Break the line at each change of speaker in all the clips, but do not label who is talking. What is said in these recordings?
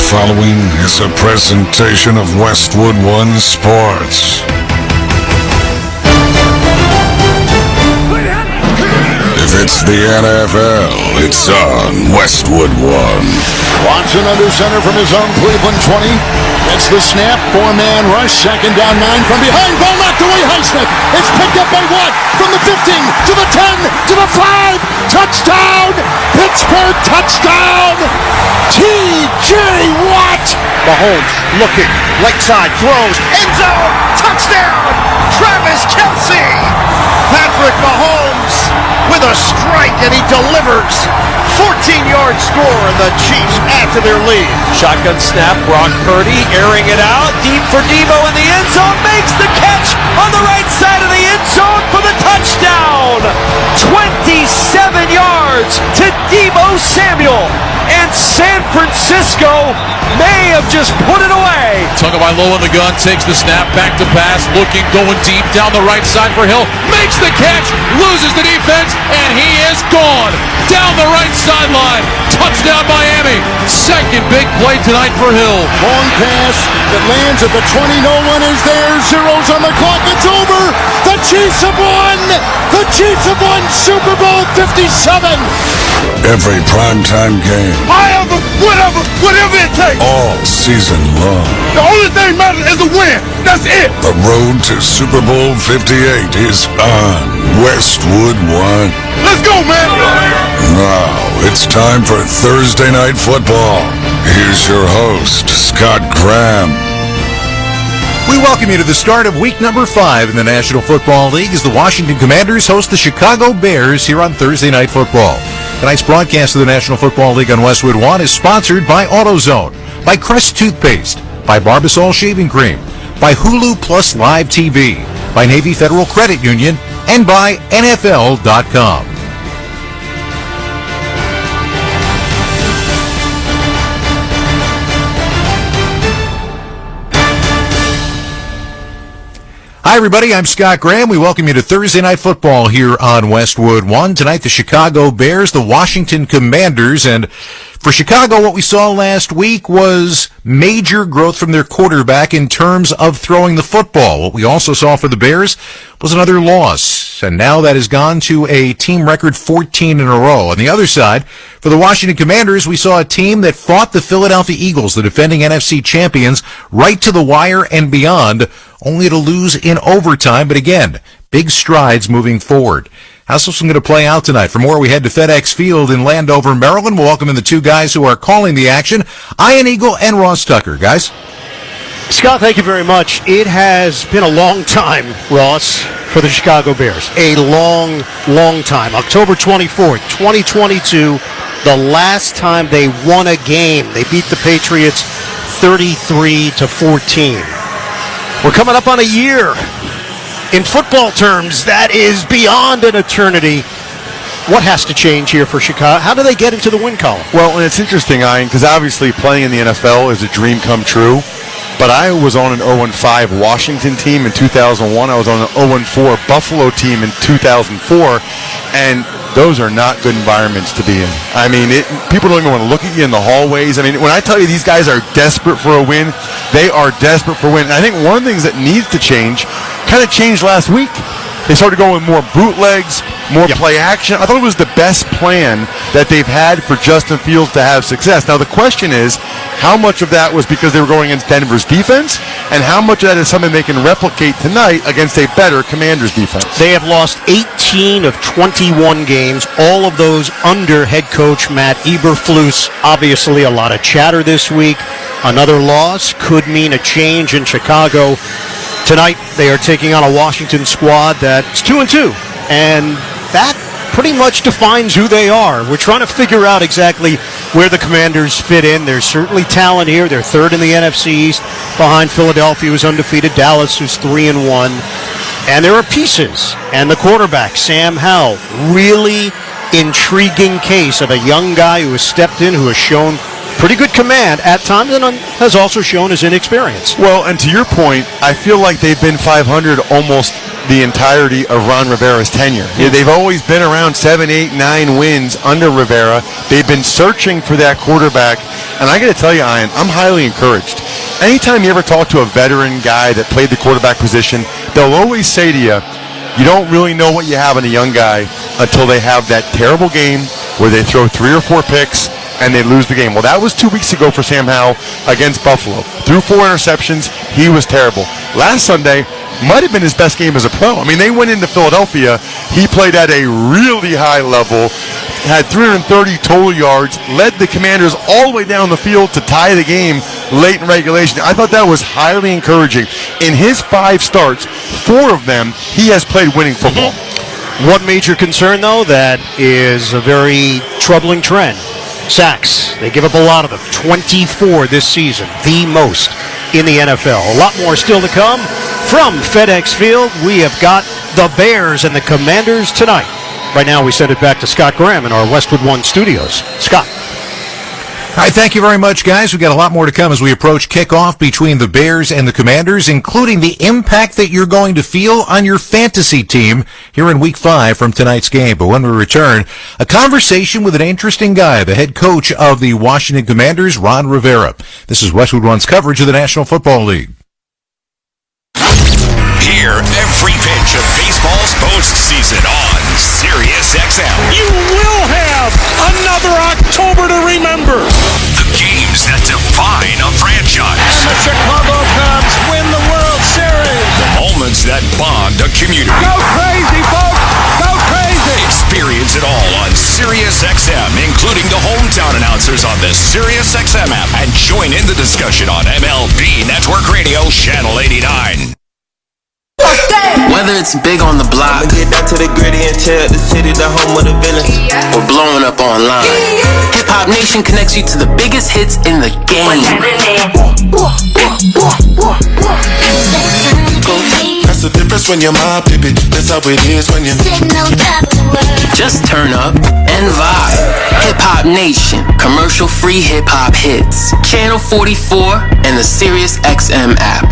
following is a presentation of Westwood One Sports. If it's the NFL, it's on Westwood One.
Watson under center from his own Cleveland 20. Gets the snap, four-man rush, second down, 9 from behind. Ball knocked away, Highsmith. It's picked up by Watt from the 15 to the 10 to the 5. Touchdown! Pittsburgh touchdown! T.J. Watt!
Mahomes looking, right side, throws, end zone, touchdown! Travis Kelce! Patrick Mahomes with a strike, and he delivers. 14-yard score, and the Chiefs add to their lead.
Shotgun snap, Brock Purdy airing it out, deep for Deebo in the end zone, makes the catch on the right side of the end zone for the touchdown. 27 yards to Deebo Samuel, and San Francisco may have just put it away.
Tagovailoa in the gun, takes the snap, back to pass, looking, going deep down the right side for Hill, makes the catch, loses the defense, and he is gone down the right sideline. Touchdown Miami. Second big play tonight for Hill.
Long pass that lands at the 20. No one is there. Zeros on the clock. It's over. The Chiefs have won. The Chiefs have won Super Bowl 57.
Every primetime game.
I am whatever it takes.
All season long.
The only thing matters is a win. That's it.
The road to Super Bowl 58 is on Westwood One.
Let's go, man.
Now it's time for Thursday Night Football. Here's your host, Scott Graham.
We welcome you to the start of week number 5 in the National Football League as the Washington Commanders host the Chicago Bears here on Thursday Night Football. Tonight's broadcast of the National Football League on Westwood One is sponsored by AutoZone, by Crest Toothpaste, by Barbasol Shaving Cream, by Hulu Plus Live TV, by Navy Federal Credit Union, and by NFL.com. Hi, everybody. I'm Scott Graham. We welcome you to Thursday Night Football here on Westwood One. Tonight, the Chicago Bears, the Washington Commanders. And for Chicago, what we saw last week was major growth from their quarterback in terms of throwing the football. What we also saw for the Bears was another loss. And now that has gone to a team record 14 in a row. On the other side, for the Washington Commanders, we saw a team that fought the Philadelphia Eagles, the defending NFC champions, right to the wire and beyond, only to lose in overtime. But again, big strides moving forward. How's this one going to play out tonight? For more, we head to FedEx Field in Landover, Maryland. We'll welcome in the two guys who are calling the action, Ian Eagle and Ross Tucker. Guys?
Scott, thank you very much. It has been a long time, Ross, for the Chicago Bears. A long, long time. October 24th, 2022, the last time they won a game. They beat the Patriots 33-14. We're coming up on a year. In football terms, that is beyond an eternity. What has to change here for Chicago? How do they get into the win column?
Well, and it's interesting, Ian, because obviously playing in the NFL is a dream come true. But I was on an 0-5 Washington team in 2001. I was on an 0-4 Buffalo team in 2004. And those are not good environments to be in. I mean, people don't even want to look at you in the hallways. I mean, when I tell you these guys are desperate for a win, they are desperate for a win. And I think one of the things that needs to change kind of changed last week. They started going with more bootlegs, more play action. I thought it was the best plan that they've had for Justin Fields to have success. Now, the question is, how much of that was because they were going against Denver's defense, and how much of that is something they can replicate tonight against a better Commanders defense?
They have lost 18 of 21 games, all of those under head coach Matt Eberflus. Obviously, a lot of chatter this week. Another loss could mean a change in Chicago. Tonight, they are taking on a Washington squad that's 2-2, and that pretty much defines who they are. We're trying to figure out exactly where the Commanders fit in. There's certainly talent here. They're third in the NFC East behind Philadelphia, who's undefeated, Dallas, who's 3-1. And there are pieces. And the quarterback, Sam Howell, really intriguing case of a young guy who has stepped in, who has shown pretty good command at times, and has also shown his inexperience.
Well, and to your point, I feel like they've been 500 almost the entirety of Ron Rivera's tenure. They've always been around 7, 8, 9 wins under Rivera. They've been searching for that quarterback, and I got to tell you, Ian, I'm highly encouraged. Anytime you ever talk to a veteran guy that played the quarterback position, they'll always say to you, you don't really know what you have in a young guy until they have that terrible game where they throw 3 or 4 picks and they lose the game. Well, that was 2 weeks ago for Sam Howell against Buffalo. Threw 4 interceptions. He was terrible. Last Sunday might have been his best game as a pro. I mean, they went into Philadelphia. He played at a really high level, had 330 total yards, led the Commanders all the way down the field to tie the game late in regulation. I thought that was highly encouraging. In his 5 starts, 4 of them, he has played winning football.
One major concern, though, that is a very troubling trend. Sacks. They give up a lot of them. 24 this season, the most in the NFL. A lot more still to come. From FedEx Field, we have got the Bears and the Commanders tonight. Right now, we send it back to Scott Graham in our Westwood One studios. Scott.
All right, thank you very much, guys. We've got a lot more to come as we approach kickoff between the Bears and the Commanders, including the impact that you're going to feel on your fantasy team here in Week 5 from tonight's game. But when we return, a conversation with an interesting guy, the head coach of the Washington Commanders, Ron Rivera. This is Westwood One's coverage of the National Football League.
Hear every pitch of baseball's postseason on SiriusXM.
You will have another October to remember.
The games that define a franchise.
And the Chicago Cubs win the World Series.
The moments that bond a community.
Go crazy, folks! Go crazy!
Experience it all on SiriusXM, including the hometown announcers on the SiriusXM app. And join in the discussion on MLB Network Radio, Channel 89.
Whether it's big on the block, get down to the gritty and tell the city the home of the villains, or blowing up online, Hip Hop Nation connects you to the biggest hits in the game.
That's the difference when you're my baby. That's how it is when you're
Just turn up and vibe. Hip Hop Nation, commercial-free hip hop hits. Channel 44 and the SiriusXM app.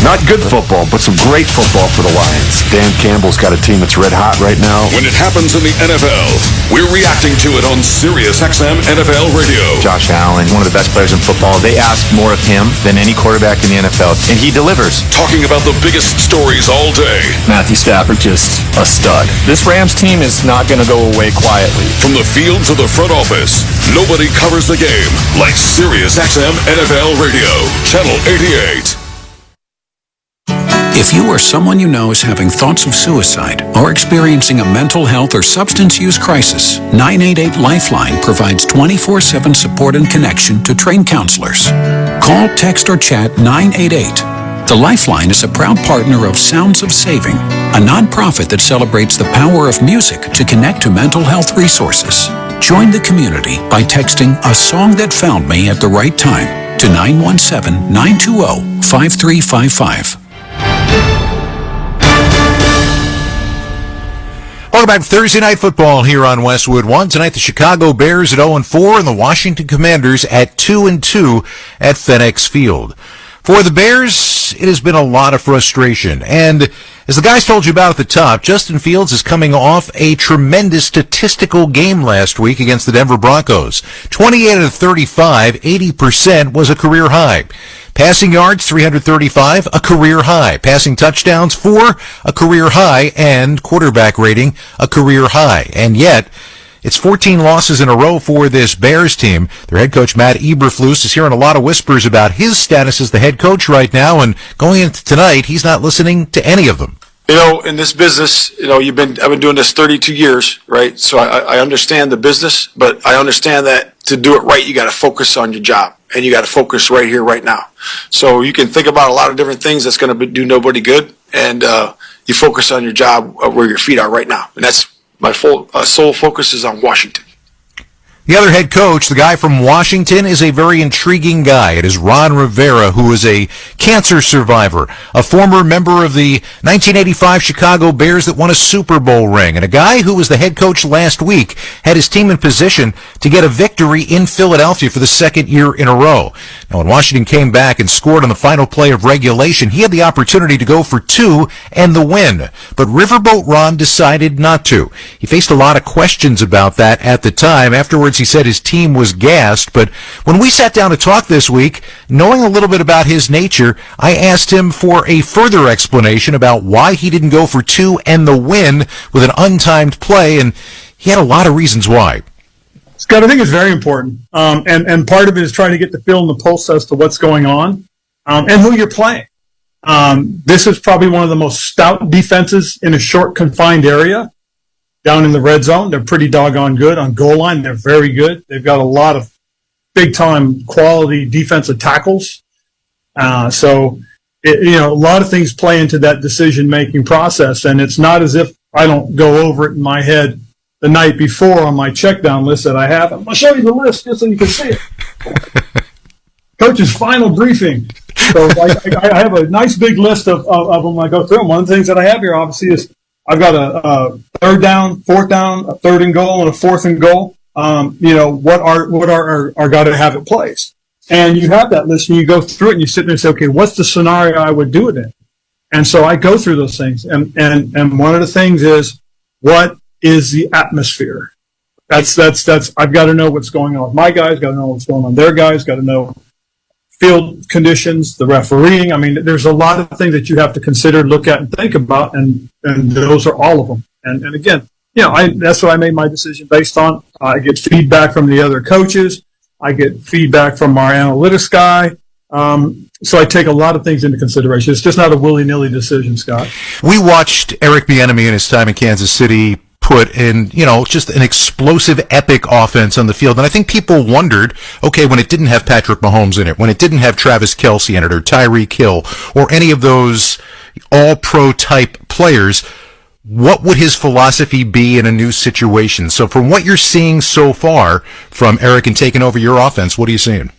Not good football, but some great football for the Lions. Dan Campbell's got a team that's red hot right now.
When it happens in the NFL, we're reacting to it on SiriusXM NFL Radio.
Josh Allen, one of the best players in football. They ask more of him than any quarterback in the NFL, and he delivers.
Talking about the biggest stories all day.
Matthew Stafford, just a stud. This Rams team is not going to go away quietly.
From the field to the front office, nobody covers the game like SiriusXM NFL Radio, Channel 88.
If you or someone you know is having thoughts of suicide or experiencing a mental health or substance use crisis, 988 Lifeline provides 24/7 support and connection to trained counselors. Call, text, or chat 988. The Lifeline is a proud partner of Sounds of Saving, a nonprofit that celebrates the power of music to connect to mental health resources. Join the community by texting "A Song That Found Me" at the right time to 917-920-5355.
Welcome back to Thursday Night Football here on Westwood One. Tonight, the Chicago Bears at 0-4 and the Washington Commanders at 2-2 at FedEx Field. For the Bears, it has been a lot of frustration. And as the guys told you about at the top, Justin Fields is coming off a tremendous statistical game last week against the Denver Broncos. 28 out of 35, 80% was a career high. Passing yards, 335, a career high. Passing touchdowns, 4, a career high. And quarterback rating, a career high. And yet, it's 14 losses in a row for this Bears team. Their head coach, Matt Eberflus, is hearing a lot of whispers about his status as the head coach right now. And going into tonight, he's not listening to any of them.
You know, in this business, I've been doing this 32 years, right? So I understand the business, but I understand that to do it right, you got to focus on your job. And you got to focus right here, right now. So you can think about a lot of different things that's going to do nobody good, and you focus on your job where your feet are right now. And that's my full sole focus is on Washington.
The other head coach, the guy from Washington, is a very intriguing guy. It is Ron Rivera, who is a cancer survivor, a former member of the 1985 Chicago Bears that won a Super Bowl ring, and a guy who was the head coach last week, had his team in position to get a victory in Philadelphia for the second year in a row. Now, when Washington came back and scored on the final play of regulation, he had the opportunity to go for two and the win. But Riverboat Ron decided not to. He faced a lot of questions about that at the time. Afterwards, he said his team was gassed, but when we sat down to talk this week, knowing a little bit about his nature, I asked him for a further explanation about why he didn't go for two and the win with an untimed play, and he had a lot of reasons why.
Scott, I think it's very important, and part of it is trying to get the feel and the pulse as to what's going on and who you're playing. This is probably one of the most stout defenses in a short, confined area. Down in the red zone, they're pretty doggone good. On goal line, they're very good. They've got a lot of big-time quality defensive tackles. A lot of things play into that decision-making process, and it's not as if I don't go over it in my head the night before on my check-down list that I have. I'm going to show you the list just so you can see it. Coach's final briefing. So I have a nice big list of them. I go through them. One of the things that I have here, obviously, is I've got a third down, fourth down, a third and goal, and a fourth and goal. What are got to have it placed? And you have that list, and you go through it, and you sit there and say, okay, what's the scenario I would do it in? And so I go through those things, and one of the things is, what is the atmosphere? That's I've got to know what's going on with my guys, got to know what's going on with their guys, got to know field conditions, the refereeing. I mean, there's a lot of things that you have to consider, look at, and think about, and those are all of them. And again, that's what I made my decision based on. I get feedback from the other coaches. I get feedback from our analytics guy. So I take a lot of things into consideration. It's just not a willy-nilly decision, Scott.
We watched Eric Bieniemy in his time in Kansas City put in, just an explosive, epic offense on the field. And I think people wondered, okay, when it didn't have Patrick Mahomes in it, when it didn't have Travis Kelce in it, or Tyreek Hill, or any of those all-pro type players, what would his philosophy be in a new situation? So from what you're seeing so far from Eric and taking over your offense, what are you seeing?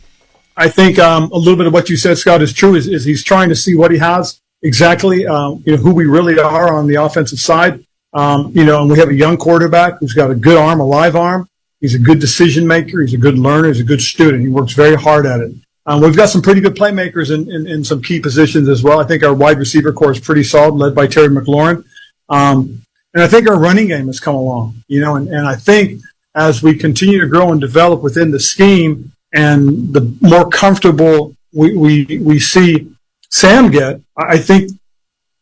I think a little bit of what you said, Scott, is true. Is he's trying to see what he has exactly, who we really are on the offensive side. And we have a young quarterback who's got a good arm, a live arm. He's a good decision maker. He's a good learner. He's a good student. He works very hard at it. We've got some pretty good playmakers in some key positions as well. I think our wide receiver core is pretty solid, led by Terry McLaurin. And I think our running game has come along, and I think as we continue to grow and develop within the scheme, and the more comfortable we see Sam get, I think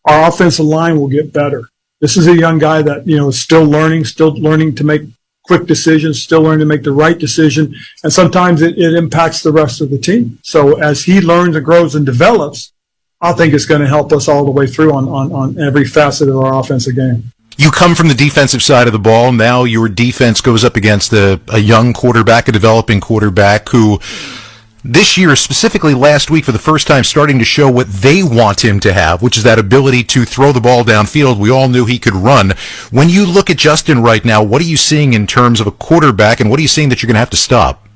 our offensive line will get better. This is a young guy that, is still learning to make quick decisions, still learning to make the right decision. And sometimes it impacts the rest of the team. So as he learns and grows and develops, I think it's going to help us all the way through on every facet of our offensive game.
You come from the defensive side of the ball. Now your defense goes up against a young quarterback, a developing quarterback who this year, specifically last week, for the first time, starting to show what they want him to have, which is that ability to throw the ball downfield. We all knew he could run. When you look at Justin right now, what are you seeing in terms of a quarterback, and what are you seeing that you're going to have to stop?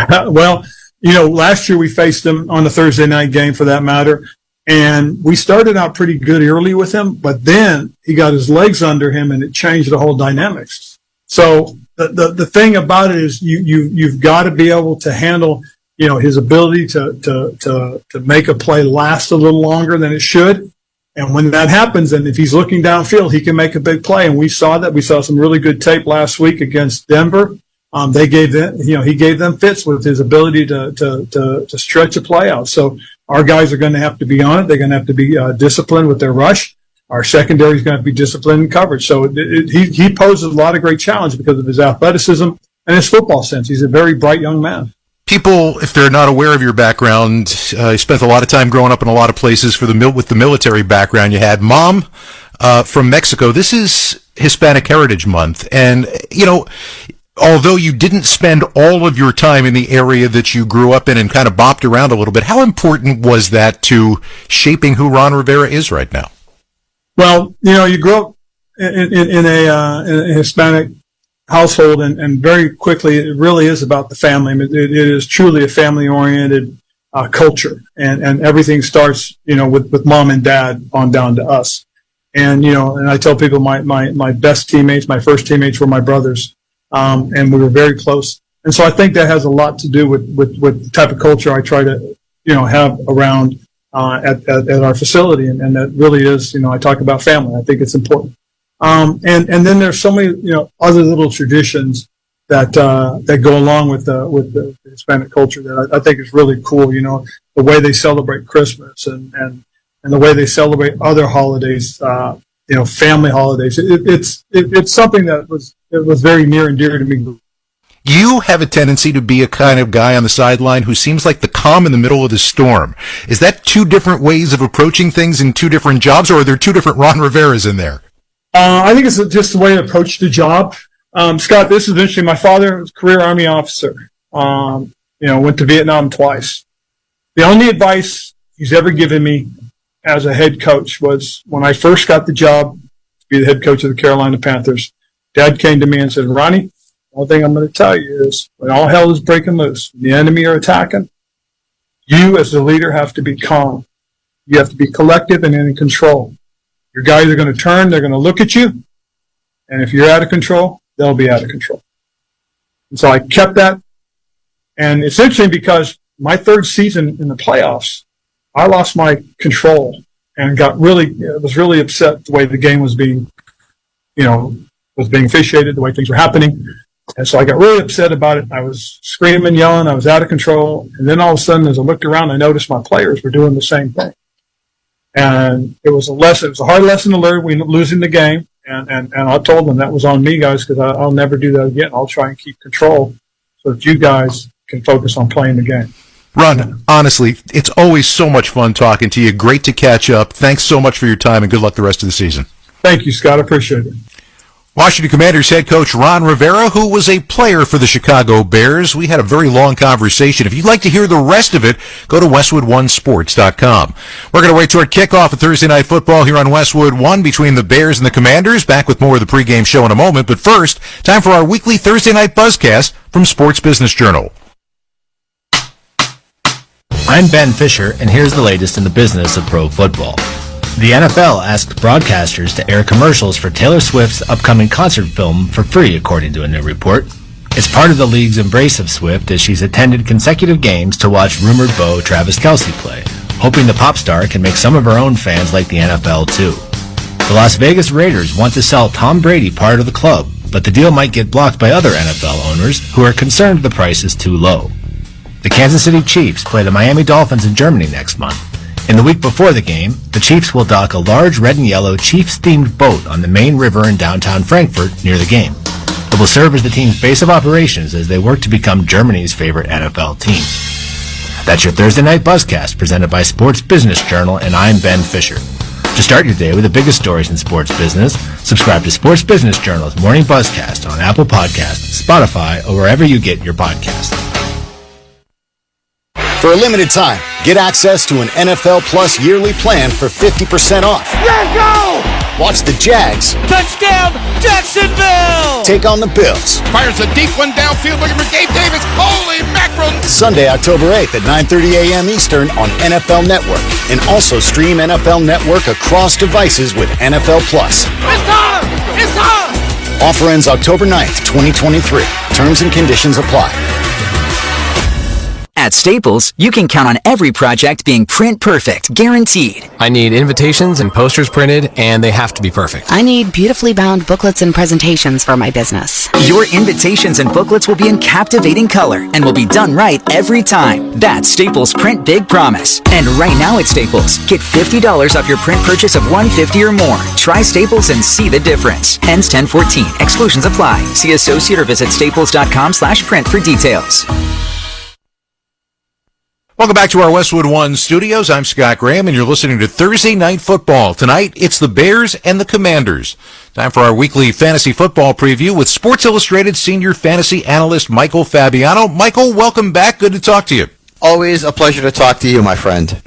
Well, last year we faced him on the Thursday night game, for that matter, and we started out pretty good early with him, but then he got his legs under him, and it changed the whole dynamics. So the thing about it is you've got to be able to handle his ability to make a play last a little longer than it should. And when that happens, and if he's looking downfield, he can make a big play. And we saw that. We saw some really good tape last week against Denver. They gave them, he gave them fits with his ability to stretch a play out. So our guys are going to have to be on it. They're going to have to be disciplined with their rush. Our secondary is going to be disciplined in coverage. So he poses a lot of great challenge because of his athleticism and his football sense. He's a very bright young man.
People, if they're not aware of your background, you spent a lot of time growing up in a lot of places with the military background you had. Mom, from Mexico. This is Hispanic Heritage Month. And, although you didn't spend all of your time in the area that you grew up in and kind of bopped around a little bit, how important was that to shaping who Ron Rivera is right now?
Well, you grew up in a Hispanic household, and very quickly, it really is about the family. I mean, it is truly a family-oriented culture, and everything starts, with mom and dad on down to us. And, and I tell people my best teammates, my first teammates were my brothers, and we were very close. And so I think that has a lot to do with the type of culture I try to, have around at our facility, and that really is, I talk about family. I think it's important. And then there's so many, other little traditions that go along with the Hispanic culture that I think is really cool. The way they celebrate Christmas and the way they celebrate other holidays, family holidays. It's something that was very near and dear to me.
You have a tendency to be a kind of guy on the sideline who seems like the calm in the middle of the storm. Is that two different ways of approaching things in two different jobs, or are there two different Ron Riveras in there?
I think it's just the way to approach the job. Scott, this is interesting. My father was a career Army officer. Went to Vietnam twice. The only advice he's ever given me as a head coach was when I first got the job to be the head coach of the Carolina Panthers. Dad came to me and said, Ronnie, one thing I'm going to tell you is when all hell is breaking loose, when the enemy are attacking, you as the leader have to be calm. You have to be collective and in control. Your guys are going to turn, they're going to look at you, and if you're out of control, they'll be out of control. And so I kept that, and it's interesting because my third season in the playoffs, I lost my control and was really upset the way the game was being officiated, the way things were happening. And so I got really upset about it. I was screaming, yelling, I was out of control. And then all of a sudden, as I looked around, I noticed my players were doing the same thing. And it was a hard lesson to learn, losing the game. And I told them that was on me, guys, because I'll never do that again. I'll try and keep control so that you guys can focus on playing the game.
Ron, honestly, it's always so much fun talking to you. Great to catch up. Thanks so much for your time, and good luck the rest of the season.
Thank you, Scott. I appreciate it.
Washington Commanders head coach Ron Rivera, who was a player for the Chicago Bears. We had a very long conversation. If you'd like to hear the rest of it, go to WestwoodOneSports.com. We're going to wait toward kickoff of Thursday Night Football here on Westwood One between the Bears and the Commanders. Back with more of the pregame show in a moment. But first, time for our weekly Thursday Night Buzzcast from Sports Business Journal.
I'm Ben Fisher, and here's the latest in the business of pro football. The NFL asked broadcasters to air commercials for Taylor Swift's upcoming concert film for free, according to a new report. It's part of the league's embrace of Swift as she's attended consecutive games to watch rumored beau Travis Kelce play, hoping the pop star can make some of her own fans like the NFL too. The Las Vegas Raiders want to sell Tom Brady part of the club, but the deal might get blocked by other NFL owners who are concerned the price is too low. The Kansas City Chiefs play the Miami Dolphins in Germany next month. In the week before the game, the Chiefs will dock a large red and yellow Chiefs-themed boat on the main river in downtown Frankfurt near the game. It will serve as the team's base of operations as they work to become Germany's favorite NFL team. That's your Thursday Night Buzzcast presented by Sports Business Journal, and I'm Ben Fisher. To start your day with the biggest stories in sports business, subscribe to Sports Business Journal's Morning Buzzcast on Apple Podcasts, Spotify, or wherever you get your podcasts.
For a limited time, get access to an NFL Plus yearly plan for 50% off.
Let's go!
Watch the Jags.
Touchdown, Jacksonville!
Take on the Bills.
Fires a deep one downfield looking for Gabe Davis. Holy mackerel!
Sunday, October 8th at 9:30 a.m. Eastern on NFL Network. And also stream NFL Network across devices with NFL Plus.
It's on! It's on!
Offer ends October 9th, 2023. Terms and conditions apply.
At Staples, you can count on every project being print perfect, guaranteed.
I need invitations and posters printed, and they have to be perfect.
I need beautifully bound booklets and presentations for my business.
Your invitations and booklets will be in captivating color and will be done right every time. That's Staples Print Big Promise. And right now at Staples, get $50 off your print purchase of $150 or more. Try Staples and see the difference. Ends 10/14. Exclusions apply. See associate or visit staples.com/print for details.
Welcome back to our Westwood One studios. I'm Scott Graham, and you're listening to Thursday Night Football. Tonight, it's the Bears and the Commanders. Time for our weekly fantasy football preview with Sports Illustrated senior fantasy analyst Michael Fabiano. Michael, welcome back. Good to talk to you.
Always a pleasure to talk to you, my friend.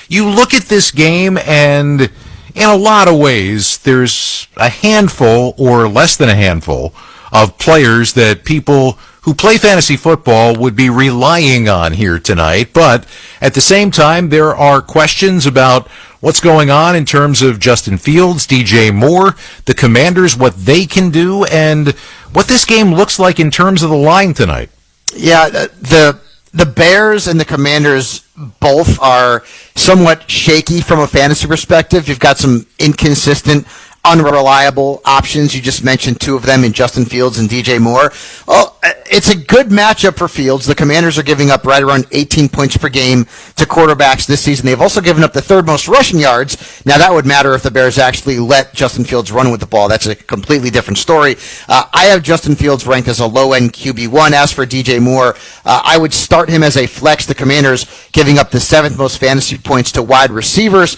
You look at this game, and in a lot of ways, there's a handful or less than a handful of players that people who play fantasy football would be relying on here tonight. But at the same time, there are questions about what's going on in terms of Justin Fields, DJ Moore, the Commanders, what they can do, and what this game looks like in terms of the line tonight.
Yeah, the Bears and the Commanders both are somewhat shaky from a fantasy perspective. You've got some inconsistent, unreliable options. You just mentioned two of them in Justin Fields and DJ Moore. Well, it's a good matchup for Fields. The Commanders are giving up right around 18 points per game to quarterbacks this season. They've also given up the third most rushing yards. Now, that would matter if the Bears actually let Justin Fields run with the ball. That's a completely different story. I have Justin Fields ranked as a low-end QB1. As for DJ Moore, I would start him as a flex. The Commanders giving up the seventh most fantasy points to wide receivers.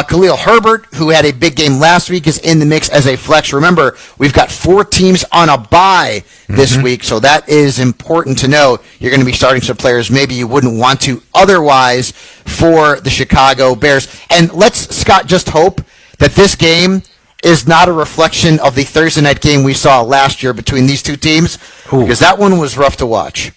Khalil Herbert, who had a big game last week, is in the mix as a flex. Remember, we've got 4 teams on a bye this week, so that is important to know. You're going to be starting some players maybe you wouldn't want to otherwise for the Chicago Bears. And let's, Scott, just hope that this game is not a reflection of the Thursday night game we saw last year between these two teams, because that one was rough to watch.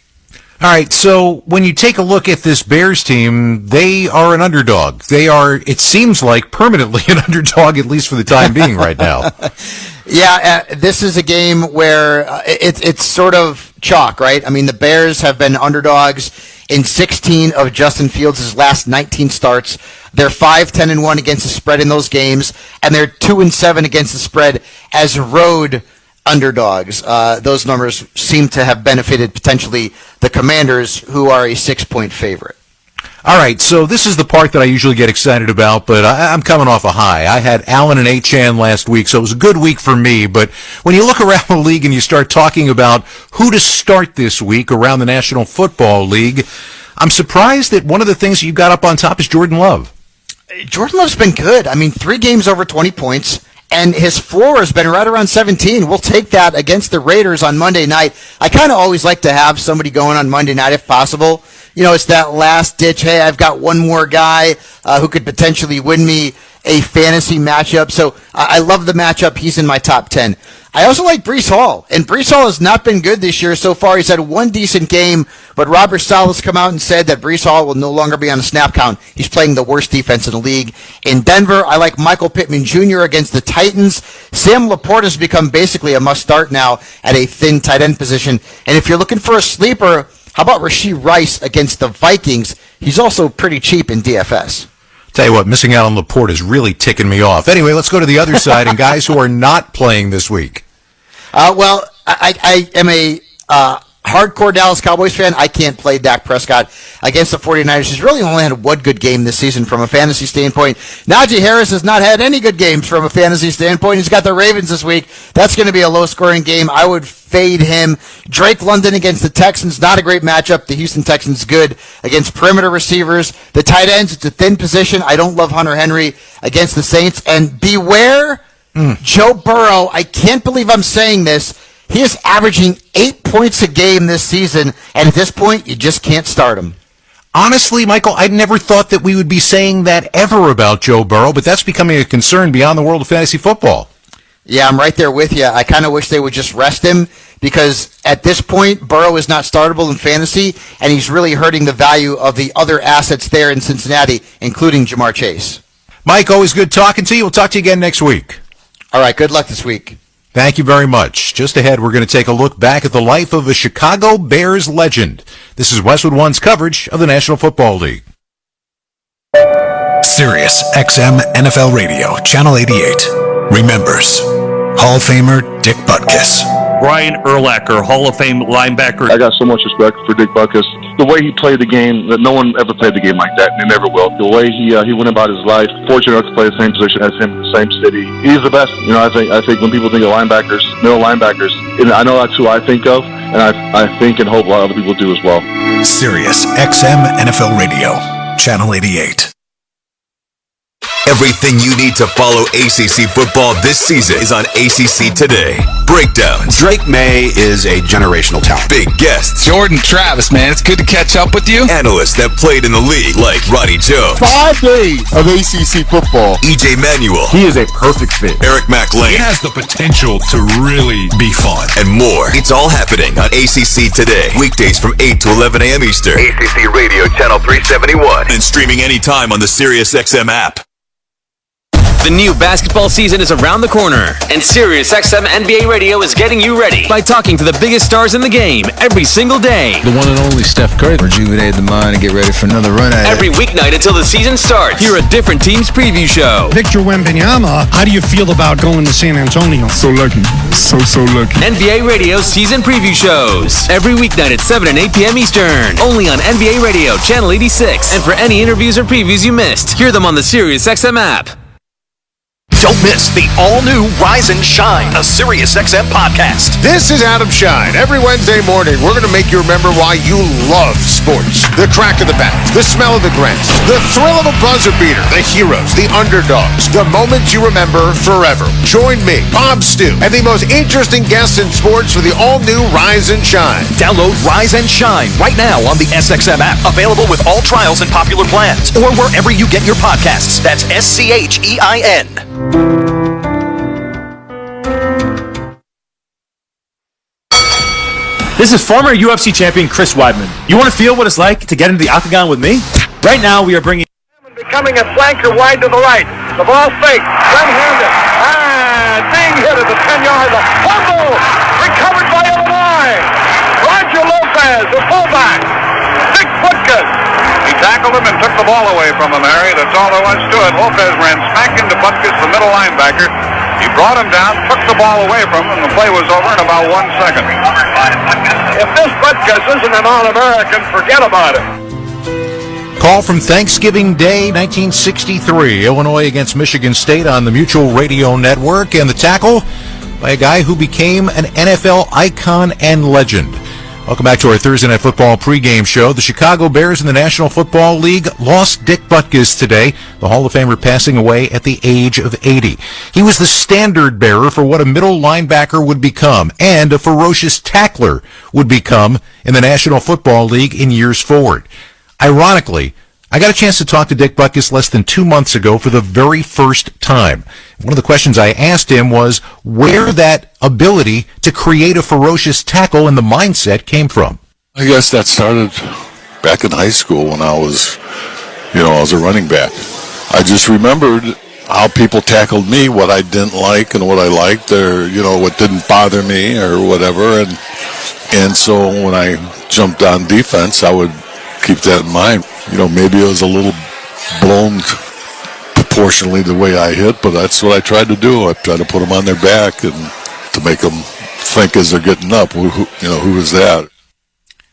All right, so when you take a look at this Bears team, they are an underdog. They are, it seems like, permanently an underdog, at least for the time being right now.
Yeah, this is a game where it's sort of chalk, right? I mean, the Bears have been underdogs in 16 of Justin Fields' last 19 starts. They're 5-10-1 against the spread in those games, and they're 2-7 against the spread as road underdogs. Those numbers seem to have benefited potentially the Commanders, who are a 6-point favorite.
All right, so this is the part that I usually get excited about, but I'm coming off a high. I had Allen and Achane last week, so it was a good week for me. But when you look around the league and you start talking about who to start this week around the National Football League, I'm surprised that one of the things you got up on top is Jordan Love.
Jordan Love's been good. I mean, 3 games over 20 points. And his floor has been right around 17. We'll take that against the Raiders on Monday night. I kind of always like to have somebody going on Monday night if possible. You know, it's that last ditch, hey, I've got one more guy who could potentially win me a fantasy matchup. So I love the matchup. He's in my top 10. I also like Breece Hall, and Breece Hall has not been good this year so far. He's had one decent game, but Robert Saleh's come out and said that Breece Hall will no longer be on the snap count. He's playing the worst defense in the league. In Denver, I like Michael Pittman Jr. against the Titans. Sam Laporta has become basically a must-start now at a thin tight end position. And if you're looking for a sleeper, how about Rashee Rice against the Vikings? He's also pretty cheap in DFS.
Tell you what, missing out on Laporta is really ticking me off. Anyway, let's go to the other side and guys who are not playing this week.
Well, I am a hardcore Dallas Cowboys fan. I can't play Dak Prescott against the 49ers. He's really only had one good game this season from a fantasy standpoint. Najee Harris has not had any good games from a fantasy standpoint. He's got the Ravens this week. That's going to be a low-scoring game. I would fade him. Drake London against the Texans, not a great matchup. The Houston Texans good against perimeter receivers. The tight ends, it's a thin position. I don't love Hunter Henry against the Saints. And beware Joe Burrow. I can't believe I'm saying this. He is averaging 8 points a game this season, and at this point, you just can't start him.
Honestly, Michael, I never thought that we would be saying that ever about Joe Burrow, but that's becoming a concern beyond the world of fantasy football.
Yeah, I'm right there with you. I kind of wish they would just rest him, because at this point, Burrow is not startable in fantasy, and he's really hurting the value of the other assets there in Cincinnati, including Jamar Chase.
Mike, always good talking to you. We'll talk to you again next week.
All right, good luck this week.
Thank you very much. Just ahead, we're going to take a look back at the life of a Chicago Bears legend. This is Westwood One's coverage of the National Football League.
Sirius XM NFL Radio, Channel 88. Remembers Hall of Famer Dick Butkus.
Brian Urlacher, Hall of Fame linebacker.
I got so much respect for Dick Butkus. The way he played the game, that no one ever played the game like that, and they never will. The way he went about his life, fortunate enough to play the same position as him in the same city. He's the best. You know, I think when people think of linebackers, middle linebackers, and I know that's who I think of, and I think and hope a lot of other people do as well.
Sirius XM NFL Radio, Channel 88.
Everything you need to follow ACC football this season is on ACC Today. Breakdowns.
Drake May is a generational talent.
Big guests.
Jordan Travis, man, it's good to catch up with you.
Analysts that played in the league like Ronnie Jones.
5 days of ACC football.
EJ Manuel.
He is a perfect fit.
Eric McLean.
It has the potential to really be fun.
And more. It's all happening on ACC Today. Weekdays from 8 to 11 a.m. Eastern. ACC Radio Channel 371. And streaming anytime on the SiriusXM app.
The new basketball season is around the corner, and SiriusXM NBA Radio is getting you ready by talking to the biggest stars in the game every single day.
The one and only Steph Curry. Rejuvenate the mind and get ready for another run at it.
Every weeknight until the season starts. Hear a different team's preview show.
Victor Wembanyama, how do you feel about going to San Antonio?
So lucky. So lucky.
NBA Radio season preview shows. Every weeknight at 7 and 8 p.m. Eastern. Only on NBA Radio, Channel 86. And for any interviews or previews you missed, hear them on the SiriusXM app.
Don't miss the all-new Rise and Shine, a SiriusXM podcast.
This is Adam Shine. Every Wednesday morning, we're going to make you remember why you love sports. The crack of the bat, the smell of the grass, the thrill of a buzzer beater, the heroes, the underdogs, the moments you remember forever. Join me, Bob Stew, and the most interesting guests in sports for the all-new Rise and Shine.
Download Rise and Shine right now on the SXM app. Available with all trials and popular plans, or wherever you get your podcasts. That's SCHEIN.
This is former UFC champion Chris Weidman. You want to feel what it's like to get into the octagon with me? Right now, we are bringing...
Becoming a flanker wide to the right. The ball fake. Left-handed. Being hit at the 10-yard line. Fumble! Recovered by Illinois. Roger Lopez, the fullback. Dick Butkus.
He tackled him and took the ball away from him, Harry. That's all there was to it. Lopez ran smack into Butkus, the middle linebacker. He brought him down, took the ball away from him, and the play was over in about 1 second.
If this Butkus isn't an All-American, forget about it.
Call from Thanksgiving Day, 1963. Illinois against Michigan State on the Mutual Radio Network, and the tackle by a guy who became an NFL icon and legend. Welcome back to our Thursday Night Football pregame show. The Chicago Bears in the National Football League lost Dick Butkus today, the Hall of Famer passing away at the age of 80. He was the standard bearer for what a middle linebacker would become and a ferocious tackler would become in the National Football League in years forward. Ironically, I got a chance to talk to Dick Butkus less than 2 months ago for the very first time. One of the questions I asked him was where that ability to create a ferocious tackle and the mindset came from.
I guess that started back in high school when I was a running back. I just remembered how people tackled me, what I didn't like and what I liked, or, what didn't bother me or whatever. And so when I jumped on defense, I would keep that in mind. Maybe it was a little blown proportionally the way I hit, but that's what I tried to do. I tried to put them on their back and to make them think as they're getting up, who is that?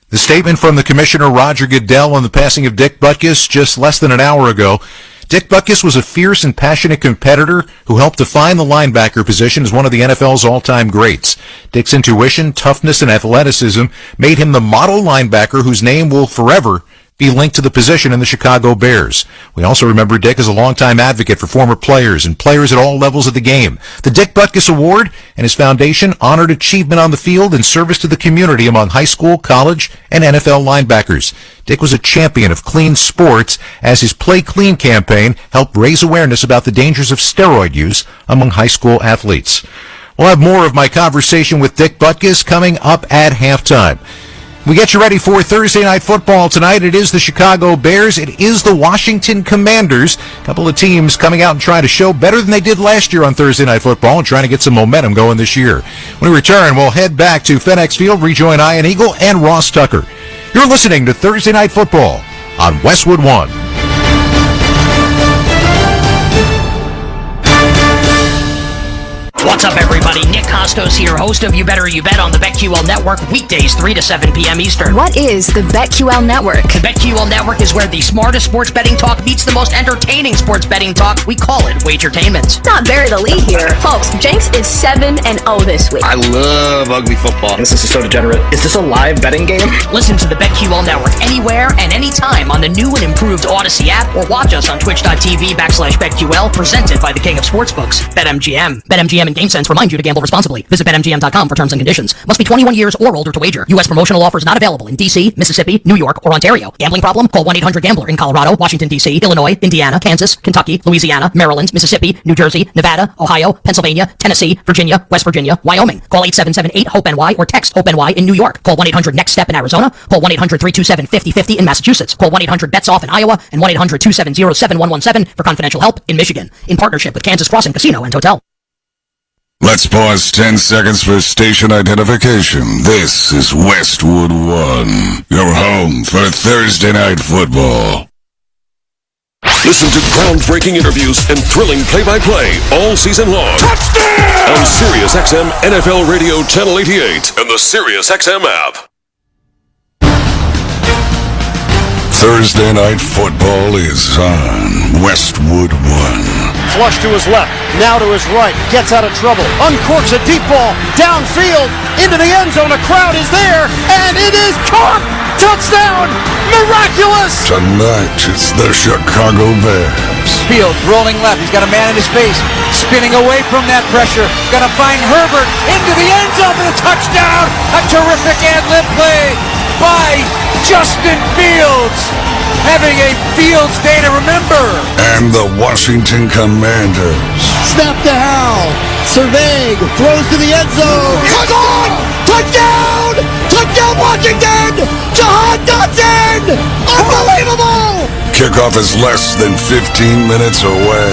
The statement from the Commissioner Roger Goodell on the passing of Dick Butkus just less than an hour ago. Dick Butkus was a fierce and passionate competitor who helped define the linebacker position as one of the NFL's all-time greats. Dick's intuition, toughness, and athleticism made him the model linebacker whose name will forever be linked to the position in the Chicago Bears. We also remember Dick as a longtime advocate for former players and players at all levels of the game. The Dick Butkus Award and his foundation honored achievement on the field and service to the community among high school, college, and NFL linebackers. Dick was a champion of clean sports as his Play Clean campaign helped raise awareness about the dangers of steroid use among high school athletes. We'll have more of my conversation with Dick Butkus coming up at halftime. We get you ready for Thursday Night Football tonight. It is the Chicago Bears. It is the Washington Commanders. A couple of teams coming out and trying to show better than they did last year on Thursday Night Football and trying to get some momentum going this year. When we return, we'll head back to FedEx Field, rejoin Ian Eagle and Ross Tucker. You're listening to Thursday Night Football on Westwood One.
What's up, everybody? Nick
Bastos here, host of You Better You Bet on the BetQL Network, weekdays 3 to 7 p.m. Eastern.
What is the BetQL Network?
The BetQL Network is where the smartest sports betting talk meets the most entertaining sports betting talk. We call it Wagertainment.
Not bury the lead here. Folks, Jenks is 7-0 this week.
I love ugly football. This is so degenerate. Is this a live betting game?
Listen to the BetQL Network anywhere and anytime on the new and improved Odyssey app, or watch us on twitch.tv/BetQL, presented by the King of Sportsbooks, BetMGM. BetMGM and GameSense remind you to gamble responsibly. Visit BetMGM.com for terms and conditions. Must be 21 years or older to wager. U.S. promotional offers not available in D.C., Mississippi, New York, or Ontario. Gambling problem? Call 1-800-GAMBLER in Colorado, Washington, D.C., Illinois, Indiana, Kansas, Kentucky, Louisiana, Maryland, Mississippi, New Jersey, Nevada, Ohio, Pennsylvania, Tennessee, Virginia, West Virginia, Wyoming. Call 877-8-HOPE-NY or text HOPE-NY in New York. Call 1-800-NEXT-STEP in Arizona. Call 1-800-327-5050 in Massachusetts. Call 1-800-BETS-OFF in Iowa and 1-800-270-7117 for confidential help in Michigan. In partnership with Kansas Crossing Casino and Hotel.
Let's pause 10 seconds for station identification. This is Westwood 1, your home for Thursday Night Football.
Listen to groundbreaking interviews and thrilling play-by-play all season long. Touchdown! On SiriusXM NFL Radio Channel 88 and the SiriusXM app.
Thursday Night Football is on Westwood 1.
Flush to his left, now to his right, gets out of trouble, uncorks a deep ball, downfield, into the end zone, a crowd is there, and it is caught! Touchdown! Miraculous!
Tonight, it's the Chicago Bears.
Fields rolling left, he's got a man in his face, spinning away from that pressure, gonna find Herbert, into the end zone for the touchdown! A terrific ad-lib play by Justin Fields, having a Fields day to remember.
And the Washington Commanders.
Snap to Hal. Surveying. Throws to the end zone. Touchdown! Touchdown! Touchdown Washington! Jahan Dotson! Unbelievable!
Kickoff is less than 15 minutes away.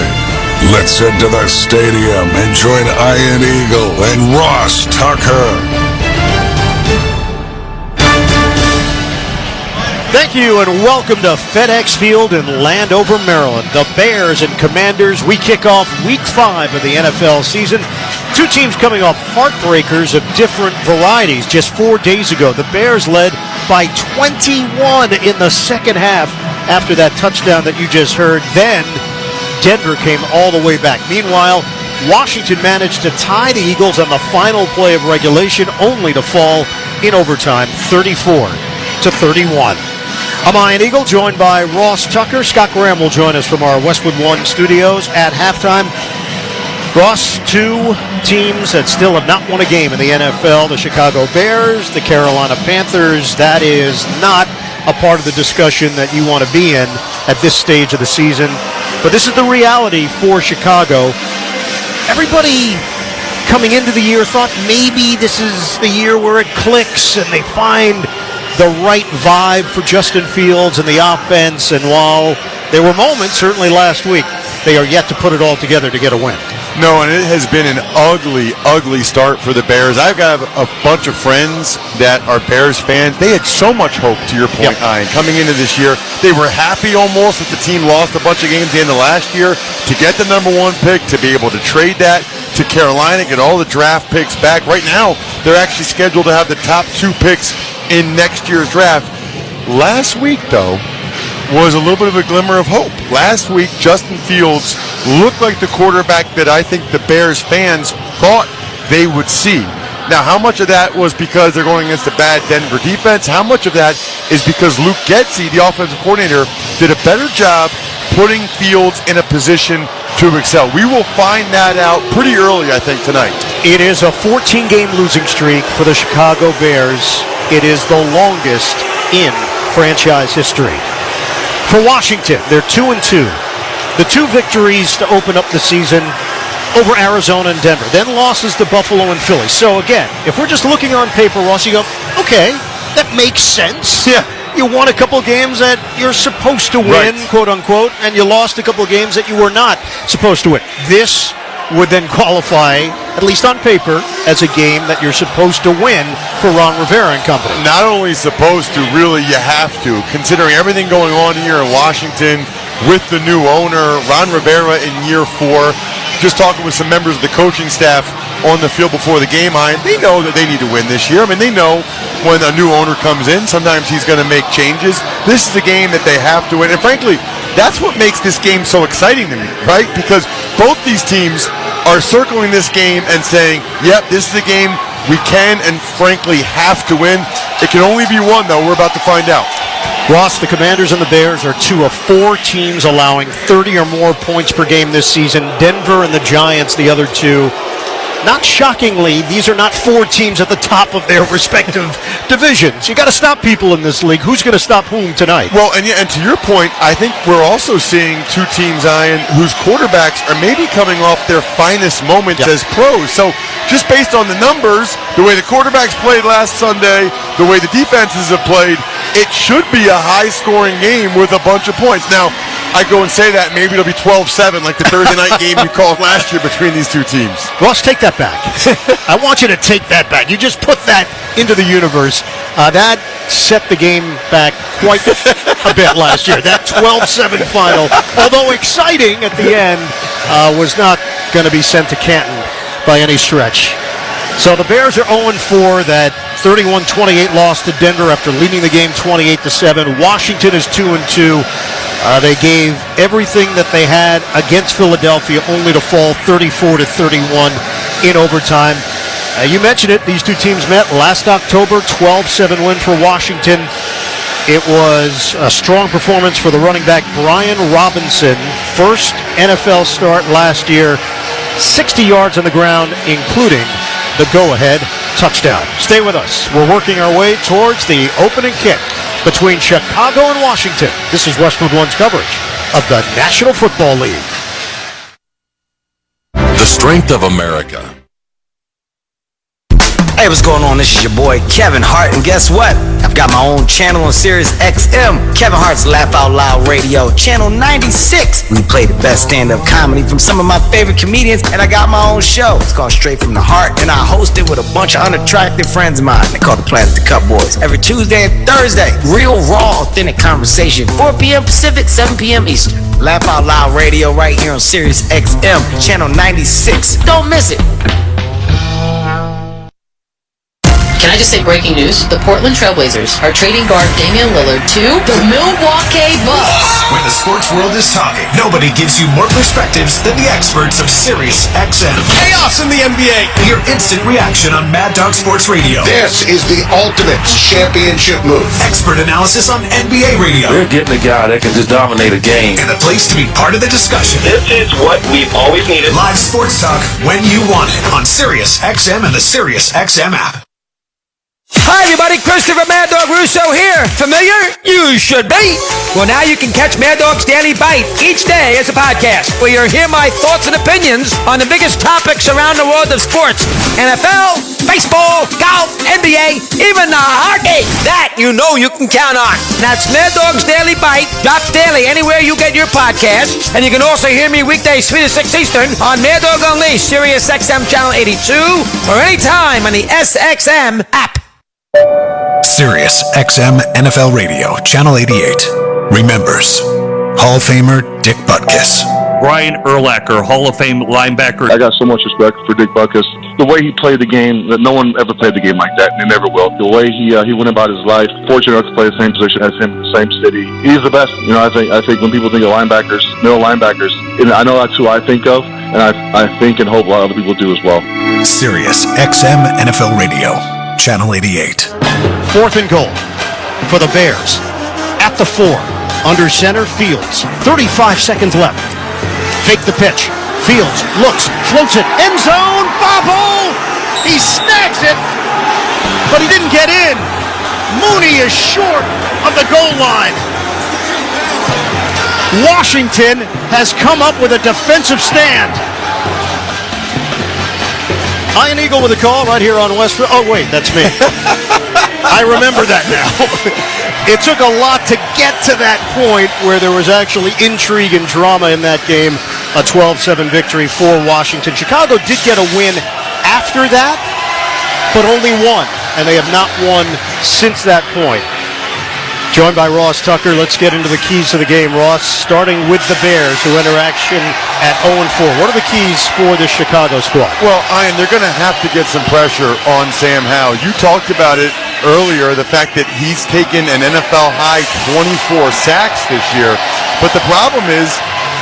Let's head to the stadium and join Ian Eagle and Ross Tucker.
Thank you and welcome to FedEx Field in Landover, Maryland. The Bears and Commanders, we kick off Week 5 of the NFL season. Two teams coming off heartbreakers of different varieties. Just 4 days ago, the Bears led by 21 in the second half after that touchdown that you just heard. Then Denver came all the way back. Meanwhile, Washington managed to tie the Eagles on the final play of regulation, only to fall in overtime, 34-31. I'm Ian Eagle, joined by Ross Tucker. Scott Graham will join us from our Westwood 1 studios at halftime. Ross, two teams that still have not won a game in the NFL, the Chicago Bears, the Carolina Panthers. That is not a part of the discussion that you want to be in at this stage of the season. But this is the reality for Chicago. Everybody coming into the year thought maybe this is the year where it clicks and they find the right vibe for Justin Fields and the offense, and while there were moments, certainly last week, they are yet to put it all together to get a win.
No, and it has been an ugly, ugly start for the Bears. I've got a bunch of friends that are Bears fans. They had so much hope, to your point, Ian, coming into this year. They were happy almost that the team lost a bunch of games at the end of last year to get the number 1 pick, to be able to trade that to Carolina, get all the draft picks back. Right now, they're actually scheduled to have the top 2 picks in next year's draft. Last week, though, was a little bit of a glimmer of hope. Last week, Justin Fields looked like the quarterback that I think the Bears fans thought they would see. Now, how much of that was because they're going against a bad Denver defense? How much of that is because Luke Getsy, the offensive coordinator, did a better job putting Fields in a position to excel? We will find that out pretty early, I think, tonight.
It is a 14-game losing streak for the Chicago Bears. It is the longest in franchise history. For Washington, they're 2-2. The 2 victories to open up the season over Arizona and Denver, then losses to Buffalo and Philly. So again, if we're just looking on paper, Ross, you go, okay, that makes sense.
Yeah.
You won a couple of games that you're supposed to win, quote unquote, and you lost a couple of games that you were not supposed to win. This would then qualify, at least on paper, as a game that you're supposed to win for Ron Rivera and company.
Not only supposed to, really you have to, considering everything going on here in Washington with the new owner, Ron Rivera in year 4. Just talking with some members of the coaching staff, on the field before the game, they know that they need to win this year. I mean, they know when a new owner comes in, sometimes he's going to make changes. This is a game that they have to win. And frankly, that's what makes this game so exciting to me, right? Because both these teams are circling this game and saying, yep, this is a game we can and frankly have to win. It can only be one, though. We're about to find out.
Ross, the Commanders and the Bears are 2 of 4 teams allowing 30 or more points per game this season. Denver and the Giants, the other 2. Not shockingly, these are not 4 teams at the top of their respective divisions. You got to stop people in this league. Who's going to stop whom tonight?
Well, and to your point, I think we're also seeing 2 teams, Ian, whose quarterbacks are maybe coming off their finest moments as pros. So just based on the numbers, the way the quarterbacks played last Sunday, the way the defenses have played, it should be a high-scoring game with a bunch of points. Now, I go and say that, maybe it'll be 12-7 like the Thursday night game you called last year between these 2 teams.
Ross, take that back. I want you to take that back. You just put that into the universe. That set the game back quite a bit last year. That 12-7 final, although exciting at the end, was not going to be sent to Canton by any stretch. So the Bears are 0-4. That 31-28 loss to Denver after leading the game 28-7. Washington is 2-2. They gave everything that they had against Philadelphia, only to fall 34-31 in overtime. You mentioned it. These 2 teams met last October. 12-7 win for Washington. It was a strong performance for the running back Brian Robinson. First NFL start last year. 60 yards on the ground, including the go-ahead touchdown. Stay with us. We're working our way towards the opening kick between Chicago and Washington. This is Westwood One's coverage of the National Football League.
The strength of America.
Hey, what's going on? This is your boy Kevin Hart, and guess what? I've got my own channel on Sirius XM, Kevin Hart's Laugh Out Loud Radio, channel 96. We play the best stand-up comedy from some of my favorite comedians, and I got my own show. It's called Straight from the Heart, and I host it with a bunch of unattractive friends of mine. They call the Plastic Cup Boys. Every Tuesday and Thursday, real, raw, authentic conversation. 4 p.m. Pacific, 7 p.m. Eastern. Laugh Out Loud Radio right here on Sirius XM, channel 96. Don't miss it.
Can I just say breaking news? The Portland Trailblazers are trading guard Damian Lillard to the Milwaukee Bucks.
When the sports world is talking, nobody gives you more perspectives than the experts of Sirius XM. Chaos in the NBA. Your instant reaction on Mad Dog Sports Radio.
This is the ultimate championship move.
Expert analysis on NBA radio.
We're getting a guy that can just dominate a game.
And a place to be part of the discussion.
This is what we've always needed.
Live sports talk when you want it on Sirius XM and the Sirius XM app.
Hi everybody, Christopher Mad Dog Russo here. Familiar? You should be. Well, now you can catch Mad Dog's Daily Bite each day as a podcast, where you'll hear my thoughts and opinions on the biggest topics around the world of sports. NFL, baseball, golf, NBA, even the hockey. That you know you can count on. That's Mad Dog's Daily Bite. Drops daily anywhere you get your podcasts. And you can also hear me weekdays 3 to 6 Eastern on Mad Dog Unleashed, Sirius XM Channel 82, or anytime on the SXM app.
Sirius XM NFL Radio, Channel 88. Remembers Hall of Famer Dick Butkus.
Brian Urlacher, Hall of Fame linebacker.
I got so much respect for Dick Butkus. The way he played the game, that no one ever played the game like that, and never will. The way he went about his life, fortunate enough to play the same position as him in the same city. He's the best. You know, I think when people think of linebackers, middle linebackers, and I know that's who I think of, and I think and hope a lot of other people do as well.
Sirius XM NFL Radio, Channel 88.
4th and goal for the Bears. At the 4, under center, Fields. 35 seconds left. Fake the pitch. Fields looks, floats it, end zone, bobble! He snags it, but he didn't get in. Mooney is short of the goal line. Washington has come up with a defensive stand. Ian Eagle with a call right here on Westwood. Oh, wait, that's me. I remember that now. It took a lot to get to that point where there was actually intrigue and drama in that game. A 12-7 victory for Washington. Chicago did get a win after that, but only one, and they have not won since that point. Joined by Ross Tucker. Let's get into the keys to the game. Ross, starting with the Bears, who enter action at 0-4. What are the keys for the Chicago squad?
Well, Ian, they're going to have to get some pressure on Sam Howell. You talked about it earlier, the fact that he's taken an NFL high 24 sacks this year. But the problem is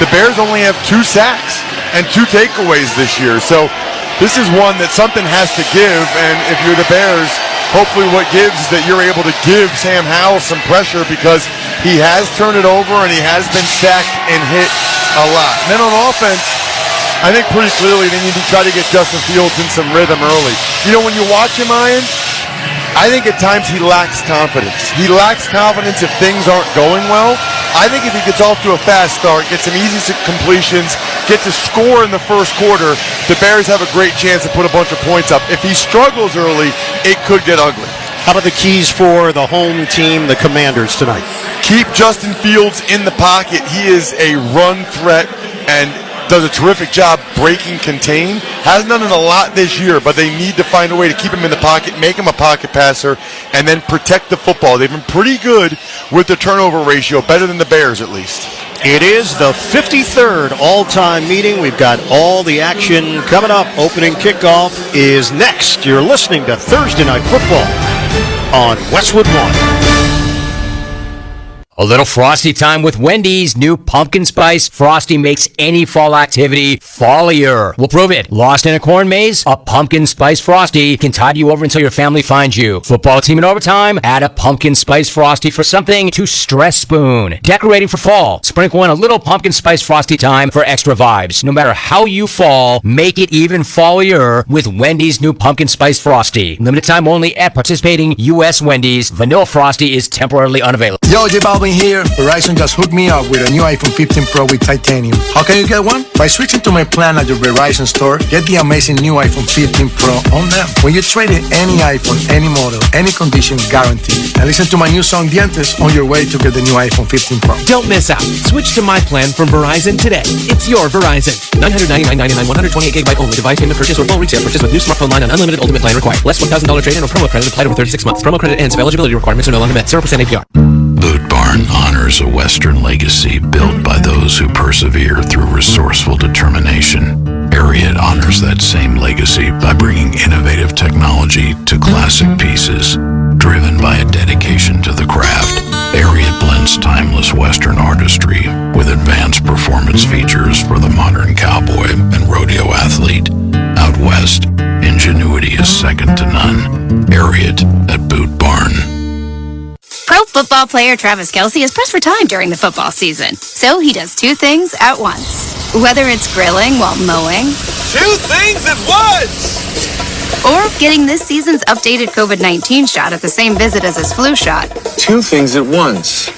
the Bears only have 2 sacks and 2 takeaways this year. So this is one that something has to give. And if you're the Bears, hopefully what gives is that you're able to give Sam Howell some pressure, because he has turned it over and he has been sacked and hit a lot. And then on offense, I think pretty clearly they need to try to get Justin Fields in some rhythm early. You know, when you watch him, Ian, I think at times he lacks confidence. He lacks confidence if things aren't going well. I think if he gets off to a fast start, gets some easy completions, gets a score in the first quarter, the Bears have a great chance to put a bunch of points up. If he struggles early, it could get ugly.
How about the keys for the home team, the Commanders, tonight?
Keep Justin Fields in the pocket. He is a run threat and does a terrific job breaking contain. Hasn't done it a lot this year, but they need to find a way to keep him in the pocket, make him a pocket passer, and then protect the football. They've been pretty good with the turnover ratio, better than the Bears at least.
It is the 53rd all-time meeting. We've got all the action coming up. Opening kickoff is next. You're listening to Thursday Night Football on Westwood One.
A little frosty time with Wendy's. New pumpkin spice frosty makes any fall activity fallier. We'll prove it. Lost in a corn maze? A pumpkin spice frosty can tide you over until your family finds you. Football team in overtime? Add a pumpkin spice frosty for something to stress spoon. Decorating for fall? Sprinkle in a little pumpkin spice frosty time for extra vibes. No matter how you fall, make it even fallier with Wendy's new pumpkin spice frosty. Limited time only at participating U.S. Wendy's. Vanilla frosty is temporarily unavailable.
Yo, J Balvin here. Verizon just hooked me up with a new iPhone 15 Pro with titanium. How can you get one? By switching to my plan at your Verizon store, get the amazing new iPhone 15 Pro on them. When you trade in any iPhone, any model, any condition, guaranteed. And listen to my new song Dientes on your way to get the new iPhone 15 Pro.
Don't miss out. Switch to my plan from Verizon today. It's your Verizon. $999.99, 128 gigabyte only. Device payment purchase or full retail purchase with new smartphone line and unlimited ultimate plan required. Less $1,000 trade-in or promo credit applied over 36 months. Promo credit ends if eligibility requirements are no longer met. 0% APR.
Boot Barn honors a Western legacy built by those who persevere through resourceful determination. Ariat honors that same legacy by bringing innovative technology to classic pieces. Driven by a dedication to the craft, Ariat blends timeless Western artistry with advanced performance features for the modern cowboy and rodeo athlete. Out west, ingenuity is second to none. Ariat at Boot Barn.
Pro football player Travis Kelce is pressed for time during the football season, so he does 2 things at once. Whether it's grilling while mowing,
2 things at once,
or getting this season's updated COVID-19 shot at the same visit as his flu shot.
2 things at once.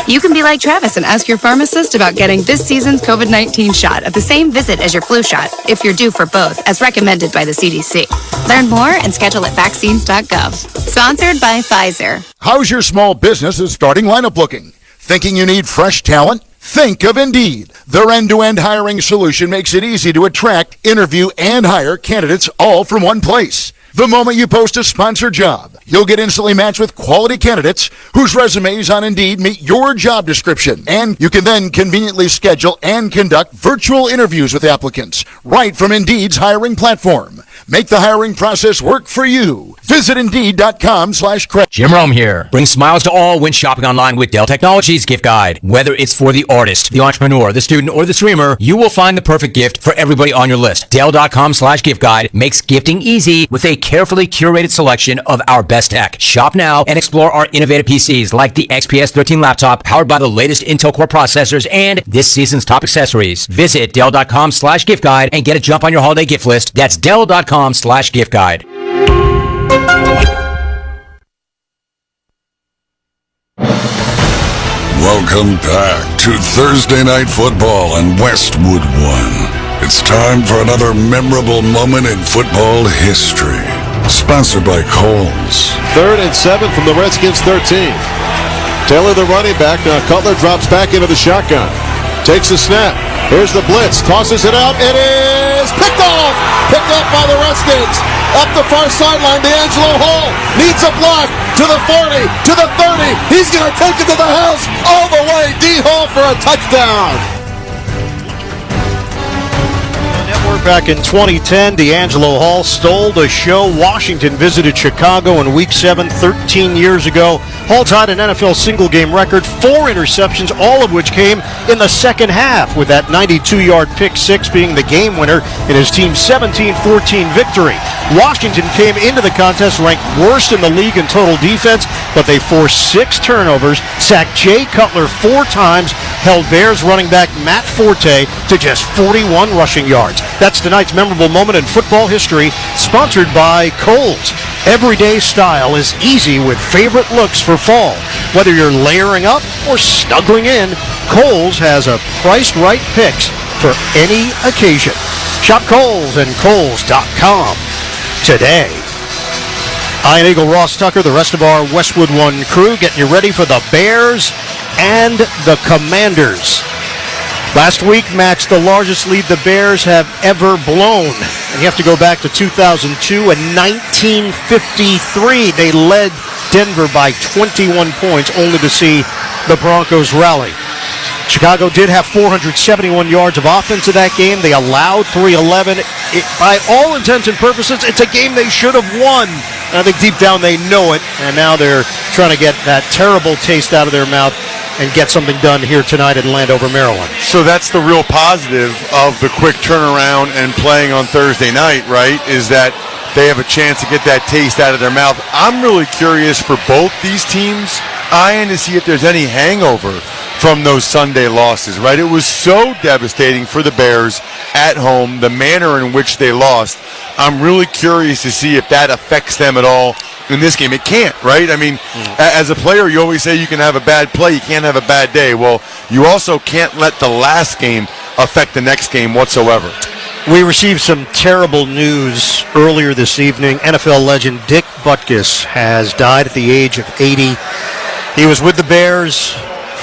You can be like Travis and ask your pharmacist about getting this season's COVID-19 shot at the same visit as your flu shot, if you're due for both, as recommended by the CDC. Learn more and schedule at vaccines.gov. Sponsored by Pfizer.
How's your small business and starting lineup looking? Thinking you need fresh talent? Think of Indeed. Their end-to-end hiring solution makes it easy to attract, interview, and hire candidates all from one place. The moment you post a sponsored job, you'll get instantly matched with quality candidates whose resumes on Indeed meet your job description. And you can then conveniently schedule and conduct virtual interviews with applicants right from Indeed's hiring platform. Make the hiring process work for you. Visit Indeed.com/credit.
Jim Rome here. Bring smiles to all when shopping online with Dell Technologies Gift Guide. Whether it's for the artist, the entrepreneur, the student, or the streamer, you will find the perfect gift for everybody on your list. Dell.com/gift guide makes gifting easy with a carefully curated selection of our best tech. Shop now and explore our innovative PCs like the XPS 13 laptop powered by the latest Intel Core processors and this season's top accessories. Visit Dell.com/gift guide and get a jump on your holiday gift list. That's Dell.com/gift guide.
Welcome back to Thursday Night Football on Westwood One. It's time for another memorable moment in football history. Sponsored by Kohl's.
3rd and 7 from the Redskins 13. Taylor, the running back. Now Cutler drops back into the shotgun. Takes a snap. Here's the blitz. Tosses it out. It is picked off. Picked up by the Redskins. Up the far sideline. DeAngelo Hall needs a block. To the 40. To the 30.
He's going to take it to the house all the way. D. Hall for a touchdown.
Back in 2010, D'Angelo Hall stole the show. Washington visited Chicago in Week 7 13 years ago. Hall tied an NFL single-game record, 4 interceptions, all of which came in the second half, with that 92-yard pick six being the game winner in his team's 17-14 victory. Washington came into the contest ranked worst in the league in total defense, but they forced 6 turnovers, sacked Jay Cutler 4 times, held Bears running back Matt Forte to just 41 rushing yards. That's tonight's memorable moment in football history, sponsored by Kohl's. Everyday style is easy with favorite looks for fall. Whether you're layering up or snuggling in, Kohl's has a priced right picks for any occasion. Shop Kohl's and Kohl's.com today. Ian Eagle, Ross Tucker, the rest of our Westwood One crew getting you ready for the Bears and the Commanders. Last week matched the largest lead the Bears have ever blown. And you have to go back to 2002 and 1953. They led Denver by 21 points, only to see the Broncos rally. Chicago did have 471 yards of offense in that game. They allowed 311. By all intents and purposes, it's a game they should have won. And I think deep down they know it, and now they're trying to get that terrible taste out of their mouth and get something done here tonight in Landover, Maryland.
So that's the real positive of the quick turnaround and playing on Thursday night, right, is that they have a chance to get that taste out of their mouth. I'm really curious for both these teams, Ian, to see if there's any hangover from those Sunday losses, right? It was so devastating for the Bears at home, the manner in which they lost. I'm really curious to see if that affects them at all in this game. It can't, right? I mean, as a player, you always say you can have a bad play, you can't have a bad day. Well, you also can't let the last game affect the next game whatsoever.
We received some terrible news earlier this evening. NFL legend Dick Butkus has died at the age of 80. He was with the Bears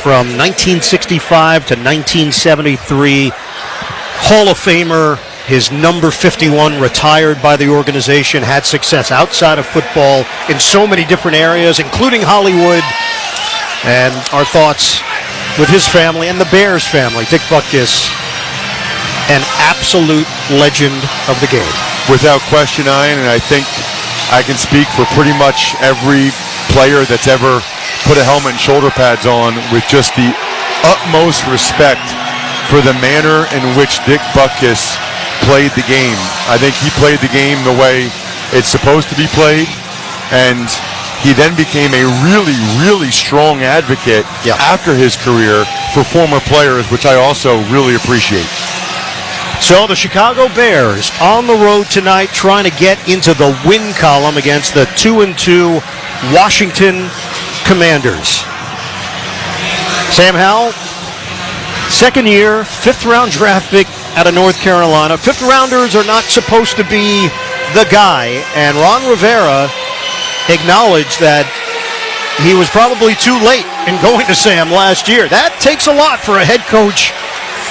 from 1965 to 1973. Hall of Famer. His number 51 retired by the organization, had success outside of football in so many different areas, including Hollywood. And our thoughts with his family and the Bears family. Dick Butkus, an absolute legend of the game.
Without question, Ian, and I think I can speak for pretty much every player that's ever put a helmet and shoulder pads on with just the utmost respect for the manner in which Dick Butkus played the game. I think he played the game the way it's supposed to be played, and he then became a really, really strong advocate after his career for former players, which I also really appreciate.
So the Chicago Bears on the road tonight trying to get into the win column against the 2-2 Washington Commanders. Sam Howell, second year, 5th round draft pick out of North Carolina. 5th rounders are not supposed to be the guy, and Ron Rivera acknowledged that he was probably too late in going to Sam last year. That takes a lot for a head coach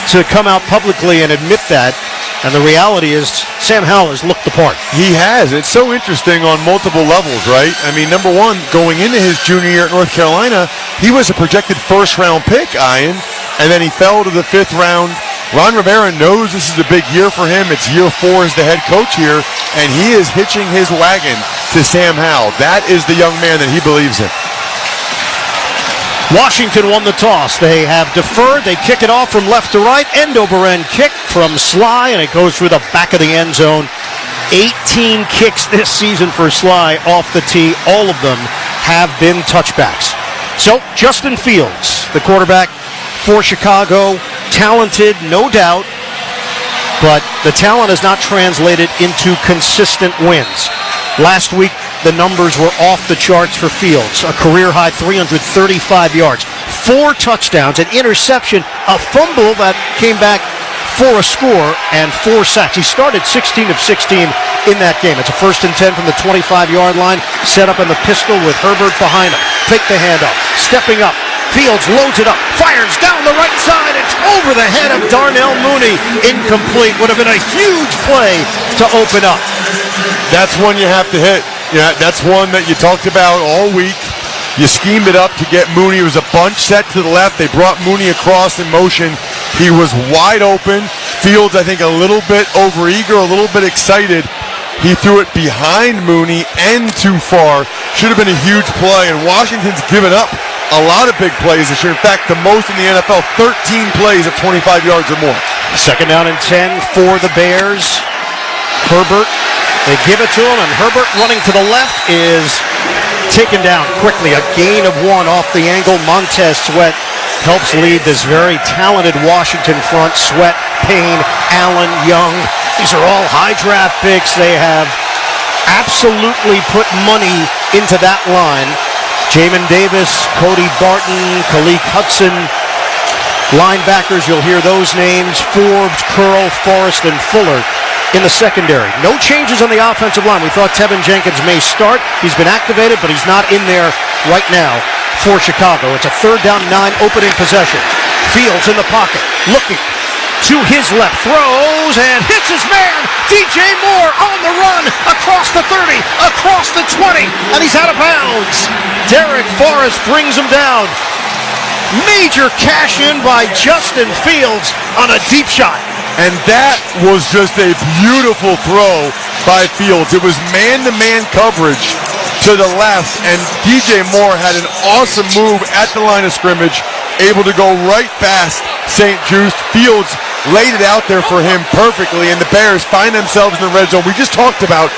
to come out publicly and admit that. And the reality is Sam Howell has looked the part.
He has. It's so interesting on multiple levels, right? I mean, number one, going into his junior year at North Carolina, he was a projected first-round pick, Ian, and then he fell to the 5th round. Ron Rivera knows this is a big year for him. It's year 4 as the head coach here, and he is hitching his wagon to Sam Howell. That is the young man that he believes in.
Washington won the toss. They have deferred. They kick it off from left to right. End-over-end kick from Sly, and it goes through the back of the end zone. 18 kicks this season for Sly off the tee. All of them have been touchbacks. So, Justin Fields, the quarterback for Chicago, talented, no doubt, but the talent has not translated into consistent wins. Last week, the numbers were off the charts for Fields. A career-high 335 yards, 4 touchdowns, an interception, a fumble that came back for a score, and 4 sacks. He started 16 of 16 in that game. It's a 1st and 10 from the 25-yard line, set up in the pistol with Herbert behind him. Fake the handoff, stepping up. Fields loads it up, fires down the right side. It's over the head of Darnell Mooney. Incomplete. Would have been a huge play to open up.
That's one you have to hit. Yeah, that's one that you talked about all week. You schemed it up to get Mooney. It was a bunch set to the left. They brought Mooney across in motion. He was wide open. Fields, I think, a little bit overeager, a little bit excited. He threw it behind Mooney and too far. Should have been a huge play, and Washington's given up a lot of big plays this year. In fact, the most in the NFL, 13 plays of 25 yards or more.
Second down and 10 for the Bears. Herbert, they give it to him, and Herbert running to the left is taken down quickly. A gain of 1 off the angle. Montez Sweat helps lead this very talented Washington front. Sweat, Payne, Allen, Young. These are all high draft picks. They have absolutely put money into that line. Jamin Davis, Cody Barton, Khalil Hudson. Linebackers, you'll hear those names. Forbes, Curl, Forrest, and Fuller in the secondary. No changes on the offensive line. We thought Tevin Jenkins may start. He's been activated, but he's not in there right now for Chicago. It's a 3rd down 9 opening possession. Fields in the pocket, looking to his left, throws and hits his man. DJ Moore on the run, across the 30, across the 20, and he's out of bounds. Derek Forrest brings him down. Major cash in by Justin Fields on a deep shot.
And that was just a beautiful throw by Fields. It was man-to-man coverage to the left, and DJ Moore had an awesome move at the line of scrimmage, able to go right past St. Juste. Fields laid it out there for him perfectly, and the Bears find themselves in the red zone. We just talked about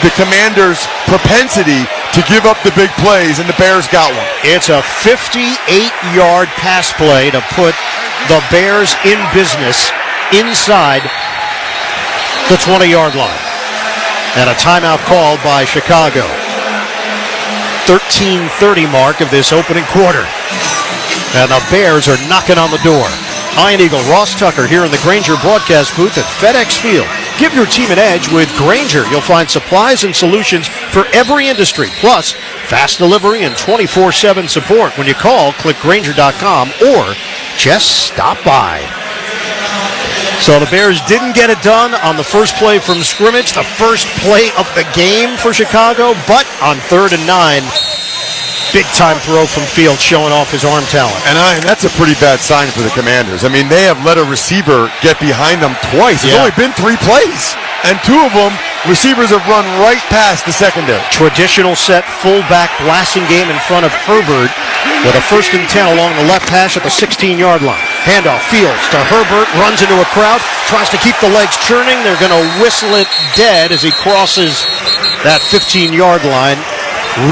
the Commanders' propensity to give up the big plays, and the Bears got one.
It's a 58-yard pass play to put the Bears in business inside the 20-yard line. And a timeout called by Chicago. 13:30 mark of this opening quarter. And the Bears are knocking on the door. Iron Eagle Ross Tucker here in the Grainger broadcast booth at FedEx Field. Give your team an edge with Grainger. You'll find supplies and solutions for every industry, plus fast delivery and 24/7 support. When you call, click Grainger.com or just stop by. So the Bears didn't get it done on the first play from scrimmage, the first play of the game for Chicago, but on 3rd and 9, big-time throw from Fields showing off his arm talent.
And that's a pretty bad sign for the Commanders. I mean, they have let a receiver get behind them twice. It's only been 3 plays. And 2 of them, receivers have run right past the secondary.
Traditional set fullback blasting game in front of Herbert with a 1st and 10 along the left hash at the 16-yard line. Handoff, Fields to Herbert, runs into a crowd, tries to keep the legs churning. They're going to whistle it dead as he crosses that 15-yard line.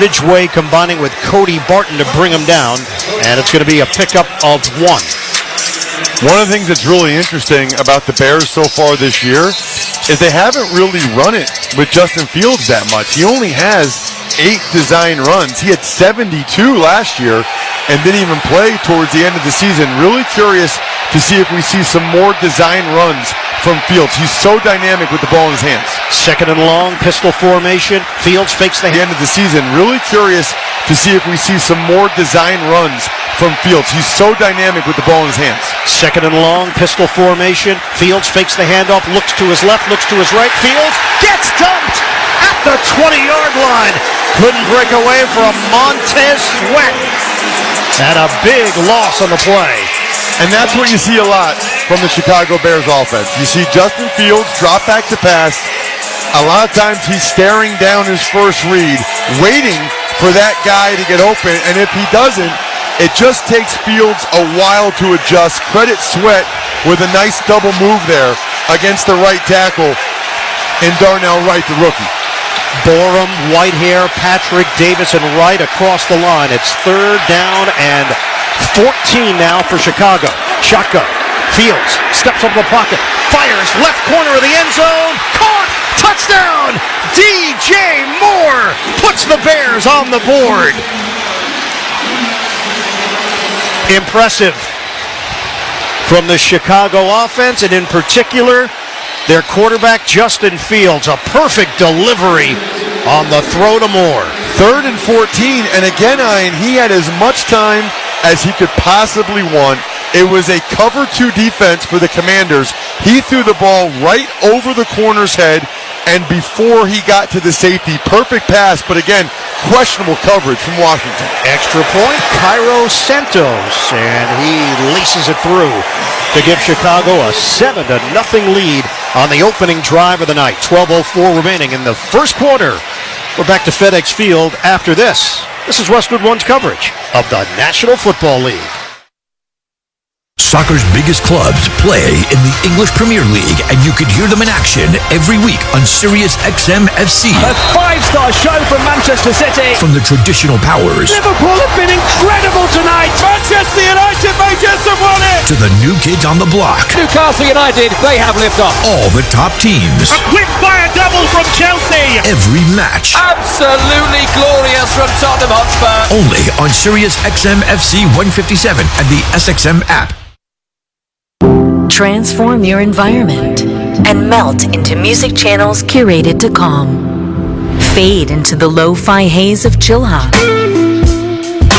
Ridgeway combining with Cody Barton to bring him down, and it's going to be a pickup of 1.
One of the things that's really interesting about the Bears so far this year is they haven't really run it with Justin Fields that much. He only has 8 design runs. He had 72 last year and didn't even play towards the end of the season. Really curious to see if we see some more design runs from Fields. He's so dynamic with the ball in his hands.
2nd and long, pistol formation. Fields fakes the
end of the season. Really curious to see if we see some more design runs from Fields. He's so dynamic with the ball in his hands.
2nd and long, pistol formation. Fields fakes the handoff, looks to his left, looks to his right. Fields gets dumped at the 20-yard line. Couldn't break away from Montez Sweat. And a big loss on the play.
And that's what you see a lot from the Chicago Bears offense. You see Justin Fields drop back to pass. A lot of times he's staring down his first read, waiting for that guy to get open. And if he doesn't, it just takes Fields a while to adjust. Credit Sweat with a nice double move there against the right tackle in Darnell Wright, the rookie.
Borum, Whitehair, Patrick, Davis, and Wright across the line. It's 3rd down and 14 now for Chicago. Shotgun. Fields steps up the pocket. Fires left corner of the end zone. Caught. Touchdown. DJ Moore puts the Bears on the board. Impressive from the Chicago offense, and in particular, their quarterback, Justin Fields. A perfect delivery on the throw to Moore.
3rd and 14, and again, Ian, he had as much time as he could possibly want. It was a cover 2 defense for the Commanders. He threw the ball right over the corner's head, and before he got to the safety, perfect pass, but again, questionable coverage from Washington.
Extra point, Cairo Santos, and he laces it through to give Chicago a 7-0 lead on the opening drive of the night. 12:04 remaining in the first quarter. We're back to FedEx Field after this. This is Westwood One's coverage of the National Football League.
Soccer's biggest clubs play in the English Premier League, and you can hear them in action every week on Sirius XM FC.
A five-star show from Manchester City.
From the traditional powers
Liverpool have been incredible tonight. Manchester United may just have won it.
to the new kids on the block.
Newcastle United, they have lived off.
All the top teams.
Whipped by a double from Chelsea.
Every match.
Absolutely glorious from Tottenham Hotspur.
Only on Sirius XM FC 157 and the SXM app.
Transform your environment and melt into music channels curated to calm. Fade into the lo-fi haze of chill hop.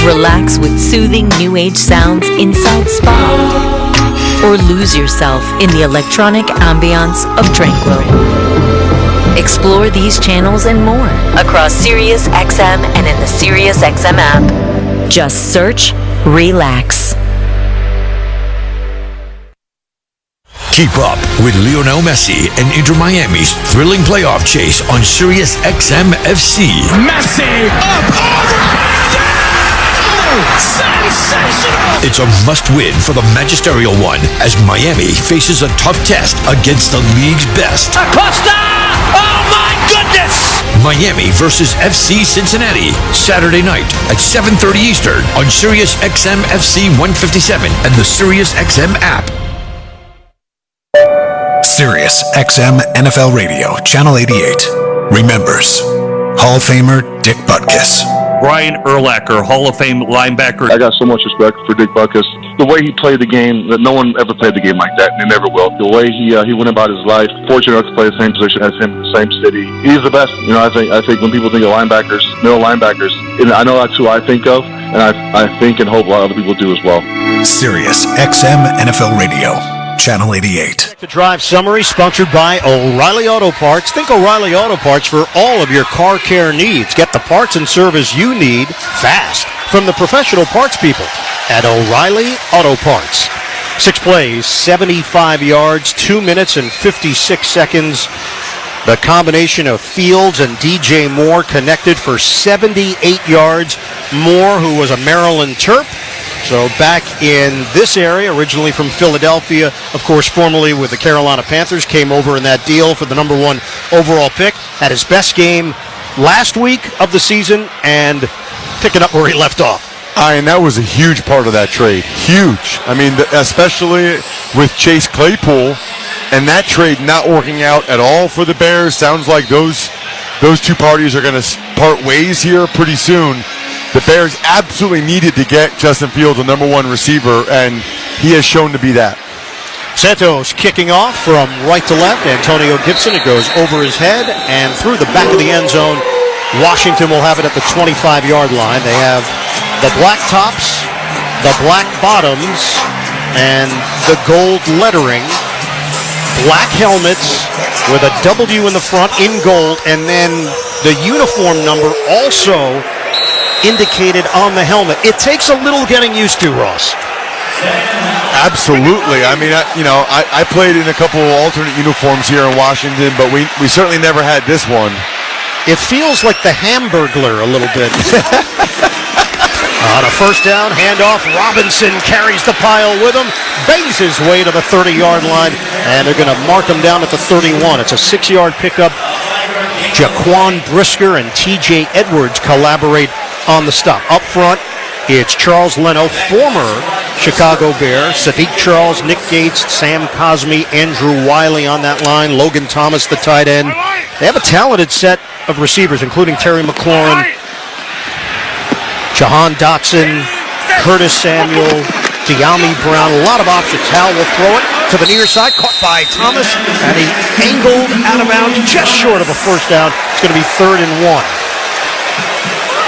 Relax with soothing new age sounds inside Spa. Or lose yourself in the electronic ambiance of Tranquil. Explore these channels and more across Sirius XM and in the Sirius XM app. Just search Relax.
Keep up with Lionel Messi and Inter Miami's thrilling playoff chase on Sirius XM FC.
Messi up over sensational!
It's a must-win for the magisterial one as Miami faces a tough test against the league's best.
Acosta! Oh my goodness!
Miami versus FC Cincinnati, Saturday night at 7:30 Eastern on Sirius XM FC 157 and the Sirius XM app.
Sirius XM NFL Radio, Channel 88. Remembers Hall of Famer Dick Butkus.
Brian Urlacher, Hall of Fame linebacker.
I got so much respect for Dick Butkus. The way he played the game, that no one ever played the game like that, and they never will. The way he went about his life, fortunate enough to play the same position as him in the same city. He's the best. You know, I think when people think of linebackers, middle linebackers, and I know that's who I think of, and I think and hope a lot of other people do as well.
Sirius XM NFL Radio, Channel 88.
The drive summary sponsored by O'Reilly Auto Parts. Think O'Reilly Auto Parts for all of your car care needs. Get the parts and service you need fast from the professional parts people at O'Reilly Auto Parts. 6 plays, 75 yards, 2 minutes and 56 seconds. The combination of Fields and DJ Moore connected for 78 yards. Moore, who was a Maryland Terp, so back in this area, originally from Philadelphia, of course, formerly with the Carolina Panthers, came over in that deal for the number 1 overall pick. Had his best game last week of the season and picking up where he left off.
And that was a huge part of that trade. Huge. I mean, especially with Chase Claypool and that trade not working out at all for the Bears. Sounds like those two parties are going to part ways here pretty soon. The Bears absolutely needed to get Justin Fields a number 1 receiver, and he has shown to be that.
Santos kicking off from right to left. Antonio Gibson, it goes over his head and through the back of the end zone. Washington will have it at the 25-yard line. They have the black tops, the black bottoms, and the gold lettering. Black helmets with a W in the front in gold, and then the uniform number also indicated on the helmet. It takes a little getting used to, Ross.
Absolutely. I mean, I played in a couple of alternate uniforms here in Washington, but we certainly never had this one.
It feels like the Hamburglar a little bit. On a first down, handoff, Robinson carries the pile with him, bangs his way to the 30-yard line, and they're going to mark him down at the 31. It's a 6-yard pickup. Jaquan Brisker and T.J. Edwards collaborate on the stop. Up front, it's Charles Leno, former Chicago Bear, Sadiq Charles, Nick Gates, Sam Cosmi, Andrew Wiley on that line, Logan Thomas, the tight end. They have a talented set of receivers, including Terry McLaurin, Jahan Dotson, Curtis Samuel, De'Ami Brown, a lot of options. Howell will throw it to the near side, caught by Thomas, and he angled out of bounds just short of a first down. It's going to be 3rd and 1.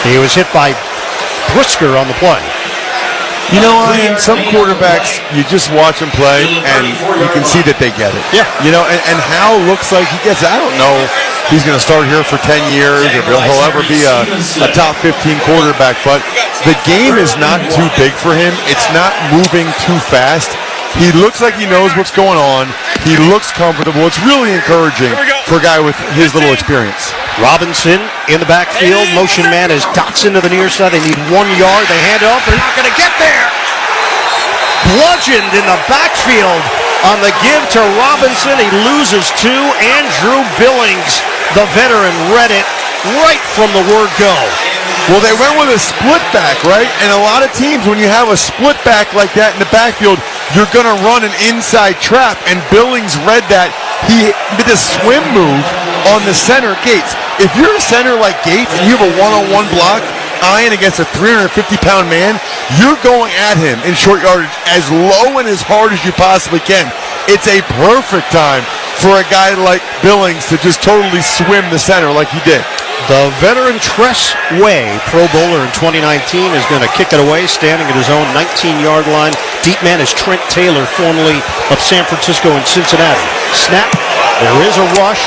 He was hit by Brisker on the play.
You know, some quarterbacks, you just watch them play, and you can see that they get it.
Yeah.
You know, and Howell looks like he gets it. I don't know if he's going to start here for 10 years or he'll ever be a top 15 quarterback, but the game is not too big for him. It's not moving too fast. He looks like he knows what's going on. He looks comfortable. It's really encouraging for a guy with his little experience.
Robinson in the backfield. Motion man is Dotson to the near side. They need 1 yard. They hand off. They're not going to get there. Bludgeoned in the backfield on the give to Robinson. He loses 2. Andrew Billings, the veteran, read it right from the word go.
Well, they went with a split back, right? And a lot of teams, when you have a split back like that in the backfield, you're going to run an inside trap. And Billings read that. He did a swim move on the center Gates. If you're a center like Gates and you have a one-on-one block, eyeing against a 350-pound man, you're going at him in short yardage as low and as hard as you possibly can. It's a perfect time for a guy like Billings to just totally swim the center like he did.
The veteran Tress Way, Pro Bowler in 2019, is going to kick it away, standing at his own 19-yard line. Deep man is Trent Taylor, formerly of San Francisco and Cincinnati. Snap. There is a rush.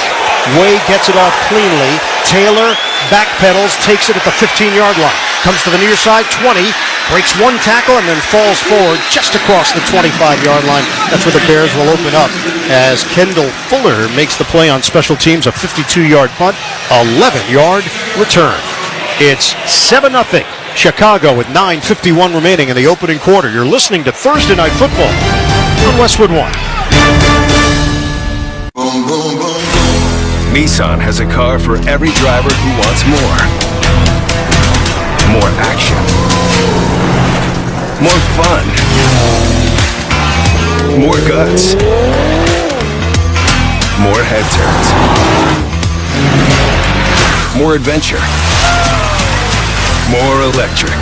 Way gets it off cleanly. Taylor backpedals, takes it at the 15-yard line. Comes to the near side, 20, breaks 1 tackle, and then falls forward just across the 25-yard line. That's where the Bears will open up as Kendall Fuller makes the play on special teams, a 52-yard punt, 11-yard return. It's 7-0. Chicago with 9:51 remaining in the opening quarter. You're listening to Thursday Night Football on Westwood One.
Nissan has a car for every driver who wants more. More action. More fun. More guts. More head turns. More adventure. More electric.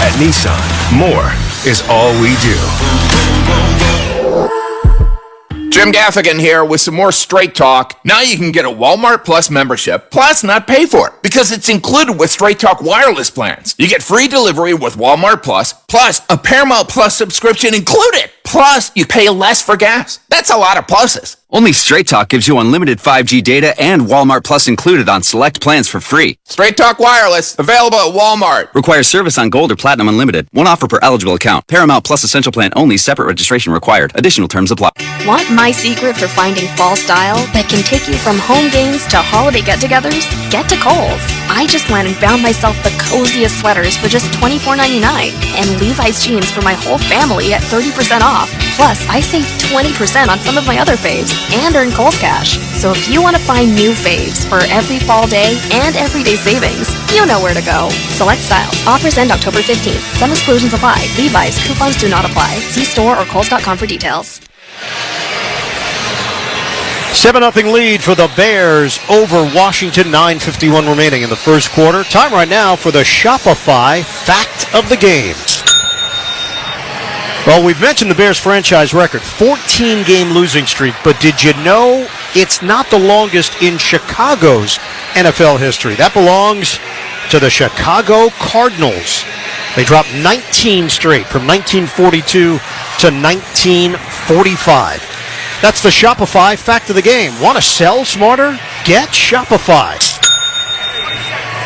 At Nissan, more is all we do.
Jim Gaffigan here with some more Straight Talk. Now you can get a Walmart Plus membership, plus not pay for it, because it's included with Straight Talk wireless plans. You get free delivery with Walmart Plus a Paramount Plus subscription included. Plus, you pay less for gas. That's a lot of pluses.
Only Straight Talk gives you unlimited 5G data and Walmart Plus included on select plans for free.
Straight Talk Wireless, available at Walmart.
Requires service on Gold or Platinum Unlimited. One offer per eligible account. Paramount Plus Essential Plan only. Separate registration required. Additional terms apply.
Want my secret for finding fall style that can take you from home games to holiday get-togethers? Get to Kohl's. I just went and found myself the coziest sweaters for just $24.99 and Levi's jeans for my whole family at 30% off. Plus, I saved 20% on some of my other faves and earned Kohl's cash. So if you want to find new faves for every fall day and everyday savings, you know where to go. Select styles. Offers end October 15th. Some exclusions apply. Levi's. Coupons do not apply. See store or Kohl's.com for details.
7-0 lead for the Bears over Washington. 9:51 remaining in the first quarter. Time right now for the Shopify Fact of the Game. Well, we've mentioned the Bears franchise record, 14-game losing streak, but did you know it's not the longest in Chicago's NFL history? That belongs to the Chicago Cardinals. They dropped 19 straight from 1942 to 1945. That's the Shopify Fact of the Game. Want to sell smarter? Get Shopify.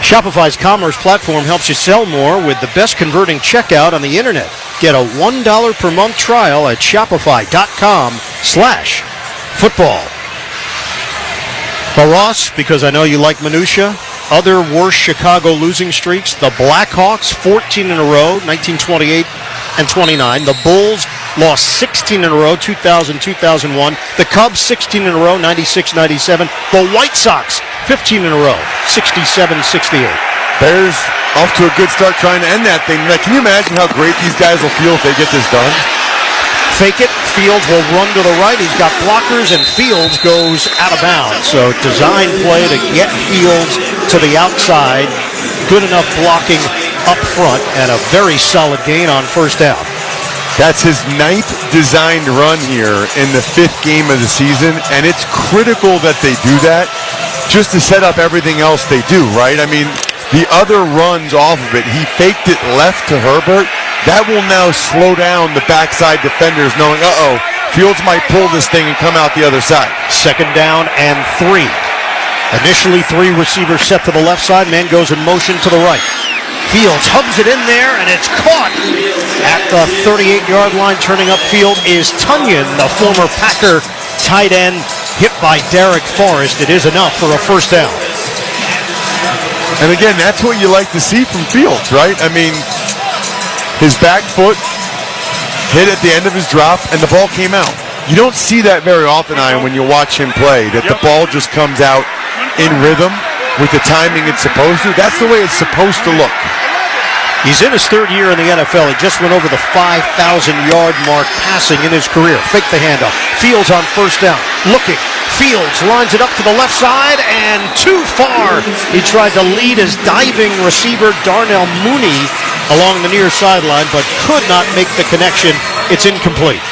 Shopify's commerce platform helps you sell more with the best converting checkout on the internet. Get a $1 per month trial at shopify.com/football. Well, Ross, because I know you like minutia, other worst Chicago losing streaks, the Blackhawks, 14 in a row, 1928 and 29. The Bulls lost 16 in a row, 2000, 2001. The Cubs, 16 in a row, 96, 97. The White Sox, 15 in a row, 67, 68.
Bears off to a good start trying to end that thing. Now, can you imagine how great these guys will feel if they get this done?
Fake it. Fields will run to the right. He's got blockers, and Fields goes out of bounds. So design play to get Fields to the outside. Good enough blocking up front, and a very solid gain on first down.
That's his 9th designed run here in the 5th game of the season, and it's critical that they do that just to set up everything else they do, right? I mean, the other runs off of it, he faked it left to Herbert, that will now slow down the backside defenders knowing, Fields might pull this thing and come out the other side.
2nd down and 3. Initially 3 receivers set to the left side, man goes in motion to the right. Fields hugs it in there, and it's caught at the 38-yard line. Turning upfield is Tunyon, the former Packer tight end, hit by Derek Forrest. It is enough for a 1st down.
And again, that's what you like to see from Fields, right? I mean, his back foot hit at the end of his drop, and the ball came out. You don't see that very often, Ian, when you watch him play, that the ball just comes out in rhythm with the timing it's supposed to. That's the way it's supposed to look.
He's in his 3rd year in the NFL. He just went over the 5,000-yard mark passing in his career. Fake the handoff. Fields on 1st down. Looking. Fields lines it up to the left side and too far. He tried to lead his diving receiver, Darnell Mooney, along the near sideline, but could not make the connection. It's incomplete.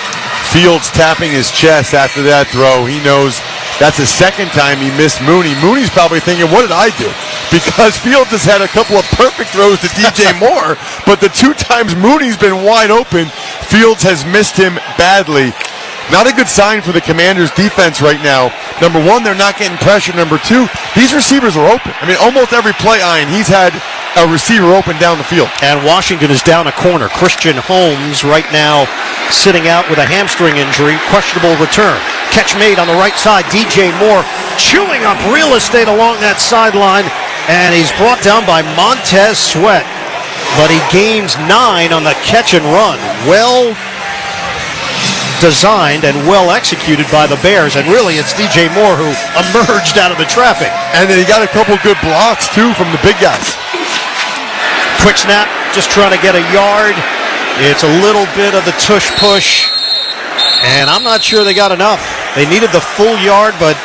Fields tapping his chest after that throw. He knows that's the 2nd time he missed Mooney. Mooney's probably thinking, what did I do? Because Fields has had a couple of perfect throws to DJ Moore, but the 2 times Mooney's been wide open, Fields has missed him badly. Not a good sign for the Commanders' defense right now. Number 1, they're not getting pressure. Number 2, these receivers are open. I mean, almost every play, Ian, he's had a receiver open down the field.
And Washington is down a corner. Christian Holmes right now sitting out with a hamstring injury. Questionable return. Catch made on the right side. DJ Moore chewing up real estate along that sideline. And he's brought down by Montez Sweat. But he gains 9 on the catch and run. Well designed and well executed by the Bears, and really it's DJ Moore who emerged out of the traffic.
And then he got a couple good blocks too from the big guys.
Quick snap, just trying to get a yard. It's a little bit of the tush push, and I'm not sure they got enough. They needed the full yard, but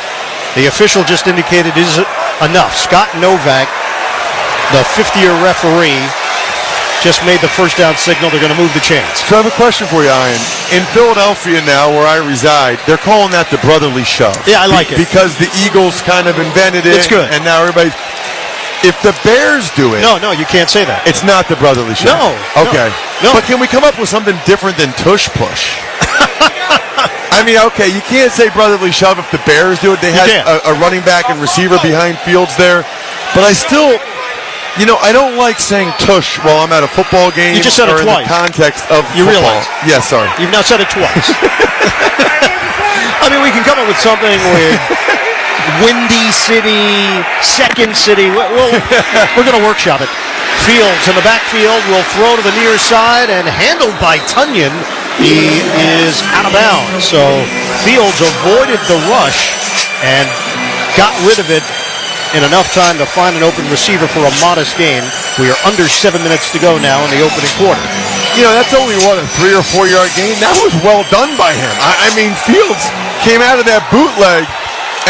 the official just indicated it is enough. Scott Novak, the 50-year referee, just made the 1st down signal. They're going to move the chains.
So I have a question for you, Ian. In Philadelphia now, where I reside, they're calling that the brotherly shove.
Yeah, I like it.
Because the Eagles kind of invented it.
It's good.
And now everybody... If the Bears do it...
No, you can't say that.
It's not the brotherly shove.
No.
Okay.
No.
But can we come up with something different than tush push? I mean, okay, you can't say brotherly shove if the Bears do it. They had a running back and receiver behind Fields there. But I still... I don't like saying tush while I'm at a football game.
You just said it
or
twice.
In the context of
you
football.
Realize?
Yes, sorry.
You've now said it twice. I mean, we can come up with something with Windy City, Second City. We're going to workshop it. Fields in the backfield will throw to the near side and handled by Tunyon. He is out of bounds. So Fields avoided the rush and got rid of it in enough time to find an open receiver for a modest gain. We are under 7 minutes to go now in the opening quarter.
That's only, a 3 or 4 yard gain. That was well done by him. I mean, Fields came out of that bootleg,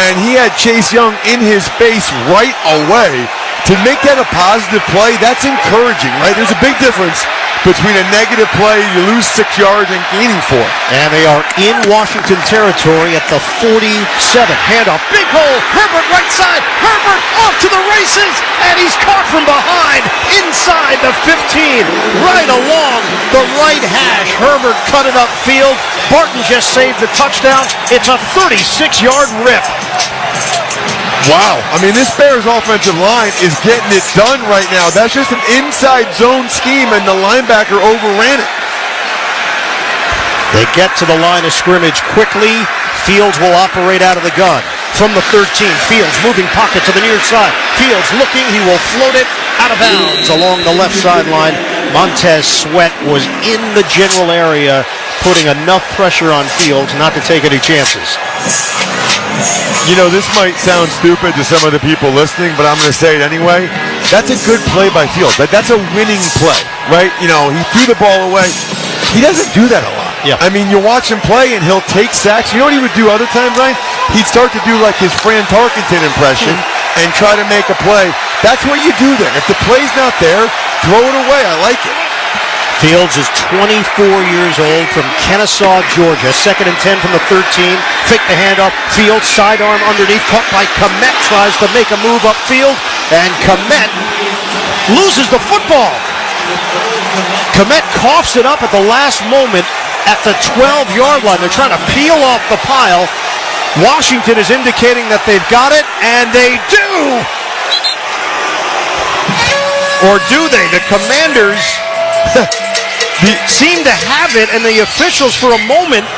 and he had Chase Young in his face right away. To make that a positive play, that's encouraging, right? There's a big difference between a negative play, you lose 6 yards, and gaining 4.
And they are in Washington territory at the 47. Handoff, big hole, Herbert right side, Herbert off to the races, and he's caught from behind, inside the 15, right along the right hash. Herbert cut it upfield, Barton just saved the touchdown. It's a 36-yard rip.
Wow. I mean, this Bears offensive line is getting it done right now. That's just an inside zone scheme, and the linebacker overran it.
They get to the line of scrimmage quickly. Fields will operate out of the gun. From the 13, Fields moving pocket to the near side. Fields looking, he will float it out of bounds along the left sideline. Montez Sweat was in the general area, putting enough pressure on Fields not to take any chances.
This might sound stupid to some of the people listening, but I'm going to say it anyway. That's a good play by Fields. That's a winning play, right? He threw the ball away. He doesn't do that a lot.
Yeah.
I mean, you watch him play, and he'll take sacks. You know what he would do other times, Ryan? He'd start to do like his Fran Tarkenton impression and try to make a play. That's what you do there. If the play's not there, throw it away. I like it.
Fields is 24 years old, from Kennesaw, Georgia. 2nd and 10 from the 13. Fake the handoff. Fields sidearm underneath. Caught by Kmet. Tries to make a move upfield. And Kmet loses the football. Komet coughs it up at the last moment at the 12-yard line. They're trying to peel off the pile. Washington is indicating that they've got it, and they do! Or do they? The Commanders seem to have it, and the officials for a moment,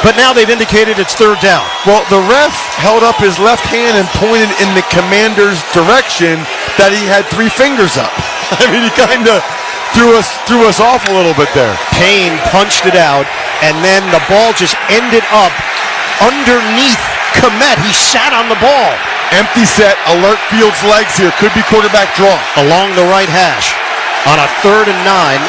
but now they've indicated it's third down.
Well, the ref held up his left hand and pointed in the Commander's direction that he had three fingers up. I mean, he kind of threw us off a little bit there.
Payne punched it out, and then the ball just ended up underneath Komet. He sat on the ball.
Empty set, alert Fields' legs here. Could be quarterback draw.
Along the right hash on a 3rd and 9.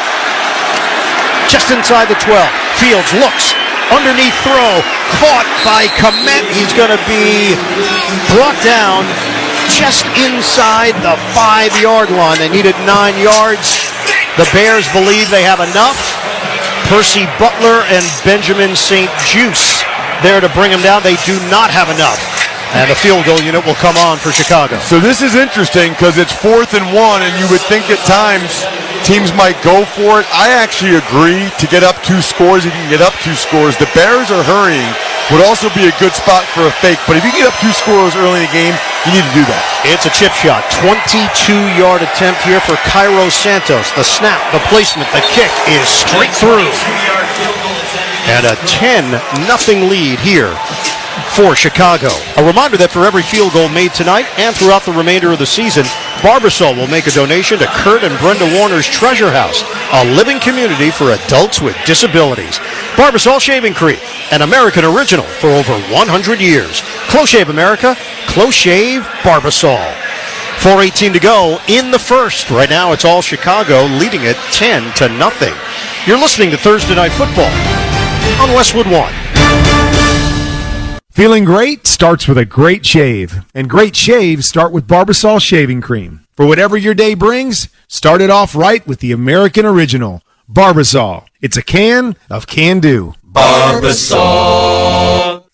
Just inside the 12. Fields looks. Underneath throw. Caught by Komet. He's going to be brought down just inside the 5-yard line. They needed 9 yards. The Bears believe they have enough. Percy Butler and Benjamin St. Juste there to bring him down. They do not have enough. And the field goal unit will come on for Chicago.
So this is interesting because it's 4th and 1, and you would think at times teams might go for it. I actually agree to get up 2 scores. You can get up 2 scores. The Bears are hurrying. Would also be a good spot for a fake. But if you get up 2 scores early in the game, you need to do that.
It's a chip shot. 22-yard attempt here for Cairo Santos. The snap, the placement, the kick is straight through. And a 10-0 lead here for Chicago. A reminder that for every field goal made tonight and throughout the remainder of the season, Barbasol will make a donation to Kurt and Brenda Warner's Treasure House, a living community for adults with disabilities. Barbasol Shaving Cream, an American original for over 100 years. Close Shave America, Close Shave Barbasol. 4:18 to go in the first. Right now it's all Chicago leading it 10-0. You're listening to Thursday Night Football on Westwood One.
Feeling great starts with a great shave, and great shaves start with Barbasol Shaving Cream. For whatever your day brings, start it off right with the American original, Barbasol. It's a can of can-do.
Barbasol.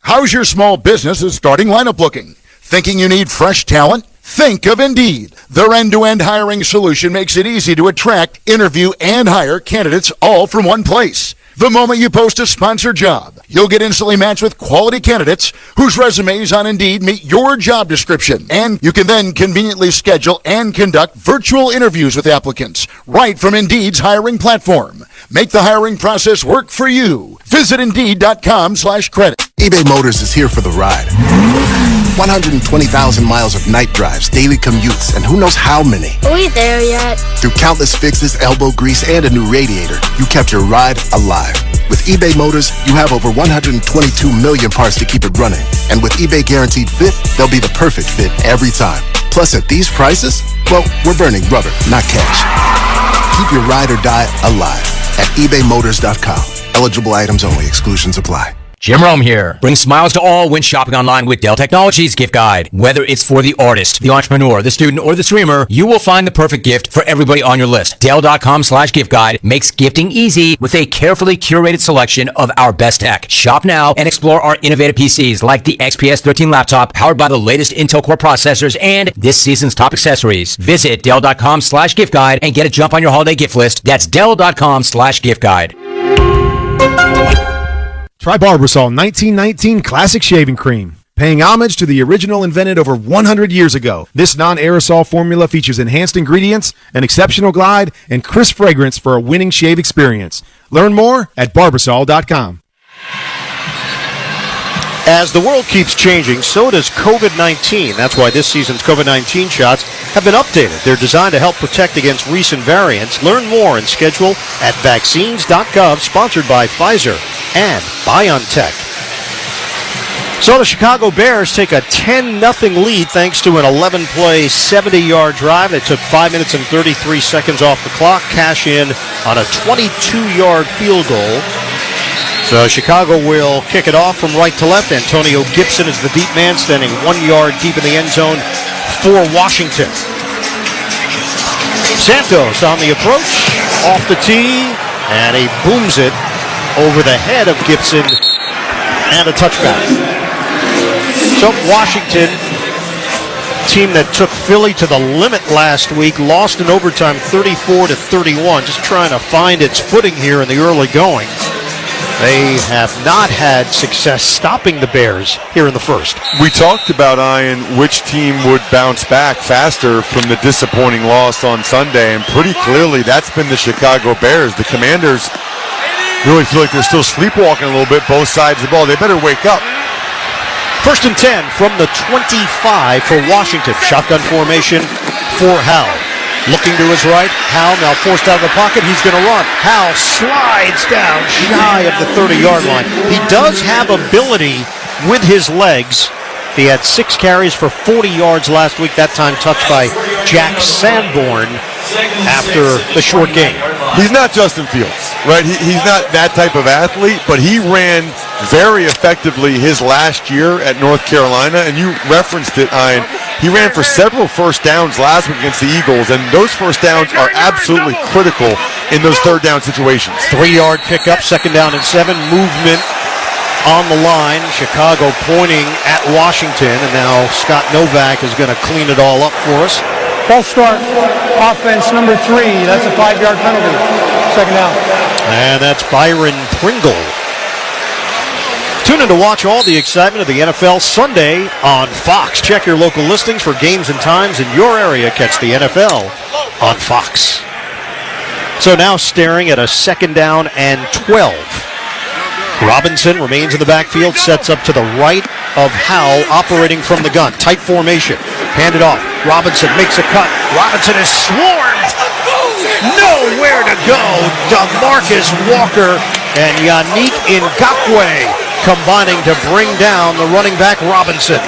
How's your small business's starting lineup looking? Thinking you need fresh talent? Think of Indeed. Their end-to-end hiring solution makes it easy to attract, interview, and hire candidates all from one place. The moment you post a sponsored job, you'll get instantly matched with quality candidates whose resumes on Indeed meet your job description. And you can then conveniently schedule and conduct virtual interviews with applicants right from Indeed's hiring platform. Make the hiring process work for you. Visit Indeed.com/credit.
eBay Motors is here for the ride. 120,000 miles of night drives, daily commutes, and who knows how many.
Are we there yet?
Through countless fixes, elbow grease, and a new radiator, you kept your ride alive. With eBay Motors, you have over 122 million parts to keep it running. And with eBay Guaranteed Fit, they'll be the perfect fit every time. Plus, at these prices, well, we're burning rubber, not cash. Keep your ride or die alive at ebaymotors.com. Eligible items only. Exclusions apply.
Jim Rome here. Bring smiles to all when shopping online with Dell Technologies Gift Guide. Whether it's for the artist, the entrepreneur, the student, or the streamer, you will find the perfect gift for everybody on your list. Dell.com/gift guide makes gifting easy with a carefully curated selection of our best tech. Shop now and explore our innovative PCs like the XPS 13 laptop powered by the latest Intel Core processors and this season's top accessories. Visit Dell.com/gift guide and get a jump on your holiday gift list. That's Dell.com/gift guide.
Try Barbasol 1919 Classic Shaving Cream. Paying homage to the original invented over 100 years ago, this non-aerosol formula features enhanced ingredients, an exceptional glide, and crisp fragrance for a winning shave experience. Learn more at Barbasol.com.
As the world keeps changing, so does COVID-19. That's why this season's COVID-19 shots have been updated. They're designed to help protect against recent variants. Learn more and schedule at vaccines.gov, sponsored by Pfizer and BioNTech. So the Chicago Bears take a 10-0 lead thanks to an 11-play, 70-yard drive. They took 5 minutes and 33 seconds off the clock, cash in on a 22-yard field goal. So Chicago will kick it off from right to left. Antonio Gibson is the deep man, standing 1 yard deep in the end zone for Washington. Santos on the approach, off the tee, and he booms it over the head of Gibson, and a touchback. So Washington Team that took Philly to the limit last week, lost in overtime 34-31, just trying to find its footing here in the early going. They have not had success stopping the Bears here in the first.
We talked about, Ian, which team would bounce back faster from the disappointing loss on Sunday, and pretty clearly that's been the Chicago Bears. The Commanders really feel like they're still sleepwalking a little bit, both sides of the ball. They better wake up.
1st and 10 from the 25 for Washington. Shotgun formation for Howell. Looking to his right. Howell now forced out of the pocket. He's going to run. Howell slides down shy of the 30-yard line. He does have ability with his legs. He had 6 carries for 40 yards last week, that time touched by Jack Sanborn after the short game.
He's not Justin Fields, right? He's not that type of athlete, but he ran very effectively his last year at North Carolina, and you referenced it, Ian. He ran for several first downs last week against the Eagles, and those first downs are absolutely critical in those third down situations.
3-yard pickup, 2nd down and 7, movement on the line. Chicago pointing at Washington, and now Scott Novak is going to clean it all up for us.
False start, offense number 3. That's a 5-yard penalty. 2nd down.
And that's Byron Pringle. Tune in to watch all the excitement of the NFL Sunday on Fox. Check your local listings for games and times in your area. Catch the NFL on Fox. So now staring at a 2nd down and 12. Robinson remains in the backfield, sets up to the right of Howell, operating from the gun. Tight formation. Hand it off. Robinson makes a cut. Robinson is swarmed. Nowhere to go. DeMarcus Walker and Yannick Ngakoue combining to bring down the running back Robinson.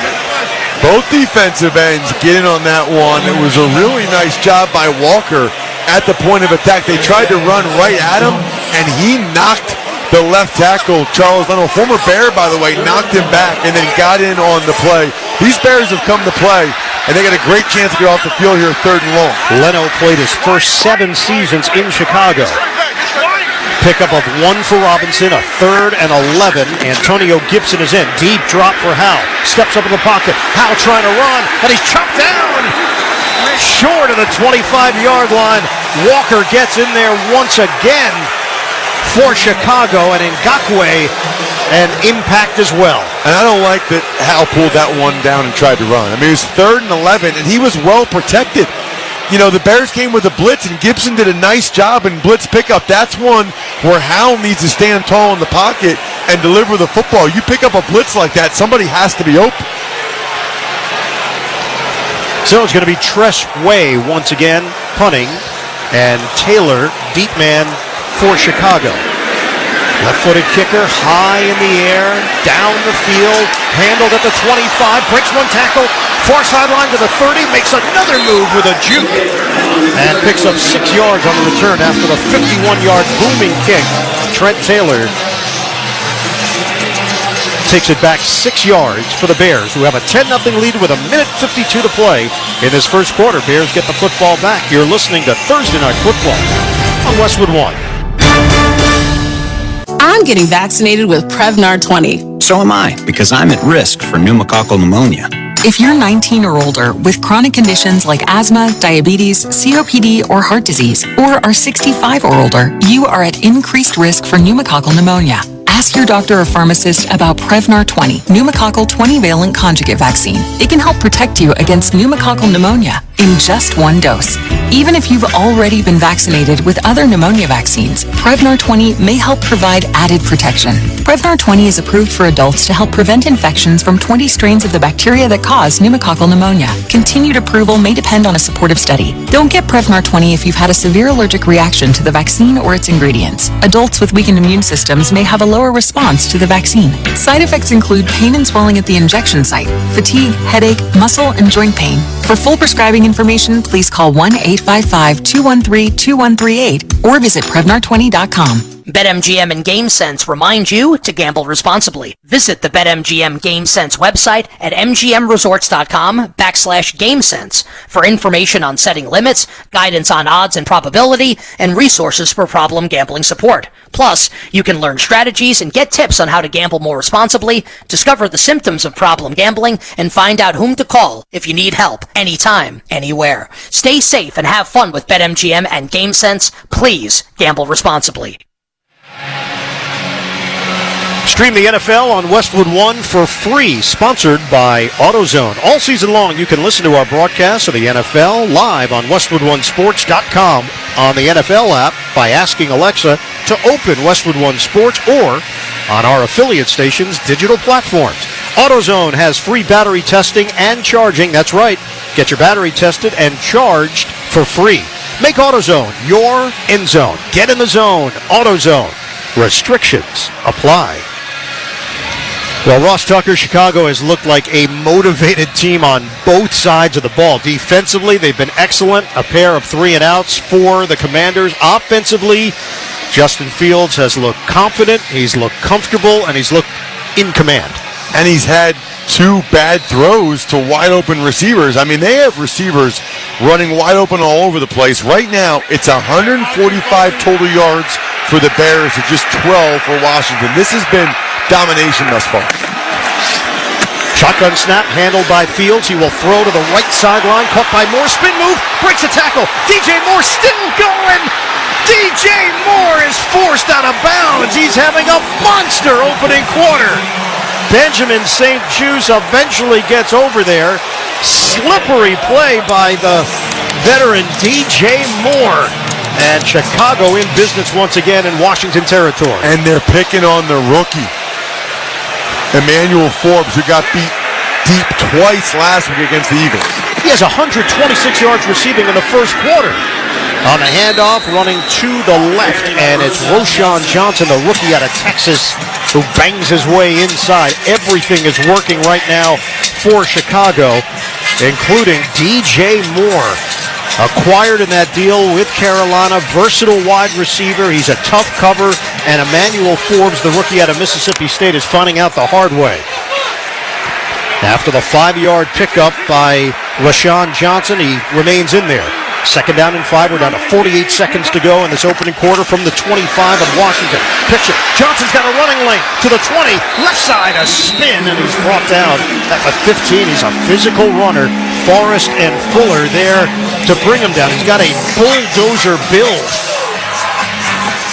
Both defensive ends get in on that one. It was a really nice job by Walker at the point of attack. They tried to run right at him, and he knocked the left tackle, Charles Leno, former Bear, by the way, knocked him back and then got in on the play. These Bears have come to play, and they got a great chance to get off the field here 3rd and long.
Leno played his first 7 seasons in Chicago. Pickup of 1 for Robinson, a 3rd and 11. Antonio Gibson is in. Deep drop for Howell. Steps up in the pocket. Howell trying to run, and he's chopped down. Short of the 25-yard line. Walker gets in there once again for Chicago, and Ngakoue an impact as well.
And I don't like that Hal pulled that one down and tried to run. I mean, it was 3rd and 11, and he was well protected. You know, the Bears came with a blitz, and Gibson did a nice job in blitz pickup. That's one where Hal needs to stand tall in the pocket and deliver the football. You pick up a blitz like that, somebody has to be open.
So it's going to be Tress Way once again punting, and Taylor, deep man for Chicago. Left-footed kicker, high in the air, down the field, handled at the 25, breaks one tackle, far sideline to the 30, makes another move with a juke, and picks up 6 yards on the return after the 51-yard booming kick. Trent Taylor takes it back 6 yards for the Bears, who have a 10-0 lead with 1:52 to play in this first quarter. Bears get the football back. You're listening to Thursday Night Football on Westwood One.
I'm getting vaccinated with Prevnar 20.
So am I, because I'm at risk for pneumococcal pneumonia.
If you're 19 or older with chronic conditions like asthma, diabetes, COPD, or heart disease, or are 65 or older, you are at increased risk for pneumococcal pneumonia. Ask your doctor or pharmacist about Prevnar 20, pneumococcal 20-valent conjugate vaccine. It can help protect you against pneumococcal pneumonia in just 1 dose. Even if you've already been vaccinated with other pneumonia vaccines, Prevnar 20 may help provide added protection. Prevnar 20 is approved for adults to help prevent infections from 20 strains of the bacteria that cause pneumococcal pneumonia. Continued approval may depend on a supportive study. Don't get Prevnar 20 if you've had a severe allergic reaction to the vaccine or its ingredients. Adults with weakened immune systems may have a lower response to the vaccine. Side effects include pain and swelling at the injection site, fatigue, headache, muscle, and joint pain. For full prescribing information, please call 1-855-213-2138 or visit Prevnar20.com.
BetMGM and GameSense remind you to gamble responsibly. Visit the BetMGM GameSense website at mgmresorts.com/GameSense for information on setting limits, guidance on odds and probability, and resources for problem gambling support. Plus, you can learn strategies and get tips on how to gamble more responsibly, discover the symptoms of problem gambling, and find out whom to call if you need help anytime, anywhere. Stay safe and have fun with BetMGM and GameSense. Please gamble responsibly.
Stream the NFL on Westwood One for free, sponsored by AutoZone. All season long, you can listen to our broadcasts of the NFL live on WestwoodOneSports.com on the NFL app by asking Alexa to open Westwood One Sports or on our affiliate stations' digital platforms. AutoZone has free battery testing and charging. That's right. Get your battery tested and charged for free. Make AutoZone your end zone. Get in the zone. AutoZone. Restrictions apply. Well, Ross Tucker, Chicago has looked like a motivated team on both sides of the ball. Defensively, they've been excellent. A pair of 3-and-outs for the Commanders. Offensively, Justin Fields has looked confident, he's looked comfortable, and he's looked in command.
And he's had 2 bad throws to wide-open receivers. I mean, they have receivers running wide open all over the place. Right now, it's 145 total yards for the Bears to just 12 for Washington. This has been domination thus far.
Shotgun snap handled by Fields. He will throw to the right sideline. Caught by Moore. Spin move. Breaks a tackle. DJ Moore still going. DJ Moore is forced out of bounds. He's having a monster opening quarter. Benjamin St. Juste eventually gets over there. Slippery play by the veteran DJ Moore. And Chicago in business once again in Washington territory.
And they're picking on the rookie, Emmanuel Forbes, who got beat deep twice last week against the Eagles.
He has 126 yards receiving in the first quarter. On the handoff, running to the left, and it's Roschon Johnson, the rookie out of Texas, who bangs his way inside. Everything is working right now for Chicago, including DJ Moore. Acquired in that deal with Carolina, versatile wide receiver. He's a tough cover, and Emmanuel Forbes, the rookie out of Mississippi State, is finding out the hard way. After the 5-yard pickup by Roschon Johnson, he remains in there. Second down and 5. We're down to 48 seconds to go in this opening quarter from the 25 of Washington. Pitch it. Johnson's got a running lane to the 20. Left side, a spin, and he's brought down at the 15. He's a physical runner. Forrest and Fuller there to bring him down. He's got a bulldozer build.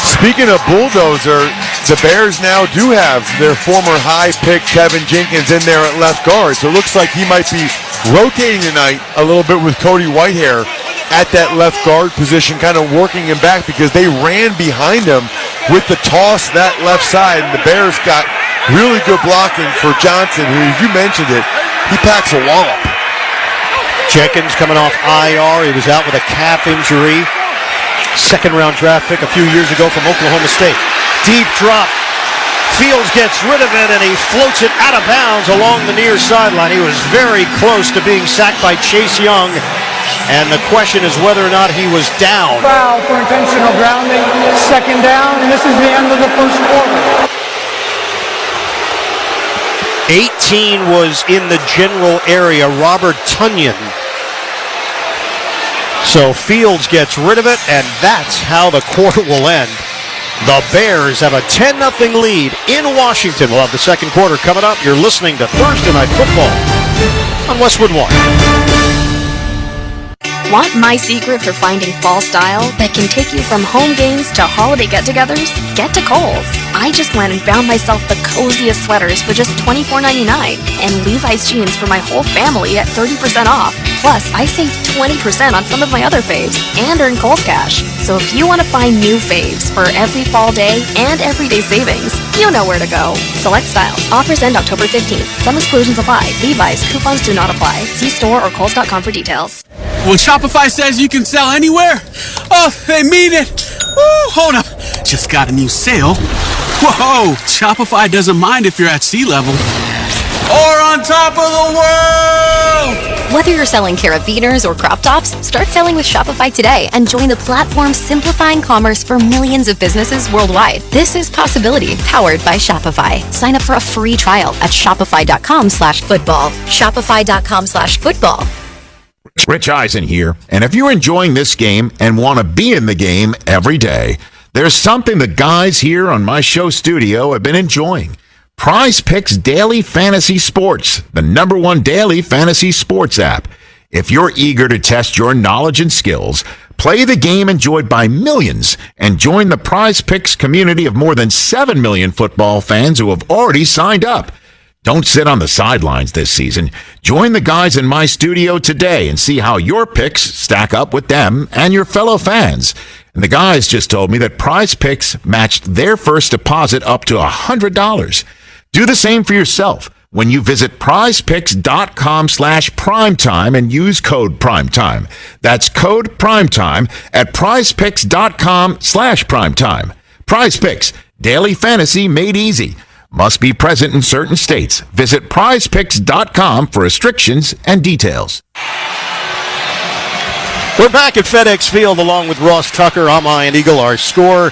Speaking of bulldozer, the Bears now do have their former high pick Kevin Jenkins in there at left guard. So it looks like he might be rotating tonight a little bit with Cody Whitehair at that left guard position, kind of working him back because they ran behind him with the toss that left side. And the Bears got really good blocking for Johnson, who, you mentioned it, he packs a wallop.
Jenkins coming off IR. He was out with a calf injury. Second-round draft pick a few years ago from Oklahoma State. Deep drop. Fields gets rid of it, and he floats it out of bounds along the near sideline. He was very close to being sacked by Chase Young, and the question is whether or not he was down.
Foul for intentional grounding. Second down, and this is the end of the first quarter.
18 was in the general area, Robert Tunyon. So Fields gets rid of it, and that's how the quarter will end. The Bears have a 10-0 lead in Washington. We'll have the second quarter coming up. You're listening to Thursday Night Football on Westwood One.
Want my secret for finding fall style that can take you from home games to holiday get-togethers? Get to Kohl's. I just went and found myself the coziest sweaters for just $24.99 and Levi's jeans for my whole family at 30% off. Plus, I saved 20% on some of my other faves and earned Kohl's cash. So if you want to find new faves for every fall day and everyday savings, you know where to go. Select styles. Offers end October 15th. Some exclusions apply. Levi's. Coupons do not apply. See store or Kohl's.com for details.
When Shopify says you can sell anywhere, oh, they mean it. Woo, hold up. Just got a new sale. Whoa, Shopify doesn't mind if you're at sea level. or on top of the world.
Whether you're selling carabiners or crop tops, start selling with Shopify today and join the platform simplifying commerce for millions of businesses worldwide. This is Possibility, powered by Shopify. Sign up for a free trial at shopify.com/football. Shopify.com/football.
Rich Eisen here, and if you're enjoying this game and want to be in the game every day, there's something the guys here on my show studio have been enjoying. Prize Picks Daily Fantasy Sports, the #1 daily fantasy sports app. If you're eager to test your knowledge and skills, play the game enjoyed by millions, and join the Prize Picks community of more than 7 million football fans who have already signed up. Don't sit on the sidelines this season. Join the guys in my studio today and see how your picks stack up with them and your fellow fans. And the guys just told me that Prize Picks matched their first deposit up to $100. Do the same for yourself when you visit prizepicks.com/primetime and use code primetime. That's code primetime at prizepicks.com/primetime. Prize Picks, daily fantasy made easy. Must be present in certain states. Visit prizepicks.com for restrictions and details.
We're back at FedEx Field along with Ross Tucker. I'm Ian Eagle. Our score,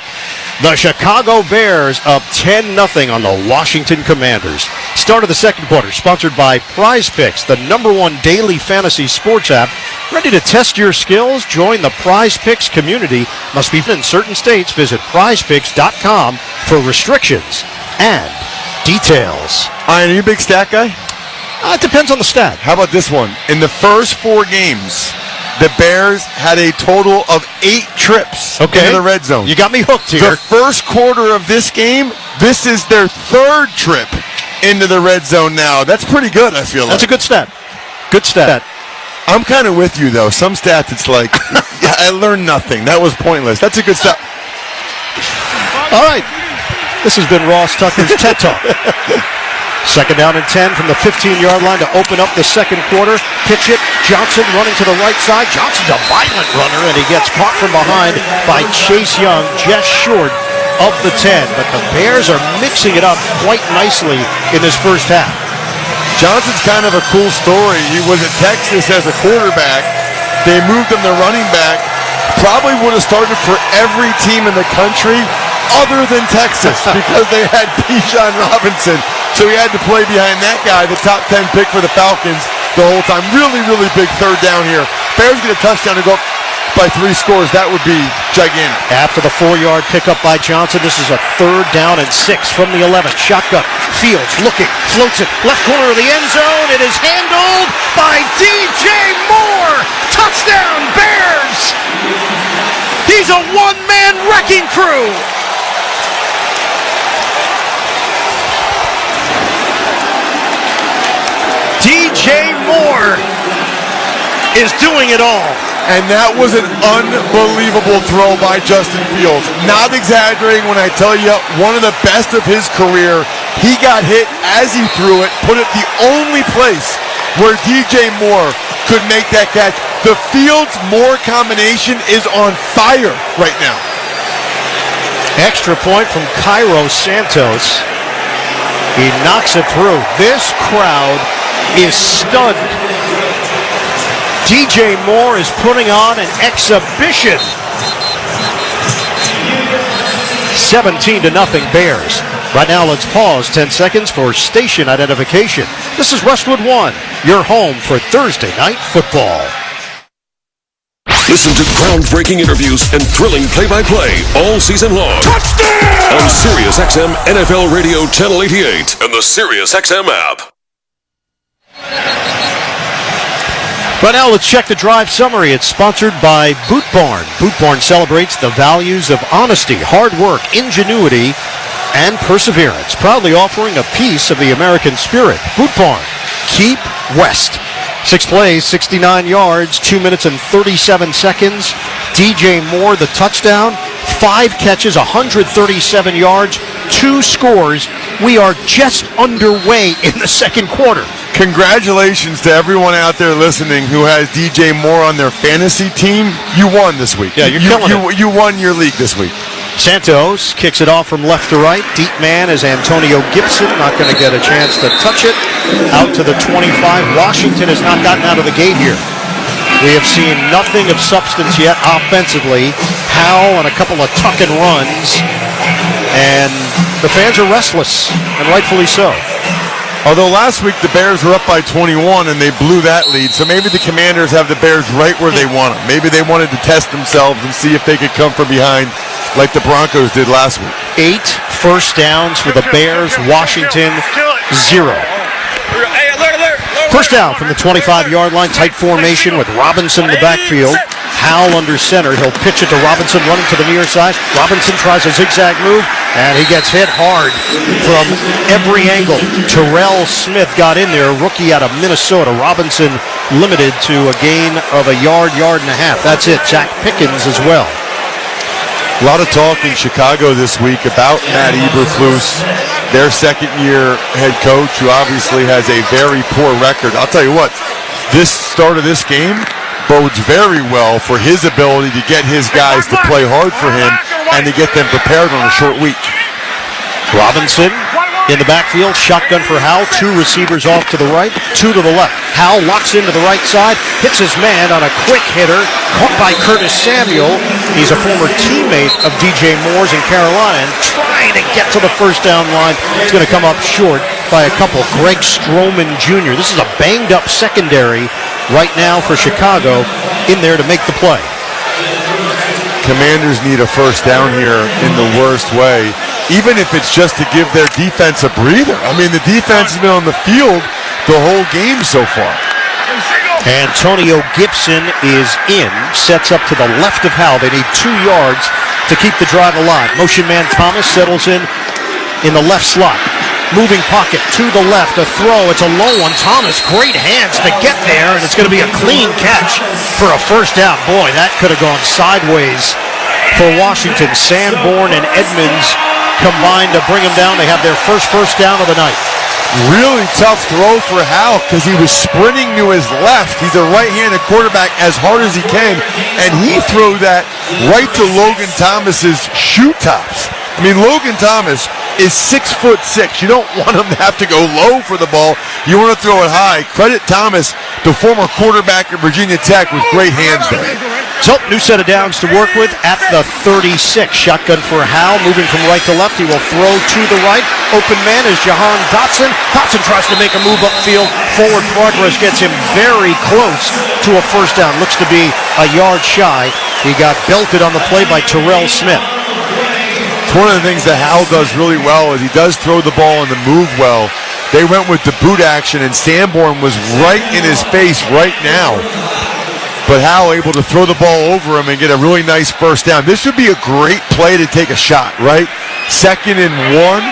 the Chicago Bears up 10-0 on the Washington Commanders. Start of the second quarter, sponsored by Prize Picks, the #1 daily fantasy sports app. Ready to test your skills? Join the Prize Picks community. Must be in certain states. Visit prizepicks.com for restrictions and details.
Ian, are you a big stat guy?
It depends on the stat.
How about this one? In the first 4 games, the Bears had a total of 8 trips into the red zone.
You got me hooked here.
The first quarter of this game, this is their 3rd trip into the red zone now. That's pretty good, I feel like.
That's a good stat. Good stat.
I'm kind of with you, though. Some stats, it's like, yeah, I learned nothing. That was pointless. That's a good stat.
All right. This has been Ross Tucker's TED Talk. Second down and 10 from the 15-yard line to open up the second quarter. Pitch it. Johnson running to the right side. Johnson's a violent runner, and he gets caught from behind by Chase Young, just short of the 10. But the Bears are mixing it up quite nicely in this first half.
Johnson's kind of a cool story. He was at Texas as a quarterback. They moved him to running back. Probably would have started for every team in the country other than Texas because they had Bijan Robinson. So he had to play behind that guy, the top 10 pick for the Falcons the whole time. Really, really big third down here. Bears get a touchdown and go up by 3 scores. That would be gigantic.
After the 4-yard pickup by Johnson, this is a 3rd down and 6 from the 11. Shotgun. Fields looking, floats it. Left corner of the end zone. It is handled by DJ Moore. Touchdown, Bears! He's a one-man wrecking crew. DJ Moore is doing it all.
And that was an unbelievable throw by Justin Fields. Not exaggerating when I tell you, one of the best of his career. He got hit as he threw it, put it the only place where DJ Moore could make that catch. The Fields-Moore combination is on fire right now.
Extra point from Cairo Santos. He knocks it through. This crowd is stunned. DJ Moore is putting on an exhibition. 17-0 Bears. Right now, let's pause 10 seconds for station identification. This is Westwood 1, your home for Thursday Night Football.
Listen to groundbreaking interviews and thrilling play-by-play all season long. Touchdown! On SiriusXM NFL Radio Channel 88 and the SiriusXM app.
Right now, let's check the drive summary. It's sponsored by Boot Barn. Boot Barn celebrates the values of honesty, hard work, ingenuity, and perseverance, proudly offering a piece of the American spirit. Boot Barn, keep West. 6 plays, 69 yards, 2 minutes and 37 seconds. DJ Moore, the touchdown. 5 catches, 137 yards, 2 scores. We are just underway in the second quarter.
Congratulations to everyone out there listening who has DJ Moore on their fantasy team. You won this week.
Yeah, you're killing it.
You won your league this week.
Santos kicks it off from left to right. Deep man is Antonio Gibson. Not going to get a chance to touch it. Out to the 25. Washington has not gotten out of the gate here. We have seen nothing of substance yet offensively. Howell on a couple of tuck and runs. And the fans are restless, and rightfully so.
Although last week the Bears were up by 21 and they blew that lead, so maybe the Commanders have the Bears right where they want them. Maybe they wanted to test themselves and see if they could come from behind like the Broncos did last week.
8 first downs for the Bears. Washington, 0. First down from the 25-yard line. Tight formation with Robinson in the backfield. Howell under center. He'll pitch it to Robinson, running to the near side. Robinson tries a zigzag move, and he gets hit hard from every angle. Terrell Smith got in there, rookie out of Minnesota. Robinson limited to a gain of a yard and a half. That's it. Jack Pickens as well.
A lot of talk in Chicago this week about Matt Eberflus, their second-year head coach, who obviously has a very poor record. I'll tell you what, this start of this game bodes very well for his ability to get his guys to play hard for him and to get them prepared on a short week.
Robinson in the backfield, shotgun for Howell. 2 receivers off to the right, 2 to the left. Howell locks into the right side, hits his man on a quick hitter, caught by Curtis Samuel. He's a former teammate of DJ Moore's in Carolina, and trying to get to the first down line. It's going to come up short by a couple. Greg Stroman Jr. This is a banged-up secondary right now for Chicago in there to make the play.
Commanders need a first down here in the worst way, even if it's just to give their defense a breather. I mean, the defense has been on the field the whole game so far.
Antonio Gibson is in, sets up to the left of Howell. They need 2 yards to keep the drive alive. Motion man Thomas settles in the left slot. Moving pocket to the left, a throw. It's a low one. Thomas, great hands to get there, and it's going to be a clean catch for a first down. Boy, that could have gone sideways for Washington. Sanborn and Edmonds combined to bring him down. They have their first down of the night.
Really tough throw for Howell because he was sprinting to his left. He's a right-handed quarterback as hard as he can, and he threw that right to Logan Thomas's shoe tops. I mean, Logan Thomas is 6'6". You don't want him to have to go low for the ball. You want to throw it high. Credit Thomas, the former quarterback of Virginia Tech, with great hands there.
So, new set of downs to work with at the 36. Shotgun for Howell, moving from right to left. He will throw to the right. Open man is Jahan Dotson. Dotson tries to make a move upfield. Forward progress gets him very close to a first down. Looks to be a yard shy. He got belted on the play by Terrell Smith.
It's one of the things that Howell does really well is he does throw the ball and the move well. They went with the boot action, and Sanborn was right in his face right now. But Howell able to throw the ball over him and get a really nice first down. This would be a great play to take a shot, right? 2nd and 1.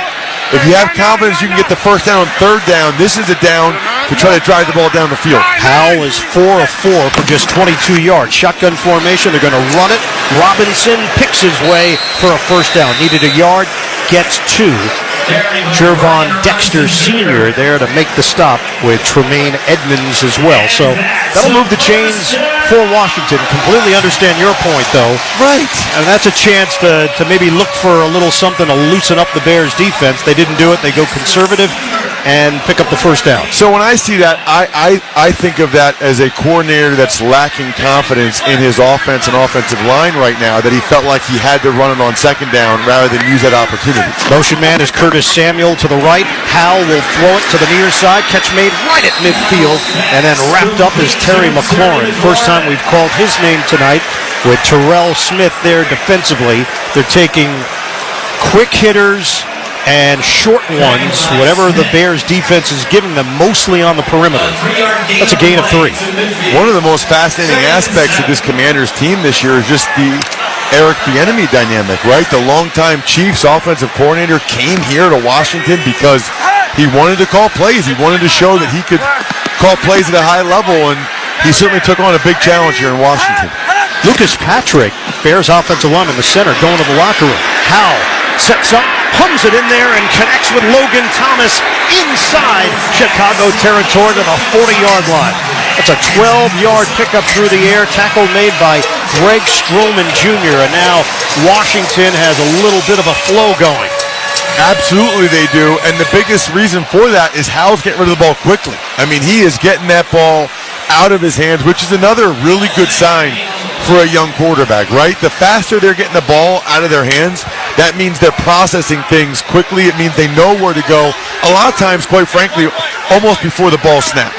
If you have confidence you can get the first down on 3rd down, this is a down to try to drive the ball down the field.
Howell is 4 of 4 for just 22 yards. Shotgun formation, they're going to run it. Robinson picks his way for a first down. Needed a yard, gets 2. Jervon Dexter Sr. there to make the stop with Tremaine Edmonds as well. So that'll move the chains for Washington. Completely understand your point, though.
Right.
And that's a chance to maybe look for a little something to loosen up the Bears' defense. They didn't do it. They go conservative and pick up the first down.
So when I see that, I think of that as a coordinator that's lacking confidence in his offense and offensive line right now, that he felt like he had to run it on 2nd down rather than use that opportunity.
Motion man is Curtis Samuel to the right. Howell will throw it to the near side. Catch made right at midfield. And then wrapped up is Terry McLaurin. First time we've called his name tonight with Terrell Smith there defensively. They're taking quick hitters and short ones, whatever the Bears defense is giving them, mostly on the perimeter. That's a gain of 3.
One of the most fascinating aspects of this Commanders team this year is just the Eric Bieniemy dynamic, right? The longtime Chiefs offensive coordinator came here to Washington because he wanted to call plays. He wanted to show that he could call plays at a high level, and he certainly took on a big challenge here in Washington.
Lucas Patrick, Bears offensive lineman in the center, going to the locker room. Howell sets up, hums it in there, and connects with Logan Thomas inside Chicago territory to the 40-yard line. That's a 12-yard pickup through the air. Tackle made by Greg Stroman Jr., and now Washington has a little bit of a flow going.
Absolutely they do, and the biggest reason for that is Howell's getting rid of the ball quickly. I mean, he is getting that ball out of his hands, which is another really good sign for a young quarterback, right? The faster they're getting the ball out of their hands, that means they're processing things quickly. It means they know where to go. A lot of times, quite frankly, almost before the ball snapped.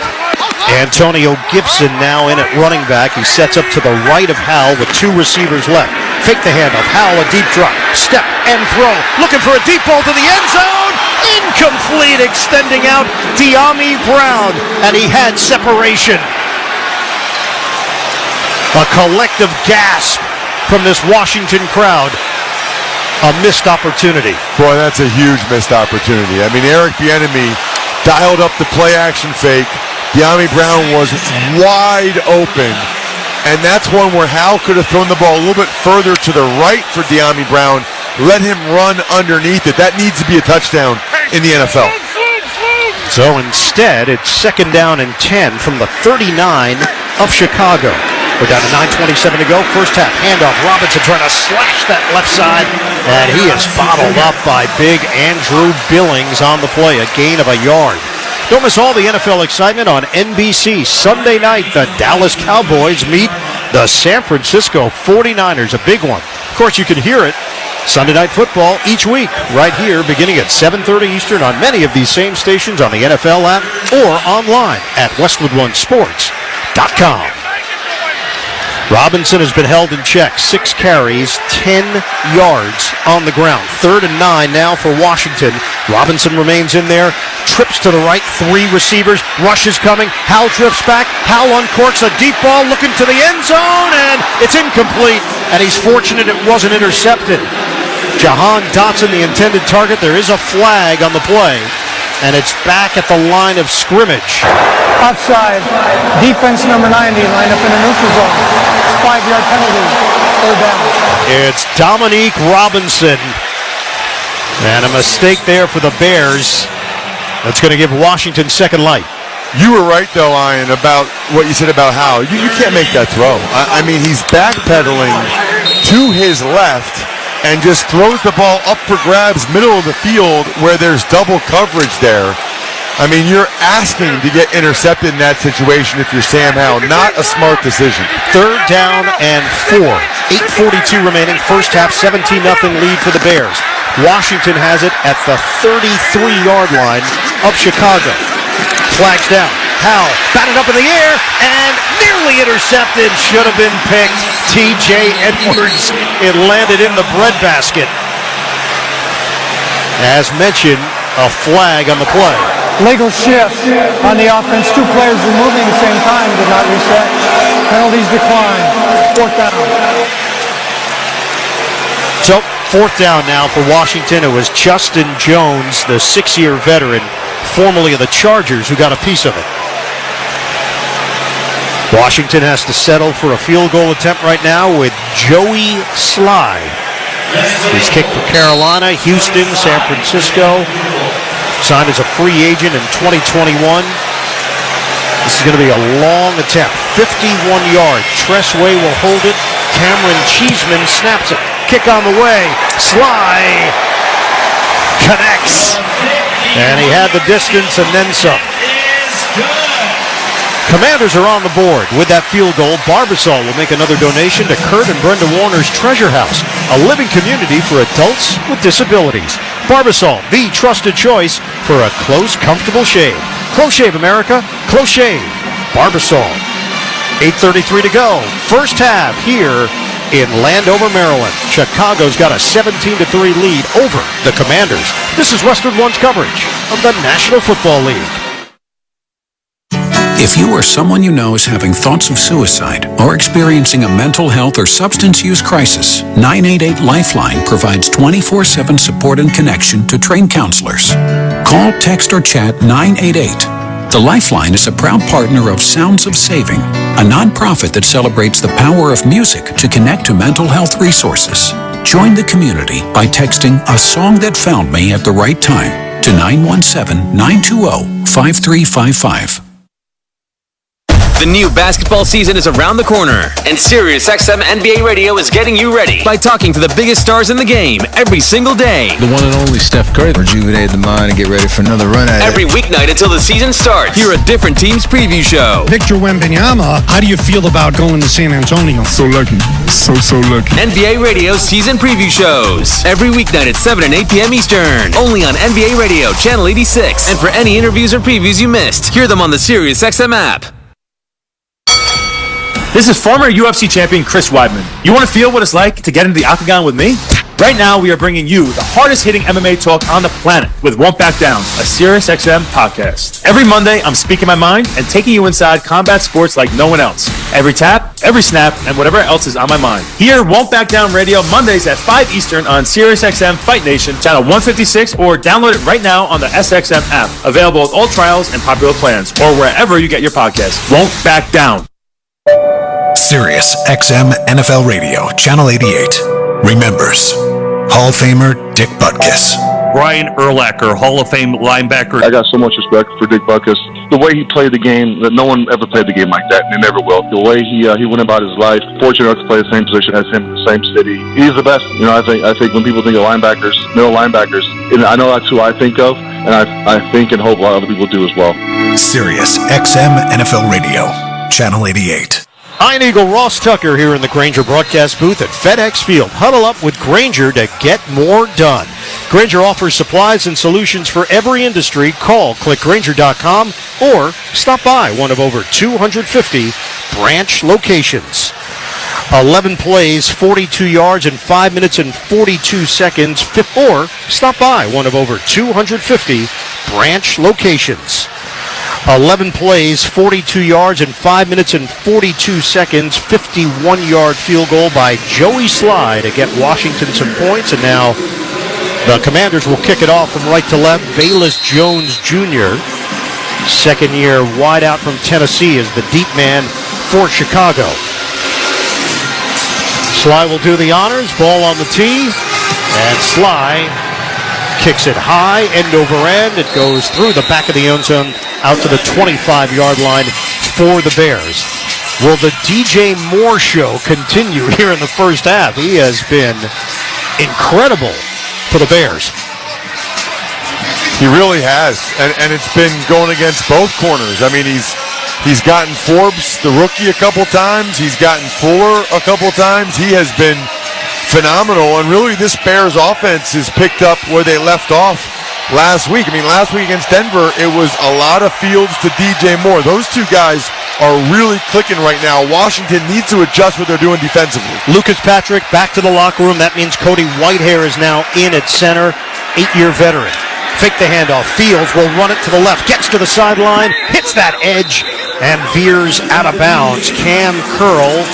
Antonio Gibson now in at running back. He sets up to the right of Howell with two receivers left. Fake the handoff. Howell, a deep drop. Step and throw. Looking for a deep ball to the end zone. Incomplete. Extending out Dyami Brown. And he had separation. A collective gasp from this Washington crowd. A missed opportunity.
Boy, that's a huge missed opportunity. I mean, Eric Bieniemy dialed up the play-action fake. Dyami Brown was wide open, and that's one where Howell could have thrown the ball a little bit further to the right for Dyami Brown, let him run underneath it. That needs to be a touchdown in the NFL.
So instead, it's 2nd down and 10 from the 39 of Chicago. We're down to 9:27 to go. First half, handoff. Robinson trying to slash that left side, and he is bottled up by big Andrew Billings on the play, a gain of a yard. Don't miss all the NFL excitement on NBC. Sunday night, the Dallas Cowboys meet the San Francisco 49ers, a big one. Of course, you can hear it Sunday Night Football each week right here beginning at 7:30 Eastern on many of these same stations on the NFL app or online at westwoodonesports.com. Robinson has been held in check. 6 carries, 10 yards on the ground. 3rd and 9 now for Washington. Robinson remains in there. Trips to the right. 3 receivers. Rush is coming. Howell drifts back. Howell uncorks a deep ball looking to the end zone, and it's incomplete. And he's fortunate it wasn't intercepted. Jahan Dotson, the intended target. There is a flag on the play, and it's back at the line of scrimmage.
Offside. Defense number 90 lined up in the neutral zone. 5-yard penalty. 3rd down.
It's Dominique Robinson. And a mistake there for the Bears. That's going to give Washington second light.
You were right, though, Ian, about what you said about Howell. You can't make that throw. I mean, he's backpedaling to his left and just throws the ball up for grabs, middle of the field, where there's double coverage there. I mean, you're asking to get intercepted in that situation if you're Sam Howell. Not a smart decision.
3rd down and 4. 8:42 remaining. First half, 17-0 lead for the Bears. Washington has it at the 33-yard line of Chicago. Flags down. Howell batted up in the air and nearly intercepted. Should have been picked. T.J. Edwards. It landed in the breadbasket. As mentioned, a flag on the play.
Legal shift on the offense. 2 players removing at the same time did not reset. Penalties decline. 4th down.
So, 4th down now for Washington. It was Justin Jones, the 6-year veteran, formerly of the Chargers, who got a piece of it. Washington has to settle for a field goal attempt right now with Joey Sly. He's kicked for Carolina, Houston, San Francisco. Signed as a free agent in 2021. This is going to be a long attempt. 51 yards. Tressway will hold it. Cameron Cheeseman snaps it. Kick on the way. Sly connects. And he had the distance and then some. Commanders are on the board. With that field goal, Barbasol will make another donation to Kurt and Brenda Warner's Treasure House, a living community for adults with disabilities. Barbasol, the trusted choice for a close, comfortable shave. Close shave, America. Close shave. Barbasol. 8:33 to go. First half here in Landover, Maryland. Chicago's got a 17-3 lead over the Commanders. This is Westwood One's coverage of the National Football League.
If you or someone you know is having thoughts of suicide or experiencing a mental health or substance use crisis, 988 Lifeline provides 24/7 support and connection to trained counselors. Call, text, or chat 988. The Lifeline is a proud partner of Sounds of Saving, a nonprofit that celebrates the power of music to connect to mental health resources. Join the community by texting "A Song That Found Me" at the right time to 917-920-5355.
The new basketball season is around the corner, and SiriusXM NBA Radio is getting you ready by talking to the biggest stars in the game every single day.
The one and only Steph Curry. Rejuvenate the mind and get ready for another run at it.
Every weeknight until the season starts. Hear a different team's preview show.
Victor Wembanyama, how do you feel about going to San Antonio?
So lucky. So lucky.
NBA Radio season preview shows. Every weeknight at 7 and 8 p.m. Eastern. Only on NBA Radio, Channel 86. And for any interviews or previews you missed, hear them on the SiriusXM app.
This is former UFC champion Chris Weidman. You want to feel what it's like to get into the octagon with me? Right now, we are bringing you the hardest-hitting MMA talk on the planet with Won't Back Down, a SiriusXM podcast. Every Monday, I'm speaking my mind and taking you inside combat sports like no one else. Every tap, every snap, and whatever else is on my mind. Here, Won't Back Down Radio, Mondays at 5 Eastern on SiriusXM Fight Nation, channel 156, or download it right now on the SXM app. Available with all trials and popular plans, or wherever you get your podcasts. Won't Back Down.
Sirius XM NFL Radio, Channel 88. Remembers Hall of Famer Dick Butkus.
Brian Urlacher, Hall of Fame linebacker.
I got so much respect for Dick Butkus. The way he played the game, that no one ever played the game like that, and they never will. The way he went about his life, fortunate enough to play the same position as him in the same city. He's the best. You know, I think when people think of linebackers, middle linebackers, and I know that's who I think of, and I think and hope a lot of other people do as well.
Sirius XM NFL Radio, Channel 88.
Iron Eagle Ross Tucker here in the Grainger broadcast booth at FedEx Field. Huddle up with Grainger to get more done. Grainger offers supplies and solutions for every industry. Call clickgrainger.com or stop by one of over 250 branch locations. 11 plays, 42 yards in 5 minutes and 42 seconds. Or stop by one of over 250 branch locations. 11 plays, 42 yards in 5 minutes and 42 seconds. 51-yard field goal by Joey Sly to get Washington some points. And now the Commanders will kick it off from right to left. Bayless Jones Jr., second-year wideout from Tennessee, is the deep man for Chicago. Sly will do the honors. Ball on the tee. And Sly kicks it high, end over end. It goes through the back of the end zone out to the 25-yard line for the Bears. Will the DJ Moore show continue here in the first half? He has been incredible for the Bears.
He really has, and it's been going against both corners. I mean, he's gotten Forbes, the rookie, a couple times. He's gotten Fuller a couple times. He has been phenomenal, and really this Bears offense has picked up where they left off last week. I mean, last week against Denver, it was a lot of Fields to DJ Moore. Those two guys are really clicking right now. Washington needs to adjust what they're doing defensively.
Lucas Patrick back to the locker room. That means Cody Whitehair is now in at center, 8-year veteran. Fake the handoff. Fields will run it to the left, gets to the sideline, hits that edge, and veers out of bounds. Cam Curl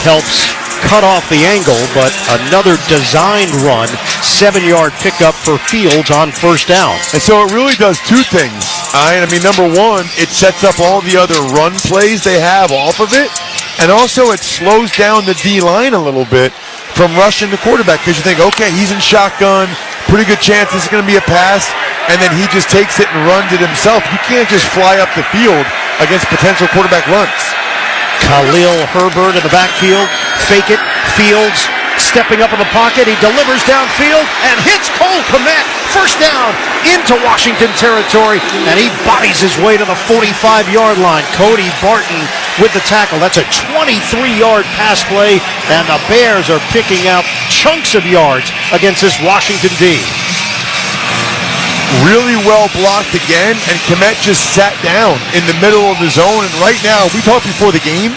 helps cut off the angle, but another designed run, 7-yard pickup for Fields on first down.
And so it really does two things. I mean, number one, it sets up all the other run plays they have off of it, and also it slows down the D-line a little bit from rushing the quarterback, because you think, okay, he's in shotgun, pretty good chance this is going to be a pass, and then he just takes it and runs it himself. You can't just fly up the field against potential quarterback runs.
Khalil Herbert in the backfield. Fake it. Fields stepping up in the pocket. He delivers downfield and hits Cole Kmet. First down into Washington territory, and he bodies his way to the 45-yard line. Cody Barton with the tackle. That's a 23-yard pass play, and the Bears are picking out chunks of yards against this Washington D.
Really well blocked again, and Kmet just sat down in the middle of the zone. And right now, we talked before the game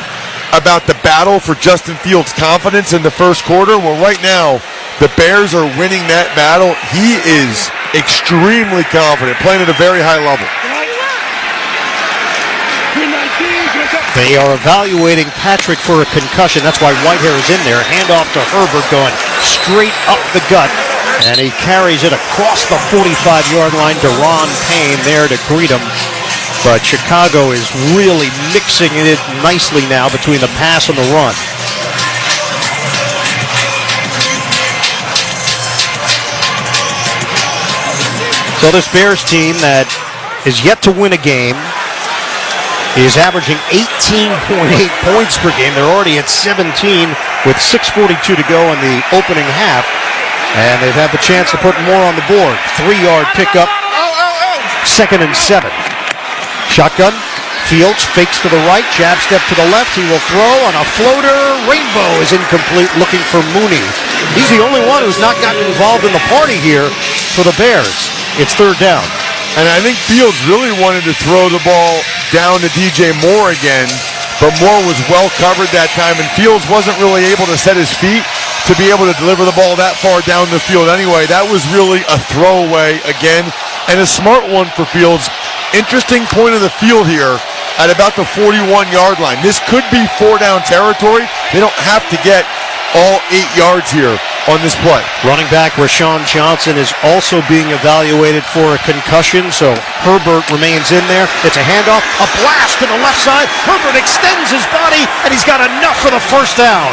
about the battle for Justin Fields' confidence in the first quarter. Well, right now, the Bears are winning that battle. He is extremely confident, playing at a very high level.
They are evaluating Patrick for a concussion. That's why Whitehair is in there. Handoff to Herbert going straight up the gut. And he carries it across the 45-yard line. Deron Payne there to greet him. But Chicago is really mixing it nicely now between the pass and the run. So this Bears team that is yet to win a game He is averaging 18.8 points per game. They're already at 17 with 6:42 to go in the opening half. And they've had the chance to put more on the board. 3-yard pickup. 2nd and 7. Shotgun. Fields fakes to the right, jab step to the left. He will throw on a floater. Rainbow is incomplete, looking for Mooney. He's the only one who's not gotten involved in the party here for the Bears. It's 3rd down.
And I think Fields really wanted to throw the ball down to DJ Moore again, but Moore was well covered that time, and Fields wasn't really able to set his feet to be able to deliver the ball that far down the field anyway. That was really a throwaway again, and a smart one for Fields. Interesting point of the field here at about the 41-yard line. This could be 4-down territory. They don't have to get all 8 yards here on this play.
Running back Rashawn Johnson is also being evaluated for a concussion, so Herbert remains in there. It's a handoff, a blast to the left side. Herbert extends his body, and he's got enough for the 1st down.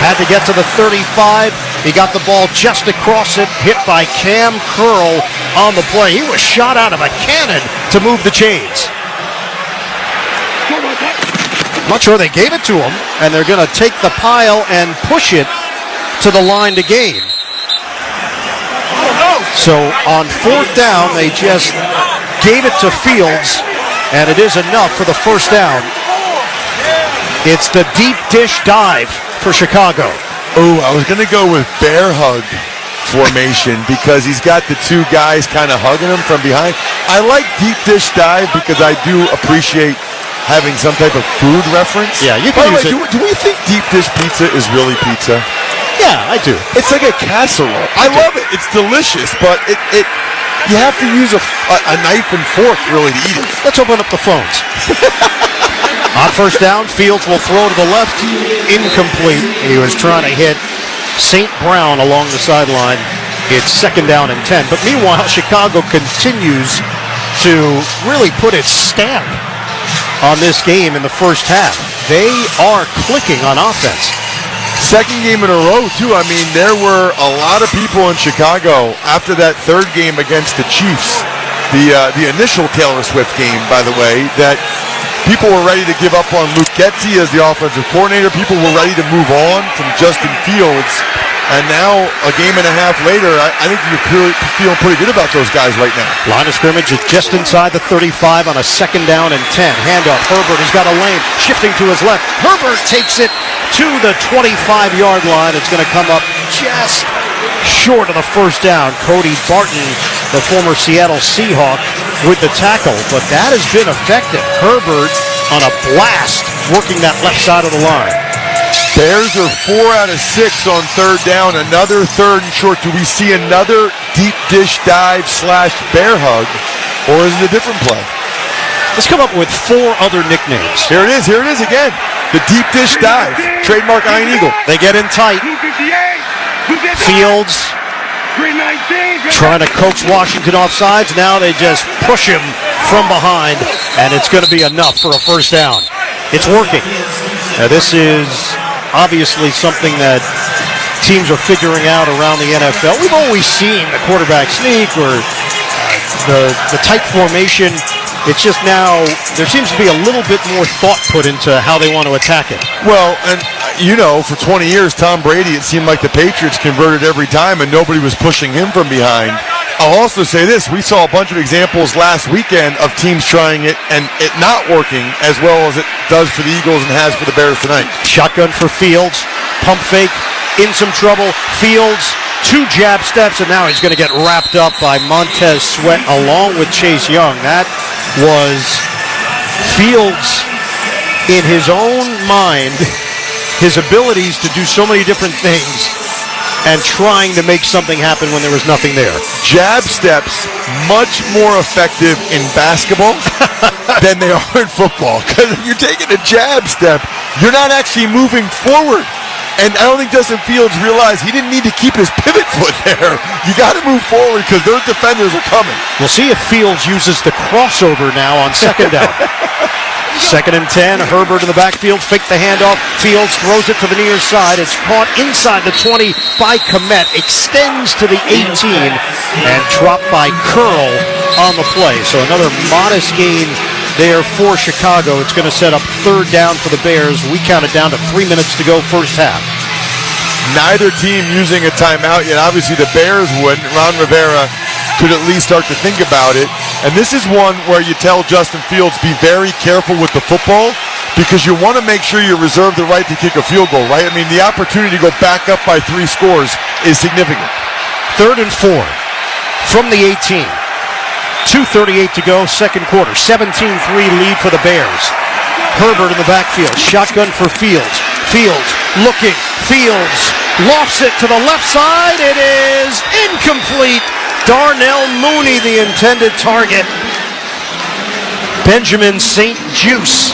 Had to get to the 35. He got the ball just across it, hit by Cam Curl on the play. He was shot out of a cannon to move the chains. I'm not sure they gave it to him, and they're going to take the pile and push it to the line to gain. So on 4th down, they just gave it to Fields, and it is enough for the 1st down. It's the deep dish dive for Chicago.
Oh, I was going to go with bear hug formation because he's got the 2 guys kind of hugging him from behind. I like deep dish dive because I do appreciate having some type of food reference.
Yeah, you can use it.
Do we think deep dish pizza is really pizza?
Yeah, I do.
It's like a casserole. I love it. It's delicious, but it you have to use a knife and fork really to eat it.
Let's open up the phones. On 1st down, Fields will throw to the left. Incomplete. He was trying to hit St. Brown along the sideline. It's 2nd down and 10. But meanwhile, Chicago continues to really put its stamp on this game in the 1st half. They are clicking on offense.
2nd game in a row, too. I mean, there were a lot of people in Chicago after that 3rd game against the Chiefs, the initial Taylor Swift game, by the way, that people were ready to give up on Luke Getsy as the offensive coordinator. People were ready to move on from Justin Fields. And now, a game and a half later, I think you're feeling pretty good about those guys right now.
Line of scrimmage is just inside the 35 on a 2nd down and 10. Handoff. Herbert has got a lane. Shifting to his left. Herbert takes it to the 25-yard line. It's going to come up just short of the 1st down. Cody Barton, the former Seattle Seahawk, with the tackle. But that has been effective. Herbert on a blast working that left side of the line.
Bears are 4 out of 6 on 3rd down. Another 3rd and short. Do we see another deep dish dive / bear hug, or is it a different play?
Let's come up with 4 other nicknames.
Here it is again. The deep dish dive. Trademark Iron Eagle.
They get in tight. Fields trying to coax Washington off sides. Now they just push him from behind, and it's going to be enough for a 1st down. It's working. Now this is obviously something that teams are figuring out around the NFL. We've always seen the quarterback sneak or the tight formation. It's just now there seems to be a little bit more thought put into how they want to attack it.
Well, and for 20 years, Tom Brady, it seemed like the Patriots converted every time and nobody was pushing him from behind. I'll also say this. We saw a bunch of examples last weekend of teams trying it and it not working as well as it does for the Eagles and has for the Bears tonight.
Shotgun for Fields. Pump fake. In some trouble. Fields. 2 jab steps, and now he's going to get wrapped up by Montez Sweat along with Chase Young. That was Fields in his own mind, his abilities to do so many different things, and trying to make something happen when there was nothing there.
Jab steps much more effective in basketball than they are in football. Because if you're taking a jab step, you're not actually moving forward. And I don't think Justin Fields realized he didn't need to keep his pivot foot there. You got to move forward because their defenders are coming.
We'll see if Fields uses the crossover now on 2nd down. 2nd and 10. Herbert in the backfield. Fake the handoff. Fields throws it to the near side. It's caught inside the 20 by Komet. Extends to the 18 and dropped by Curl on the play. So another modest gain there for Chicago. It's going to set up third down for the Bears. We count it down to 3 minutes to go first half.
Neither team using a timeout yet. Obviously, the Bears wouldn't. Ron Rivera could at least start to think about it. And this is one where you tell Justin Fields, be very careful with the football because you want to make sure you reserve the right to kick a field goal, right? I mean, the opportunity to go back up by 3 scores is significant.
3rd and 4 from the 18. 2:38 to go, second quarter. 17-3 lead for the Bears. Herbert in the backfield. Shotgun for Fields. Fields looking. Fields lofts it to the left side. It is incomplete. Darnell Mooney, the intended target. Benjamin St. Juice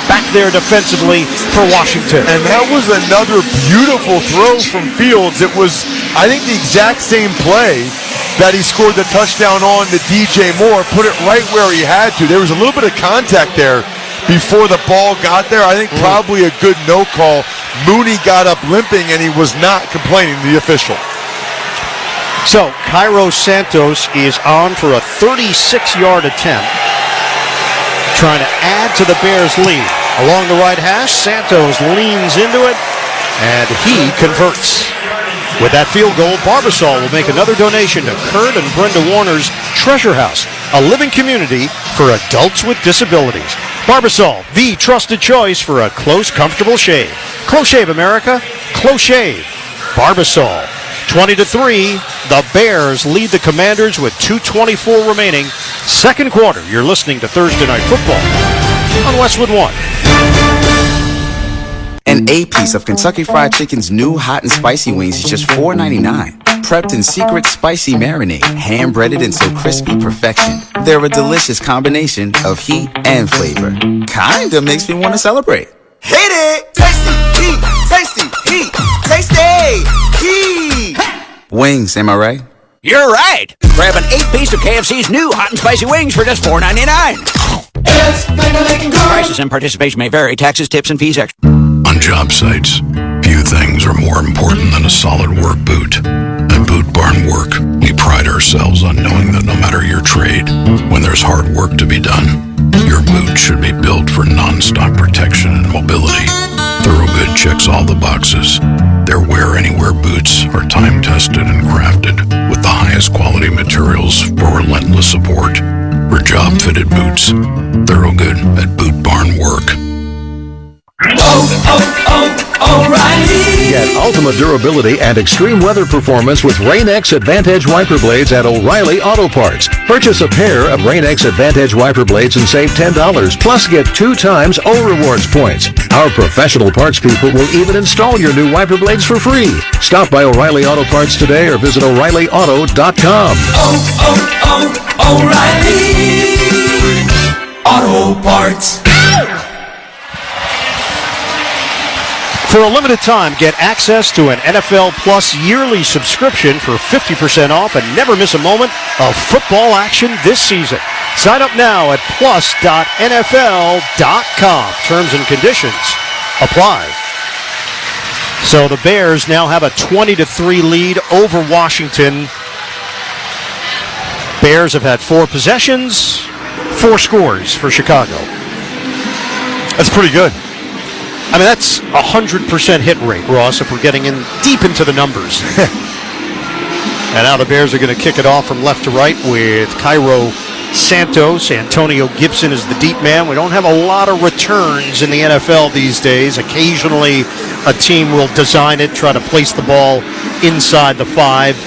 back there defensively for Washington.
And that was another beautiful throw from Fields. It was, I think, the exact same play that he scored the touchdown on to DJ Moore, put it right where he had to. There was a little bit of contact there before the ball got there. I think probably a good no call. Mooney got up limping, and he was not complaining to the official.
So, Cairo Santos is on for a 36-yard attempt, trying to add to the Bears' lead. Along the right hash, Santos leans into it, and he converts. With that field goal, Barbasol will make another donation to Kurt and Brenda Warner's Treasure House, a living community for adults with disabilities. Barbasol, the trusted choice for a close, comfortable shave. Close Shave America, Close Shave. Barbasol. 20-3, the Bears lead the Commanders with 2:24 remaining. Second quarter, you're listening to Thursday Night Football on Westwood One.
An A-piece of Kentucky Fried Chicken's new hot and spicy wings is just $4.99. Prepped in secret spicy marinade, hand-breaded until crispy perfection. They're a delicious combination of heat and flavor. Kinda makes me want to celebrate. Hit it! Tasty heat! Tasty heat! Tasty heat! Wings, am I right?
You're right! Grab an 8-piece of KFC's new hot and spicy wings for just $4.99. Prices and participation may vary. Taxes, tips, and fees extra.
On job sites, few things are more important than a solid work boot. At Boot Barn Work, we pride ourselves on knowing that no matter your trade, when there's hard work to be done, your boot should be built for non-stop protection and mobility. Thorogood checks all the boxes. Their Wear Anywhere boots are time-tested and crafted with the highest quality materials for relentless support. For job-fitted boots, Thorogood at Boot Barn Work.
O'Reilly! Get ultimate durability and extreme weather performance with Rain-X Advantage wiper blades at O'Reilly Auto Parts. Purchase a pair of Rain-X Advantage wiper blades and save $10, plus get 2 times O-Rewards points. Our professional parts people will even install your new wiper blades for free. Stop by O'Reilly Auto Parts today or visit O'ReillyAuto.com.
O'Reilly Auto Parts.
For a limited time, get access to an NFL Plus yearly subscription for 50% off and never miss a moment of football action this season. Sign up now at plus.nfl.com. Terms and conditions apply. So the Bears now have a 20-3 lead over Washington. Bears have had 4 possessions, 4 scores for Chicago.
That's pretty good.
I mean, that's 100% hit rate, Ross, if we're getting in deep into the numbers. And now the Bears are going to kick it off from left to right with Cairo Santos. Antonio Gibson is the deep man. We don't have a lot of returns in the NFL these days. Occasionally, a team will design it, try to place the ball inside the 5.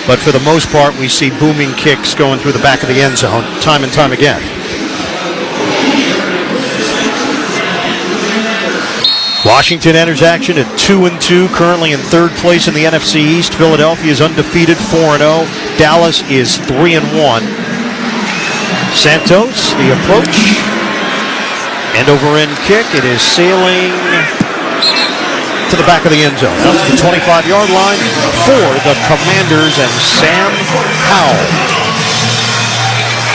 But for the most part, we see booming kicks going through the back of the end zone time and time again. Washington enters action at 2-2, currently in 3rd place in the NFC East. Philadelphia is undefeated, 4-0. Dallas is 3-1. Santos, the approach. End over end kick. It is sailing to the back of the end zone. Up to the 25-yard line for the Commanders and Sam Howell.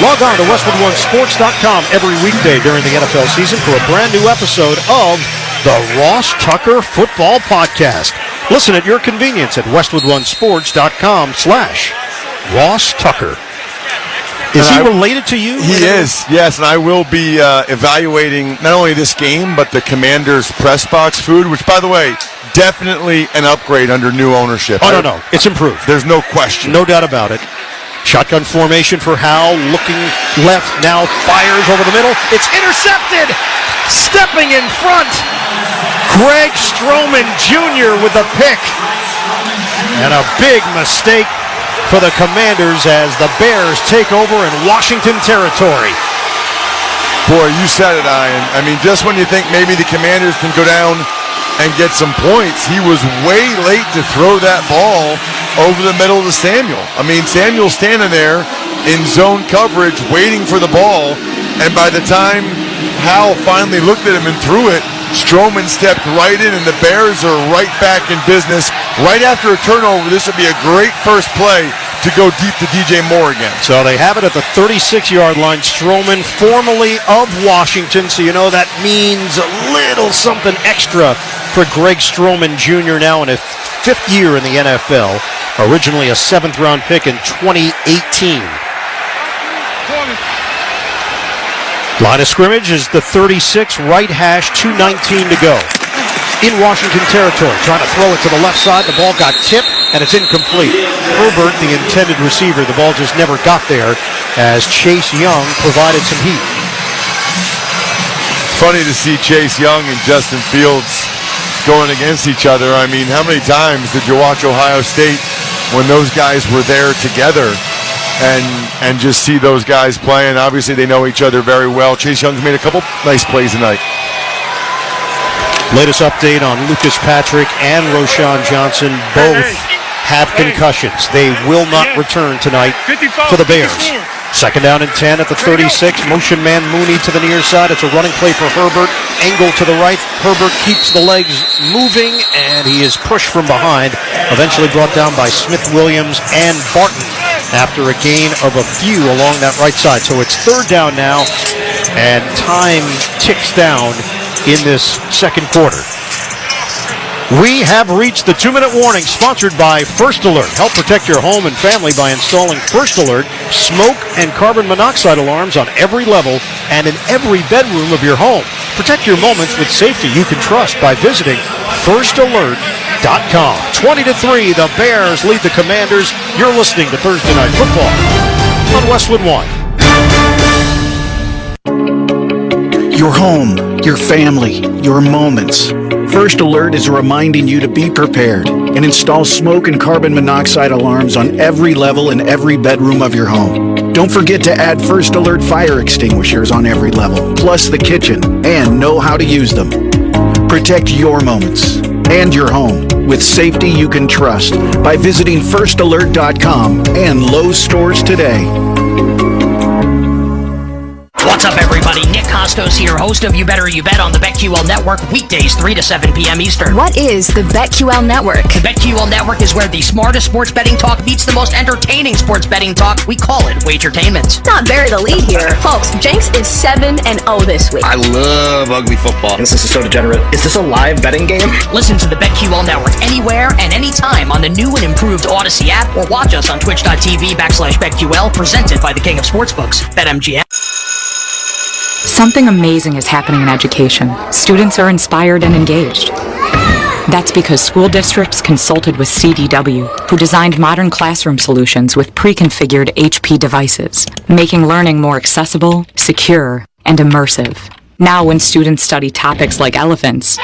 Log on to WestwoodOneSports.com every weekday during the NFL season for a brand new episode of the Ross Tucker Football Podcast. Listen at your convenience at WestwoodOneSports.com/Ross Tucker. Is he related to you?
He is, yes, and I will be evaluating not only this game, but the Commanders press box food, which, by the way, definitely an upgrade under new ownership.
Oh, no, it's improved.
There's no question.
No doubt about it. Shotgun formation for Howell, looking left, now fires over the middle. It's intercepted! Stepping in front, Greg Stroman Jr. with the pick. And a big mistake for the Commanders as the Bears take over in Washington territory.
Boy, you said it, Ian. I mean, just when you think maybe the Commanders can go down and get some points, he was way late to throw that ball over the middle to Samuel. I mean, Samuel's standing there in zone coverage waiting for the ball, and by the time Howell finally looked at him and threw it, Stroman stepped right in, and the Bears are right back in business. Right after a turnover, this would be a great first play to go deep to DJ Moore again.
So they have it at the 36-yard line. Stroman, formerly of Washington, so you know that means a little something extra for Greg Stroman Jr. now in his 5th year in the NFL. Originally a 7th-round pick in 2018. Line of scrimmage is the 36, right hash, 2:19 to go. In Washington territory, trying to throw it to the left side. The ball got tipped, and it's incomplete. Herbert, the intended receiver, the ball just never got there as Chase Young provided some heat.
Funny to see Chase Young and Justin Fields going against each other. I mean, how many times did you watch Ohio State when those guys were there together and just see those guys playing? Obviously, they know each other very well. Chase Young's made a couple nice plays tonight.
Latest update on Lucas Patrick and Roschon Johnson. Both have concussions. They will not return tonight for the Bears. Second down and 10 at the 36. Motion man Mooney to the near side. It's a running play for Herbert. Angle to the right. Herbert keeps the legs moving, and he is pushed from behind. Eventually brought down by Smith Williams and Barton after a gain of a few along that right side. So it's third down now, and time ticks down in this second quarter. We have reached the 2-minute warning, sponsored by First Alert. Help protect your home and family by installing First Alert smoke and carbon monoxide alarms on every level and in every bedroom of your home. Protect your moments with safety you can trust by visiting firstalert.com. 20-3, the Bears lead the Commanders. You're listening to Thursday Night Football on Westwood One.
Your home, your family, your moments. First Alert is reminding you to be prepared and install smoke and carbon monoxide alarms on every level in every bedroom of your home. Don't forget to add First Alert fire extinguishers on every level, plus the kitchen, and know how to use them. Protect your moments and your home with safety you can trust by visiting firstalert.com and Lowe's stores today.
What's up, everybody? Nick Costos here, host of You Better You Bet on the BetQL Network, weekdays 3 to 7 p.m. Eastern.
What is the BetQL Network?
The BetQL Network is where the smartest sports betting talk meets the most entertaining sports betting talk. We call it Wagertainment.
Not bury the lead here. Folks, Jenks is 7-0 this week.
I love ugly football. This is so degenerate. Is this a live betting game?
Listen to the BetQL Network anywhere and anytime on the new and improved Odyssey app, or watch us on twitch.tv/BetQL, presented by the King of Sportsbooks, BetMGM.
Something amazing is happening in education. Students are inspired and engaged. That's because school districts consulted with CDW, who designed modern classroom solutions with pre-configured HP devices, making learning more accessible, secure, and immersive. Now when students study topics like elephants,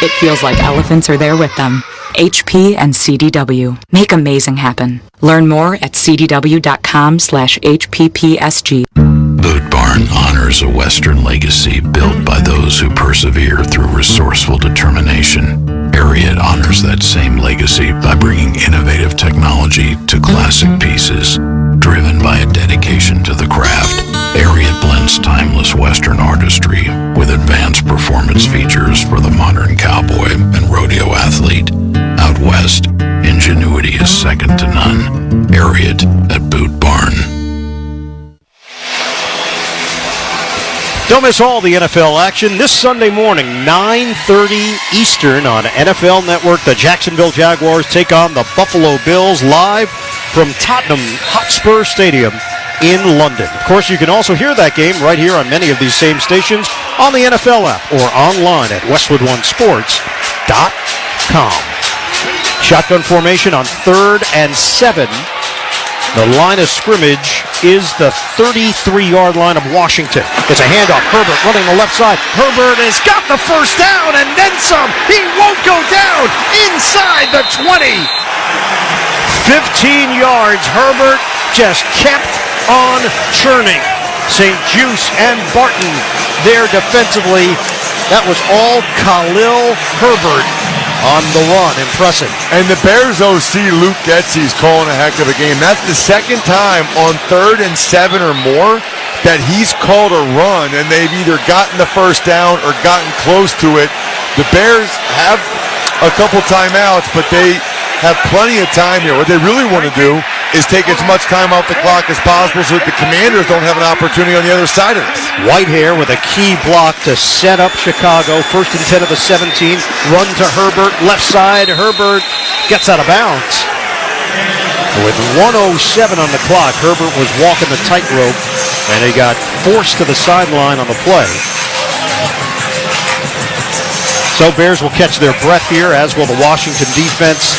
it feels like elephants are there with them. HP and CDW. Make amazing happen. Learn more at cdw.com/HPPSG.
Boot Barn honors a Western legacy built by those who persevere through resourceful determination. Ariat honors that same legacy by bringing innovative technology to classic pieces. Driven by a dedication to the craft, Ariat blends timeless Western artistry with advanced performance features for the modern cowboy and rodeo athlete. Out west, ingenuity is second to none. Ariat at Boot Barn.
Don't miss all the NFL action this Sunday morning, 9:30 Eastern on NFL Network. The Jacksonville Jaguars take on the Buffalo Bills live from Tottenham Hotspur Stadium in London. Of course, you can also hear that game right here on many of these same stations on the NFL app or online at westwood1sports.com. Shotgun formation on 3rd and 7. The line of scrimmage is the 33-yard line of Washington. It's a handoff. Herbert running the left side. Herbert has got the first down and then some. He won't go down inside the 20. 15 yards. Herbert just kept on churning. St. Juice and Barton there defensively. That was all Khalil Herbert on the run. Impressive.
And the Bears OC, Luke Getsy's calling a heck of a game. That's the second time on 3rd and 7 or more that he's called a run, and they've either gotten the first down or gotten close to it. The Bears have a couple timeouts, but they have plenty of time here. What they really want to do is take as much time off the clock as possible so that the Commanders don't have an opportunity on the other side of this.
Whitehair with a key block to set up Chicago. 1st and 10 of the 17. Run to Herbert, left side. Herbert gets out of bounds. With 1:07 on the clock, Herbert was walking the tightrope, and he got forced to the sideline on the play. So Bears will catch their breath here, as will the Washington defense.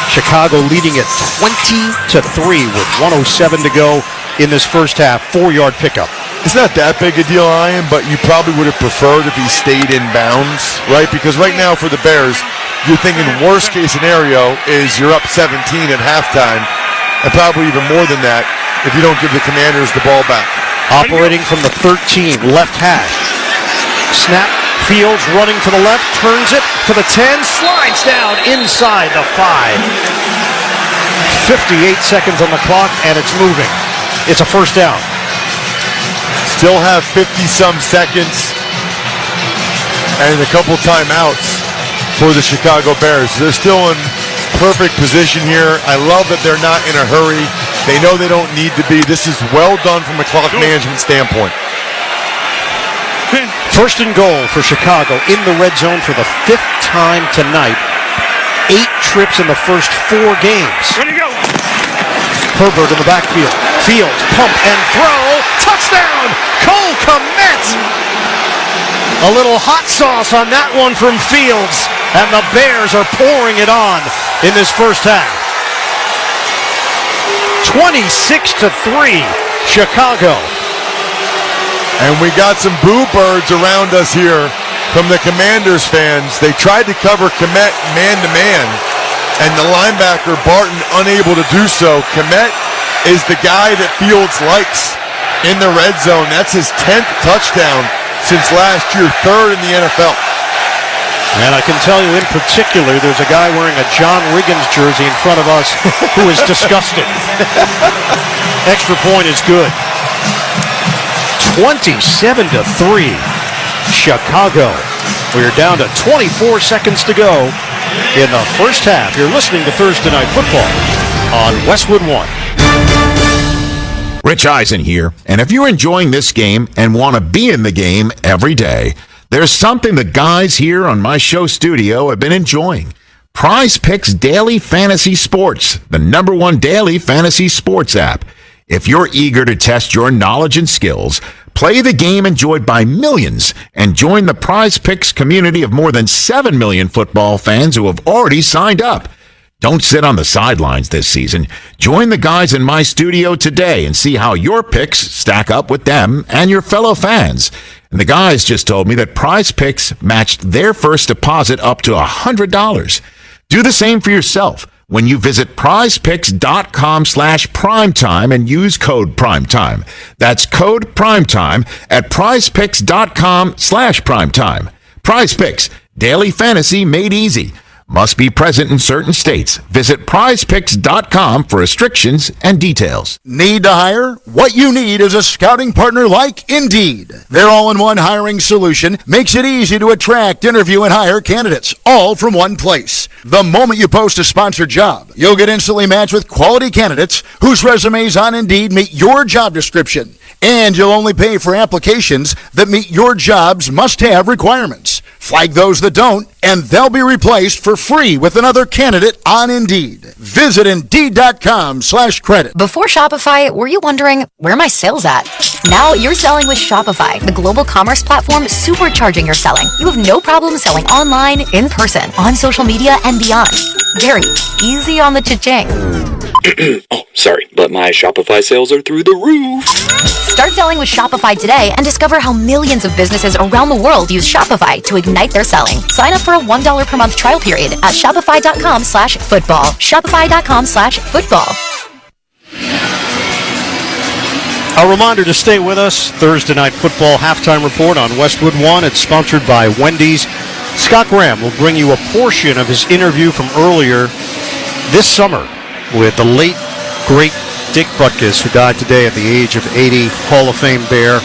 Chicago leading at 20-3 with 1:07 to go in this first half. 4-yard pickup.
It's not that big a deal, Ian, but you probably would have preferred if he stayed in bounds, right? Because right now for the Bears, you're thinking worst case scenario is you're up 17 at halftime, and probably even more than that if you don't give the Commanders the ball back.
Operating from the 13, left hash. Snap. Fields running to the left, turns it to the 10, slides down inside the 5. 58 seconds on the clock, and it's moving. It's a first down.
Still have 50-some seconds and a couple timeouts for the Chicago Bears. They're still in perfect position here. I love that they're not in a hurry. They know they don't need to be. This is well done from a clock management standpoint.
1st and goal for Chicago in the red zone for the 5th time tonight. 8 trips in the first 4 games.
Ready to go.
Herbert in the backfield. Fields, pump and throw. Touchdown! Cole Kmet! A little hot sauce on that one from Fields. And the Bears are pouring it on in this first half. 26-3, Chicago.
And we got some boo birds around us here from the Commanders fans. They tried to cover Kmet man-to-man, and the linebacker, Barton, unable to do so. Kmet is the guy that Fields likes in the red zone. That's his 10th touchdown since last year, 3rd in the NFL.
And I can tell you in particular, there's a guy wearing a John Riggins jersey in front of us who is disgusted. Extra point is good. 27-3, Chicago. We're down to 24 seconds to go in the first half. You're listening to Thursday Night Football on Westwood One.
Rich Eisen here, and if you're enjoying this game and want to be in the game every day, there's something the guys here on my show studio have been enjoying. Prize Picks Daily Fantasy Sports, the #1 daily fantasy sports app. If you're eager to test your knowledge and skills, play the game enjoyed by millions, and join the Prize Picks community of more than 7 million football fans who have already signed up. Don't sit on the sidelines this season. Join the guys in my studio today and see how your picks stack up with them and your fellow fans. And the guys just told me that Prize Picks matched their first deposit up to $100. Do the same for yourself when you visit prizepicks.com/primetime and use code primetime. That's code primetime at prizepicks.com/primetime. Prize Picks, daily fantasy made easy. Must be present in certain states. Visit prizepicks.com for restrictions and details.
Need to hire? What you need is a scouting partner like Indeed. Their all-in-one hiring solution makes it easy to attract, interview, and hire candidates, all from one place. The moment you post a sponsored job, you'll get instantly matched with quality candidates whose resumes on Indeed meet your job description. And you'll only pay for applications that meet your job's must-have requirements. Flag those that don't, and they'll be replaced for free with another candidate on Indeed. Visit Indeed.com/credit.
Before Shopify, were you wondering, where are my sales at? Now you're selling with Shopify, the global commerce platform supercharging your selling. You have no problem selling online, in person, on social media, and beyond. Very easy on the cha-ching.
Oh, sorry, but my Shopify sales are through the roof.
Start selling with Shopify today and discover how millions of businesses around the world use Shopify to ignite their selling. Sign up for a $1 per month trial period at shopify.com/football. Shopify.com/football.
A reminder to stay with us. Thursday Night Football Halftime Report on Westwood One. It's sponsored by Wendy's. Scott Graham will bring you a portion of his interview from earlier this summer with the late, great Dick Butkus, who died today at the age of 80, Hall of Fame Bear.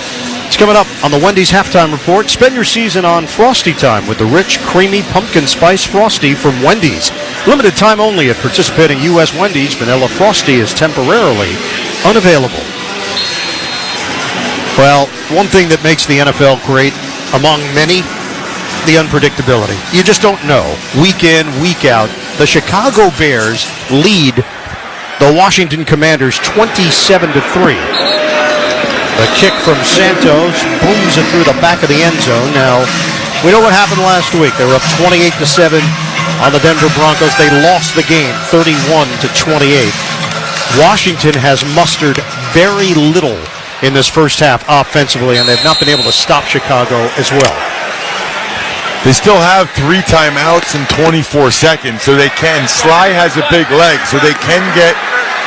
It's coming up on the Wendy's Halftime Report. Spend your season on Frosty Time with the rich, creamy pumpkin spice Frosty from Wendy's. Limited time only at participating U.S. Wendy's. Vanilla Frosty is temporarily unavailable. Well, one thing that makes the NFL great, among many, the unpredictability. You just don't know. Week in, week out. The Chicago Bears lead the Washington Commanders 27-3. The kick from Santos booms it through the back of the end zone. Now, we know what happened last week. They were up 28-7 on the Denver Broncos. They lost the game 31-28. Washington has mustered very little in this first half offensively, and they've not been able to stop Chicago as well.
They still have 3 timeouts in 24 seconds, so they can. Sly has a big leg, so they can get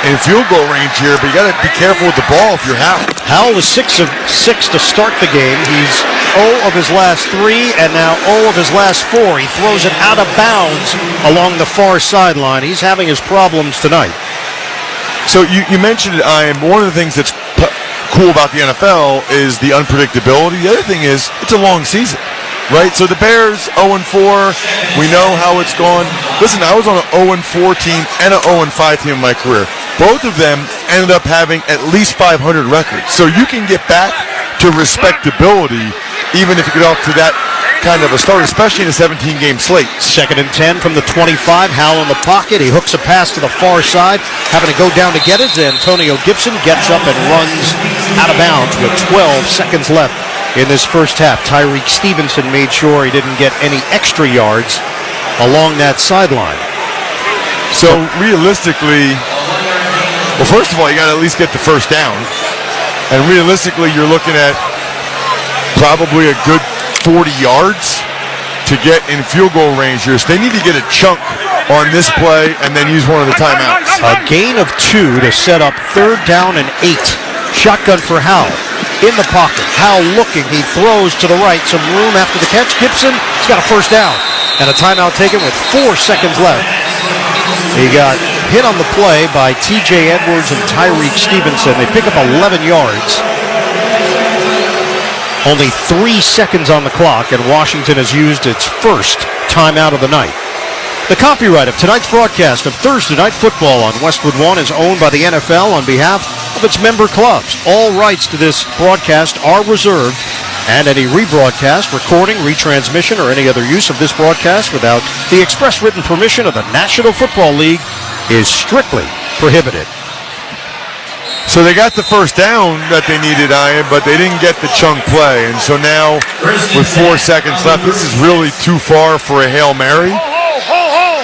in field goal range here, but you got to be careful with the ball if you're Howell.
Howell was 6 of 6 to start the game. He's 0 of his last 3, and now 0 of his last 4. He throws it out of bounds along the far sideline. He's having his problems tonight.
So you mentioned it, one of the things that's cool about the NFL is the unpredictability. The other thing is it's a long season, right? So the Bears 0-4, we know how it's gone. Listen, I was on an 0-4 team and an 0-5 team in my career. Both of them ended up having at least 500 records. So you can get back to respectability even if you get off to that kind of a start, especially in a 17-game slate.
2nd and 10 from the 25. Howell in the pocket. He hooks a pass to the far side. Having to go down to get it. Antonio Gibson gets up and runs out of bounds with 12 seconds left in this first half. Tyreek Stevenson made sure he didn't get any extra yards along that sideline.
So realistically, well, first of all, you got to at least get the first down. And realistically, you're looking at probably a good 40 yards to get in field goal range here. So they need to get a chunk on this play and then use one of the timeouts.
A gain of 2 to set up 3rd down and 8. Shotgun for Howell. In the pocket. Howell looking. He throws to the right. Some room after the catch. Gibson, he's got a first down. And a timeout taken with 4 seconds left. He got hit on the play by T.J. Edwards and Tyreek Stevenson. They pick up 11 yards. Only 3 seconds on the clock, and Washington has used its first timeout of the night. The copyright of tonight's broadcast of Thursday Night Football on Westwood One is owned by the NFL on behalf of its member clubs. All rights to this broadcast are reserved, and any rebroadcast, recording, retransmission, or any other use of this broadcast without the express written permission of the National Football League is strictly prohibited.
So they got the first down that they needed, Ian, but they didn't get the chunk play. And so now, with 4 seconds left, this is really too far for a Hail Mary.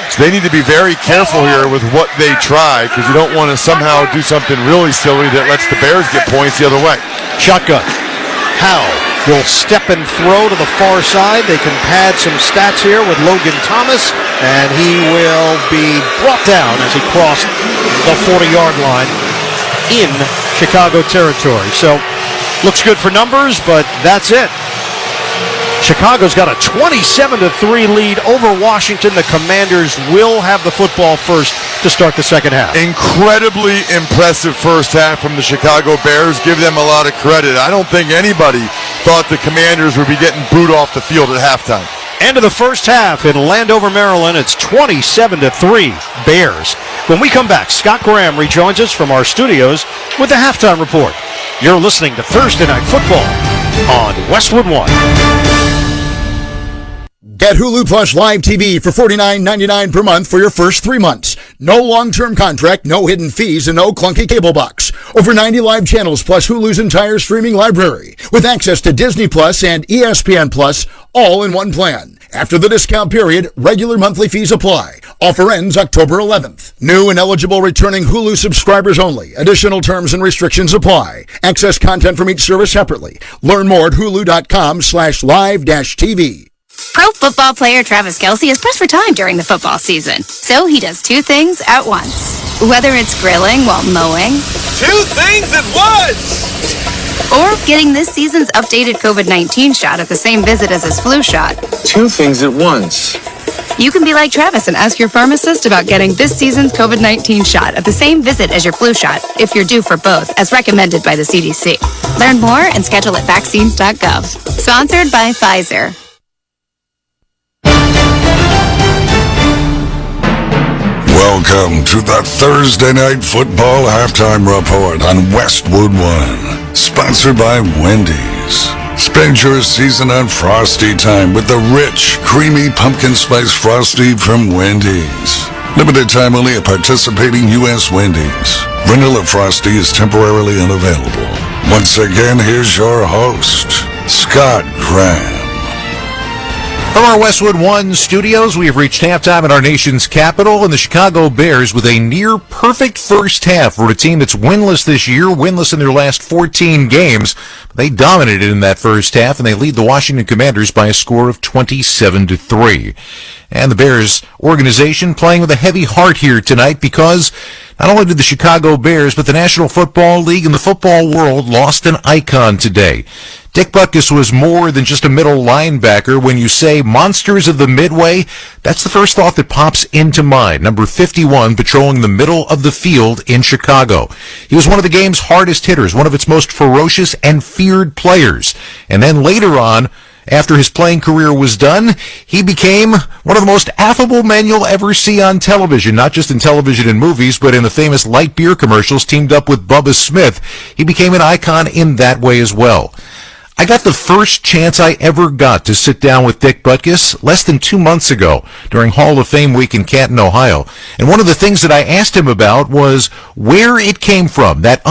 So they need to be very careful here with what they try, because you don't want to somehow do something really silly that lets the Bears get points the other way.
Shotgun. Howell will step and throw to the far side. They can pad some stats here with Logan Thomas, and he will be brought down as he crossed the 40-yard line in Chicago territory. So, looks good for numbers, but that's it. Chicago's got a 27-3 lead over Washington. The Commanders will have the football first to start the second half.
Incredibly impressive first half from the Chicago Bears. Give them a lot of credit. I don't think anybody thought the Commanders would be getting booed off the field at halftime.
End of the first half in Landover, Maryland. It's 27-3 Bears. When we come back, Scott Graham rejoins us from our studios with the halftime report. You're listening to Thursday Night Football on Westwood One.
Get Hulu Plus Live TV for $49.99 per month for your first 3 months. No long-term contract, no hidden fees, and no clunky cable box. Over 90 live channels plus Hulu's entire streaming library with access to Disney Plus and ESPN Plus all in one plan. After the discount period, regular monthly fees apply. Offer ends October 11th. New and eligible returning Hulu subscribers only. Additional terms and restrictions apply. Access content from each service separately. Learn more at hulu.com/live-TV.
Pro football player Travis Kelce is pressed for time during the football season. So he does two things at once. Whether it's grilling while mowing.
Two things at once!
Or getting this season's updated COVID-19 shot at the same visit as his flu shot.
Two things at once.
You can be like Travis and ask your pharmacist about getting this season's COVID-19 shot at the same visit as your flu shot, if you're due for both, as recommended by the CDC. Learn more and schedule at vaccines.gov. Sponsored by Pfizer.
Welcome to the Thursday Night Football Halftime Report on Westwood One. Sponsored by Wendy's. Spend your season on Frosty time with the rich, creamy pumpkin spice Frosty from Wendy's. Limited time only at participating U.S. Wendy's. Vanilla Frosty is temporarily unavailable. Once again, here's your host, Scott Graham.
From our Westwood One studios, we have reached halftime at our nation's capital, and the Chicago Bears with a near-perfect first half for a team that's winless this year, winless in their last 14 games. They dominated in that first half, and they lead the Washington Commanders by a score of 27-3. And the Bears organization playing with a heavy heart here tonight because not only did the Chicago Bears, but the National Football League and the football world lost an icon today. Dick Butkus was more than just a middle linebacker. When you say monsters of the Midway, that's the first thought that pops into mind. Number 51, patrolling the middle of the field in Chicago. He was one of the game's hardest hitters, one of its most ferocious and feared players. And then later on, after his playing career was done, he became one of the most affable men you'll ever see on television, not just in television and movies, but in the famous light beer commercials teamed up with Bubba Smith. He became an icon in that way as well. I got the first chance I ever got to sit down with Dick Butkus less than 2 months ago during Hall of Fame week in Canton, Ohio. And one of the things that I asked him about was where it came from, that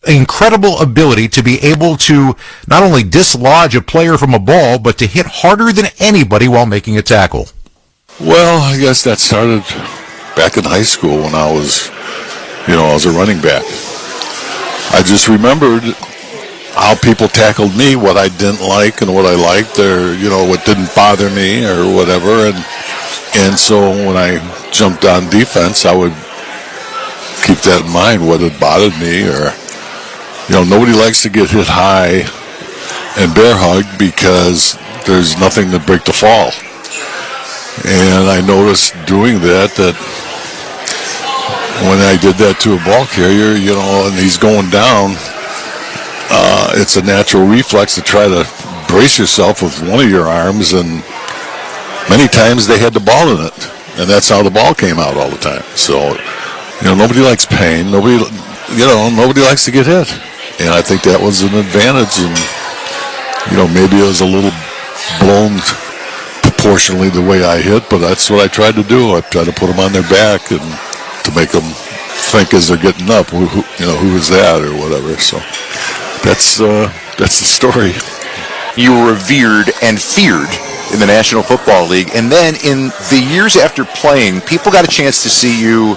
incredible ability to be able to not only dislodge a player from a ball, but to hit harder than anybody while making a tackle.
Well, I guess that started back in high school when I was a running back. I just remembered how people tackled me, what I didn't like and what I liked, or what didn't bother me or whatever, and so when I jumped on defense, I would keep that in mind, what had bothered me, or nobody likes to get hit high and bear hugged because there's nothing to break the fall. And I noticed doing that when I did that to a ball carrier, and he's going down, it's a natural reflex to try to brace yourself with one of your arms, and many times they had the ball in it, and that's how the ball came out all the time. So, nobody likes pain. Nobody likes to get hit, and I think that was an advantage. And maybe it was a little blown proportionally the way I hit, but that's what I tried to do. I tried to put them on their back and to make them think as they're getting up, who is that or whatever. So. That's the story.
You were revered and feared in the National Football League, and then in the years after playing, people got a chance to see you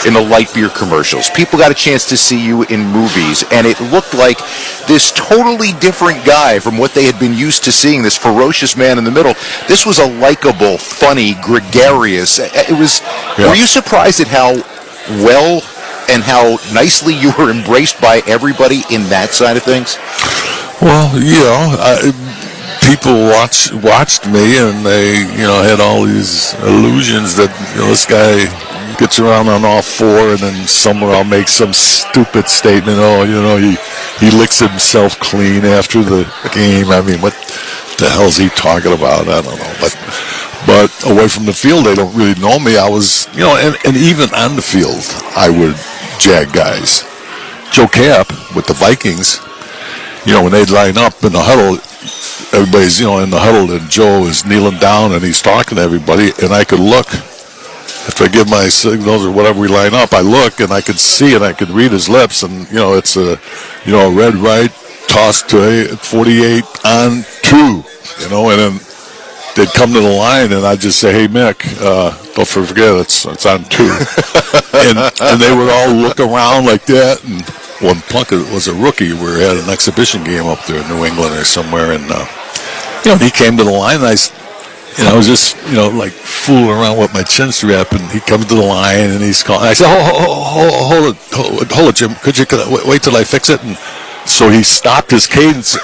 in the light beer commercials. People got a chance to see you in movies, and it looked like this totally different guy from what they had been used to seeing, this ferocious man in the middle. This was a likable, funny, gregarious. It was. Yeah. Were you surprised at how well and how nicely you were embraced by everybody in that side of things?
Well, people watched me, and they, had all these illusions that, this guy gets around on all four, and then somewhere I'll make some stupid statement. He licks himself clean after the game. I mean, what the hell's he talking about? I don't know, but away from the field, they don't really know me. I was, and even on the field, I would jag guys. Joe Cap with the Vikings, when they'd line up in the huddle,
everybody's, in the huddle, and Joe is kneeling down and he's talking to everybody, and I could look. After I give my signals or whatever we line up, I look and I could see and I could read his lips, and it's a red right, toss to 48 on 2, and then they'd come to the line and I'd just say, "Hey Mick, don't forget it's on 2," and they would all look around like that. And when Plunkett was a rookie, we had an exhibition game up there in New England or somewhere, and he came to the line, and I was just, like fooling around with my chin strap, and he comes to the line, and he's calling. I said, hold it, Jim. Could you wait till I fix it? And so he stopped his cadence,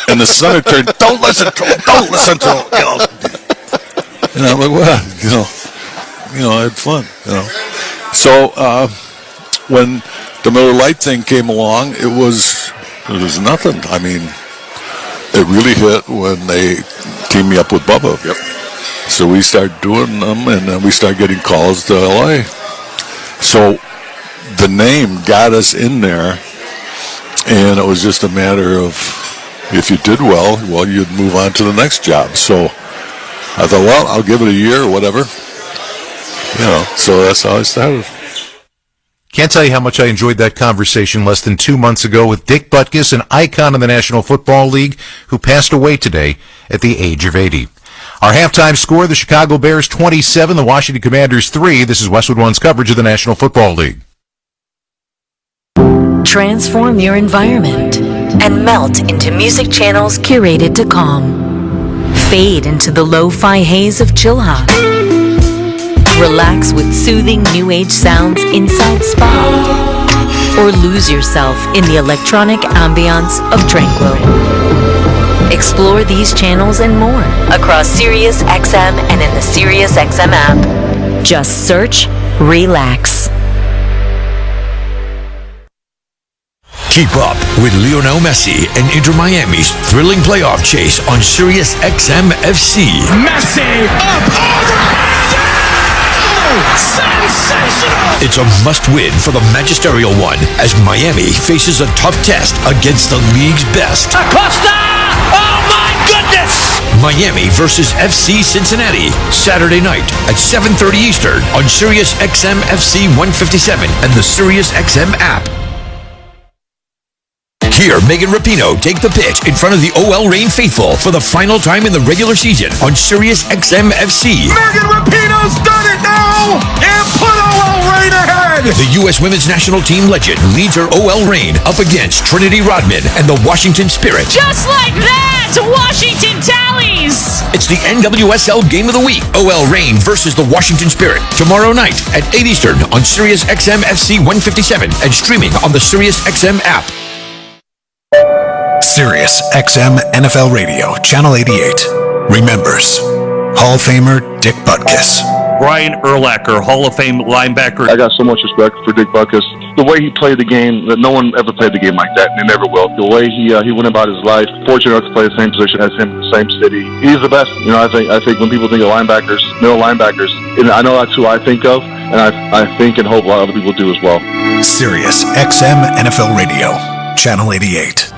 and the center turned, don't listen to him. And I'm like, well, I had fun, So when the Miller Lite thing came along, it was nothing. I mean, it really hit when they teamed me up with Bubba. Yep. So we started doing them, and then we started getting calls to LA. So the name got us in there, and it was just a matter of if you did well, you'd move on to the next job. So I thought, well, I'll give it a year or whatever. So that's how I started.
Can't tell you how much I enjoyed that conversation less than 2 months ago with Dick Butkus, an icon in the National Football League, who passed away today at the age of 80. Our halftime score, the Chicago Bears 27, the Washington Commanders 3. This is Westwood One's coverage of the National Football League.
Transform your environment and melt into music channels curated to calm. Fade into the lo-fi haze of chill hop. Relax with soothing new age sounds inside spa. Or lose yourself in the electronic ambiance of tranquil. Explore these channels and more across Sirius XM and in the Sirius XM app. Just search Relax.
Keep up with Lionel Messi and Inter Miami's thrilling playoff chase on Sirius XM FC.
Messi up over! Sensational!
It's a must-win for the magisterial one as Miami faces a tough test against the league's best.
Acosta! Oh my goodness!
Miami versus FC Cincinnati, Saturday night at 7:30 Eastern on Sirius XM FC 157 and the Sirius XM app. Hear Megan Rapinoe take the pitch in front of the OL Reign faithful for the final time in the regular season on Sirius XM FC.
Megan Rapinoe's done it now and put OL Reign ahead!
The U.S. Women's National Team legend leads her OL Reign up against Trinity Rodman and the Washington Spirit.
Just like that, Washington tallies!
It's the NWSL Game of the Week. OL Reign versus the Washington Spirit. Tomorrow night at 8 Eastern on Sirius XM FC 157 and streaming on the Sirius XM app.
Sirius XM NFL Radio, Channel 88. Remembers Hall of Famer Dick Butkus.
Brian Urlacher, Hall of Fame linebacker.
I got so much respect for Dick Butkus. The way he played the game, that no one ever played the game like that, and they never will. The way he went about his life, fortunate enough to play the same position as him in the same city. He's the best. I think when people think of linebackers, middle linebackers, and I know that's who I think of, and I think and hope a lot of other people do as well.
Sirius XM NFL Radio, Channel 88.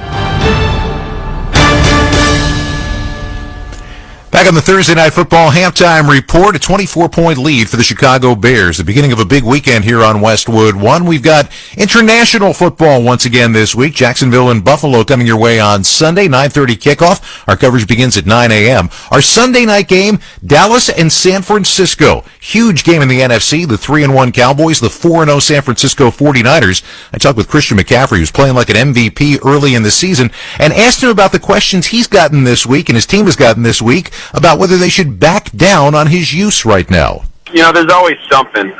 Back on the Thursday Night Football halftime report, a 24-point lead for the Chicago Bears. The beginning of a big weekend here on Westwood One. We've got international football once again this week. Jacksonville and Buffalo coming your way on Sunday, 9:30 kickoff. Our coverage begins at 9 a.m. Our Sunday night game, Dallas and San Francisco. Huge game in the NFC. The 3-1 Cowboys, the 4-0 San Francisco 49ers. I talked with Christian McCaffrey, who's playing like an MVP early in the season, and asked him about the questions he's gotten this week and his team has gotten this week about whether they should back down on his use right now.
There's always something.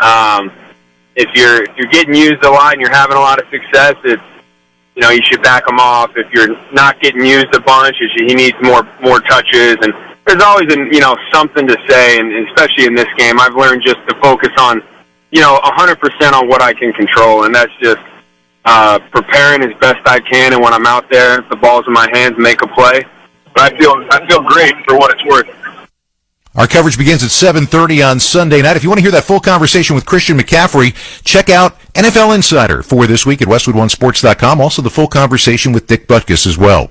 If you're getting used a lot and you're having a lot of success, you should back him off. If you're not getting used a bunch, he needs more touches. And there's always something to say. And especially in this game, I've learned just to focus on 100% on what I can control, and that's just preparing as best I can. And when I'm out there, if the ball's in my hands, make a play. But I feel great for what it's worth.
Our coverage begins at 7:30 on Sunday night. If you want to hear that full conversation with Christian McCaffrey, check out NFL Insider for this week at WestwoodOneSports.com. Also the full conversation with Dick Butkus as well.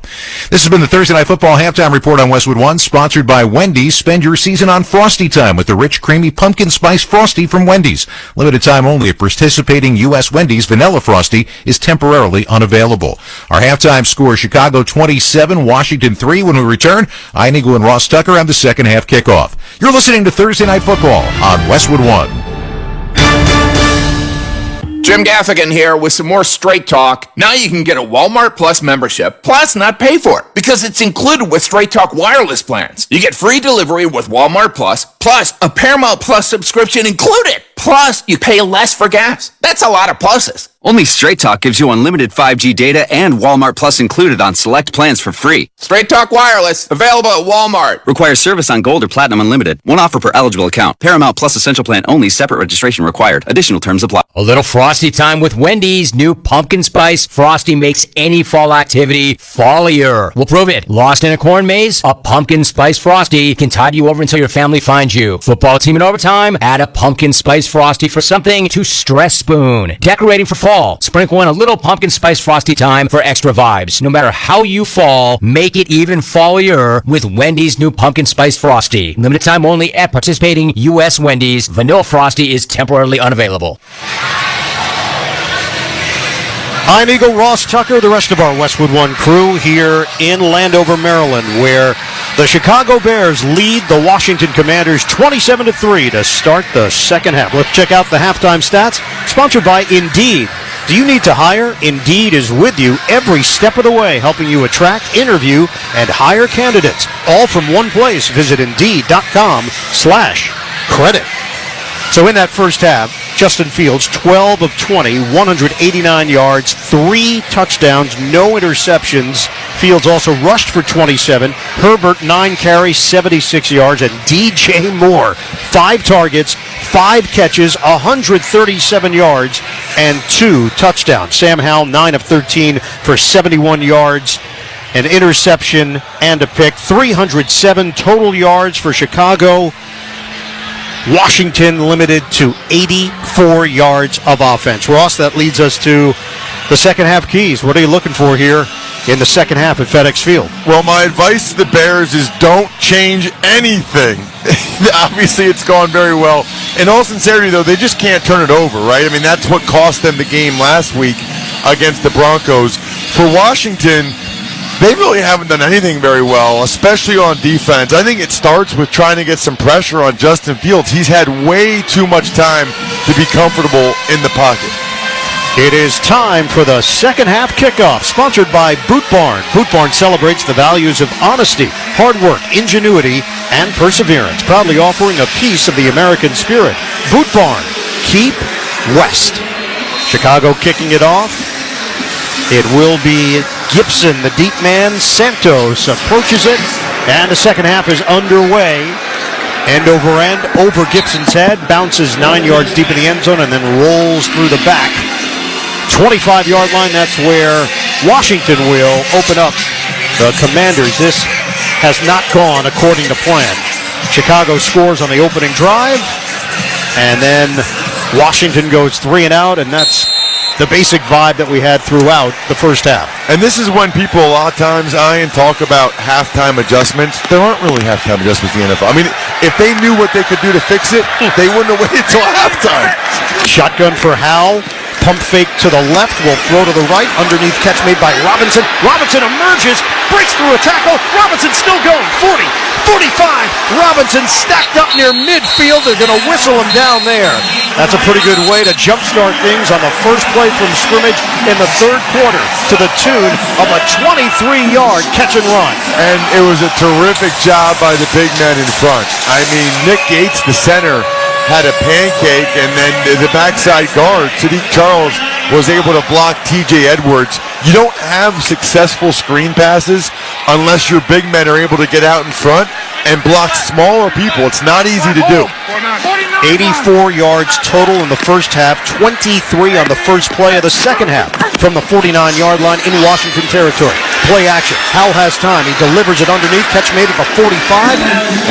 This has been the Thursday Night Football Halftime Report on Westwood One, sponsored by Wendy's. Spend your season on Frosty time with the rich, creamy pumpkin spice Frosty from Wendy's. Limited time only at participating U.S. Wendy's. Vanilla Frosty is temporarily unavailable. Our halftime score, Chicago 27, Washington 3. When we return, Ian Eagle and Ross Tucker have the second half kickoff. You're listening to Thursday Night Football on Westwood One.
Jim Gaffigan here with some more Straight Talk. Now you can get a Walmart Plus membership, plus not pay for it, because it's included with Straight Talk wireless plans. You get free delivery with Walmart Plus a Paramount Plus subscription included. Plus, you pay less for gas. That's a lot of pluses.
Only Straight Talk gives you unlimited 5G data and Walmart Plus included on select plans for free.
Straight Talk Wireless, available at Walmart.
Requires service on Gold or Platinum Unlimited. One offer per eligible account. Paramount Plus Essential Plan only. Separate registration required. Additional terms apply.
A little Frosty time with Wendy's. New pumpkin spice Frosty makes any fall activity fallier. We'll prove it. Lost in a corn maze? A pumpkin spice Frosty can tide you over until your family finds you. Football team in overtime? Add a pumpkin spice Frosty for something to stress spoon. Decorating for fall? Sprinkle in a little pumpkin spice Frosty time for extra vibes. No matter how you fall, make it even fallier with Wendy's new pumpkin spice Frosty. Limited time only at participating U.S. Wendy's. Vanilla Frosty is temporarily unavailable.
Ian Eagle, Ross Tucker, the rest of our Westwood One crew here in Landover, Maryland, where the Chicago Bears lead the Washington Commanders 27-3 to start the second half. Let's check out the halftime stats, sponsored by Indeed. Do you need to hire? Indeed is with you every step of the way, helping you attract, interview, and hire candidates. All from one place. Visit Indeed.com/credit. So in that first half, Justin Fields, 12 of 20, 189 yards, 3 touchdowns, no interceptions. Fields also rushed for 27. Herbert, 9 carries, 76 yards. And DJ Moore, 5 targets, 5 catches, 137 yards, and 2 touchdowns. Sam Howell, 9 of 13 for 71 yards, an interception and a pick. 307 total yards for Chicago. Washington limited to 84 yards of offense. Ross, that leads us to the second half keys. What are you looking for here in the second half at FedEx Field?
Well, my advice to the Bears is don't change anything. Obviously, it's gone very well. In all sincerity, though, they just can't turn it over, right? I mean, that's what cost them the game last week against the Broncos. For Washington, they really haven't done anything very well, especially on defense. I think it starts with trying to get some pressure on Justin Fields. He's had way too much time to be comfortable in the pocket.
It is time for the second half kickoff, sponsored by Boot Barn. Boot Barn celebrates the values of honesty, hard work, ingenuity, and perseverance, proudly offering a piece of the American spirit. Boot Barn, keep West. Chicago kicking it off. It will be Gibson, the deep man. Santos approaches it, and the second half is underway. End over end, over Gibson's head, bounces 9 yards deep in the end zone, and then rolls through the back. 25-yard line, that's where Washington will open up the Commanders. This has not gone according to plan. Chicago scores on the opening drive, and then Washington goes 3 and out, and that's the basic vibe that we had throughout the first half.
And this is when people a lot of times, Ian, talk about halftime adjustments. There aren't really halftime adjustments in the NFL. I mean, if they knew what they could do to fix it, they wouldn't have waited until halftime.
Shotgun for Howell. Pump fake to the left, will throw to the right. Underneath catch made by Robinson. Robinson emerges, breaks through a tackle. Robinson still going. 40, 45. Robinson stacked up near midfield. They're going to whistle him down there. That's a pretty good way to jumpstart things on the first play from scrimmage in the third quarter to the tune of a 23-yard catch and run.
And it was a terrific job by the big man in front. I mean, Nick Gates, the center, had a pancake, and then the backside guard, Sadiq Charles, was able to block T.J. Edwards. You don't have successful screen passes unless your big men are able to get out in front and block smaller people. It's not easy to do.
84 yards total in the first half, 23 on the first play of the second half from the 49-yard line in Washington territory. Play action. Howell has time. He delivers it underneath. Catch made at the 45.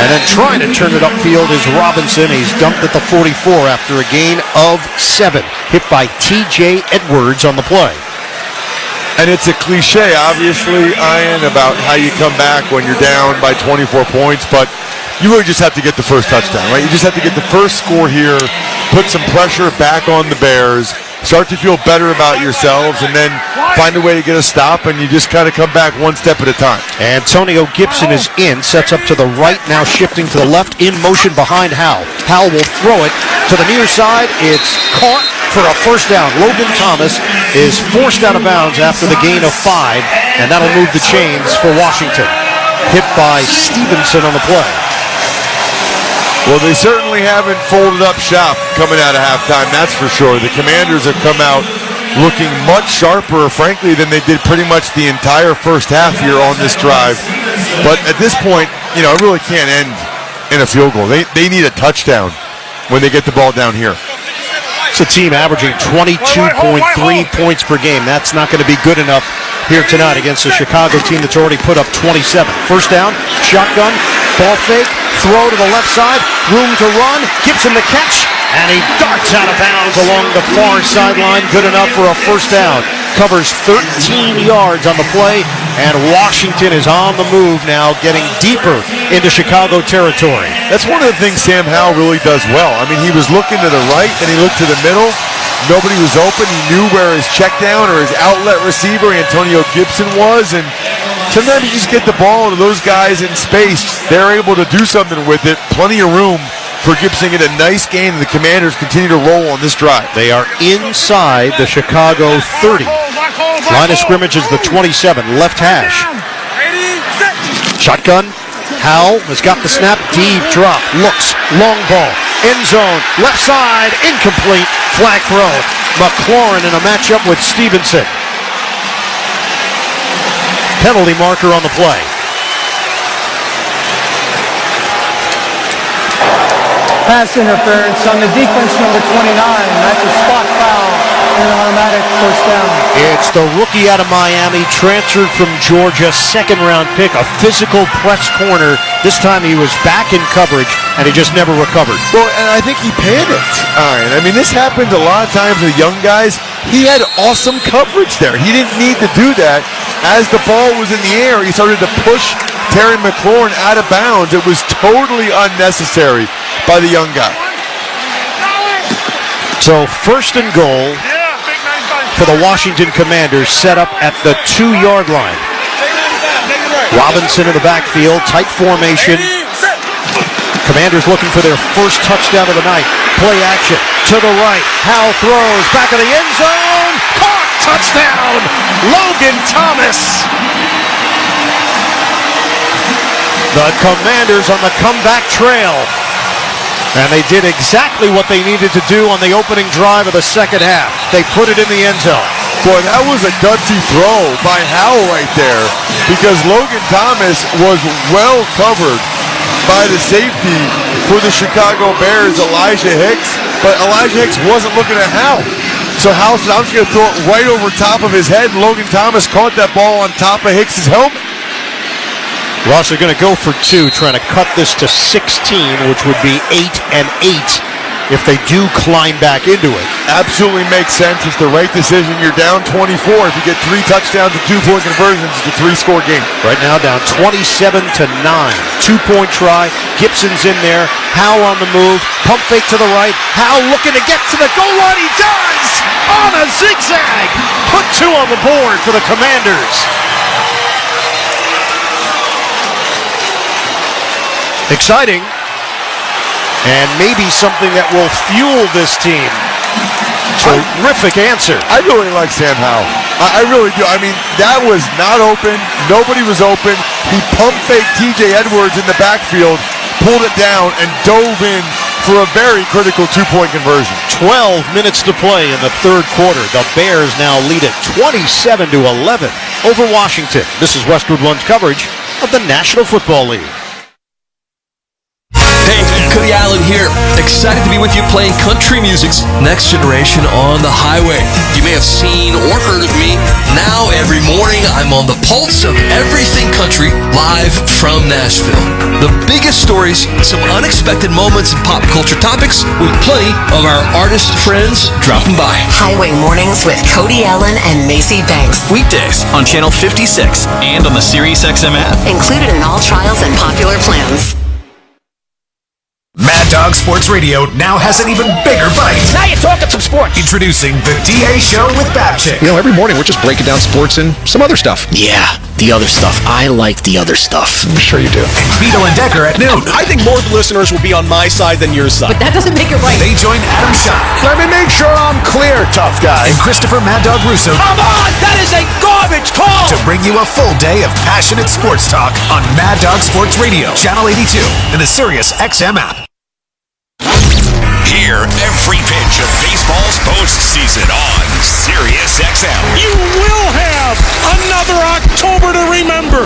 And then trying to turn it upfield is Robinson. He's dumped at the 44 after a gain of 7. Hit by T.J. Edwards on the play.
And it's a cliche, obviously, Ian, about how you come back when you're down by 24 points, but you really just have to get the first touchdown, right? You just have to get the first score here, put some pressure back on the Bears, start to feel better about yourselves, and then find a way to get a stop, and you just kind of come back one step at a time.
Antonio Gibson is in, sets up to the right, now shifting to the left, in motion behind Howell. Howell will throw it to the near side. It's caught for a first down. Logan Thomas is forced out of bounds after the gain of 5, and that'll move the chains for Washington. Hit by Stevenson on the play.
Well, they certainly haven't folded up shop coming out of halftime, that's for sure. The Commanders have come out looking much sharper, frankly, than they did pretty much the entire first half here on this drive. But at this point, it really can't end in a field goal. They need a touchdown when they get the ball down here.
It's a team averaging 22.3 points per game. That's not going to be good enough here tonight against a Chicago team that's already put up 27. First down, shotgun, ball fake, throw to the left side, room to run, Gibson the catch, and he darts out of bounds along the far sideline. Good enough for a first down. Covers 13 yards on the play, and Washington is on the move now, getting deeper into Chicago territory.
That's one of the things Sam Howell really does well. I mean, he was looking to the right, and he looked to the middle. Nobody was open. He knew where his check down or his outlet receiver, Antonio Gibson, was, and sometimes you just get the ball to those guys in space. They're able to do something with it. Plenty of room for Gibson to get a nice gain, and the Commanders continue to roll on this drive.
They are inside the Chicago 30. Line of scrimmage is the 27, left hash. Shotgun. Howell has got the snap. Deep drop. Looks. Long ball. End zone. Left side. Incomplete. Flag throw. McLaurin in a matchup with Stevenson. Penalty marker on the play.
Pass interference on the defense, number 29. That's a spot foul and an automatic first down.
It's the rookie out of Miami, transferred from Georgia, second-round pick, a physical press corner. This time he was back in coverage, and he just never recovered.
Well, and I think he panicked. All right. I mean, this happens a lot of times with young guys. He had awesome coverage there. He didn't need to do that. As the ball was in the air, he started to push Terry McLaurin out of bounds. It was totally unnecessary by the young guy.
So first and goal for the Washington Commanders, set up at the 2-yard line. Robinson in the backfield, tight formation. Commanders looking for their first touchdown of the night. Play action to the right. Howell throws back of the end zone. Caught! Touchdown! Logan Thomas! The Commanders on the comeback trail. And they did exactly what they needed to do on the opening drive of the second half. They put it in the end zone.
Boy, that was a gutsy throw by Howell right there, because Logan Thomas was well covered by the safety for the Chicago Bears, Elijah Hicks, but Elijah Hicks wasn't looking at Howell. So Howell said, I'm just going to throw it right over top of his head, and Logan Thomas caught that ball on top of Hicks's helmet.
Ross are going to go for 2, trying to cut this to 16, which would be 8-8 if they do climb back into it.
Absolutely makes sense. It's the right decision. You're down 24. If you get 3 touchdowns and 2-point conversions, it's a 3-score game.
Right now down 27-9. 2-point try. Gibson's in there. Howell on the move. Pump fake to the right. Howell looking to get to the goal line. He does! On a zigzag! Put 2 on the board for the Commanders. Exciting, and maybe something that will fuel this team. Terrific answer.
I really like Sam Howell. I really do. I mean, that was not open. Nobody was open. He pump faked T.J. Edwards in the backfield, pulled it down, and dove in for a very critical 2-point conversion.
12 minutes to play in the third quarter. The Bears now lead it 27-11 over Washington. This is Westwood Lunch coverage of the National Football League.
Hey,
Cody Allen here. Excited to be with you playing country music's next generation on the highway. You may have seen or heard of me. Now every morning I'm on the pulse of everything country live from Nashville. The biggest stories, some unexpected moments and pop culture topics with plenty of our artist friends dropping by.
Highway Mornings with Cody Allen and Macy Banks.
Weekdays on Channel 56 and on the SiriusXM app.
Included in all trials and popular plans.
Mad Dog Sports Radio now has an even bigger bite.
Now you're talking some sports.
Introducing the DA Show with Babchick.
You know, every morning we're just breaking down sports and some other stuff.
Yeah, the other stuff. I like the other stuff.
I'm sure you do.
And Beetle and Decker at noon.
I think more of the listeners will be on my side than your side.
But that doesn't make it right.
They join Adam Shine.
Let me make sure I'm clear, tough guy.
And Christopher Mad Dog Russo.
Come on, that is a garbage call.
To bring you a full day of passionate sports talk on Mad Dog Sports Radio, Channel 82, and the SiriusXM app.
Hear every pitch of baseball's postseason on SiriusXM.
You will have another October to remember.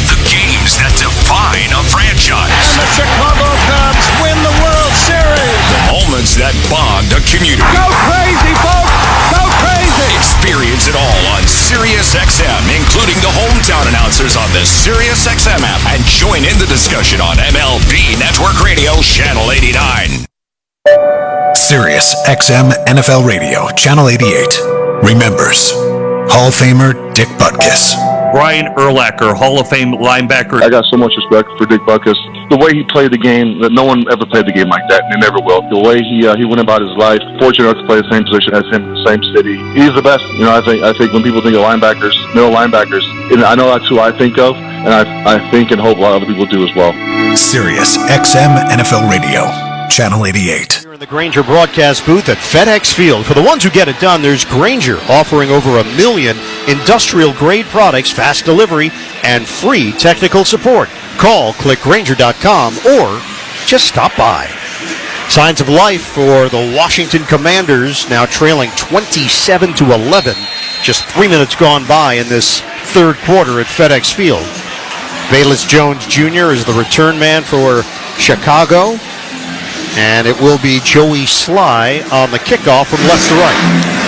The games that define a franchise.
And the Chicago Cubs win the World Series.
The moments that bond a community.
Go crazy, folks! Go crazy!
Experience it all on SiriusXM, including the hometown announcers on the SiriusXM app, and join in the discussion on MLB Network Radio, Channel 89.
Sirius XM NFL Radio, Channel 88. Remembers Hall of Famer Dick Butkus.
Brian Urlacher, Hall of Fame linebacker.
I got so much respect for Dick Butkus. The way he played the game, that no one ever played the game like that, and they never will. The way he went about his life, fortunate enough to play the same position as him in the same city. He's the best. You know, I think when people think of linebackers, middle linebackers, and I know that's who I think of, and I think and hope a lot of other people do as well.
Sirius XM NFL Radio, Channel 88.
In the Grainger broadcast booth at FedEx Field. For the ones who get it done, there's Grainger offering over 1 million industrial-grade products, fast delivery, and free technical support. Call, click Grainger.com, or just stop by. Signs of life for the Washington Commanders, now trailing 27-11. Just 3 minutes gone by in this third quarter at FedEx Field. Velus Jones Jr. is the return man for Chicago. And it will be Joey Sly on the kickoff from left to right.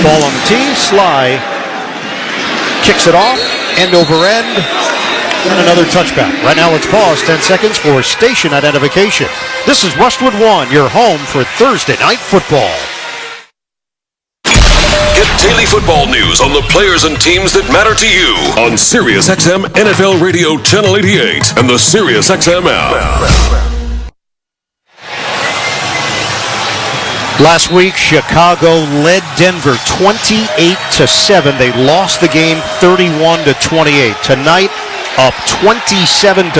Ball on the tee. Sly kicks it off, end over end, and another touchback. Right now let's pause 10 seconds for station identification. This is Westwood 1, your home for Thursday Night Football.
Get daily football news on the players and teams that matter to you on SiriusXM NFL Radio Channel 88 and the SiriusXM app.
Last week, Chicago led Denver 28-7. They lost the game 31-28. Tonight, up 27-3.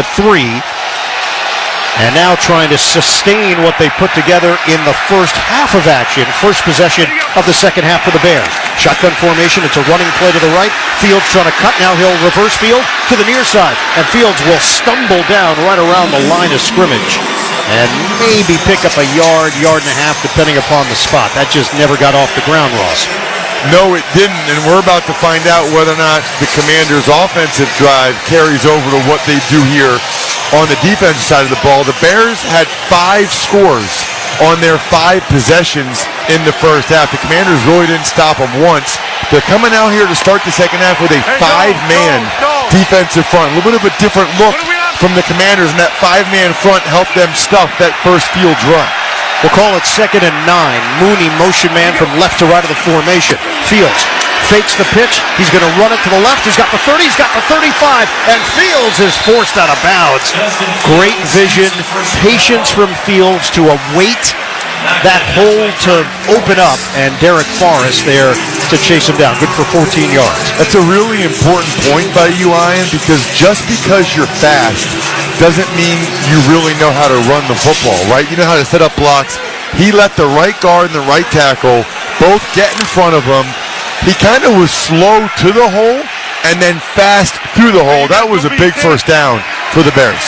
And now trying to sustain what they put together in the first half of action. First possession of the second half for the Bears. Shotgun formation. It's a running play to the right. Fields trying to cut. Now he'll reverse field to the near side. And Fields will stumble down right around the line of scrimmage. And maybe pick up a yard and a half, depending upon the spot. That just never got off the ground, Ross.
No, it didn't, and we're about to find out whether or not the Commanders' offensive drive carries over to what they do here on the defensive side of the ball. The Bears had 5 scores on their 5 possessions in the first half. The Commanders really didn't stop them once. They're coming out here to start the second half with a 5-man defensive front. A little bit of a different look from the Commanders, and that 5-man front helped them stuff that first Fields run.
We'll call it 2nd and 9. Mooney motion man from left to right of the formation. Fields fakes the pitch. He's going to run it to the left. He's got the 30. He's got the 35. And Fields is forced out of bounds. Great vision. Patience from Fields to await that hole to open up. And Derek Forrest there to chase him down. Good for 14 yards.
That's a really important point by you, Ian, because just because you're fast doesn't mean you really know how to run the football, right? You know how to set up blocks. He let the right guard and the right tackle both get in front of him. He kind of was slow to the hole and then fast through the hole. That was a big first down for the Bears.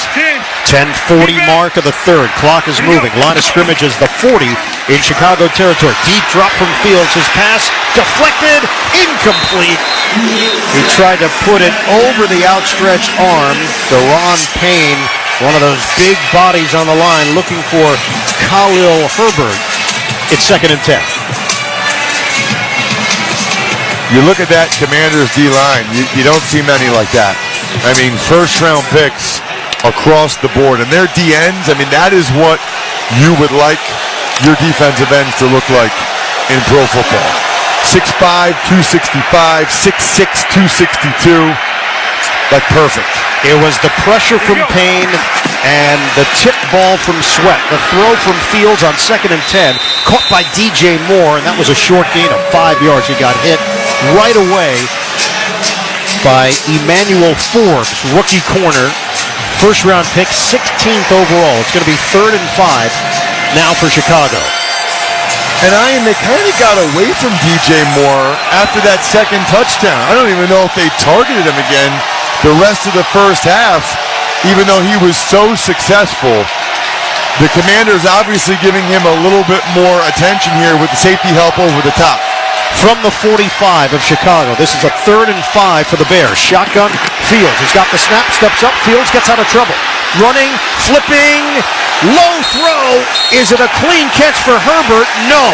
10:40 mark of the third. Clock is moving. Line of scrimmage is the 40 in Chicago territory. Deep drop from Fields. His pass deflected, incomplete. He tried to put it over the outstretched arm. Deron Payne One of those big bodies on the line looking for Khalil Herbert. It's 2nd and 10.
You look at that Commanders D-line, you don't see many like that. I mean, first-round picks across the board. And their D-ends, I mean, that is what you would like your defensive ends to look like in pro football. 6'5", 265, 6'6", 262. Like perfect.
It was the pressure from Payne and the tip ball from Sweat. The throw from Fields on 2nd and 10, caught by DJ Moore, and that was a short gain of 5 yards. He got hit right away by Emmanuel Forbes, rookie corner. First round pick, 16th overall. It's going to be 3rd and 5 now for Chicago.
And they kind of got away from DJ Moore after that second touchdown. I don't even know if they targeted him again the rest of the first half, even though he was so successful. The Commanders obviously giving him a little bit more attention here with the safety help over the top.
From the 45 of Chicago, this is a 3rd and 5 for the Bears. Shotgun, Fields. He's got the snap, steps up. Fields gets out of trouble. Running, flipping, low throw. Is it a clean catch for Herbert? No.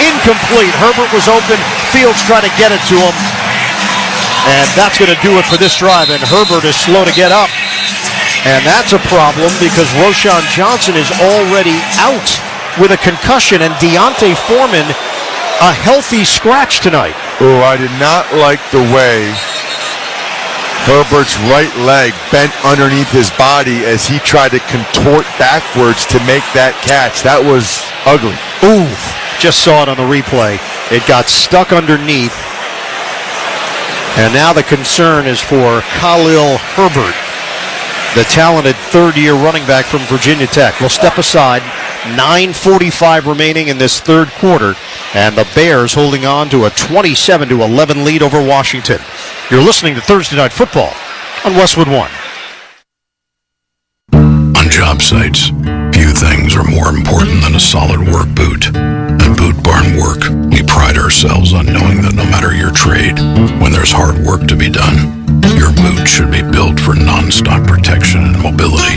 Incomplete. Herbert was open. Fields tried to get it to him. And that's going to do it for this drive. And Herbert is slow to get up. And that's a problem because Roschon Johnson is already out with a concussion. And Deontay Foreman, a healthy scratch tonight.
Oh, I did not like the way Herbert's right leg bent underneath his body as he tried to contort backwards to make that catch. That was ugly.
Ooh, just saw it on the replay. It got stuck underneath. And now the concern is for Khalil Herbert, the talented third-year running back from Virginia Tech. We'll step aside. 9:45 remaining in this third quarter, and the Bears holding on to a 27-11 lead over Washington. You're listening to Thursday Night Football on Westwood One.
On job sites, few things are more important than a solid work boot. At Boot Barn Work, we pride ourselves on knowing that no matter your trade, when there's hard work to be done, your boot should be built for non-stop protection and mobility.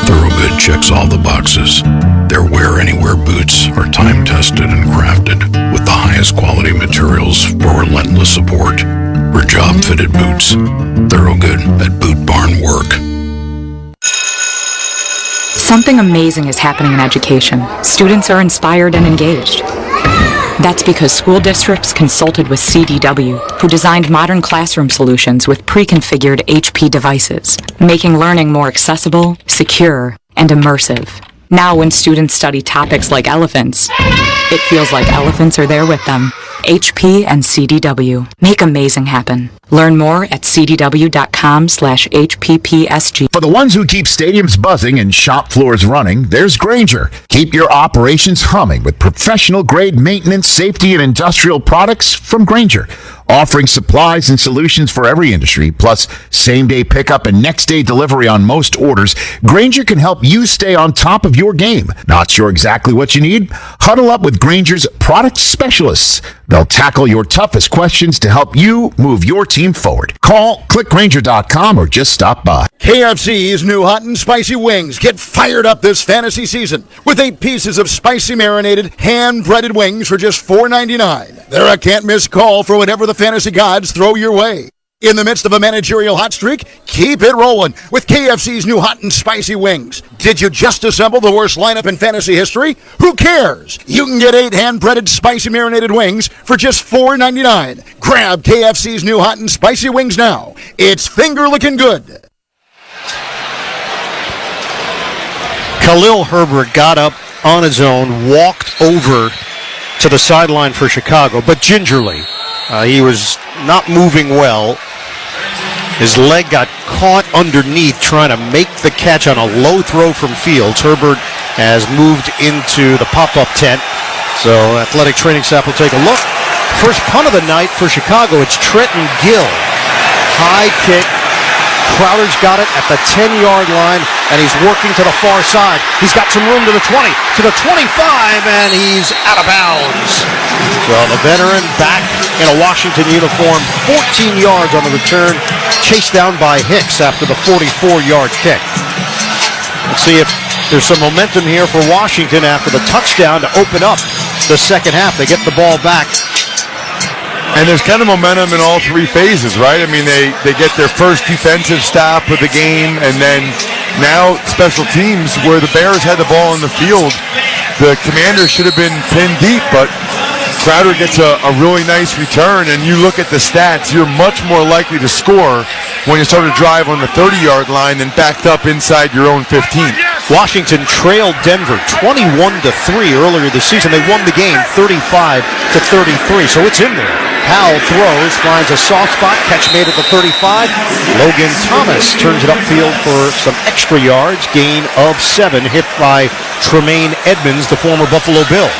Thoroughgood checks all the boxes. Their Wear Anywhere boots are time-tested and crafted with the highest quality materials for relentless support. For job-fitted boots, Thoroughgood at Boot Barn Work.
Something amazing is happening in education. Students are inspired and engaged. That's because school districts consulted with CDW, who designed modern classroom solutions with pre-configured HP devices, making learning more accessible, secure, and immersive. Now when students study topics like elephants, it feels like elephants are there with them. HP and CDW. Make amazing happen. Learn more at cdw.com/HPPSG.
For the ones who keep stadiums buzzing and shop floors running, there's Grainger. Keep your operations humming with professional-grade maintenance, safety, and industrial products from Grainger. Offering supplies and solutions for every industry, plus same-day pickup and next-day delivery on most orders, Grainger can help you stay on top of your game. Not sure exactly what you need? Huddle up with Grainger's product specialists. They'll tackle your toughest questions to help you move your team forward. Call, click Grainger.com, or just stop by.
KFC's new hot and spicy wings. Get fired up this fantasy season with 8 pieces of spicy marinated, hand-breaded wings for just $4.99. They're a can't-miss call for whatever the fantasy gods throw your way. In the midst of a managerial hot streak, keep it rolling with KFC's new hot and spicy wings. Did you just assemble the worst lineup in fantasy history? Who cares? You can get 8 hand-breaded, spicy marinated wings for just $4.99. Grab KFC's new hot and spicy wings now. It's finger-licking good.
Khalil Herbert got up on his own, walked over to the sideline for Chicago, but gingerly. He was not moving well. His leg got caught underneath trying to make the catch on a low throw from Fields. Herbert has moved into the pop-up tent, so athletic training staff will take a look. First punt of the night for Chicago, it's Trenton Gill. High kick. Crowder's got it at the 10-yard line, and he's working to the far side. He's got some room to the 20, to the 25, and he's out of bounds. So the veteran back in a Washington uniform, 14 yards on the return, chased down by Hicks after the 44-yard kick. Let's see if there's some momentum here for Washington after the touchdown to open up the second half. They get the ball back.
And there's kind of momentum in all three phases, right? I mean, they get their first defensive stop of the game, and then now special teams where the Bears had the ball in the field. The Commanders should have been pinned deep, but Crowder gets a really nice return, and you look at the stats, you're much more likely to score when you start a drive on the 30-yard line than backed up inside your own 15.
Washington trailed Denver 21-3 earlier this season. They won the game 35-33, so it's in there. Powell throws, finds a soft spot, catch made at the 35. Logan Thomas turns it upfield for some extra yards, gain of 7, hit by Tremaine Edmonds, the former Buffalo Bill.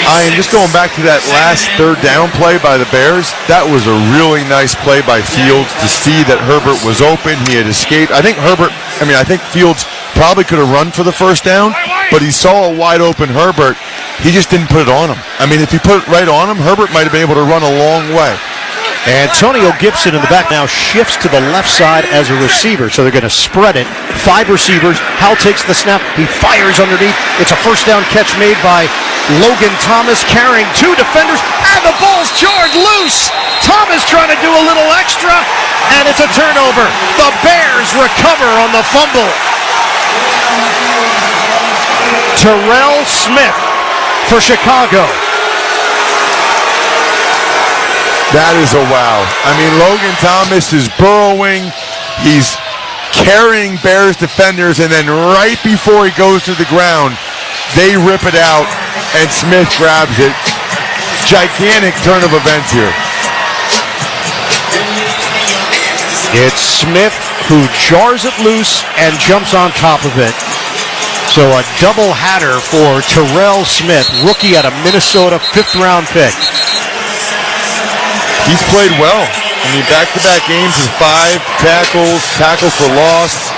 And just going back to that last third down play by the Bears, that was a really nice play by Fields to see that Herbert was open. He had escaped. I think Fields probably could have run for the first down, but he saw a wide open Herbert. He just didn't put it on him. I mean, if he put it right on him, Herbert might have been able to run a long way.
Antonio Gibson in the back now shifts to the left side as a receiver, so they're going to spread it. 5 receivers. Howell takes the snap. He fires underneath. It's a first down catch made by Logan Thomas, carrying 2 defenders, and the ball's jarred loose. Thomas trying to do a little extra, and it's a turnover. The Bears recover on the fumble. Terrell Smith for Chicago.
That is a wow. I mean, Logan Thomas is burrowing. He's carrying Bears defenders, and then right before he goes to the ground, they rip it out, and Smith grabs it. Gigantic turn of events here.
It's Smith who jars it loose and jumps on top of it. So a double hatter for Terrell Smith, rookie out of Minnesota, 5th-round pick.
He's played well. I mean, back-to-back games with 5 tackles, tackle for loss,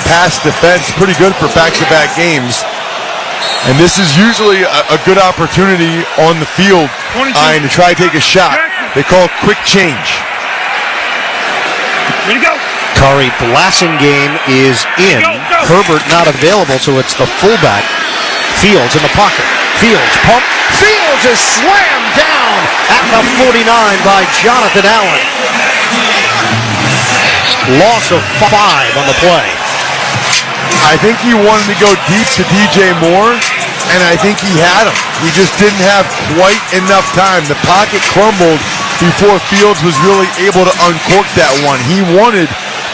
pass defense, pretty good for back-to-back games. And this is usually a good opportunity on the field to try to take a shot. They call it quick change.
Ready to go.
Kari Blasingame is in. Herbert not available, so it's the fullback. Fields in the pocket. Fields pump. Fields is slammed down at the 49 by Jonathan Allen. Loss of 5 on the play.
I think he wanted to go deep to DJ Moore, and I think he had him. He just didn't have quite enough time. The pocket crumbled before Fields was really able to uncork that one. He wanted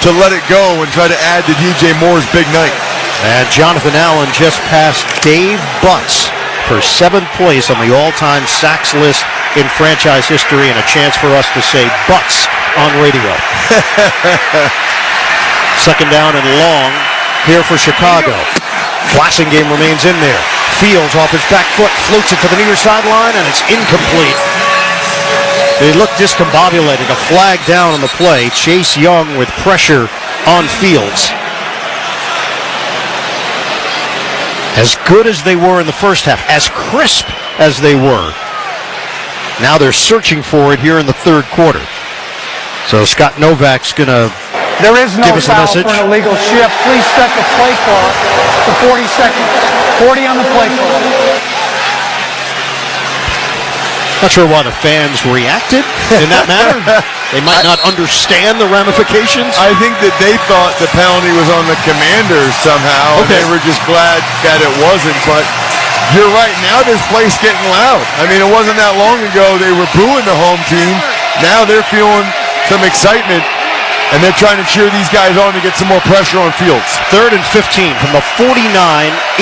to let it go and try to add to DJ Moore's big night.
And Jonathan Allen just passed Dave Butts for 7th place on the all-time sacks list in franchise history, and a chance for us to say Butts on radio. 2nd down and long here for Chicago. Blasingame remains in there. Fields off his back foot, floats it to the near sideline, and it's incomplete. They look discombobulated. A flag down on the play. Chase Young with pressure on Fields. As good as they were in the first half, as crisp as they were, now they're searching for it here in the 3rd quarter. So Scott Novak's going to
There is no
give us a
foul
message.
for an illegal shift. Please set the play clock to 40 seconds. 40 on the play clock.
Not sure why the fans reacted in that manner. They might not understand the ramifications.
I think that they thought the penalty was on the Commanders somehow.
Okay.
They were just glad that it wasn't. But you're right. Now this place getting loud. I mean, it wasn't that long ago they were booing the home team. Now they're feeling some excitement, and they're trying to cheer these guys on to get some more pressure on Fields.
3rd and 15 from the 49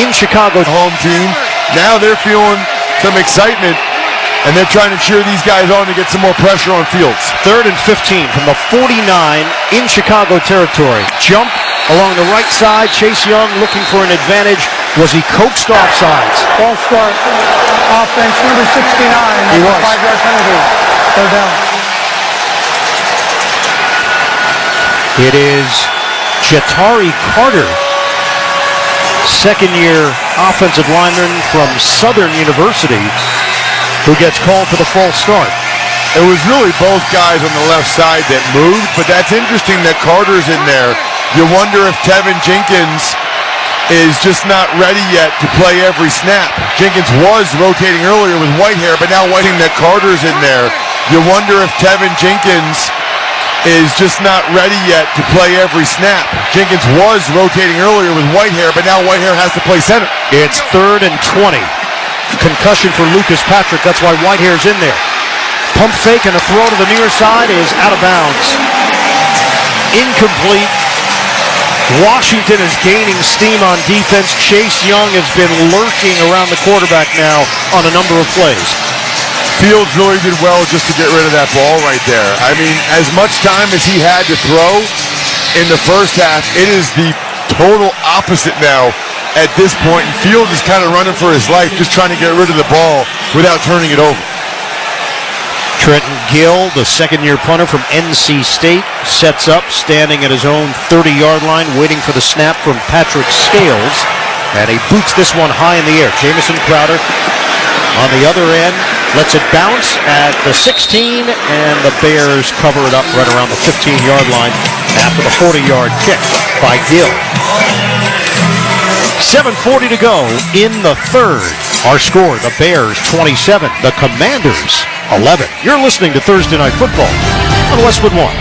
in Chicago.
Home team. Now they're feeling some excitement, and they're trying to cheer these guys on to get some more pressure on Fields.
3rd and 15 from the 49 in Chicago territory. Jump along the right side. Chase Young looking for an advantage. Was he coaxed offsides?
Ball start. Offense number 69.
He was.
5-yard penalty. 3rd down.
It is Jatari Carter, 2nd-year offensive lineman from Southern University, who gets called for the false start.
It was really both guys on the left side that moved, but that's interesting that Carter's in there. You wonder if Tevin Jenkins is just not ready yet to play every snap. Jenkins was rotating earlier with Whitehair, but now Whiting that Carter's in there. You wonder if Tevin Jenkins is just not ready yet to play every snap. Jenkins was rotating earlier with Whitehair, but now Whitehair has to play center.
It's 3rd and 20. Concussion for Lucas Patrick. That's why Whitehair's in there. Pump fake and a throw to the near side is out of bounds. Incomplete. Washington is gaining steam on defense. Chase Young has been lurking around the quarterback now on a number of plays.
Fields really did well just to get rid of that ball right there. I mean, as much time as he had to throw in the first half, it is the total opposite now at this point. And Fields is kind of running for his life, just trying to get rid of the ball without turning it over.
Trenton Gill, the second-year punter from NC State, sets up, standing at his own 30-yard line, waiting for the snap from Patrick Scales. And he boots this one high in the air. Jamison Crowder on the other end lets it bounce at the 16, and the Bears cover it up right around the 15-yard line after the 40-yard kick by Gill. 7:40 to go in the third. Our score, the Bears 27, the Commanders 11. You're listening to Thursday Night Football on Westwood One.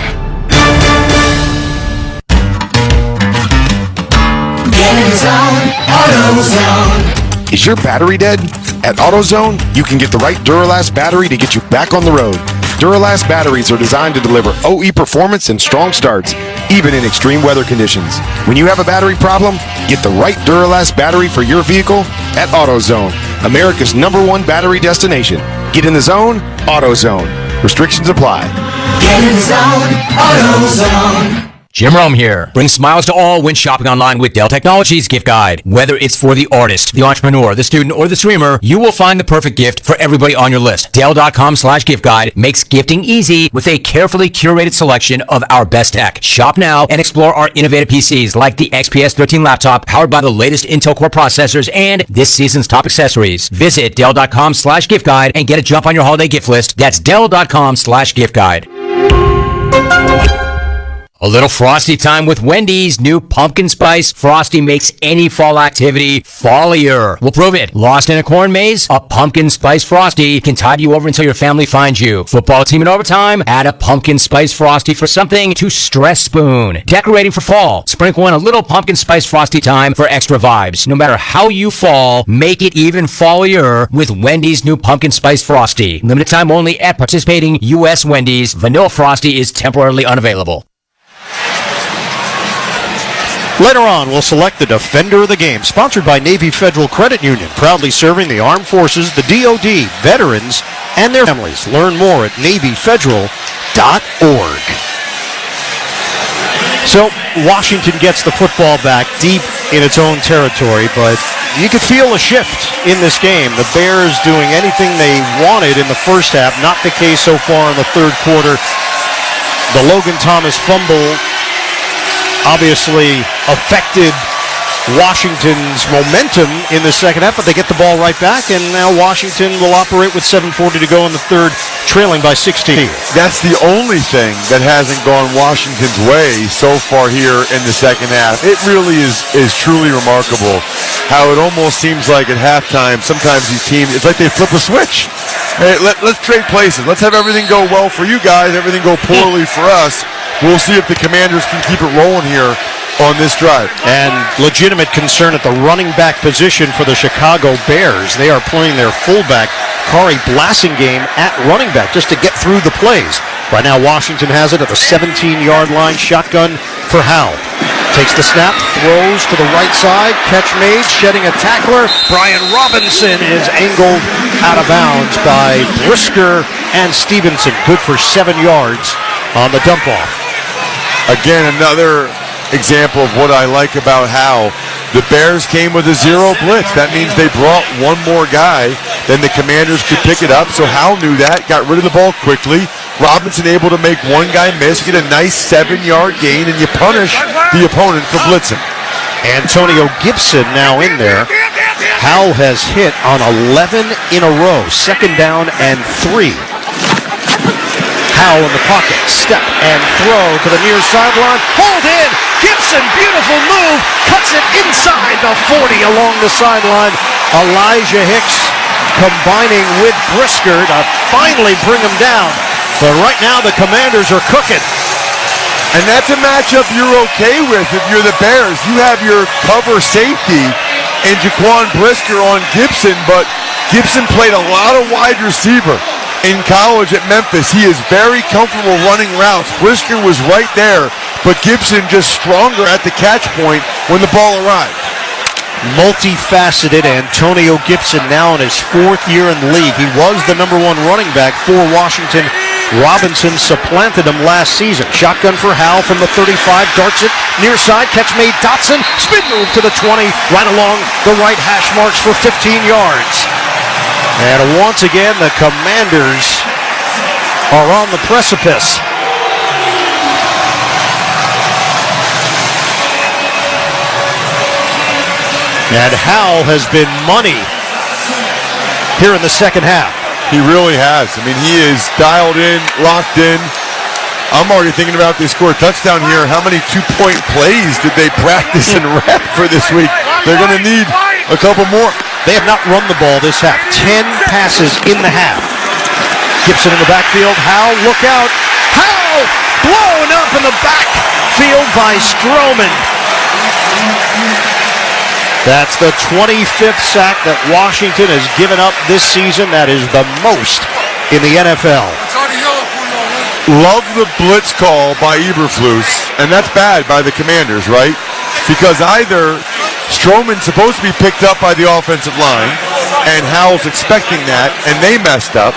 Get in the zone, AutoZone.
Is your battery dead? At AutoZone, you can get the right Duralast battery to get you back on the road. Duralast batteries are designed to deliver OE performance and strong starts, even in extreme weather conditions. When you have a battery problem, get the right Duralast battery for your vehicle at AutoZone, America's #1 battery destination. Get in the zone, AutoZone. Restrictions apply.
Get in the zone, AutoZone.
Jim Rome here. Bring smiles to all when shopping online with Dell Technologies Gift Guide. Whether it's for the artist, the entrepreneur, the student, or the streamer, you will find the perfect gift for everybody on your list. Dell.com/gift guide makes gifting easy with a carefully curated selection of our best tech. Shop now and explore our innovative PCs like the XPS 13 laptop powered by the latest Intel Core processors and this season's top accessories. Visit Dell.com/gift guide and get a jump on your holiday gift list. That's Dell.com/gift guide. A little Frosty time with Wendy's new Pumpkin Spice Frosty makes any fall activity fallier. We'll prove it. Lost in a corn maze? A Pumpkin Spice Frosty can tide you over until your family finds you. Football team in overtime? Add a Pumpkin Spice Frosty for something to stress spoon. Decorating for fall? Sprinkle in a little Pumpkin Spice Frosty time for extra vibes. No matter how you fall, make it even fallier with Wendy's new Pumpkin Spice Frosty. Limited time only at participating U.S. Wendy's. Vanilla Frosty is temporarily unavailable.
Later on, we'll select the Defender of the Game, sponsored by Navy Federal Credit Union, proudly serving the armed forces, the DoD, veterans, and their families. Learn more at NavyFederal.org. So, Washington gets the football back deep in its own territory, but you could feel a shift in this game. The Bears doing anything they wanted in the first half, not the case so far in the third quarter. The Logan Thomas fumble obviously affected Washington's momentum in the second half, but they get the ball right back, and now Washington will operate with 7:40 to go in the third, trailing by 16.
That's the only thing that hasn't gone Washington's way so far here in the second half. It really is truly remarkable how it almost seems like at halftime, sometimes these teams, it's like they flip a switch. Hey, let's trade places. Let's have everything go well for you guys, everything go poorly for us. We'll see if the Commanders can keep it rolling here on this drive.
And legitimate concern at the running back position for the Chicago Bears. They are playing their fullback, Kari Blasingame, at running back just to get through the plays. Right now, Washington has it at the 17-yard line. Shotgun for Howell. Takes the snap, throws to the right side. Catch made, shedding a tackler. Brian Robinson is angled out of bounds by Brisker and Stevenson. Good for 7 yards on the dump-off.
Again, another example of what I like about how the Bears came with a zero blitz. That means they brought one more guy, then the Commanders could pick it up. So Howell knew that, got rid of the ball quickly. Robinson able to make one guy miss, get a nice 7-yard gain, and you punish the opponent for blitzing.
Antonio Gibson now in there. Howell has hit on 11 in a row. Second down and 3. Howell in the pocket, step and throw to the near sideline. Hold in, Gibson Gibson, beautiful move, cuts it inside the 40 along the sideline. Elijah Hicks combining with Brisker to finally bring him down. But right now the Commanders are cooking.
And that's a matchup you're okay with if you're the Bears. You have your cover safety and Jaquan Brisker on Gibson, but Gibson played a lot of wide receiver in college at Memphis. He is very comfortable running routes. Brisker was right there, but Gibson just stronger at the catch point when the ball arrived.
Multifaceted Antonio Gibson now in his 4th year in the league. He was the number 1 running back for Washington. Robinson supplanted him last season. Shotgun for Howell from the 35, darts it near side, catch made Dotson, spin move to the 20, right along the right hash marks for 15 yards. And once again, the Commanders are on the precipice. And Howell has been money here in the second half.
He really has. I mean, he is dialed in, locked in. I'm already thinking about they score a touchdown here. How many 2-point plays did they practice and rep for this week? They're going to need a couple more.
They have not run the ball this half. 10 passes in the half. Gibson in the backfield. Howell, look out. Howell blown up in the backfield by Stroman. That's the 25th sack that Washington has given up this season. That is the most in the NFL.
Love the blitz call by Eberflus, and that's bad by the Commanders, right? Because either Stroman's supposed to be picked up by the offensive line, and Howell's expecting that, and they messed up,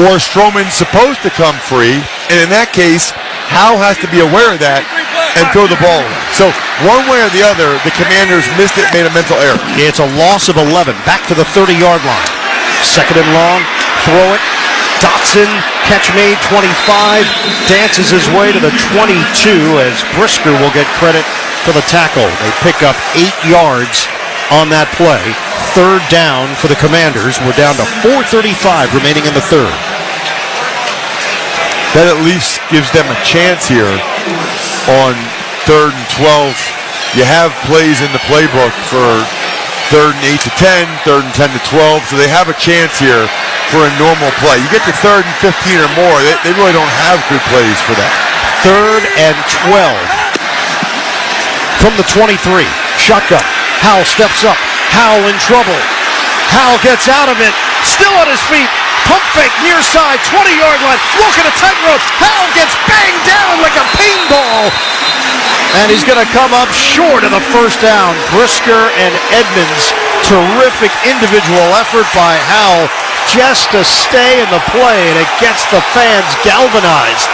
or Stroman's supposed to come free, and in that case, Howell has to be aware of that and throw the ball away. So one way or the other, the Commanders missed it, made a mental error.
It's a loss of 11, back to the 30-yard line. Second and long, throw it. Dotson, catch made, 25, dances his way to the 22 as Brisker will get credit for the tackle. They pick up 8 yards on that play. Third down for the Commanders. We're down to 4:35 remaining in the third.
That at least gives them a chance here on 3rd and 12. You have plays in the playbook for 3rd and 8 to 10, 3rd and 10 to 12, so they have a chance here for a normal play. You get to 3rd and 15 or more, they really don't have good plays for that.
3rd and 12 from the 23. Shotgun. Howell steps up. Howell in trouble. Howell gets out of it. Still on his feet. Pump fake near side, 20-yard line. Walking a tightrope. Howell gets banged down like a paintball. And he's going to come up short of the first down. Brisker and Edmonds. Terrific individual effort by Howell just to stay in the play, and it gets the fans galvanized.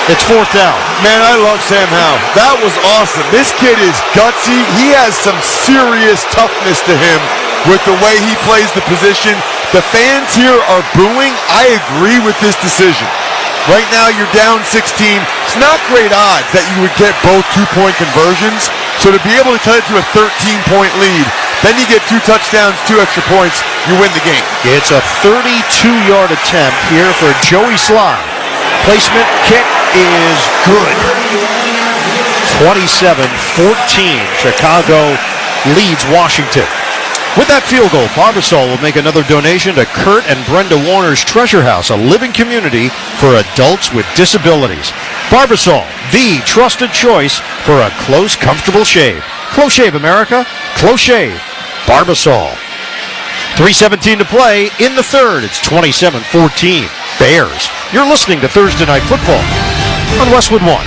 It's 4th down.
Man, I love Sam Howell. That was awesome. This kid is gutsy. He has some serious toughness to him with the way he plays the position. The fans here are booing. I agree with this decision. Right now, you're down 16. It's not great odds that you would get both 2-point conversions. So to be able to cut it to a 13-point lead, then you get 2 touchdowns, 2 extra points, you win the game.
It's a 32-yard attempt here for Joey Sly. Placement kick is good. 27-14. Chicago leads Washington. With that field goal, Barbasol will make another donation to Kurt and Brenda Warner's Treasure House, a living community for adults with disabilities. Barbasol, the trusted choice for a close, comfortable shave. Close shave, America. Close shave. Barbasol. 3:17 to play in the third. It's 27-14. Bears. You're listening to Thursday Night Football on Westwood 1.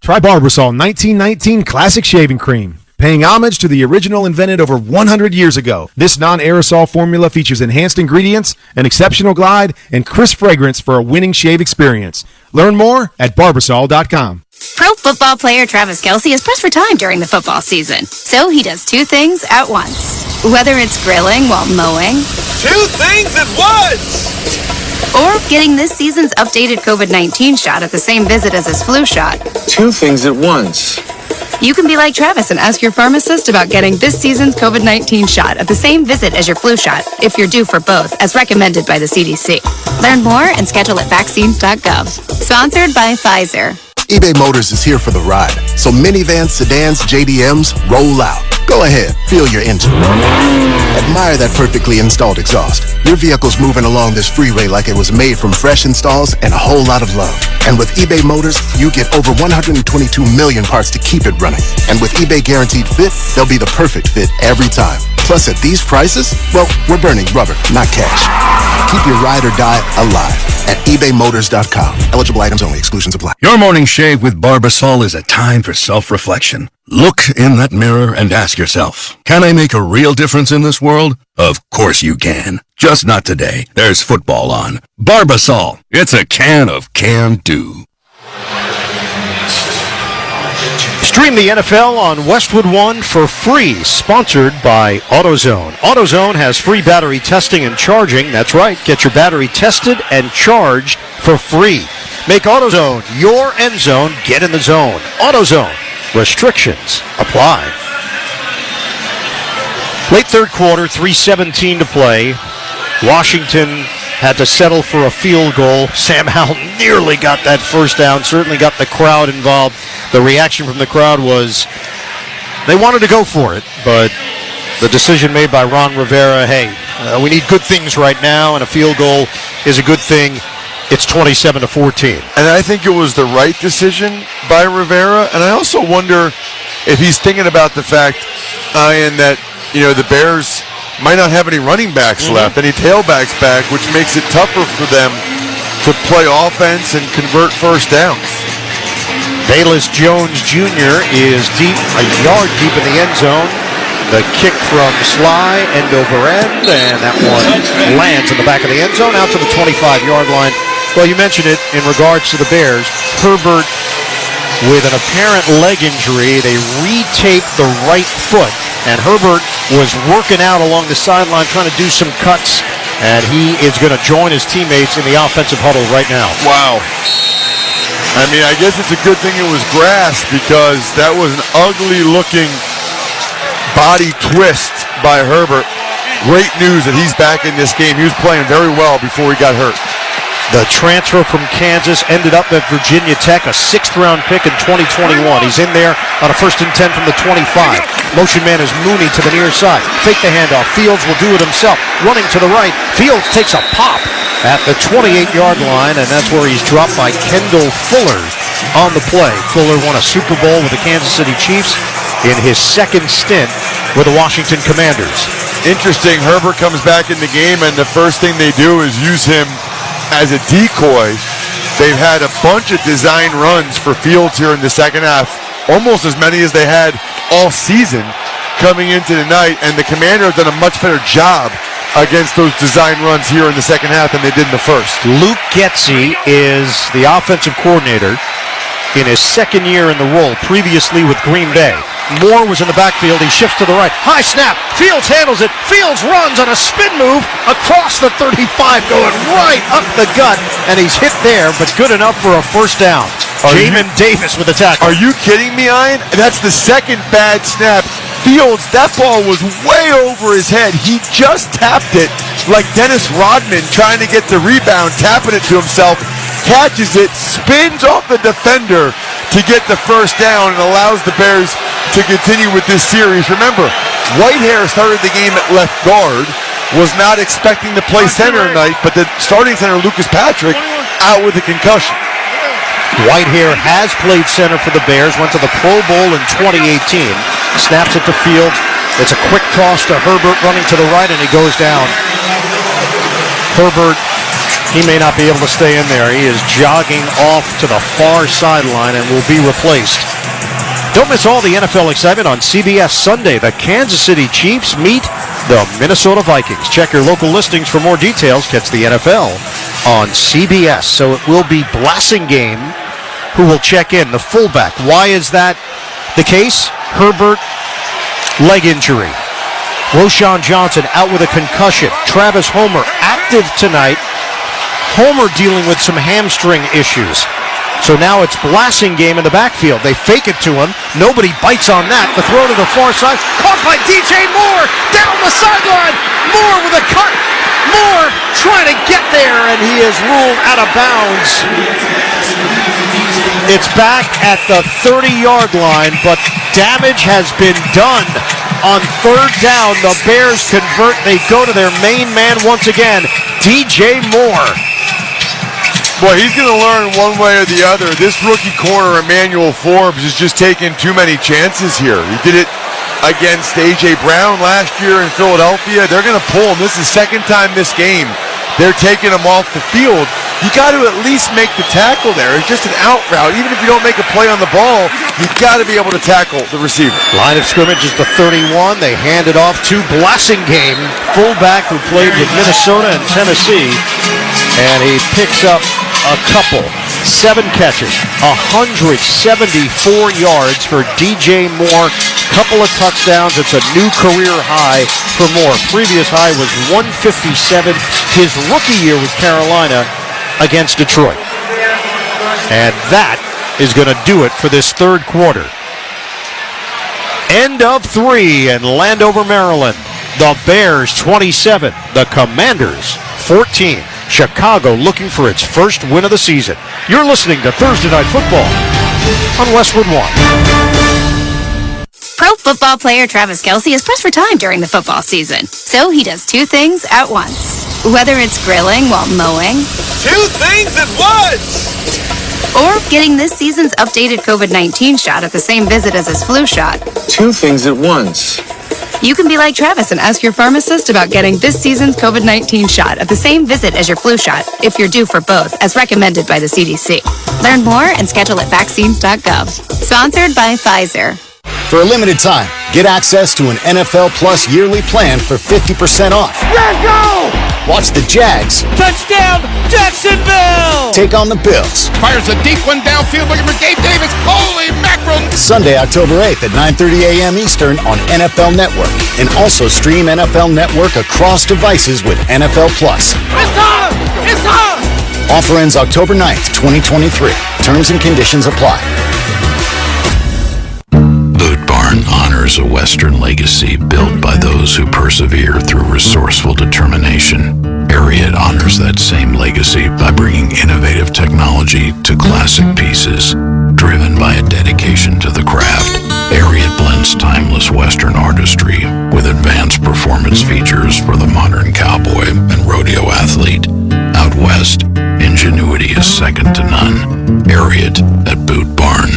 Try Barbasol 1919 Classic Shaving Cream. Paying homage to the original invented over 100 years ago. This non-aerosol formula features enhanced ingredients, an exceptional glide, and crisp fragrance for a winning shave experience. Learn more at Barbasol.com.
Pro football player Travis Kelce is pressed for time during the football season, so he does 2 things at once. Whether it's grilling while mowing,
2 things at once!
or getting this season's updated COVID-19 shot at the same visit as his flu shot.
2 things at once.
You can be like Travis and ask your pharmacist about getting this season's COVID-19 shot at the same visit as your flu shot, if you're due for both, as recommended by the CDC. Learn more and schedule at vaccines.gov. Sponsored by Pfizer.
eBay Motors is here for the ride. So minivans, sedans, JDMs, roll out. Go ahead, feel your engine. Admire that perfectly installed exhaust. Your vehicle's moving along this freeway like it was made from fresh installs and a whole lot of love. And with eBay Motors, you get over 122 million parts to keep it running. And with eBay Guaranteed Fit, they'll be the perfect fit every time. Plus, at these prices, well, we're burning rubber, not cash. Keep your ride or die alive at ebaymotors.com. Eligible items only. Exclusions apply.
Your morning shave with Barbasol is a time for self-reflection. Look in that mirror and ask yourself, can I make a real difference in this world? Of course you can. Just not today. There's football on. Barbasol. It's a can of can-do.
Stream the NFL on Westwood One for free, sponsored by AutoZone. AutoZone has free battery testing and charging. That's right, get your battery tested and charged for free. Make AutoZone your end zone. Get in the zone. AutoZone. Restrictions apply. Late third quarter, 3:17 to play. Washington had to settle for a field goal. Sam Howell nearly got that first down, certainly got the crowd involved. The reaction from the crowd was they wanted to go for it, but the decision made by Ron Rivera, hey, we need good things right now, and a field goal is a good thing. It's 27-14.
And I think it was the right decision by Rivera, and I also wonder if he's thinking about the fact, Ian, that, the Bears might not have any running backs left, any tailbacks back, which makes it tougher for them to play offense and convert first downs.
Velus Jones Jr. is deep, a yard deep in the end zone. The kick from Sly, end over end, and that one lands in the back of the end zone, out to the 25-yard line. Well, you mentioned it in regards to the Bears. Herbert with an apparent leg injury. They retaped the right foot, and Herbert was working out along the sideline trying to do some cuts, and he is going to join his teammates in the offensive huddle right now.
Wow. I mean, I guess it's a good thing it was grass, because that was an ugly-looking body twist by Herbert. Great news that he's back in this game. He was playing very well before he got hurt.
The transfer from Kansas ended up at Virginia Tech, a sixth-round pick in 2021. He's in there on a 1st and 10 from the 25. Motion man is Mooney to the near side. Fake the handoff. Fields will do it himself. Running to the right. Fields takes a pop at the 28-yard line, and that's where he's dropped by Kendall Fuller on the play. Fuller won a Super Bowl with the Kansas City Chiefs in his second stint with the Washington Commanders.
Interesting. Herbert comes back in the game, and the first thing they do is use him as a decoy. They've had a bunch of design runs for Fields here in the second half, almost as many as they had all season coming into the night, and the Commanders have done a much better job against those design runs here in the second half than they did in the first.
Luke Getsy is the offensive coordinator in his second year in the role, previously with Green Bay. Moore was in the backfield. He shifts to the right. High snap. Fields handles it. Fields runs on a spin move across the 35, going right up the gut, and he's hit there, but good enough for a first down. Jamin Davis with the tackle.
Are you kidding me, Ian? That's the second bad snap. Fields, that ball was way over his head. He just tapped it like Dennis Rodman trying to get the rebound, tapping it to himself, catches it, spins off the defender to get the first down, and allows the Bears to continue with this series. Remember, Whitehair started the game at left guard, was not expecting to play center tonight, but the starting center, Lucas Patrick, out with a concussion.
Whitehair has played center for the Bears, went to the Pro Bowl in 2018. Snaps it to Fields. It's a quick toss to Herbert running to the right, and he goes down. Herbert, he may not be able to stay in there. He is jogging off to the far sideline and will be replaced. Don't miss all the NFL excitement on CBS Sunday. The Kansas City Chiefs meet the Minnesota Vikings. Check your local listings for more details. Catch the NFL on CBS. So it will be Blasingame who will check in, the fullback. Why is that the case? Herbert, leg injury. Roshan Johnson out with a concussion. Travis Homer active tonight. Homer dealing with some hamstring issues. So now it's Blasingame in the backfield. They fake it to him. Nobody bites on that. The throw to the far side. Caught by DJ Moore. Down the sideline. Moore with a cut. Moore trying to get there, and he is ruled out of bounds. It's back at the 30-yard line, but damage has been done. On third down, the Bears convert. They go to their main man once again, DJ Moore.
Boy, he's going to learn one way or the other. This rookie corner, Emmanuel Forbes, is just taking too many chances here. He did it against A.J. Brown last year in Philadelphia. They're going to pull him. This is the second time this game they're taking him off the field. You got to at least make the tackle there. It's just an out route. Even if you don't make a play on the ball, you got to be able to tackle the receiver.
Line of scrimmage is the 31. They hand it off to Blassingame, fullback who played with Minnesota and Tennessee. And he picks up a couple. 7 catches, 174 yards for DJ Moore. Couple of touchdowns. It's a new career high for Moore. Previous high was 157 his rookie year with Carolina against Detroit. And that is going to do it for this third quarter. End of 3 in Landover, Maryland. The Bears 27, the Commanders 14. Chicago looking for its first win of the season. You're listening to Thursday Night Football on Westwood One.
Pro football player Travis Kelce is pressed for time during the football season. So he does 2 things at once. Whether it's grilling while mowing,
2 things at once!
or getting this season's updated COVID-19 shot at the same visit as his flu shot.
2 things at once.
You can be like Travis and ask your pharmacist about getting this season's COVID-19 shot at the same visit as your flu shot if you're due for both, as recommended by the CDC. Learn more and schedule at vaccines.gov. Sponsored by Pfizer.
For a limited time, get access to an NFL Plus yearly plan for 50% off.
Let's go!
Watch the Jags
Touchdown, Jacksonville!
take on the Bills.
Fires a deep one downfield looking for Gabe Davis. Holy mackerel!
Sunday, October 8th at 9:30 a.m. Eastern on NFL Network. And also stream NFL Network across devices with NFL Plus.
It's on! It's on!
Offer ends October 9th, 2023. Terms and conditions apply.
Boot Barn honors a Western legacy built by those who persevere through resourceful determination. Ariat honors that same legacy by bringing innovative technology to classic pieces. Driven by a dedication to the craft, Ariat blends timeless Western artistry with advanced performance features for the modern cowboy and rodeo athlete. Out west, ingenuity is second to none. Ariat at Boot Barn.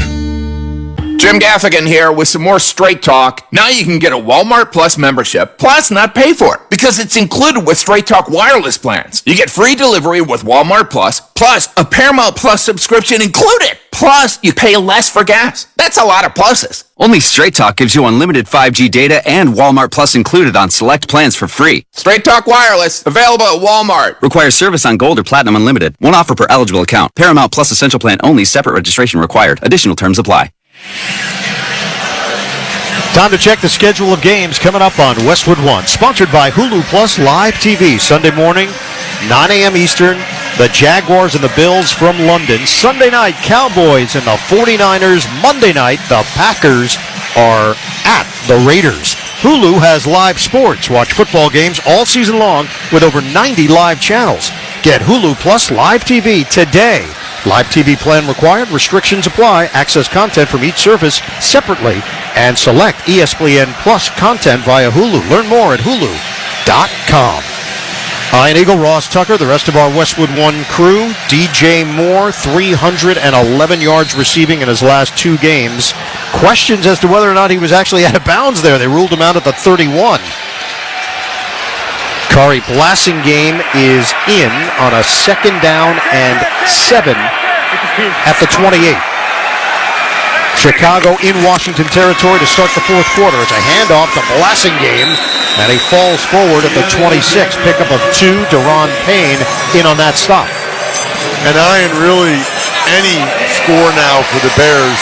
Jim Gaffigan here with some more Straight Talk. Now you can get a Walmart Plus membership, plus not pay for it, because it's included with Straight Talk wireless plans. You get free delivery with Walmart Plus a Paramount Plus subscription included. Plus, you pay less for gas. That's a lot of pluses.
Only Straight Talk gives you unlimited 5G data and Walmart Plus included on select plans for free.
Straight Talk wireless, available at Walmart.
Requires service on Gold or Platinum Unlimited. One offer per eligible account. Paramount Plus Essential Plan only. Separate registration required. Additional terms apply.
Time to check the schedule of games coming up on Westwood One. Sponsored by Hulu Plus Live TV. Sunday morning, 9 a.m. Eastern. The Jaguars and the Bills from London. Sunday night, Cowboys and the 49ers. Monday night, the Packers are at the Raiders. Hulu has live sports. Watch football games all season long with over 90 live channels. Get Hulu Plus Live TV today. Live TV plan required. Restrictions apply. Access content from each service separately and select ESPN Plus content via Hulu. Learn more at hulu.com. Ian Eagle, Ross Tucker, the rest of our Westwood One crew. DJ Moore, 311 yards receiving in his last 2 games. Questions as to whether or not he was actually out of bounds there. They ruled him out at the 31. Kari Blassingame is in on a 2nd down and 7 at the 28. Chicago in Washington territory to start the fourth quarter. It's a handoff to Blassingame, and he falls forward at the 26. Pickup of 2, Deron Payne in on that stop.
And Ian, really, any score now for the Bears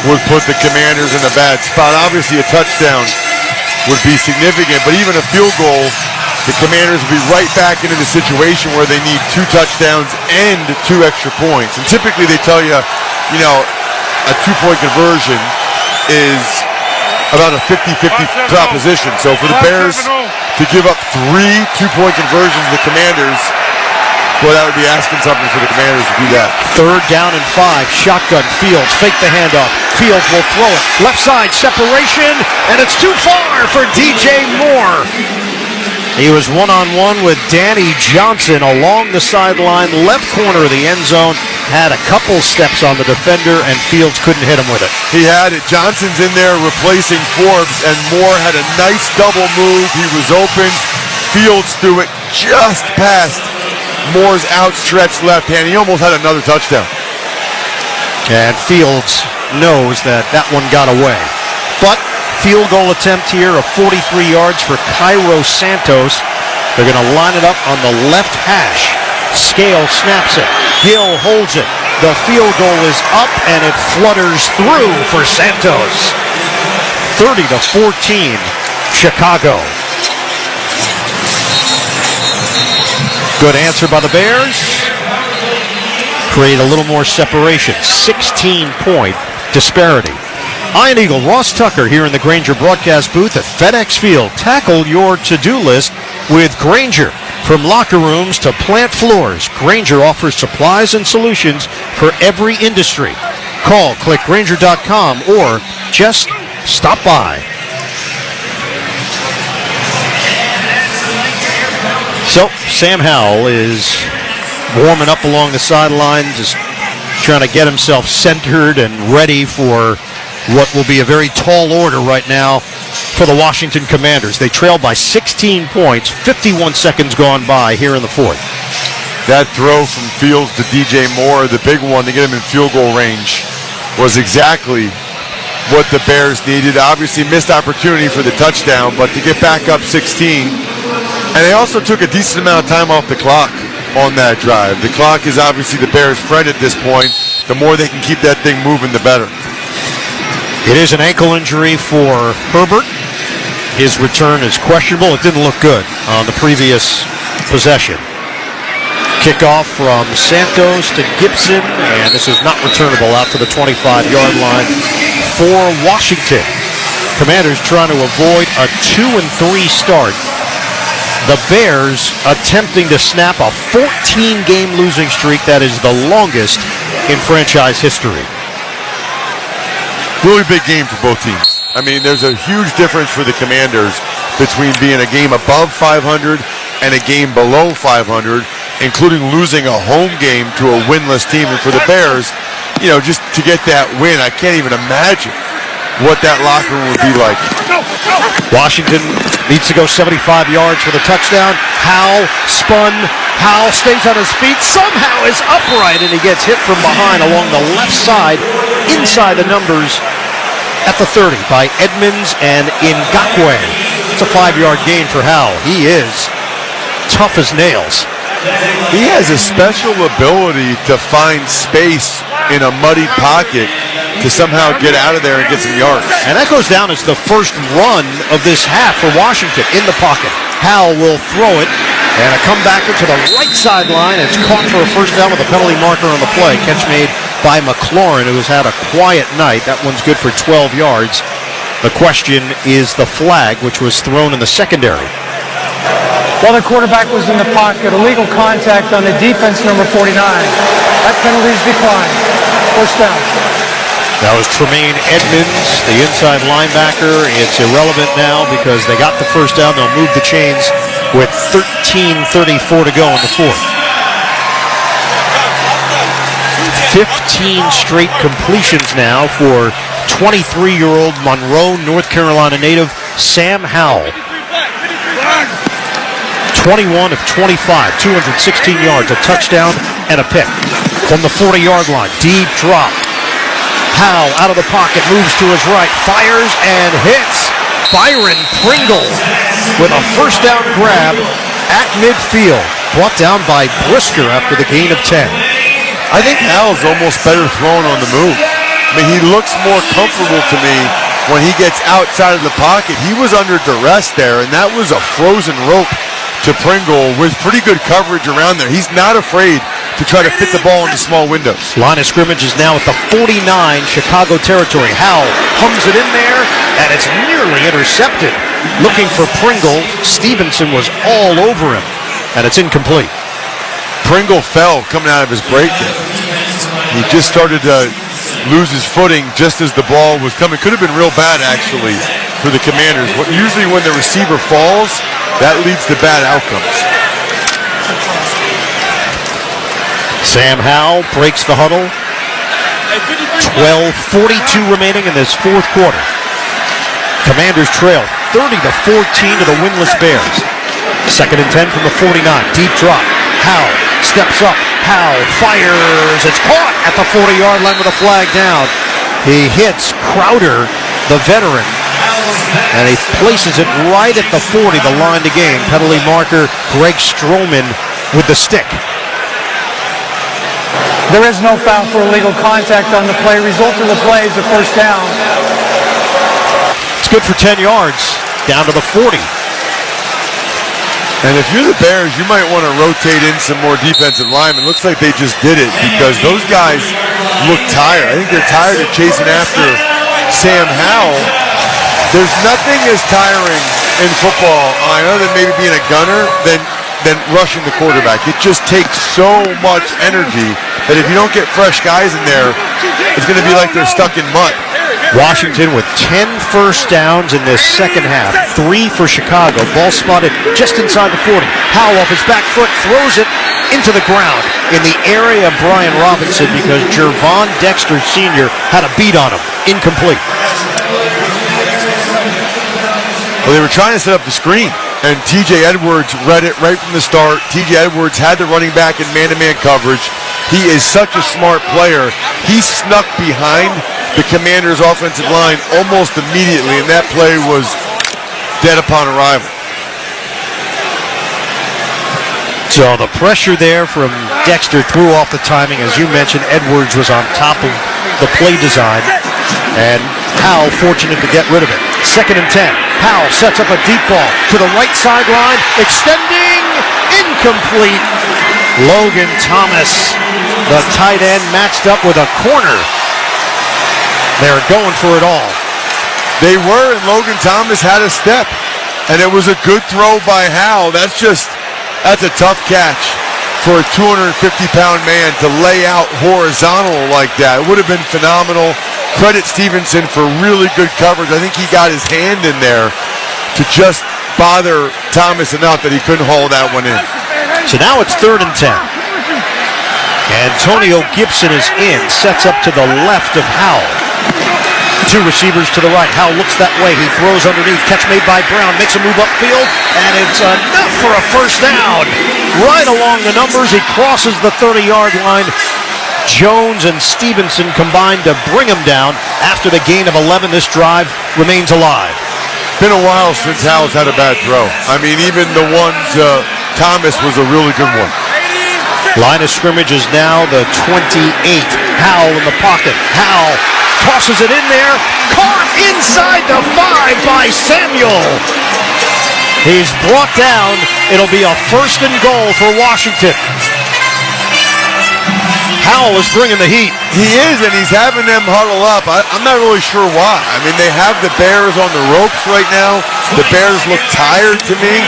would put the Commanders in a bad spot. Obviously, a touchdown would be significant, but even a field goal, the Commanders will be right back into the situation where they need 2 touchdowns and 2 extra points. And typically they tell you, a 2-point conversion is about a 50-50 proposition. So for the Bears to give up 3 2-point conversions to the Commanders, Well, that would be asking something for the Commanders to do that.
3rd down and 5. Shotgun. Fields. Fake the handoff. Fields will throw it. Left side separation. And it's too far for DJ Moore. He was one-on-one with Danny Johnson along the sideline. Left corner of the end zone. Had a couple steps on the defender, and Fields couldn't hit him with it.
He had it. Johnson's in there replacing Forbes, and Moore had a nice double move. He was open. Fields threw it just past Moore's outstretched left hand. He almost had another touchdown.
And Fields knows that one got away. But field goal attempt here of 43 yards for Cairo Santos. They're going to line it up on the left hash. Scale snaps it. Gill holds it. The field goal is up, and it flutters through for Santos. 30-14, Chicago. Good answer by the Bears. Create a little more separation. 16-point disparity. Iron Eagle, Ross Tucker here in the Grainger broadcast booth at FedEx Field. Tackle your to-do list with Grainger. From locker rooms to plant floors, Grainger offers supplies and solutions for every industry. Call, click Grainger.com, or just stop by. So, Sam Howell is warming up along the sideline, just trying to get himself centered and ready for what will be a very tall order right now for the Washington Commanders. They trail by 16 points, 51 seconds gone by here in the 4th.
That throw from Fields to DJ Moore, the big one to get him in field goal range, was exactly what the Bears needed. Obviously missed opportunity for the touchdown, but to get back up 16. And they also took a decent amount of time off the clock on that drive. The clock is obviously the Bears' friend at this point. The more they can keep that thing moving, the better.
It is an ankle injury for Herbert. His return is questionable. It didn't look good on the previous possession. Kickoff from Santos to Gibson, and this is not returnable out to the 25-yard line for Washington. Commanders trying to avoid a 2-3 start. The Bears attempting to snap a 14-game losing streak that is the longest in franchise history.
Really big game for both teams. I mean, there's a huge difference for the Commanders between being a game above 500 and a game below 500, including losing a home game to a winless team. And for the Bears, just to get that win, I can't even imagine what that locker room would be like.
Washington needs to go 75 yards for the touchdown. Howell spun. Howell stays on his feet, somehow is upright, and he gets hit from behind along the left side, inside the numbers at the 30 by Edmonds and Ngakoue. It's a 5-yard gain for Howell. He is tough as nails.
He has a special ability to find space in a muddy pocket to somehow get out of there and get some yards.
And that goes down as the first run of this half for Washington in the pocket. Howell will throw it, and a comebacker to the right sideline. It's caught for a first down with a penalty marker on the play. Catch made by McLaurin, who has had a quiet night. That one's good for 12 yards. The question is the flag, which was thrown in the secondary.
While the quarterback was in the pocket, illegal contact on the defense, number 49. That penalty is declined. First down.
That was Tremaine Edmonds, the inside linebacker. It's irrelevant now because they got the first down. They'll move the chains with 13:34 to go in the 4th. 15 straight completions now for 23-year-old Monroe, North Carolina native Sam Howell. 21 of 25, 216 yards, a touchdown and a pick. From the 40-yard line, deep drop. Howell out of the pocket, moves to his right, fires and hits Byron Pringle with a first down grab at midfield. Brought down by Brisker after the gain of 10.
I think Howell's almost better thrown on the move. I mean, he looks more comfortable to me when he gets outside of the pocket. He was under duress there, and that was a frozen rope to Pringle with pretty good coverage around there. He's not afraid to try to fit the ball into small windows.
Line of scrimmage is now at the 49 Chicago territory. Howell hums it in there, and it's nearly intercepted. Looking for Pringle. Stevenson was all over him, and it's incomplete.
Pringle fell coming out of his break there. He just started to lose his footing just as the ball was coming. Could have been real bad, actually, for the Commanders. Usually when the receiver falls, that leads to bad outcomes.
Sam Howell breaks the huddle. 12:42 remaining in this fourth quarter. Commanders trail 30-14 to the winless Bears. 2nd and 10 from the 49. Deep drop. Howell steps up. Howell fires. It's caught at the 40-yard line with a flag down. He hits Crowder, the veteran, and he places it right at the 40, the line to gain. Penalty marker Greg Stroman with the stick.
There is no foul for illegal contact on the play. Result of the play is a first down.
It's good for 10 yards, down to the 40.
And if you're the Bears, you might want to rotate in some more defensive linemen. Looks like they just did it because those guys look tired. I think they're tired of chasing after Sam Howell. There's nothing as tiring in football, I know, than maybe being a gunner than rushing the quarterback. It just takes so much energy that if you don't get fresh guys in there, it's going to be like they're stuck in mud.
Washington with 10 first downs in this second half. 3 for Chicago. Ball spotted just inside the 40. Howell off his back foot throws it into the ground in the area of Brian Robinson because Jervon Dexter Sr. had a beat on him. Incomplete.
Well, they were trying to set up the screen, and T.J. Edwards read it right from the start. T.J. Edwards had the running back in man-to-man coverage. He is such a smart player. He snuck behind the Commanders' offensive line almost immediately, and that play was dead upon arrival.
So the pressure there from Dexter threw off the timing. As you mentioned, Edwards was on top of the play design, and Howell fortunate to get rid of it. 2nd and 10. Howell sets up a deep ball to the right sideline, extending, incomplete. Logan Thomas, the tight end, matched up with a corner. They're going for it all.
They were, and Logan Thomas had a step, and it was a good throw by Howell. That's a tough catch for a 250-pound man to lay out horizontal like that. It would have been phenomenal. Credit Stevenson for really good coverage. I think he got his hand in there to just bother Thomas enough that he couldn't haul that one in.
So now it's 3rd and 10. Antonio Gibson is in, sets up to the left of Howell. 2 receivers to the right. Howell looks that way. He throws underneath. Catch made by Brown. Makes a move upfield, and it's enough for a first down. Right along the numbers. He crosses the 30-yard line. Jones and Stevenson combined to bring him down. After the gain of 11, this drive remains alive.
Been a while since Howell's had a bad throw. I mean, even the ones Thomas was a really good one.
Line of scrimmage is now the 28. Howell in the pocket. Howell tosses it in there. Caught inside the 5 by Samuel. He's brought down. It'll be a 1st and goal for Washington. Howell is bringing the heat.
He is, and he's having them huddle up. I'm not really sure why. I mean, they have the Bears on the ropes right now. The Bears look tired to me.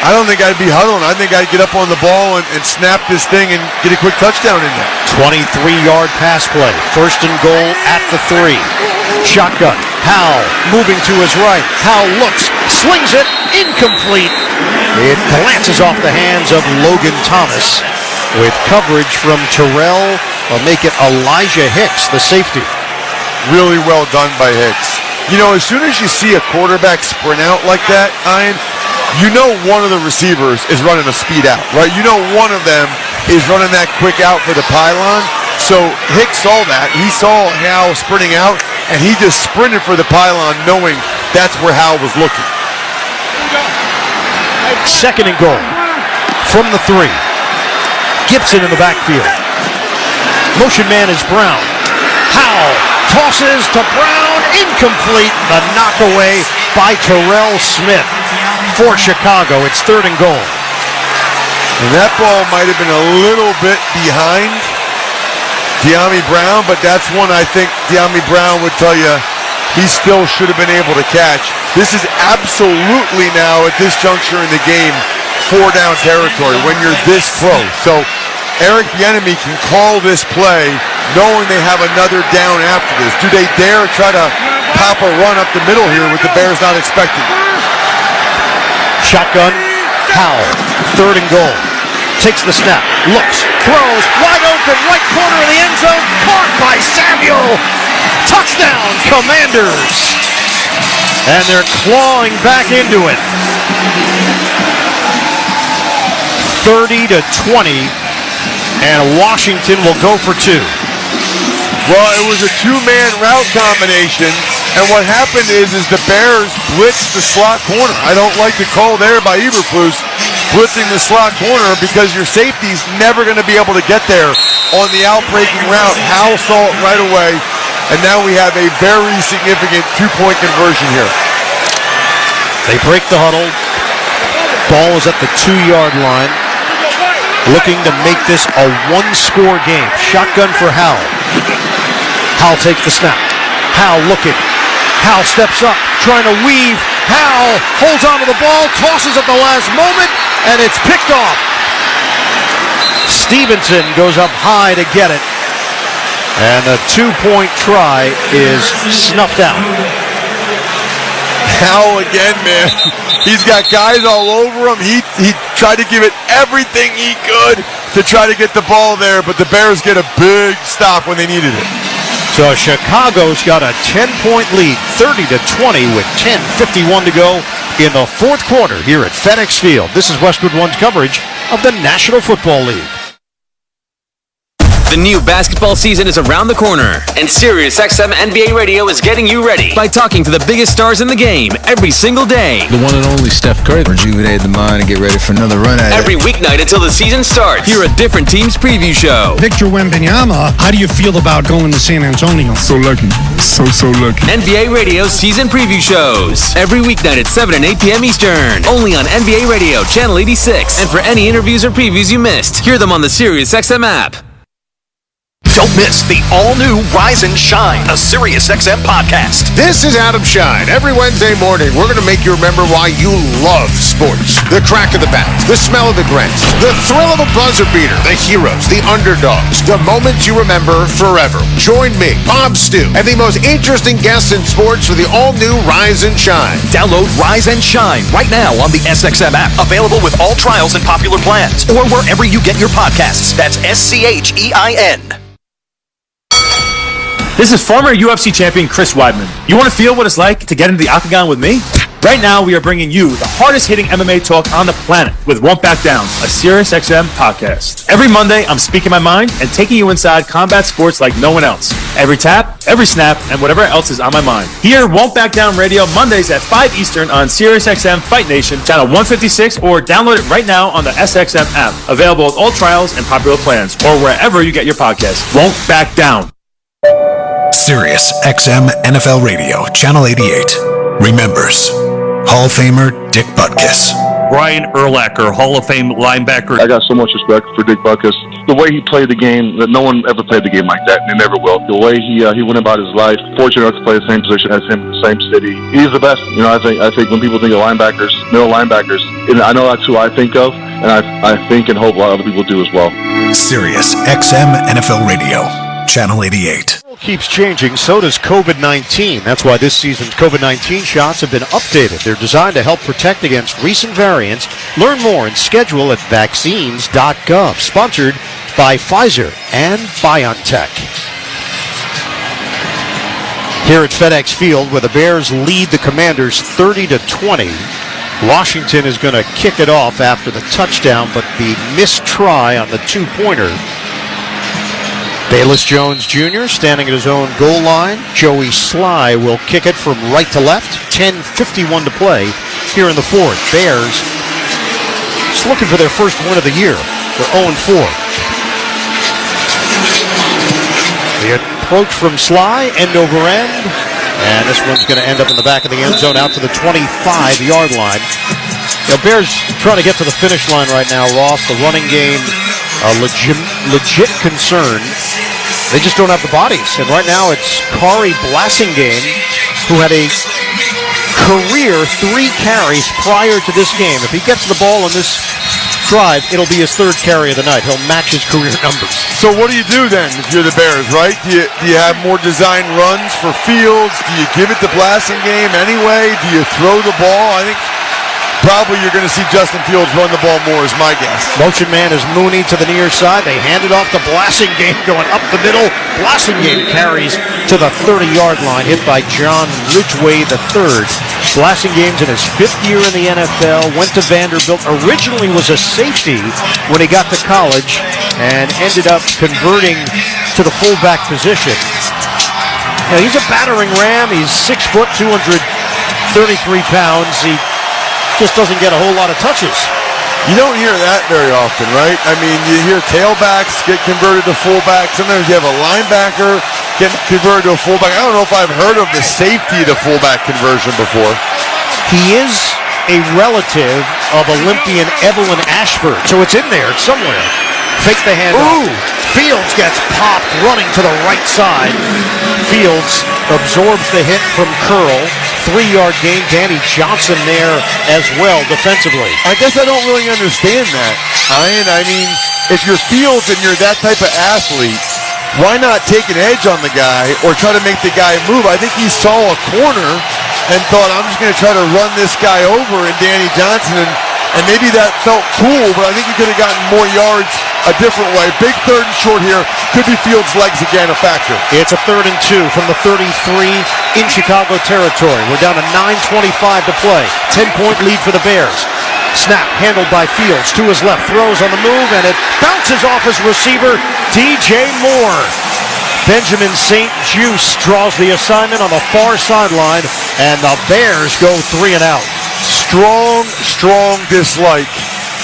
I don't think I'd be huddling. I think I'd get up on the ball and snap this thing and get a quick touchdown in there.
23-yard pass play. 1st and goal at the 3. Shotgun. Howell moving to his right. Howell looks, slings it, incomplete. It glances off the hands of Logan Thomas with coverage from Terrell. I'll make it Elijah Hicks, the safety.
Really well done by Hicks. You know, as soon as you see a quarterback sprint out like that, Ian, you know one of the receivers is running a speed out, right? You know one of them is running that quick out for the pylon. So Hicks saw that. He saw Howell sprinting out, and he just sprinted for the pylon knowing that's where Howell was looking.
2nd and goal from the 3. Gibson in the backfield. Motion man is Brown. Howell tosses to Brown. Incomplete. The knockaway by Terrell Smith for Chicago. It's 3rd and goal.
And that ball might have been a little bit behind De'Ami Brown, but that's one I think De'Ami Brown would tell you he still should have been able to catch. This is absolutely now at this juncture in the game 4-down territory when you're this close. So Eric Bieniemy can call this play knowing they have another down after this. Do they dare try to pop a run up the middle here with the Bears not expecting?
Shotgun, Howell, 3rd and goal. Takes the snap, looks, throws, wide open, right corner of the end zone, caught by Samuel. Touchdown, Commanders. And they're clawing back into it. 30-20, and Washington will go for 2.
Well, it was a 2-man route combination, and what happened is the Bears blitzed the slot corner. I don't like the call there by Eberflus, blitzing the slot corner, because your safety's never going to be able to get there on the outbreaking route. Howell saw it right away, and now we have a very significant 2-point conversion here.
They break the huddle. Ball is at the 2-yard line. Looking to make this a 1-score game. Shotgun for Howell. Howell takes the snap. Howell looking. Howell steps up, trying to weave. Howell holds onto the ball, tosses at the last moment, and it's picked off. Stevenson goes up high to get it. And the 2-point try is snuffed out.
Howell again, man. He's got guys all over him. He tried to give it everything he could to try to get the ball there, but the Bears get a big stop when they needed it.
So Chicago's got a 10-point lead, 30-20 with 10:51 to go in the 4th quarter here at FedEx Field. This is Westwood One's coverage of the National Football League.
The new basketball season is around the corner, and SiriusXM NBA Radio is getting you ready by talking to the biggest stars in the game every single day.
The one and only Steph Curry. Rejuvenate the mind and get ready for another run at it.
Every weeknight until the season starts. Hear a different team's preview show.
Victor Wembanyama, how do you feel about going to San Antonio?
So lucky. So lucky.
NBA Radio season preview shows. Every weeknight at 7 and 8 p.m. Eastern. Only on NBA Radio, Channel 86. And for any interviews or previews you missed, hear them on the SiriusXM app.
Don't miss the all-new Rise and Shine, a SiriusXM podcast.
This is Adam Shine. Every Wednesday morning, we're going to make you remember why you love sports. The crack of the bat, the smell of the grits, the thrill of a buzzer beater, the heroes, the underdogs, the moments you remember forever. Join me, Bob Stew, and the most interesting guests in sports for the all-new Rise and Shine.
Download Rise and Shine right now on the SXM app, available with all trials and popular plans, or wherever you get your podcasts. That's SCHEIN.
This is former UFC champion Chris Weidman. You want to feel what it's like to get into the octagon with me? Right now, we are bringing you the hardest-hitting MMA talk on the planet with Won't Back Down, a SiriusXM podcast. Every Monday, I'm speaking my mind and taking you inside combat sports like no one else. Every tap, every snap, and whatever else is on my mind. Here, Won't Back Down Radio, Mondays at 5 Eastern on SiriusXM Fight Nation, channel 156, or download it right now on the SXM app. Available with all trials and popular plans, or wherever you get your podcasts. Won't Back Down.
Sirius XM NFL Radio, Channel 88. Remembers Hall of Famer Dick Butkus.
Brian Urlacher, Hall of Fame linebacker.
I got so much respect for Dick Butkus. The way he played the game, that no one ever played the game like that, and they never will. The way he went about his life, fortunate enough to play the same position as him in the same city. He's the best. You know, I think when people think of linebackers, middle linebackers, and I know that's who I think of, and I think and hope a lot of other people do as well.
Sirius XM NFL Radio, Channel 88.
Keeps changing, so does COVID-19. That's why this season's COVID-19 shots have been updated. They're designed to help protect against recent variants. Learn more and schedule at vaccines.gov. Sponsored by Pfizer and BioNTech. Here at FedEx Field, where the Bears lead the Commanders 30-20. Washington is going to kick it off after the touchdown, but the missed try on the two-pointer. Bayless Jones Jr. standing at his own goal line. Joey Sly will kick it from right to left. 10:51 to play here in the fourth. Bears just looking for their first win of the year. They're 0-4. The approach from Sly, end over end. And this one's going to end up in the back of the end zone out to the 25-yard line. You know, Bears trying to get to the finish line right now, Ross. The running game, a legit concern. They just don't have the bodies. And right now it's Kari Blasingame, who had a career 3 carries prior to this game. If he gets the ball in this drive, it'll be his third carry of the night. He'll match his career numbers.
So what do you do then if you're the Bears, right? Do you have more design runs for Fields? Do you give it the blasting game anyway? Do you throw the ball? I think probably you're going to see Justin Fields run the ball more is my guess.
Motion man is Mooney to the near side. They hand it off to Blasingame going up the middle. Blasingame carries to the 30-yard line, hit by John Ridgway III. Blasingame's in his 5th year in the NFL, went to Vanderbilt, originally was a safety when he got to college, and ended up converting to the fullback position. You know, he's a battering ram. He's 6 foot, 233 pounds. He just doesn't get a whole lot of touches.
You don't hear that very often, right? I mean, you hear tailbacks get converted to fullback. Sometimes you have a linebacker get converted to a fullback. I don't know if I've heard of the safety to fullback conversion before.
He is a relative of Olympian Evelyn Ashford, so it's in there somewhere. Fake the handoff. Fields gets popped running to the right side. Fields absorbs the hit from Curl. 3-yard gain. Danny Johnson there as well defensively.
I guess I don't really understand that, Ian. I mean, if you're Fields and you're that type of athlete, why not take an edge on the guy or try to make the guy move? I think he saw a corner and thought, I'm just going to try to run this guy over in Danny Johnson, and maybe that felt cool, but I think he could have gotten more yards a different way. Big 3rd and short here. Could be Fields' legs again a factor.
It's a 3rd and 2 from the 33 in Chicago territory. We're down to 9:25 to play. 10-point lead for the Bears. Snap handled by Fields to his left. Throws on the move, and it bounces off his receiver, DJ Moore. Benjamin St. Juste draws the assignment on the far sideline, and the Bears go 3 and out.
Strong dislike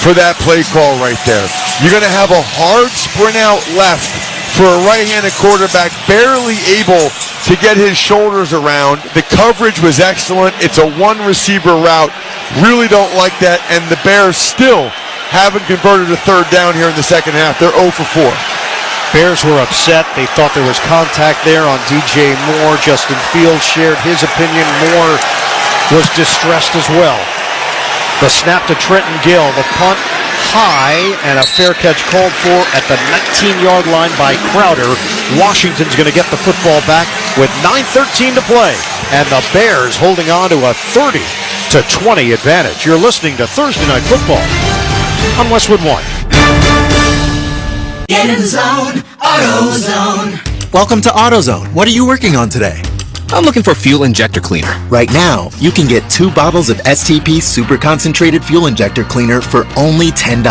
for that play call right there. You're going to have a hard sprint out left for a right-handed quarterback, barely able to get his shoulders around. The coverage was excellent. It's a one-receiver route. Really don't like that, and the Bears still haven't converted a 3rd down here in the second half. They're 0 for 4.
Bears were upset. They thought there was contact there on DJ Moore. Justin Fields shared his opinion. Moore was distressed as well. The snap to Trenton Gill. The punt high, and a fair catch called for at the 19-yard line by Crowder. Washington's going to get the football back with 9:13 to play, and the Bears holding on to a 30-20 advantage. You're listening to Thursday Night Football on Westwood One.
Get in the zone, AutoZone.
Welcome to AutoZone. What are you working on today?
I'm looking for fuel injector cleaner.
Right now, you can get 2 bottles of STP Super Concentrated Fuel Injector Cleaner for only $10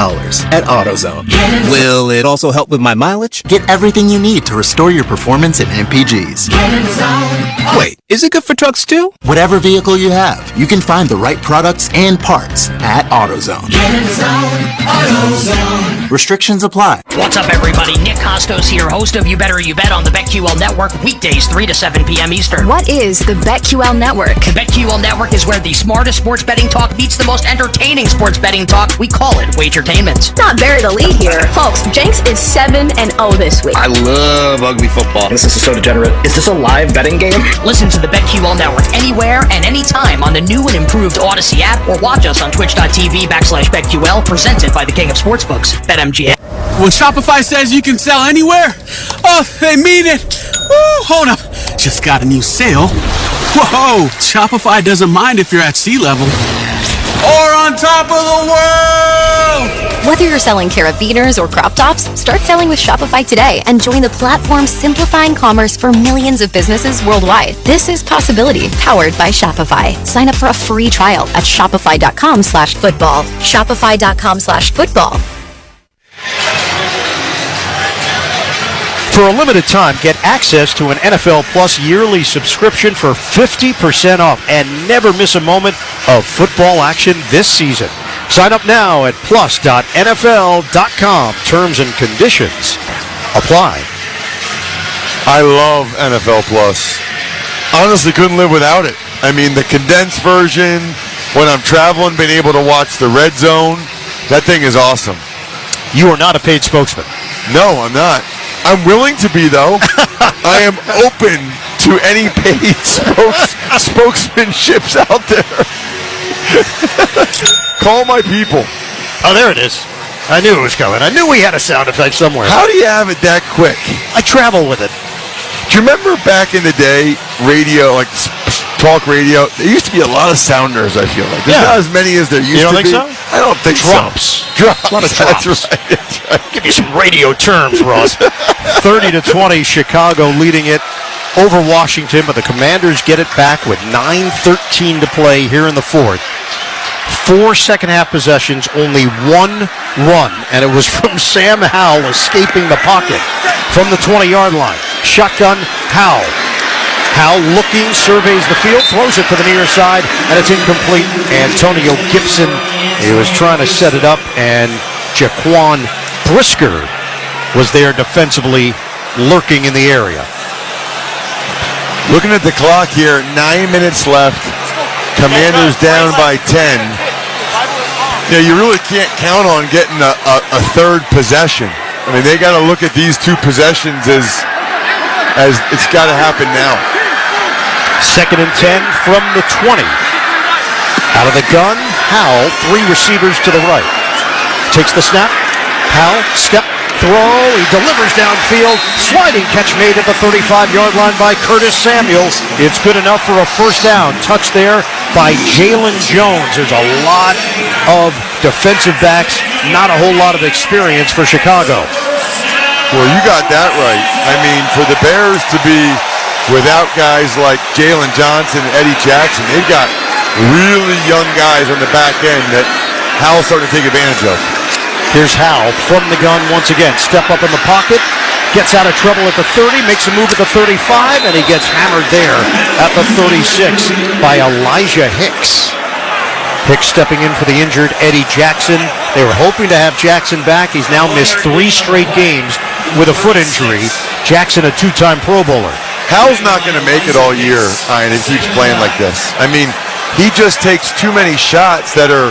at AutoZone.
Will it also help with my mileage?
Get everything you need to restore your performance in MPGs.
Get in the zone.
Wait, is it good for trucks too?
Whatever vehicle you have, you can find the right products and parts at AutoZone.
Get in the zone, AutoZone.
Restrictions apply.
What's up, everybody? Nick Costos here, host of You Better You Bet on the BetQL Network, weekdays 3 to 7 p.m. Eastern.
What is the BetQL Network?
The BetQL Network is where the smartest sports betting talk meets the most entertaining sports betting talk. We call it Wagertainment.
Not bury the lead here. Folks, Jenks is 7-0 this week.
I love ugly football.
This is so degenerate. Is this a live betting game?
Listen to the BetQL Network anywhere and anytime on the new and improved Odyssey app, or watch us on twitch.tv/BetQL, presented by the King of Sportsbooks, BetMGM.
When Shopify says you can sell anywhere, oh, they mean it. Woo, hold up. Just got a new sale. Whoa, Shopify doesn't mind if you're at sea level or on top of the world.
Whether you're selling carabiners or crop tops, start selling with Shopify today and join the platform simplifying commerce for millions of businesses worldwide. This is Possibility, powered by Shopify. Sign up for a free trial at shopify.com/football. Shopify.com/football.
For a limited time, get access to an NFL Plus yearly subscription for 50% off and never miss a moment of football action this season. Sign up now at plus.nfl.com. Terms and conditions apply.
I love NFL Plus. Honestly, couldn't live without it. I mean, the condensed version, when I'm traveling, being able to watch the red zone, that thing is awesome.
You are not a paid spokesman.
No, I'm not. I'm willing to be, though. I am open to any paid spokesmanships out there. Call my people.
Oh, there it is. I knew it was coming. I knew we had a sound effect somewhere.
How do you have it that quick?
I travel with it.
Do you remember back in the day, radio, like talk radio, there used to be a lot of sounders, I feel like. There's not as many as there used to be.
You don't think so?
I don't think
Drops.
so. Drops.
A lot of drops.
That's right.
Give you some radio terms, Ross. 30-20, Chicago leading it over Washington, but the Commanders get it back with 9:13 to play here in the fourth. 4 second-half possessions, only one run, and it was from Sam Howell escaping the pocket from the 20-yard line. Shotgun, Howell. Howell looking, surveys the field, throws it to the near side, and it's incomplete. Antonio Gibson, he was trying to set it up, and Jaquan Brisker was there defensively, lurking in the area.
Looking at the clock here, 9 minutes left. Commanders down by 10. You really can't count on getting a third possession. I mean, they got to look at these two possessions as it's got to happen now.
2nd and 10 from the 20. Out of the gun, Howell, 3 receivers to the right. Takes the snap. Howell, step, throw. He delivers downfield. Sliding catch made at the 35-yard line by Curtis Samuel. It's good enough for a first down. Touch there by Jalen Jones. There's a lot of defensive backs, not a whole lot of experience for Chicago.
Well, you got that right. I mean, for the Bears to be without guys like Jalen Johnson and Eddie Jackson, they've got really young guys on the back end that Howell's starting to take advantage of.
Here's Howell from the gun once again. Step up in the pocket, gets out of trouble at the 30, makes a move at the 35, and he gets hammered there at the 36 by Elijah Hicks. Hicks stepping in for the injured Eddie Jackson. They were hoping to have Jackson back. He's now missed 3 straight games with a foot injury. Jackson, a 2-time Pro Bowler.
Howell's not going to make it all year, Ian, if he keeps playing like this. I mean, he just takes too many shots that are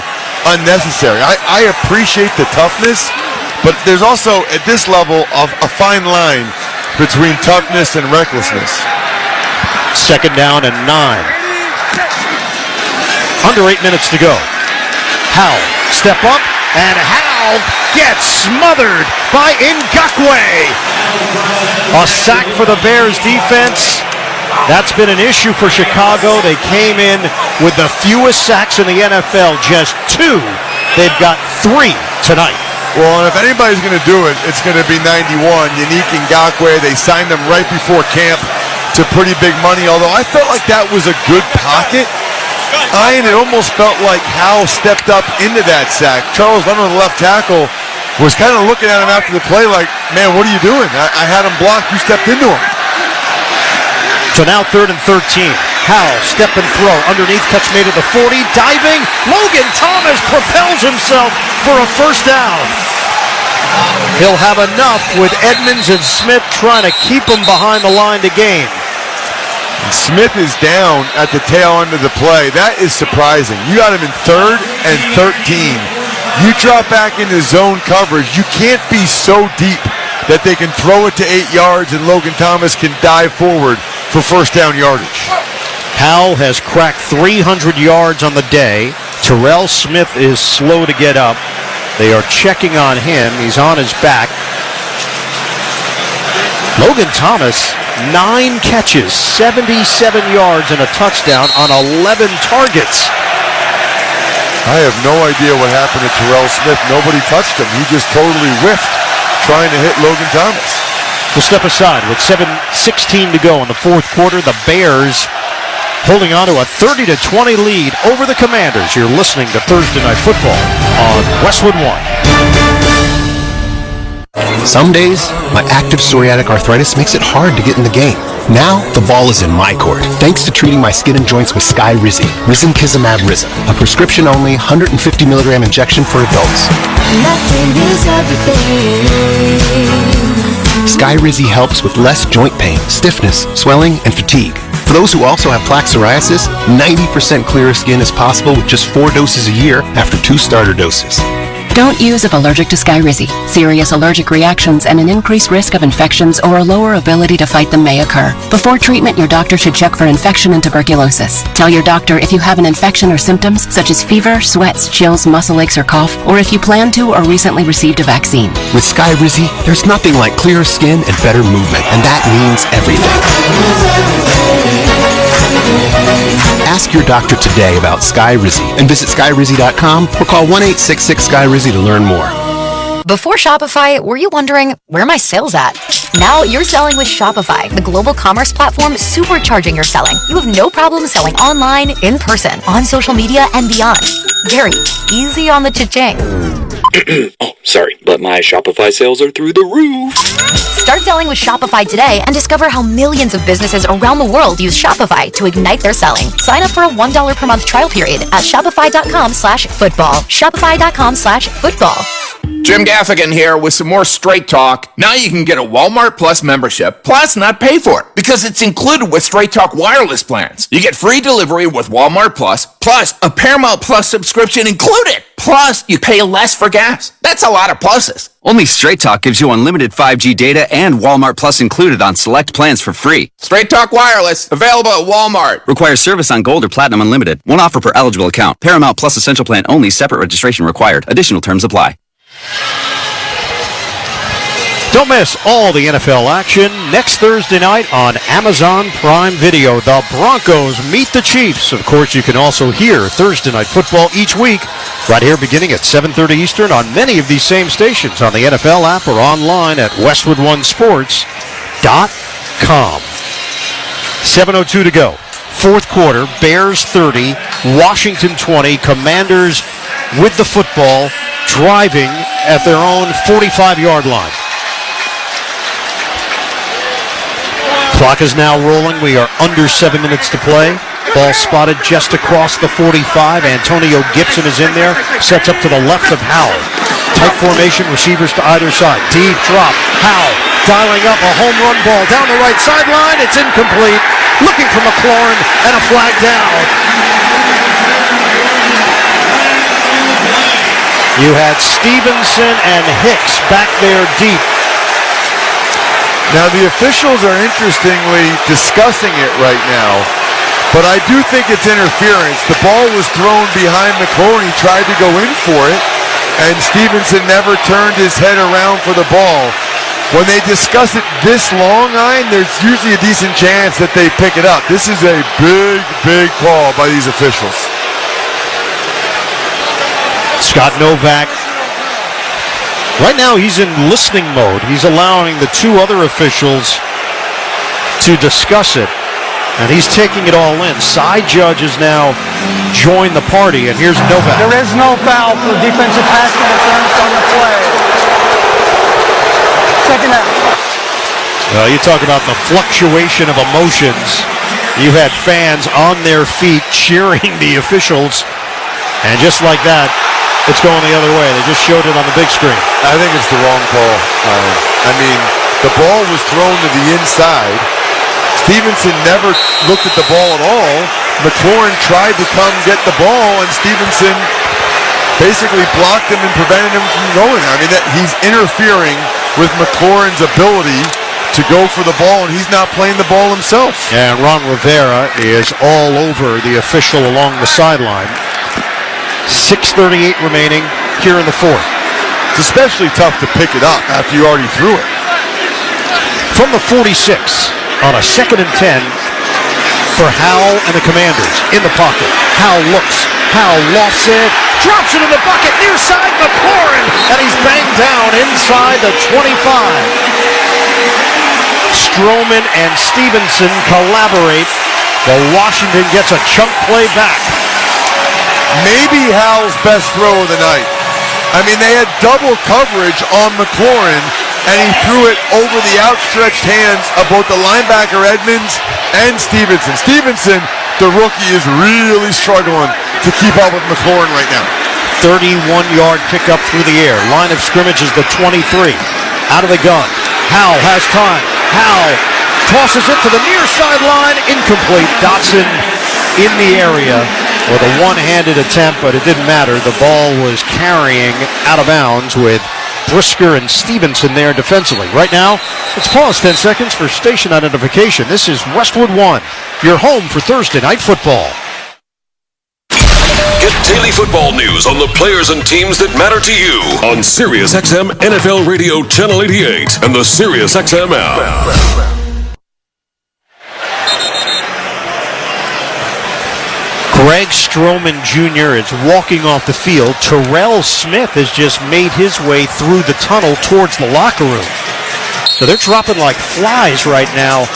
unnecessary. I appreciate the toughness, but there's also, at this level, a fine line between toughness and recklessness.
2nd down and 9. Under 8 minutes to go. Howell, step up, and Howell gets smothered by Ngakoue. A sack for the Bears defense. That's been an issue for Chicago. They came in with the fewest sacks in the NFL, just 2. They've got 3 tonight.
Well, and if anybody's going to do it, it's going to be 91. Unique Ngakoue. They signed him right before camp to pretty big money, although I felt like that was a good pocket. Ian, it almost felt like Howell stepped up into that sack. Charles Leonard, the left tackle, was kind of looking at him after the play like, man, what are you doing? I had him blocked. You stepped into him.
So now 3rd and 13. Howell, step and throw. Underneath, catch made at the 40. Diving. Logan Thomas propels himself for a first down. He'll have enough with Edmonds and Smith trying to keep him behind the line to gain.
Smith is down at the tail end of the play. That is surprising. You got him in 3rd and 13. You drop back into zone coverage. You can't be so deep that they can throw it to 8 yards and Logan Thomas can dive forward for first down yardage.
Howell has cracked 300 yards on the day. Terrell Smith is slow to get up. They are checking on him. He's on his back. Logan Thomas, 9 catches, 77 yards and a touchdown on 11 targets.
I have no idea what happened to Terrell Smith. Nobody touched him. He just totally whiffed trying to hit Logan Thomas.
We'll step aside with 7:16 to go in the fourth quarter. The Bears holding on to a 30-20 lead over the Commanders. You're listening to Thursday Night Football on Westwood One.
Some days, my active psoriatic arthritis makes it hard to get in the game. Now, the ball is in my court, thanks to treating my skin and joints with Skyrizi, Risankizumab Rizin, a prescription-only 150-milligram injection for adults.
Nothing is everything.
Skyrizi helps with less joint pain, stiffness, swelling, and fatigue. For those who also have plaque psoriasis, 90% clearer skin is possible with just 4 doses a year after 2 starter doses.
Don't use if allergic to Skyrizi. Serious allergic reactions and an increased risk of infections or a lower ability to fight them may occur. Before treatment, your doctor should check for infection and tuberculosis. Tell your doctor if you have an infection or symptoms such as fever, sweats, chills, muscle aches, or cough, or if you plan to or recently received a vaccine.
With Skyrizi, there's nothing like clearer skin and better movement, and that means everything. Ask your doctor today about Skyrizi and visit skyrizi.com or call 1-866-SKYRIZI to learn more.
Before Shopify, were you wondering, where are my sales at? Now you're selling with Shopify, the global commerce platform supercharging your selling. You have no problem selling online, in person, on social media, and beyond. Gary, easy on the cha-ching.
Oh, sorry, but my Shopify sales are through the roof.
Start selling with Shopify today and discover how millions of businesses around the world use Shopify to ignite their selling. Sign up for a $1 per month trial period at shopify.com/football. Shopify.com/football.
Jim Gaffigan here with some more Straight Talk. Now you can get a Walmart Plus membership, plus not pay for it, because it's included with Straight Talk wireless plans. You get free delivery with Walmart Plus a Paramount Plus subscription included. Plus, you pay less for gas. That's a lot of pluses.
Only Straight Talk gives you unlimited 5G data and Walmart Plus included on select plans for free.
Straight Talk Wireless, available at Walmart.
Requires service on Gold or Platinum Unlimited. One offer per eligible account. Paramount Plus Essential Plan only. Separate registration required. Additional terms apply.
Don't miss all the NFL action next Thursday night on Amazon Prime Video. The Broncos meet the Chiefs. Of course, you can also hear Thursday Night Football each week right here beginning at 7:30 Eastern on many of these same stations on the NFL app or online at westwoodonesports.com. 7:02 to go. Fourth quarter, Bears 30, Washington 20, Commanders with the football, driving at their own 45-yard line. Clock is now rolling. We are under 7 minutes to play. Ball spotted just across the 45. Antonio Gibson is in there. Sets up to the left of Howell. Tight formation, receivers to either side. Deep drop. Howell dialing up a home run ball down the right sideline. It's incomplete. Looking for McLaurin and a flag down. You had Stevenson and Hicks back there deep.
Now, the officials are interestingly discussing it right now, but I do think it's interference. The ball was thrown behind McLaurin. He tried to go in for it, and Stevenson never turned his head around for the ball. When they discuss it this long, there's usually a decent chance that they pick it up. This is a big, big call by these officials.
Scott Novak. Right now, he's in listening mode. He's allowing the two other officials to discuss it, and he's taking it all in. Side judge has now joined the party, and here's Novak.
There is no foul for defensive pass interference on the play. Second half.
You talk about the fluctuation of emotions. You had fans on their feet cheering the officials, and just like that, it's going the other way. They just showed it on the big screen.
I think it's the wrong call. I mean, the ball was thrown to the inside. Stevenson never looked at the ball at all. McLaurin tried to come get the ball, and Stevenson basically blocked him and prevented him from going. I mean, he's interfering with McLaurin's ability to go for the ball, and he's not playing the ball himself.
And Ron Rivera is all over the official along the sideline. 6:38 remaining here in the fourth.
It's especially tough to pick it up after you already threw it.
From the 46 on a 2nd and 10 for Howell and the Commanders in the pocket. Howell looks. Howell lofts it. Drops it in the bucket near side McLaurin. And he's banged down inside the 25. Stroman and Stevenson collaborate. The Washington gets a chunk play back.
Maybe Howell's best throw of the night. I mean, they had double coverage on McLaurin, and he threw it over the outstretched hands of both the linebacker Edmonds and Stevenson. Stevenson, the rookie, is really struggling to keep up with McLaurin right now.
31-yard pickup through the air. Line of scrimmage is the 23. Out of the gun. Howell has time. Howell tosses it to the near sideline. Incomplete. Dotson in the area. with a one-handed attempt, but it didn't matter. The ball was carrying out of bounds with Brisker and Stevenson there defensively. Right now, let's pause 10 seconds for station identification. This is Westwood 1, your home for Thursday Night Football.
Get daily football news on the players and teams that matter to you on SiriusXM NFL Radio Channel 88 and the SiriusXM app.
Greg Stroman Jr. is walking off the field. Terrell Smith has just made his way through the tunnel towards the locker room. So they're dropping like flies right now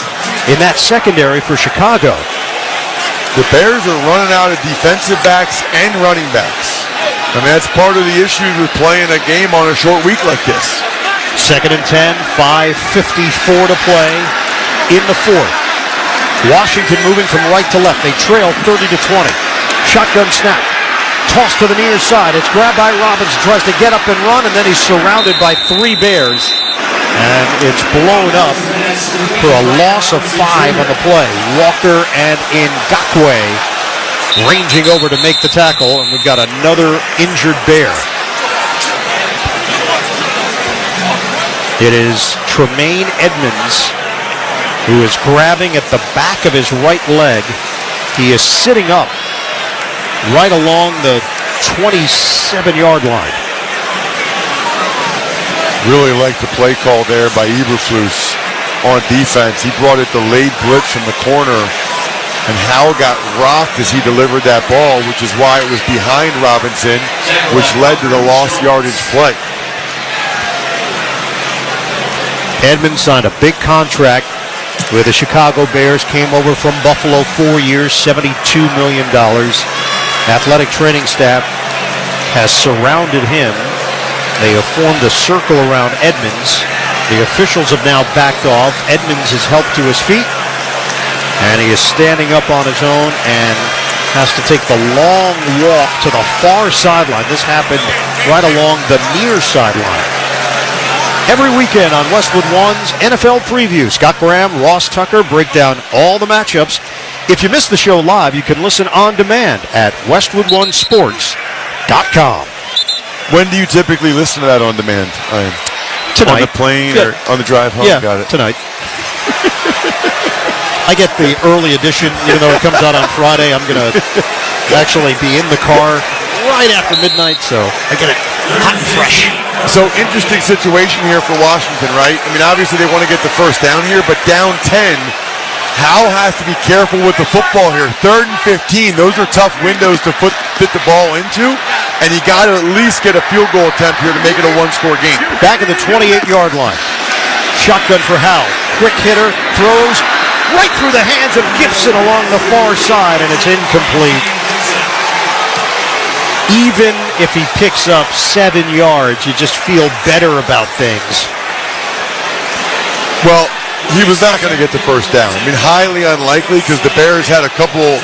in that secondary for Chicago.
The Bears are running out of defensive backs and running backs. I mean, that's part of the issue with playing a game on a short week like this.
2nd and 10, 5:54 to play in the fourth. Washington moving from right to left. They trail 30-20. Shotgun snap. Toss to the near side. It's grabbed by Robinson. Tries to get up and run, and then he's surrounded by 3 Bears. And it's blown up for a loss of 5 on the play. Walker and Ngakoue ranging over to make the tackle, and we've got another injured Bear. It is Tremaine Edmonds who is grabbing at the back of his right leg. He is sitting up right along the 27-yard line.
Really like the play call there by Eberflus on defense. He brought it delayed blitz from the corner, and Howell got rocked as he delivered that ball, which is why it was behind Robinson, which led to the lost yardage play.
Edmonds signed a big contract with the Chicago Bears, came over from Buffalo, 4 years, $72 million. Athletic training staff has surrounded him. They have formed a circle around Edmonds. The officials have now backed off. Edmonds is helped to his feet, and he is standing up on his own and has to take the long walk to the far sideline. This happened right along the near sideline. Every weekend on Westwood One's NFL Preview, Scott Graham, Ross Tucker break down all the matchups. If you miss the show live, you can listen on demand at westwoodonesports.com.
When do you typically listen to that on demand, Ryan?
Tonight.
On the plane or on the drive home?
Yeah,
got it.
Tonight. I get the early edition, even though it comes out on Friday. I'm going to actually be in the car right after midnight, so I get it hot and fresh.
So, interesting situation here for Washington, right? I mean, obviously they want to get the first down here, but down 10, Howell has to be careful with the football here. 3rd and 15, those are tough windows to fit the ball into, and you got to at least get a field goal attempt here to make it a one-score game.
Back at the 28-yard line. Shotgun for Howell. Quick hitter, throws right through the hands of Gibson along the far side, and it's incomplete. Even if he picks up 7 yards, you just feel better about things.
Well, he was not going to get the first down. I mean, highly unlikely, because the Bears had a couple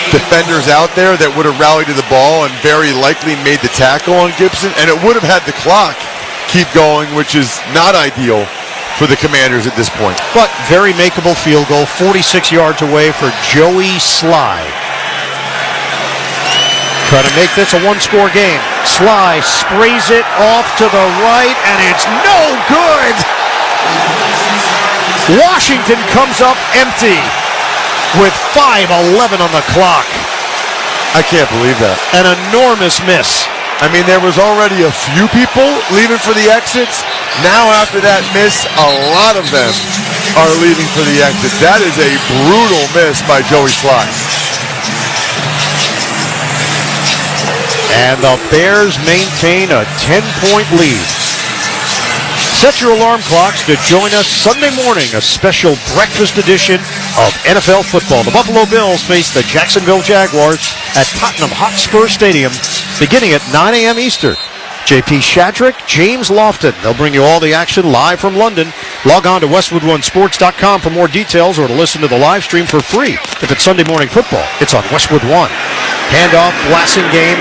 defenders out there that would have rallied to the ball and very likely made the tackle on Gibson, and it would have had the clock keep going, which is not ideal for the Commanders at this point.
But very makeable field goal, 46 yards away for Joey Sly. Trying to make this a one-score game. Sly sprays it off to the right, and it's no good. Washington comes up empty with 5:11 on the clock.
I can't believe that.
An enormous miss.
I mean, there was already a few people leaving for the exits. Now, after that miss, a lot of them are leaving for the exits. That is a brutal miss by Joey Sly.
And the Bears maintain a 10-point lead. Set your alarm clocks to join us Sunday morning, a special breakfast edition of NFL football. The Buffalo Bills face the Jacksonville Jaguars at Tottenham Hotspur Stadium beginning at 9 a.m. Eastern. JP Shadrick, James Lofton. They'll bring you all the action live from London. Log on to westwoodonesports.com for more details or to listen to the live stream for free. If it's Sunday morning football, it's on Westwood One. Handoff, Blasingame,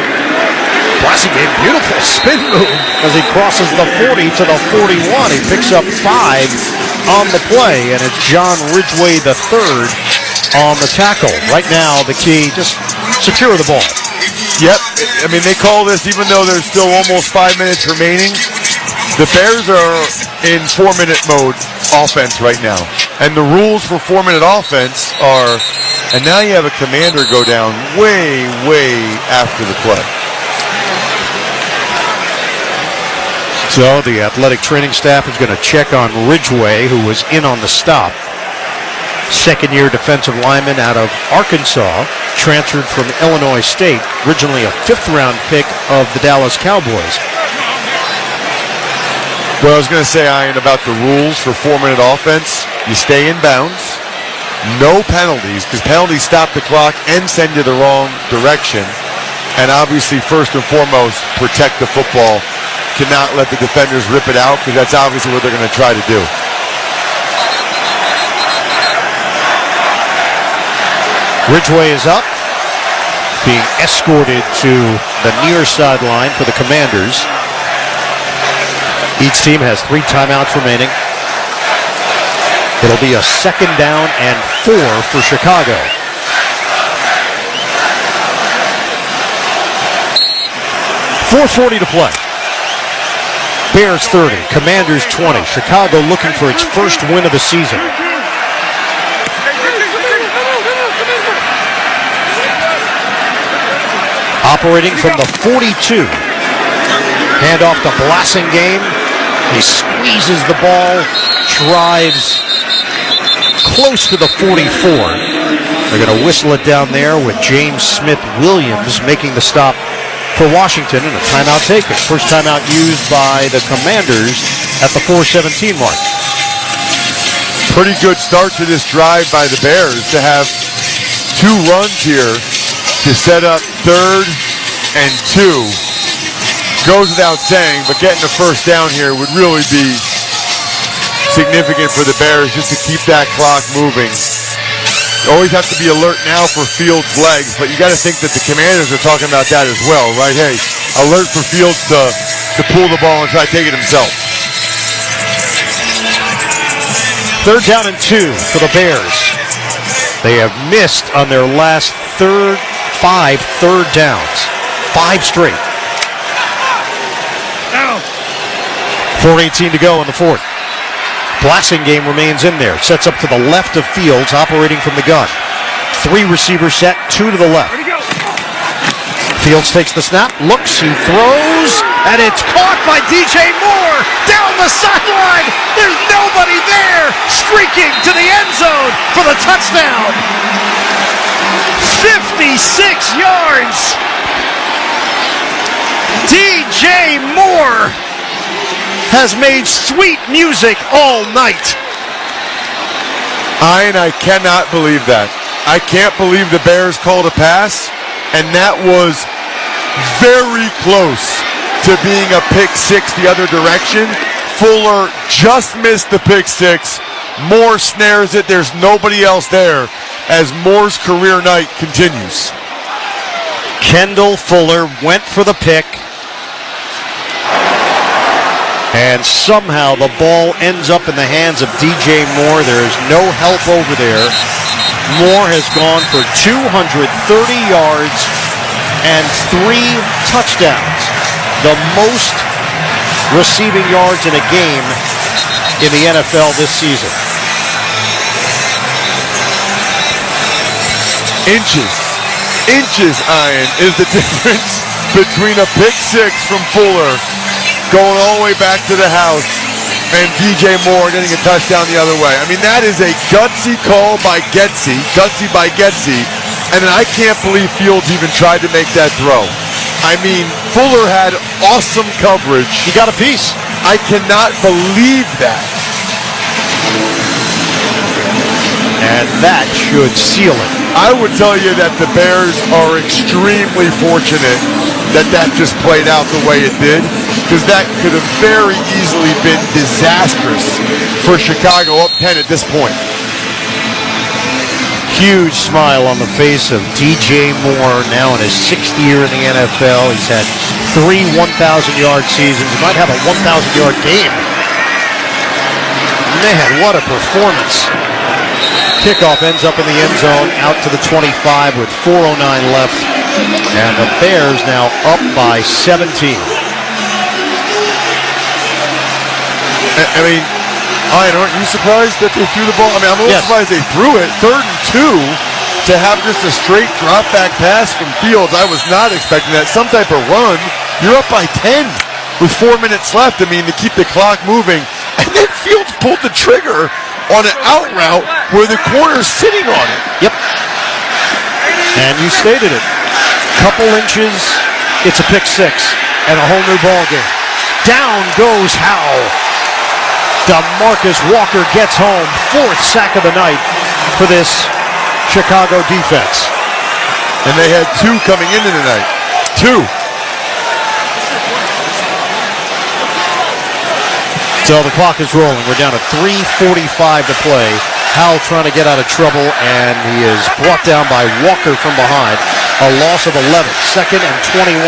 beautiful spin move as he crosses the 40 to the 41. He picks up 5 on the play, and it's John Ridgway III on the tackle. Right now, the key, just secure the ball.
Yep. I mean, they call this, even though there's still almost 5 minutes remaining, the Bears are in 4-minute mode offense right now. And the rules for 4-minute offense are, and now you have a commander go down way, way after the play.
So the athletic training staff is going to check on Ridgway, who was in on the stop. Second-year defensive lineman out of Arkansas, transferred from Illinois State, originally a fifth-round pick of the Dallas Cowboys.
Well, I was going to say, Ian, about the rules for 4-minute offense. You stay in bounds, no penalties, because penalties stop the clock and send you the wrong direction. And obviously, first and foremost, protect the football. Cannot let the defenders rip it out, because that's obviously what they're going to try to do.
Ridgway is up, being escorted to the near sideline for the Commanders. Each team has 3 timeouts remaining. It'll be a 2nd down and 4 for Chicago. .440 to play. Bears 30, Commanders 20. Chicago looking for its first win of the season. Operating from the 42. Handoff to Blasingame. He squeezes the ball, drives close to the 44. They're going to whistle it down there with James Smith-Williams making the stop for Washington, and a timeout taken. First timeout used by the Commanders at the 4:17 mark.
Pretty good start to this drive by the Bears to have 2 runs here to set up 3rd and 2. Goes without saying, but getting the first down here would really be significant for the Bears just to keep that clock moving. You always have to be alert now for Fields' legs, but you got to think that the Commanders are talking about that as well, right? Hey, alert for Fields to pull the ball and try to take it himself.
3rd down and 2 for the Bears. They have missed on their last 5 third downs. 5 straight. 4:18 to go in the 4th. Blasingame remains in there. Sets up to the left of Fields, operating from the gun. 3 receivers set, 2 to the left. Fields takes the snap, looks, he throws, and it's caught by DJ Moore down the sideline. There's nobody there, streaking to the end zone for the touchdown. 56 yards. DJ Moore has made sweet music all night.
I cannot believe that. I can't believe the Bears called a pass, and that was very close to being a pick 6 the other direction. Fuller just missed the pick 6. Moore snares it. There's nobody else there as Moore's career night continues.
Kendall Fuller went for the pick, and somehow the ball ends up in the hands of DJ Moore. There is no help over there. Moore has gone for 230 yards and 3 touchdowns. The most receiving yards in a game in the NFL this season.
Inches, Ian, is the difference between a pick 6 from Fuller going all the way back to the house and DJ Moore getting a touchdown the other way. I mean, that is a gutsy call by Getsy, and then I can't believe Fields even tried to make that throw. I mean, Fuller had awesome coverage.
He got a piece.
I cannot believe that.
And that should seal it.
I would tell you that the Bears are extremely fortunate that just played out the way it did, because that could have very easily been disastrous for Chicago up 10 at this point.
Huge smile on the face of DJ Moore, now in his 6th year in the NFL. He's had 3 1,000-yard seasons. He might have a 1,000-yard game. Man, what a performance. kickoff ends up in the end zone, out to the 25 with 4:09 left. And the Bears now up by 17.
I mean, aren't you surprised that they threw the ball? I mean, I'm a little surprised they threw it. 3rd and 2 to have just a straight drop back pass from Fields. I was not expecting that. Some type of run. You're up by 10 with 4 minutes left. I mean, to keep the clock moving. And then Fields pulled the trigger on an out route where the corner's sitting on it.
Yep. And you stated it. Couple inches, it's a pick six and a whole new ball game. Down goes Howell. DeMarcus Walker gets home. 4th sack of the night for this Chicago defense.
And they had 2 coming into the night. 2.
So the clock is rolling. We're down to 3:45 to play. Howell trying to get out of trouble, and he is brought down by Walker from behind. A loss of 11. 2nd and 21.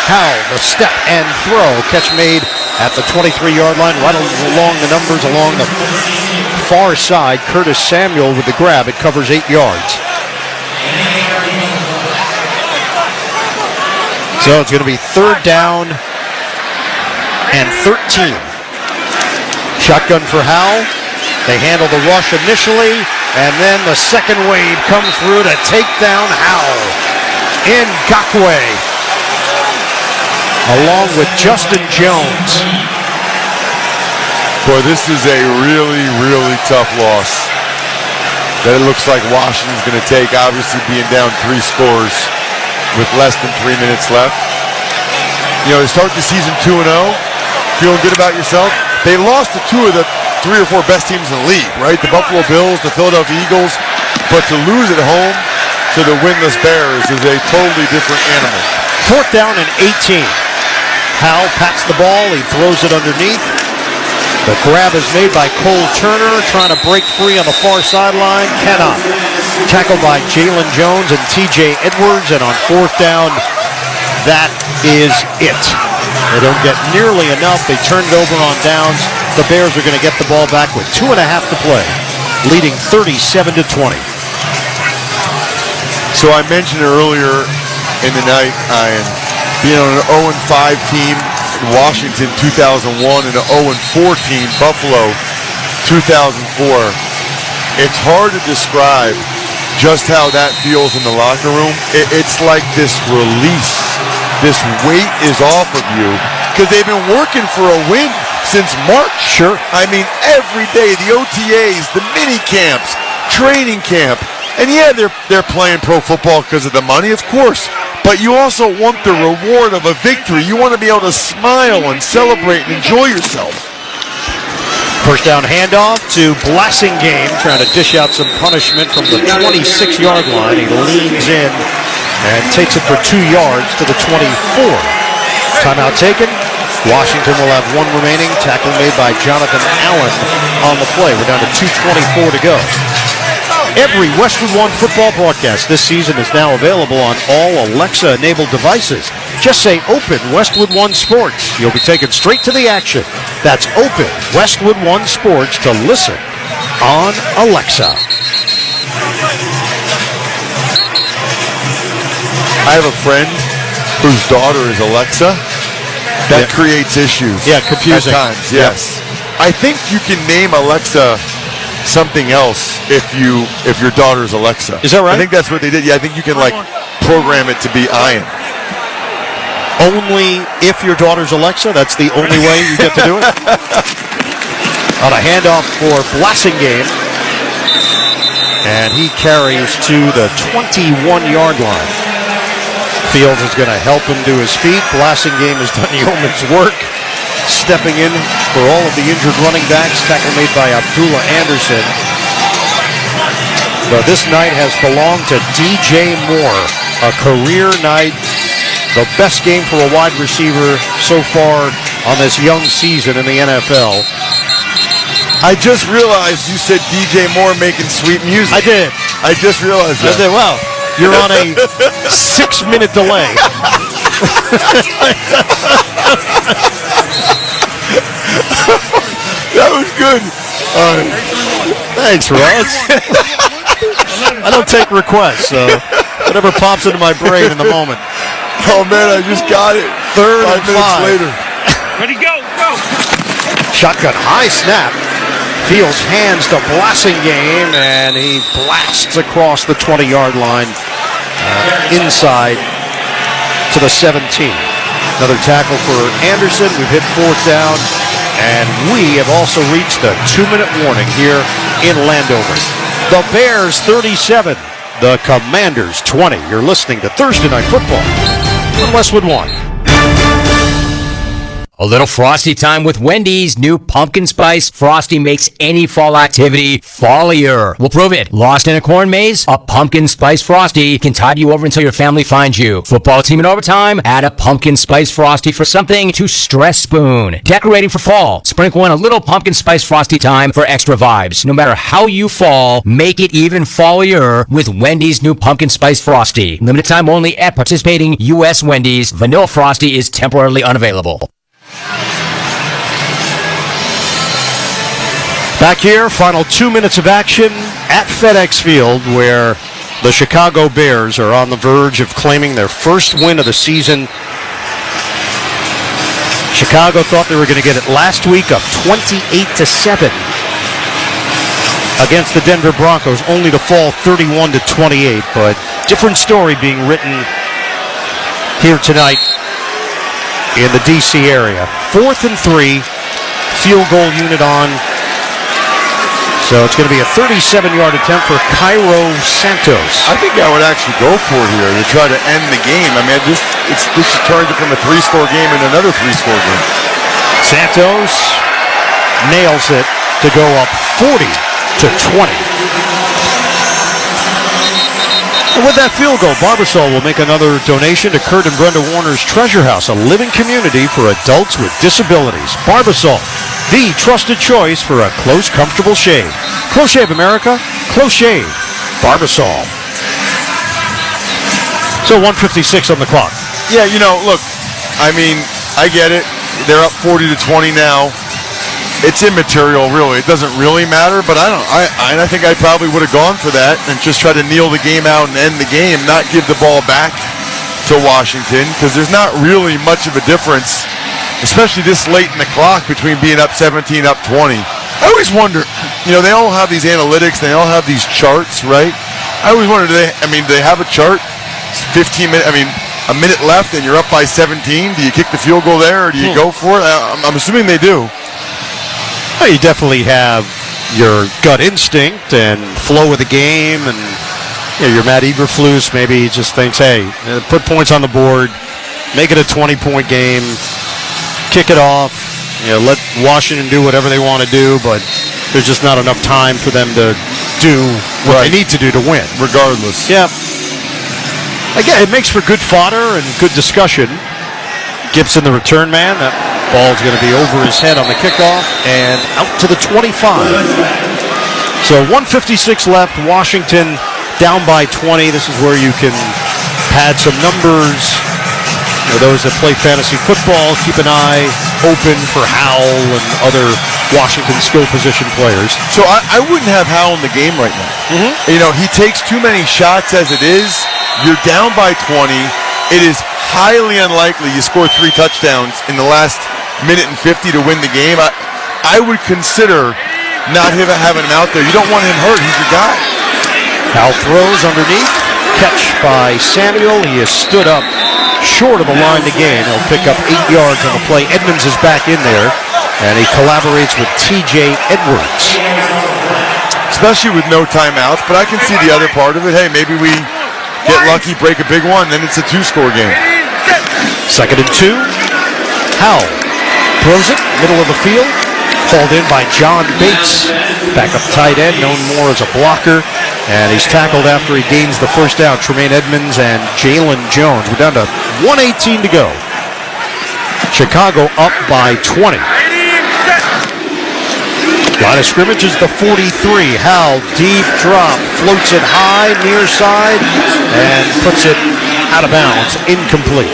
Howell, the step and throw. Catch made at the 23-yard line, right along the numbers along the far side. Curtis Samuel with the grab. It covers 8 yards. So it's going to be 3rd down and 13. Shotgun for Howell. They handle the rush initially, and then the second wave comes through to take down Howell. Ngakoue, along with Justin Jones.
Boy, this is a really, really tough loss that it looks like Washington's going to take, obviously being down 3 scores with less than 3 minutes left. You know, to start the season 2-0, feeling good about yourself. They lost to 2 of the 3 or 4 best teams in the league, right? The Buffalo Bills, the Philadelphia Eagles. But to lose at home to the winless Bears is a totally different animal.
4th down and 18. Howell pats the ball. He throws it underneath. The grab is made by Cole Turner, trying to break free on the far sideline. Cannot. Tackled by Jalen Jones and T.J. Edwards. And on 4th down, that is it. They don't get nearly enough. They turn it over on downs. The Bears are going to get the ball back with 2.5 to play, leading 37-20.
So I mentioned earlier in the night, Ian, being on an 0-5 team in Washington 2001 and an 0-4 team, Buffalo 2004. It's hard to describe just how that feels in the locker room. It's like this release. This weight is off of you because they've been working for a win since March.
Sure.
I mean, every day, the OTAs, the mini camps, training camp. And yeah, they're playing pro football because of the money, of course. But you also want the reward of a victory. You want to be able to smile and celebrate and enjoy yourself.
1st down handoff to Blasingame, trying to dish out some punishment from the 26-yard line. He leans in and takes it for 2 yards to the 24. Timeout taken. Washington will have 1 remaining. Tackle made by Jonathan Allen on the play. We're down to 2:24 to go. Every Westwood One football broadcast this season is now available on all Alexa-enabled devices. Just say Open Westwood One Sports. You'll be taken straight to the action. That's Open Westwood One Sports to listen on Alexa.
I have a friend whose daughter is Alexa. That creates issues.
Yeah, confusing.
At times, yes. I think you can name Alexa something else if your daughter's Alexa.
Is that right?
I think that's what they did. Yeah, I think you can program it to be Ian.
Only if your daughter's Alexa? That's the only way you get to do it? On a handoff for Blasingame. And he carries to the 21-yard line. Fields is going to help him to his feet. Blasingame has done yeoman's work, stepping in for all of the injured running backs. Tackle made by Abdullah Anderson. But this night has belonged to DJ Moore. A career night. The best game for a wide receiver so far on this young season in the NFL.
I just realized you said DJ Moore making sweet music.
I did.
I just realized that.
I did. Well, you're on a 6-minute delay.
That was good.
Thanks, Ross. I don't take requests, so whatever pops into my brain in the moment.
Oh, man, I just got it.
3rd and
5 minutes
5.
later.
Ready, go, go.
Shotgun high snap. Fields hands to Blasingame, and he blasts across the 20-yard line inside to the 17. Another tackle for Anderson. We've hit 4th down, and we have also reached the 2-minute warning here in Landover. The Bears 37, the Commanders 20. You're listening to Thursday Night Football on Westwood One.
A little frosty time with Wendy's. New pumpkin spice frosty makes any fall activity fallier. We'll prove it. Lost in a corn maze? A pumpkin spice frosty can tide you over until your family finds you. Football team in overtime? Add a pumpkin spice frosty for something to stress spoon. Decorating for fall? Sprinkle in a little pumpkin spice frosty time for extra vibes. No matter how you fall, make it even fallier with Wendy's new pumpkin spice frosty. Limited time only at participating U.S. Wendy's. Vanilla frosty is temporarily unavailable.
Back here, final 2 minutes of action at FedEx Field, where the Chicago Bears are on the verge of claiming their first win of the season. Chicago thought they were going to get it last week, up 28-7 against the Denver Broncos, only to fall 31-28. But different story being written here tonight in the D.C. area. 4th and 3, field goal unit on. So it's going to be a 37-yard attempt for Cairo Santos.
I think I would actually go for it here to try to end the game. I mean, this should turn it from a 3-score game into another 3-score game.
Santos nails it to go up 40-20. And with that field goal, Barbasol will make another donation to Kurt and Brenda Warner's Treasure House, a living community for adults with disabilities. Barbasol, the trusted choice for a close, comfortable shave. Close Shave America, Close Shave, Barbasol. So 1:56 on the clock.
Yeah, look, I mean, I get it. They're up 40-20 now. It's immaterial, really. It doesn't really matter, but I think I probably would have gone for that and just try to kneel the game out and end the game, not give the ball back to Washington, because there's not really much of a difference, especially this late in the clock, between being up 17, up 20. I always wonder, they all have these analytics, they all have these charts, right? I always wonder, do they have a chart? 15 minutes, a minute left and you're up by 17. Do you kick the field goal there, or do you go for it? I'm assuming they do.
Well, you definitely have your gut instinct and flow of the game, and your Matt Eberflus maybe just thinks, hey, put points on the board, make it a 20-point game, kick it off, let Washington do whatever they want to do, but there's just not enough time for them to do what they need to do to win.
Regardless.
Yeah. Again, it makes for good fodder and good discussion. Gibson, the return man, that ball's going to be over his head on the kickoff and out to the 25. So 1:56 left. Washington down by 20. This is where you can pad some numbers. Those that play fantasy football, keep an eye open for Howell and other Washington skill position players.
So I wouldn't have Howell in the game right now. He takes too many shots as it is. You're down by 20. It is highly unlikely you score 3 touchdowns in the last minute and 50 to win the game. I would consider not having him out there. You don't want him hurt. He's your guy.
Howell throws underneath. Catch by Samuel. He is stood up short of the line to gain. He'll pick up 8 yards on the play. Edmonds is back in there, and he collaborates with T.J. Edwards.
Especially with no timeouts, but I can see the other part of it. Hey, maybe we get lucky, break a big one, then it's a 2-score game.
2nd and 2. Howell throws it, middle of the field. Called in by John Bates. Backup tight end, known more as a blocker. And he's tackled after he gains the first down. Tremaine Edmonds and Jalen Jones. We're down to 1:18 to go. Chicago up by 20. Line of scrimmage is the 43. Howell, deep drop, floats it high, near side, and puts it out of bounds, incomplete.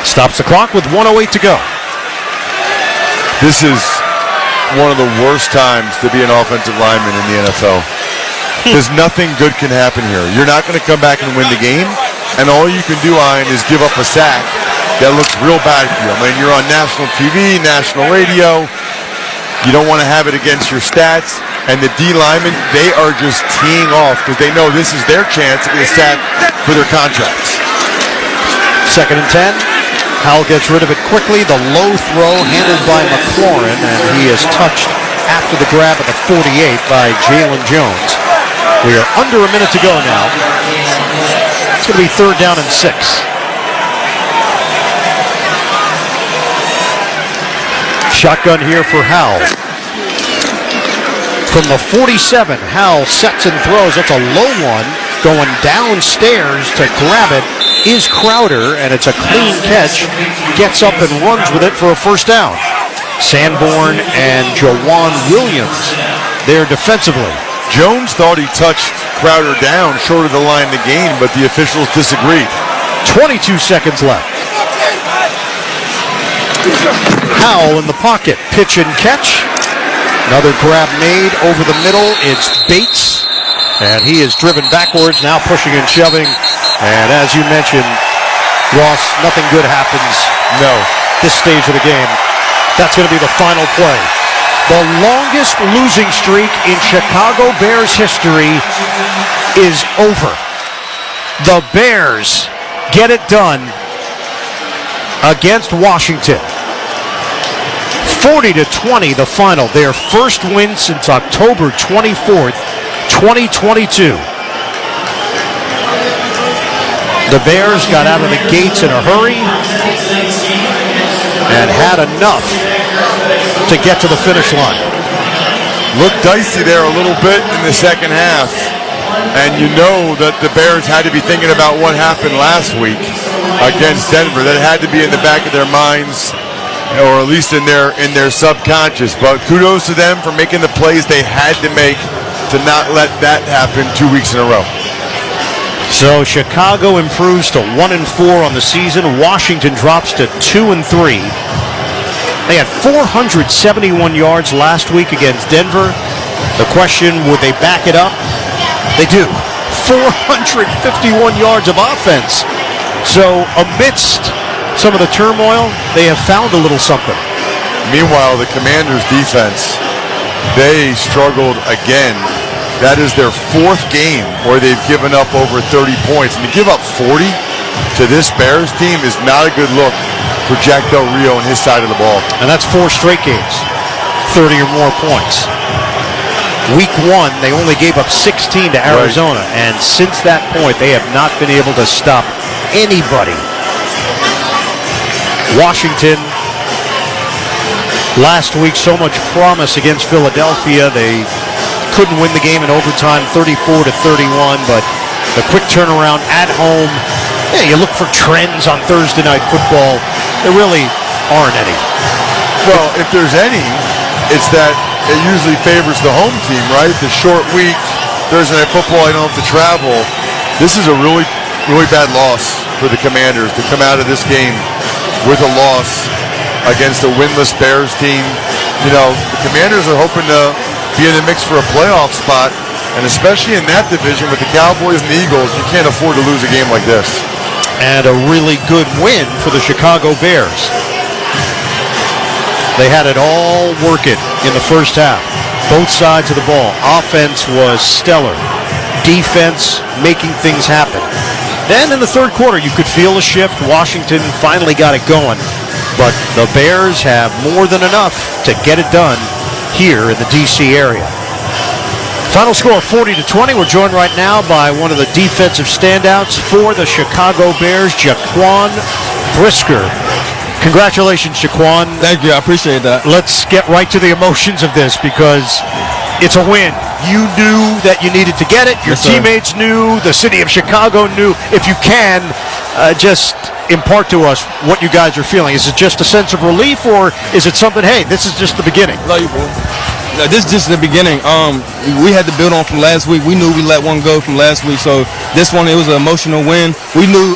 Stops the clock with 1:08 to go.
This is one of the worst times to be an offensive lineman in the NFL. because nothing good can happen here. You're not going to come back and win the game, and all you can do, Ian, is give up a sack that looks real bad for you. I mean, you're on national TV, national radio. You don't want to have it against your stats. And the D linemen, they are just teeing off because they know this is their chance to get a sack for their contracts.
2nd and 10. Howell gets rid of it quickly. The low throw handled by McLaurin, and he is touched after the grab at the 48 by Jalen Jones. We are under a minute to go now. It's going to be 3rd down and 6. Shotgun here for Howell. From the 47, Howell sets and throws. That's a low one. Going downstairs to grab it is Crowder, and it's a clean catch. Gets up and runs with it for a 1st down. Sanborn and Jawan Williams there defensively.
Jones thought he touched Crowder down short of the line of the game, but the officials disagreed.
22 seconds left. Howell in the pocket. Pitch and catch. Another grab made over the middle. It's Bates. And he is driven backwards, now pushing and shoving. And as you mentioned, Ross, nothing good happens.
No.
This stage of the game. That's going to be the final play. The longest losing streak in Chicago Bears history is over. The Bears get it done against Washington. 40-20 the final. Their first win since October 24th, 2022. The Bears got out of the gates in a hurry and had enough to get to the finish line.
Looked dicey there a little bit in the second half. And you know that the Bears had to be thinking about what happened last week against Denver. That had to be in the back of their minds, or at least in their subconscious. But kudos to them for making the plays they had to make to not let that happen 2 weeks in a row.
So Chicago improves to 1-4 on the season. Washington drops to 2-3. They had 471 yards last week against Denver. The question, would they back it up? They do. 451 yards of offense. So amidst some of the turmoil, they have found a little something.
Meanwhile, the Commanders' defense, they struggled again. That is their 4th game where they've given up over 30 points. And to give up 40 to this Bears team is not a good look for Jack Del Rio and his side of the ball.
And that's 4 straight games, 30 or more points. Week 1, they only gave up 16 to Arizona. Right. And since that point, they have not been able to stop anybody. Washington, last week, so much promise against Philadelphia. They couldn't win the game in overtime, 34-31, but the quick turnaround at home. Yeah, you look for trends on Thursday Night Football. There really aren't any.
Well, if there's any, it's that it usually favors the home team, right? The short week, Thursday Night Football, I don't have to travel. This is a really, really bad loss for the Commanders to come out of this game with a loss against a winless Bears team. You know, the Commanders are hoping to be in the mix for a playoff spot, and especially in that division with the Cowboys and the Eagles, you can't afford to lose a game like this.
And a really good win for the Chicago Bears. They had it all working in the first half. Both sides of the ball. Offense was stellar. Defense making things happen. Then in the third quarter, you could feel a shift. Washington finally got it going. But the Bears have more than enough to get it done here in the D.C. area. Final score 40-20. We're joined right now by one of the defensive standouts for the Chicago Bears, Jaquan Brisker. Congratulations, Jaquan.
Thank you. I appreciate that.
Let's get right to the emotions of this because it's a win. You knew that you needed to get it. Your teammates knew. The city of Chicago knew. If you can, just impart to us what you guys are feeling. Is it just a sense of relief, or is it something, hey, this is just the beginning?
Love you, boy. No, this is just the beginning. We had to build on from last week. We knew we let one go from last week, so this one, it was an emotional win. We knew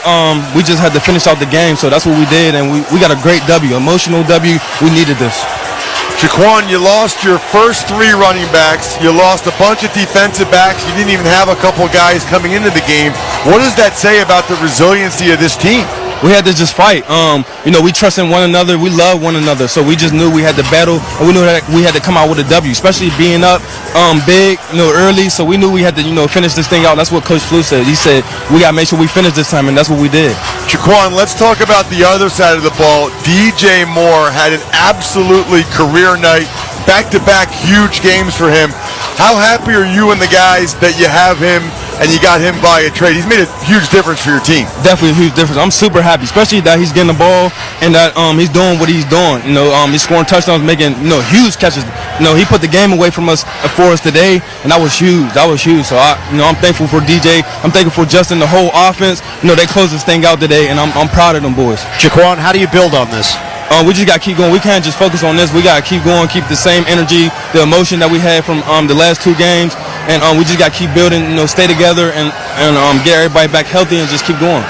we just had to finish out the game, so that's what we did, and we got a great W, emotional W. We needed this.
Jaquan, you lost your first 3 running backs. You lost a bunch of defensive backs. You didn't even have a couple of guys coming into the game. What does that say about the resiliency of this team?
We had to just fight. We trust in one another. We love one another. So we just knew we had to battle, and we knew that we had to come out with a W, especially being up big, early. So we knew we had to, finish this thing out. That's what Coach Flew said. He said, we got to make sure we finish this time, and that's what we did.
Jaquan, let's talk about the other side of the ball. DJ Moore had an absolutely career night, back-to-back huge games for him. How happy are you and the guys that you have him and you got him via trade? He's made a huge difference for your team.
Definitely a huge difference. I'm super happy, especially that he's getting the ball and that he's doing what he's doing. He's scoring touchdowns, making huge catches. He put the game away from us for us today, and that was huge. So I'm thankful for DJ. I'm thankful for Justin, the whole offense. They closed this thing out today, and I'm proud of them boys.
Jaquan, how do you build on this?
We just got to keep going. We can't just focus on this. We got to keep going, keep the same energy, the emotion that we had from the last 2 games. And we just got to keep building, stay together and get everybody back healthy and just keep going.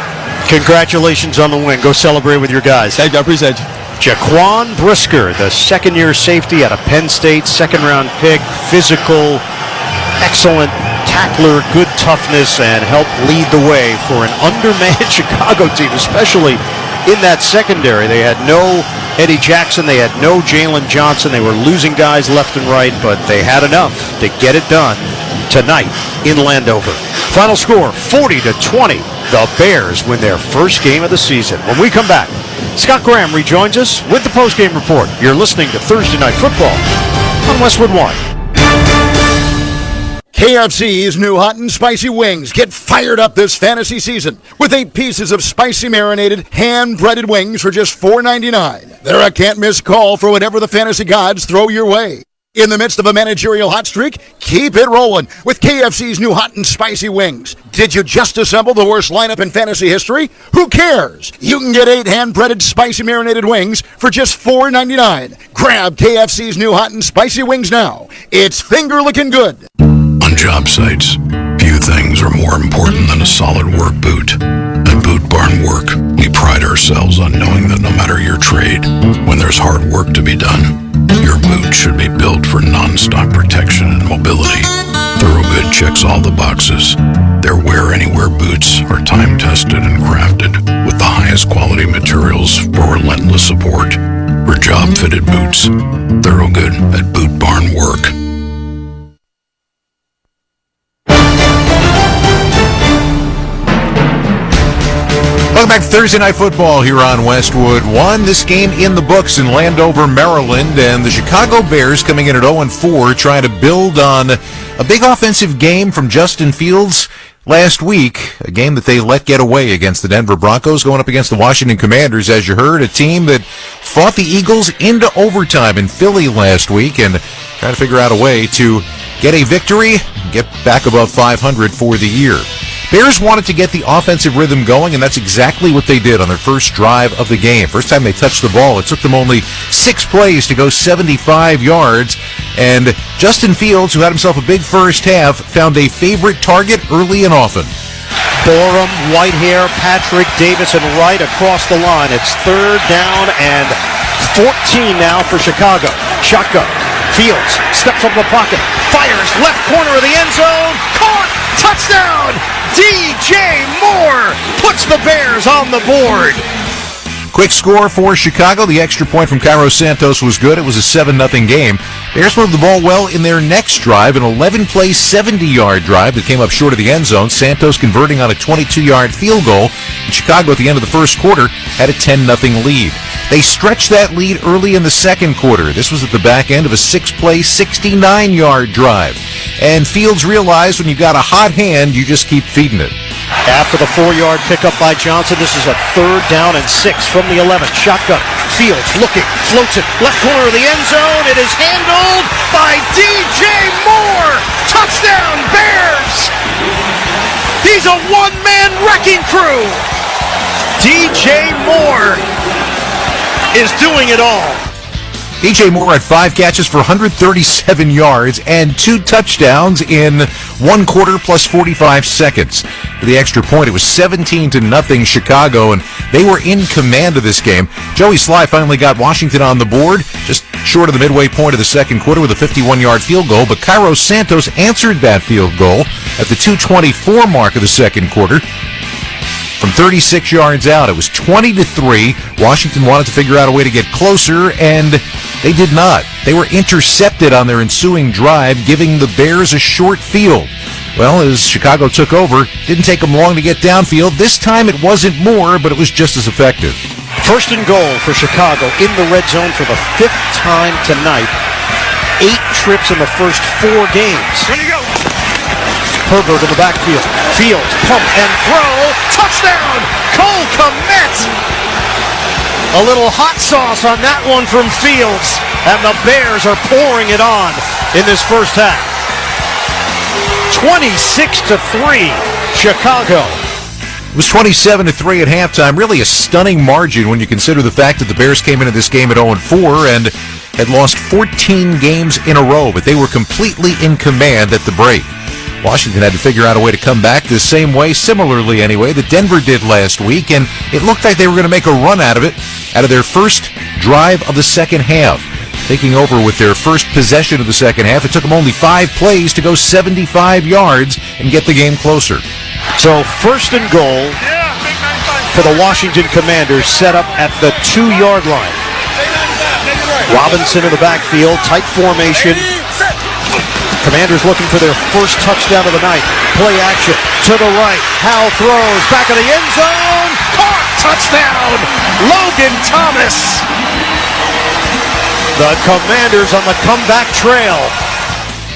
Congratulations on the win. Go celebrate with your guys.
Thank you. I appreciate you.
Jaquan Brisker, the second-year safety out of Penn State, second-round pick, physical, excellent tackler, good toughness, and helped lead the way for an undermanned Chicago team, especially in that secondary. They had no Eddie Jackson, they had no Jalen Johnson. They were losing guys left and right, but they had enough to get it done tonight in Landover. Final score, 40-20. The Bears win their first game of the season. When we come back, Scott Graham rejoins us with the postgame report. You're listening to Thursday Night Football on Westwood One.
KFC's new hot and spicy wings get fired up this fantasy season with 8 pieces of spicy marinated hand-breaded wings for just $4.99. They're a can't-miss call for whatever the fantasy gods throw your way. In the midst of a managerial hot streak, keep it rolling with KFC's new hot and spicy wings. Did you just assemble the worst lineup in fantasy history? Who cares? You can get 8 hand-breaded spicy marinated wings for just $4.99. Grab KFC's new hot and spicy wings now. It's finger-looking good.
On job sites, few things are more important than a solid work boot. At Boot Barn Work, we pride ourselves on knowing that no matter your trade, when there's hard work to be done, your boot should be built for non-stop protection and mobility. Thoroughgood checks all the boxes. Their Wear Anywhere boots are time-tested and crafted with the highest quality materials for relentless support. For job-fitted boots, Thoroughgood at Boot Barn Work.
Welcome back to Thursday Night Football here on Westwood One. This game in the books in Landover, Maryland, and the Chicago Bears coming in at 0-4, trying to build on a big offensive game from Justin Fields last week, a game that they let get away against the Denver Broncos, going up against the Washington Commanders, as you heard, a team that fought the Eagles into overtime in Philly last week and trying to figure out a way to get a victory, get back above 500 for the year. Bears wanted to get the offensive rhythm going, and that's exactly what they did on their first drive of the game. First time they touched the ball, it took them only 6 plays to go 75 yards, and Justin Fields, who had himself a big first half, found a favorite target early and often.
Borum, Whitehair, Patrick, Davis, and Wright across the line. It's 3rd down and 14 now for Chicago. Shotgun. Fields steps up the pocket, fires left corner of the end zone, caught, touchdown! DJ Moore puts the Bears on the board.
Quick score for Chicago. The extra point from Cairo Santos was good. It was a 7-0 game. Bears moved the ball well in their next drive, an 11-play, 70-yard drive that came up short of the end zone. Santos converting on a 22-yard field goal. And Chicago at the end of the first quarter had a 10-0 lead. They stretched that lead early in the second quarter. This was at the back end of a 6-play, 69-yard drive. And Fields realized when you've got a hot hand, you just keep feeding it.
After the 4-yard pickup by Johnson, this is a 3rd down and 6 from the 11. Shotgun. Fields looking, floats it, left corner of the end zone. It is handled by DJ Moore. Touchdown, Bears! He's a one-man wrecking crew. DJ Moore is doing it all.
DJ Moore had 5 catches for 137 yards and 2 touchdowns in 1 quarter plus 45 seconds. For the extra point, it was 17-0 Chicago, and They were in command of this game. Joey Sly finally got Washington on the board, just short of the midway point of the second quarter with a 51-yard field goal, but Cairo Santos answered that field goal at the 2:24 mark of the second quarter. From 36 yards out, it was 20-3. Washington wanted to figure out a way to get closer, and they did not. They were intercepted on their ensuing drive, giving the Bears a short field. Well, as Chicago took over, didn't take them long to get downfield. This time it wasn't more, but it was just as effective.
First and goal for Chicago in the red zone for the 5th time tonight. 8 trips in the first 4 games. Ready to go. Herbert in the backfield. Fields, pump and throw. Touchdown! Cole Kmet! A little hot sauce on that one from Fields. And the Bears are pouring it on in this first half. 26-3, Chicago.
It was 27-3 at halftime. Really a stunning margin when you consider the fact that the Bears came into this game at 0-4 and had lost 14 games in a row, but they were completely in command at the break. Washington had to figure out a way to come back the same way, similarly anyway, that Denver did last week, and it looked like they were going to make a run out of it, out of their first drive of the second half. Taking over with their first possession of the second half, it took them only 5 plays to go 75 yards and get the game closer.
So first and goal for the Washington Commanders set up at the 2-yard line. Robinson in the backfield, tight formation. Commanders looking for their first touchdown of the night. Play action to the right. Howell throws back of the end zone. Caught! Touchdown! Logan Thomas! The Commanders on the comeback trail.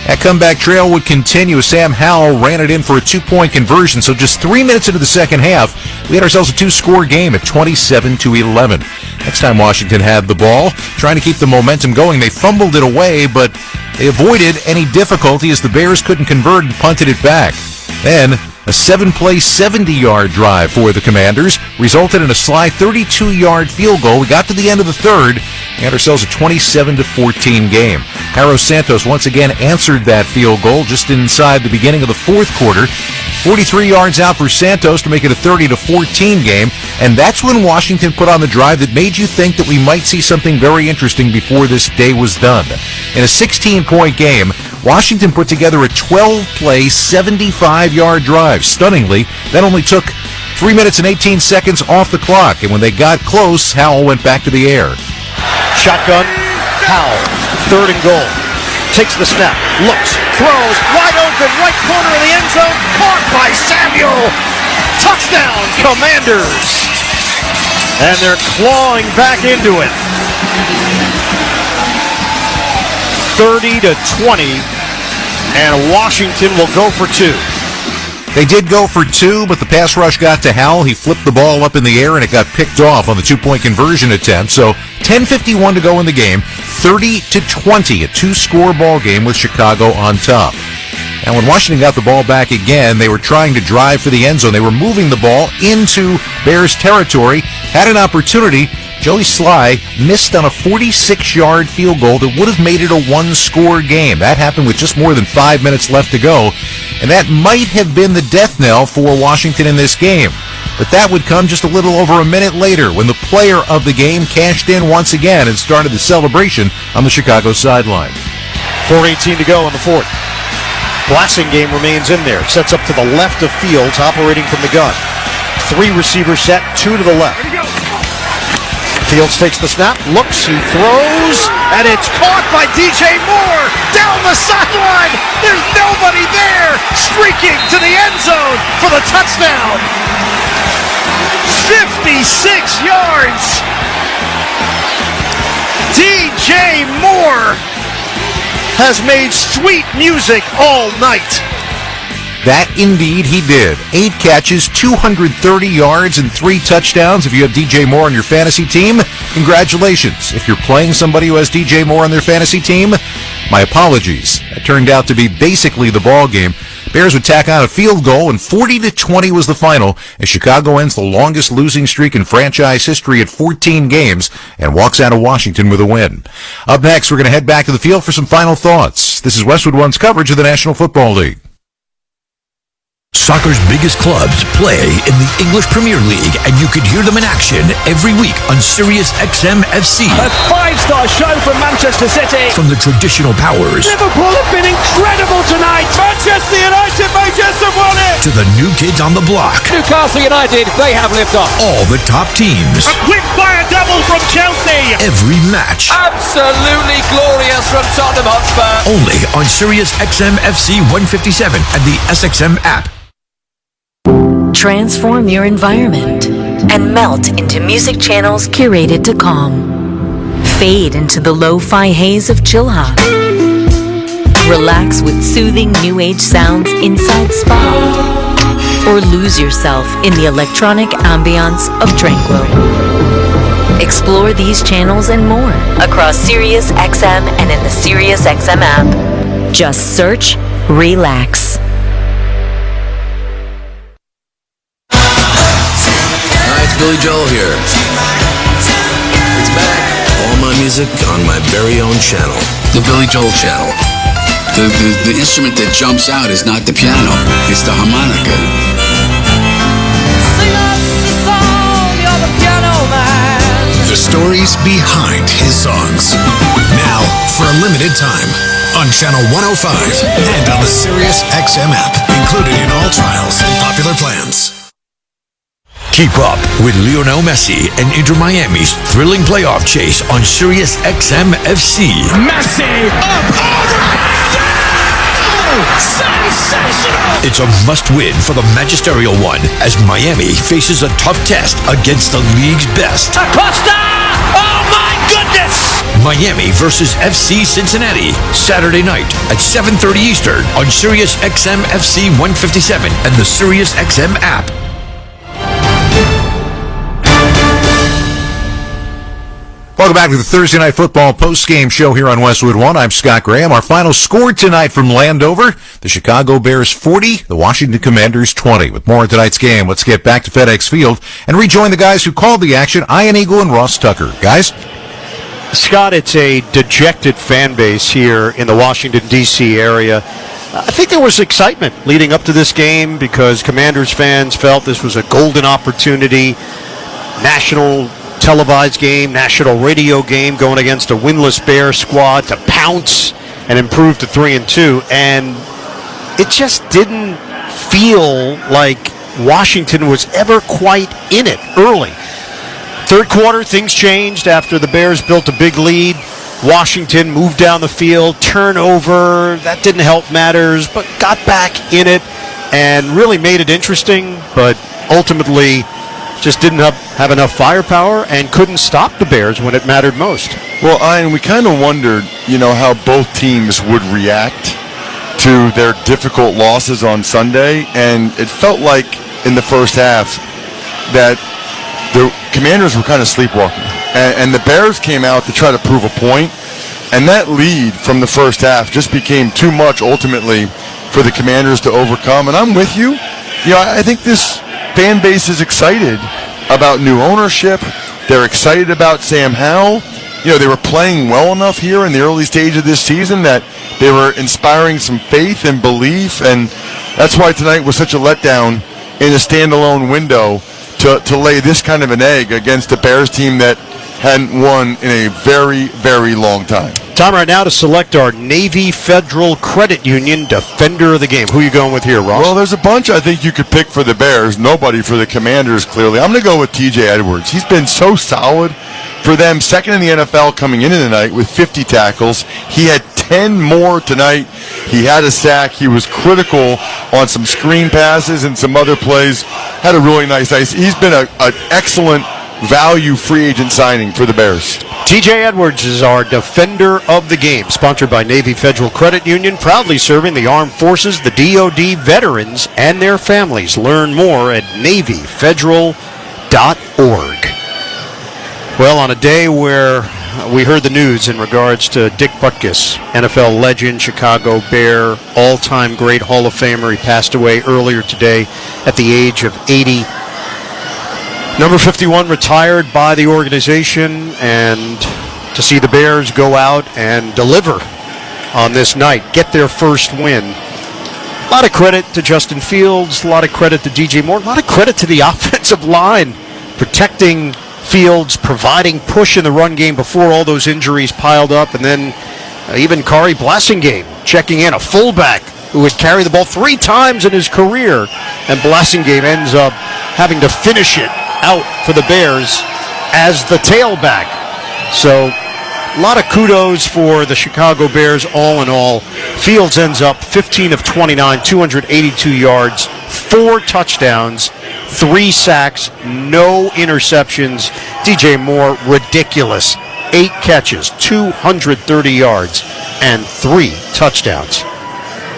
That comeback trail would continue. Sam Howell ran it in for a 2-point conversion. So just 3 minutes into the second half, we had ourselves a 2-score game at 27-11. Next time Washington had the ball, trying to keep the momentum going, they fumbled it away, but they avoided any difficulty as the Bears couldn't convert and punted it back. Then, a 7-play, 70-yard drive for the Commanders resulted in a Sly 32-yard field goal. We got to the end of the third and had ourselves a 27-14 game. Cairo Santos once again answered that field goal just inside the beginning of the fourth quarter. 43 yards out for Santos to make it a 30-14 game, and that's when Washington put on the drive that made you think that we might see something very interesting before this day was done. In a 16-point game, Washington put together a 12-play, 75-yard drive. Stunningly, that only took 3 minutes and 18 seconds off the clock, and when they got close, Howell went back to the air.
Shotgun, Howell, third and goal. Takes the snap, looks, throws, wide open, right corner of the end zone, caught by Samuel. Touchdown, Commanders. And they're clawing back into it. 30-20, and Washington will go for 2.
They did go for 2, but the pass rush got to Howell. He flipped the ball up in the air, and it got picked off on the 2-point conversion attempt. So 10:51 to go in the game, 30-20, a 2-score ball game with Chicago on top. And when Washington got the ball back again, they were trying to drive for the end zone. They were moving the ball into Bears territory, had an opportunity. Joey Sly missed on a 46-yard field goal that would have made it a 1-score game. That happened with just more than 5 minutes left to go, and that might have been the death knell for Washington in this game. But that would come just a little over a minute later when the player of the game cashed in once again and started the celebration on the Chicago sideline.
4:18 to go in the fourth. Blasingame remains in there. Sets up to the left of Fields, operating from the gun. 3 receivers set, 2 to the left. Fields takes the snap, looks, he throws, and it's caught by DJ Moore down the sideline. There's nobody there, streaking to the end zone for the touchdown. 56 yards. DJ Moore has made sweet music all night.
That indeed he did. 8 catches, 230 yards, and 3 touchdowns. If you have DJ Moore on your fantasy team, congratulations. If you're playing somebody who has DJ Moore on their fantasy team, my apologies. That turned out to be basically the ball game. Bears would tack on a field goal, and 40-20 was the final, as Chicago ends the longest losing streak in franchise history at 14 games and walks out of Washington with a win. Up next, we're going to head back to the field for some final thoughts. This is Westwood One's coverage of the National Football League.
Soccer's biggest clubs play in the English Premier League, and you could hear them in action every week on Sirius XM FC.
A five-star show from Manchester City.
From the traditional powers
Liverpool have been incredible tonight. Manchester United may just have won it.
to the new kids on the block.
Newcastle United, they have lived off.
All the top teams.
A quick fire double from Chelsea.
Every match.
Absolutely glorious from Tottenham Hotspur.
Only on Sirius XM FC 157 and the SXM app.
Transform your environment and melt into music channels curated to calm. Fade into the lo-fi haze of chill hop. Relax with soothing new age sounds inside spa. Or lose yourself in the electronic ambiance of tranquil. Explore these channels and more across Sirius XM and in the Sirius XM app. Just search Relax.
Billy Joel here. It's back. All my music on my very own channel, the Billy Joel channel. The instrument that jumps out is not the piano, it's the harmonica.
Sing us a song, you're the piano man.
The stories behind his songs. Now, for a limited time, on Channel 105 and on the Sirius XM app, included in all trials and popular plans. Keep up with Lionel Messi and Inter Miami's thrilling playoff chase on Sirius XM FC.
Messi up over. Sensational.
It's a must-win for the magisterial one as Miami faces a tough test against the league's best.
Acosta! Oh my goodness!
Miami versus FC Cincinnati, Saturday night at 7:30 Eastern on Sirius XM FC 157 and the Sirius XM app.
Welcome back to the Thursday Night Football post-game show here on Westwood One. I'm Scott Graham. Our final score tonight from Landover, the Chicago Bears 40, the Washington Commanders 20. With more of tonight's game, let's get back to FedEx Field and rejoin the guys who called the action, Ian Eagle and Ross Tucker. Guys?
Scott, it's a dejected fan base here in the Washington, D.C. area. I think there was excitement leading up to this game because Commanders fans felt this was a golden opportunity, national televised game, national radio game going against a winless Bear squad to pounce and improve to 3-2. And it just didn't feel like Washington was ever quite in it early. Third quarter, things changed after the Bears built a big lead. Washington moved down the field, turnover, that didn't help matters, but got back in it and really made it interesting, but ultimately just didn't have enough firepower and couldn't stop the Bears when it mattered most.
Well, Ian, we kind of wondered, how both teams would react to their difficult losses on Sunday, and it felt like in the first half that the Commanders were kind of sleepwalking, and the Bears came out to try to prove a point, and that lead from the first half just became too much ultimately for the Commanders to overcome. And I'm with you. I think this fan base is excited about new ownership. They're excited about Sam Howell. They were playing well enough here in the early stage of this season that they were inspiring some faith and belief, and that's why tonight was such a letdown in a standalone window to lay this kind of an egg against a Bears team that hadn't won in a very, very long time.
Time right now to select our Navy Federal Credit Union Defender of the Game. Who are you going with here, Ross?
Well, there's a bunch I think you could pick for the Bears. Nobody for the Commanders, clearly. I'm going to go with TJ Edwards. He's been so solid for them. Second in the NFL coming into the night with 50 tackles. He had 10 more tonight. He had a sack. He was critical on some screen passes and some other plays. Had a really nice night. He's been an excellent value free agent signing for the Bears.
TJ Edwards is our Defender of the Game, sponsored by Navy Federal Credit Union, proudly serving the armed forces, the DoD, veterans, and their families. Learn more at NavyFederal.org. Well, on a day where we heard the news in regards to Dick Butkus, NFL legend, Chicago Bear, all-time great Hall of Famer. He passed away earlier today at the age of 80. Number 51 retired by the organization, and to see the Bears go out and deliver on this night, get their first win, A lot of credit to Justin Fields, a lot of credit to DJ Moore, a lot of credit to the offensive line, protecting Fields, providing push in the run game before all those injuries piled up, and then even Kari Blasingame checking in, a fullback who would carry the ball 3 times in his career, and Blasingame ends up having to finish it out for the Bears as the tailback. So a lot of kudos for the Chicago Bears all in all. Fields ends up 15 of 29, 282 yards, 4 touchdowns, 3 sacks, no interceptions. DJ Moore, ridiculous. 8 catches, 230 yards, and 3 touchdowns.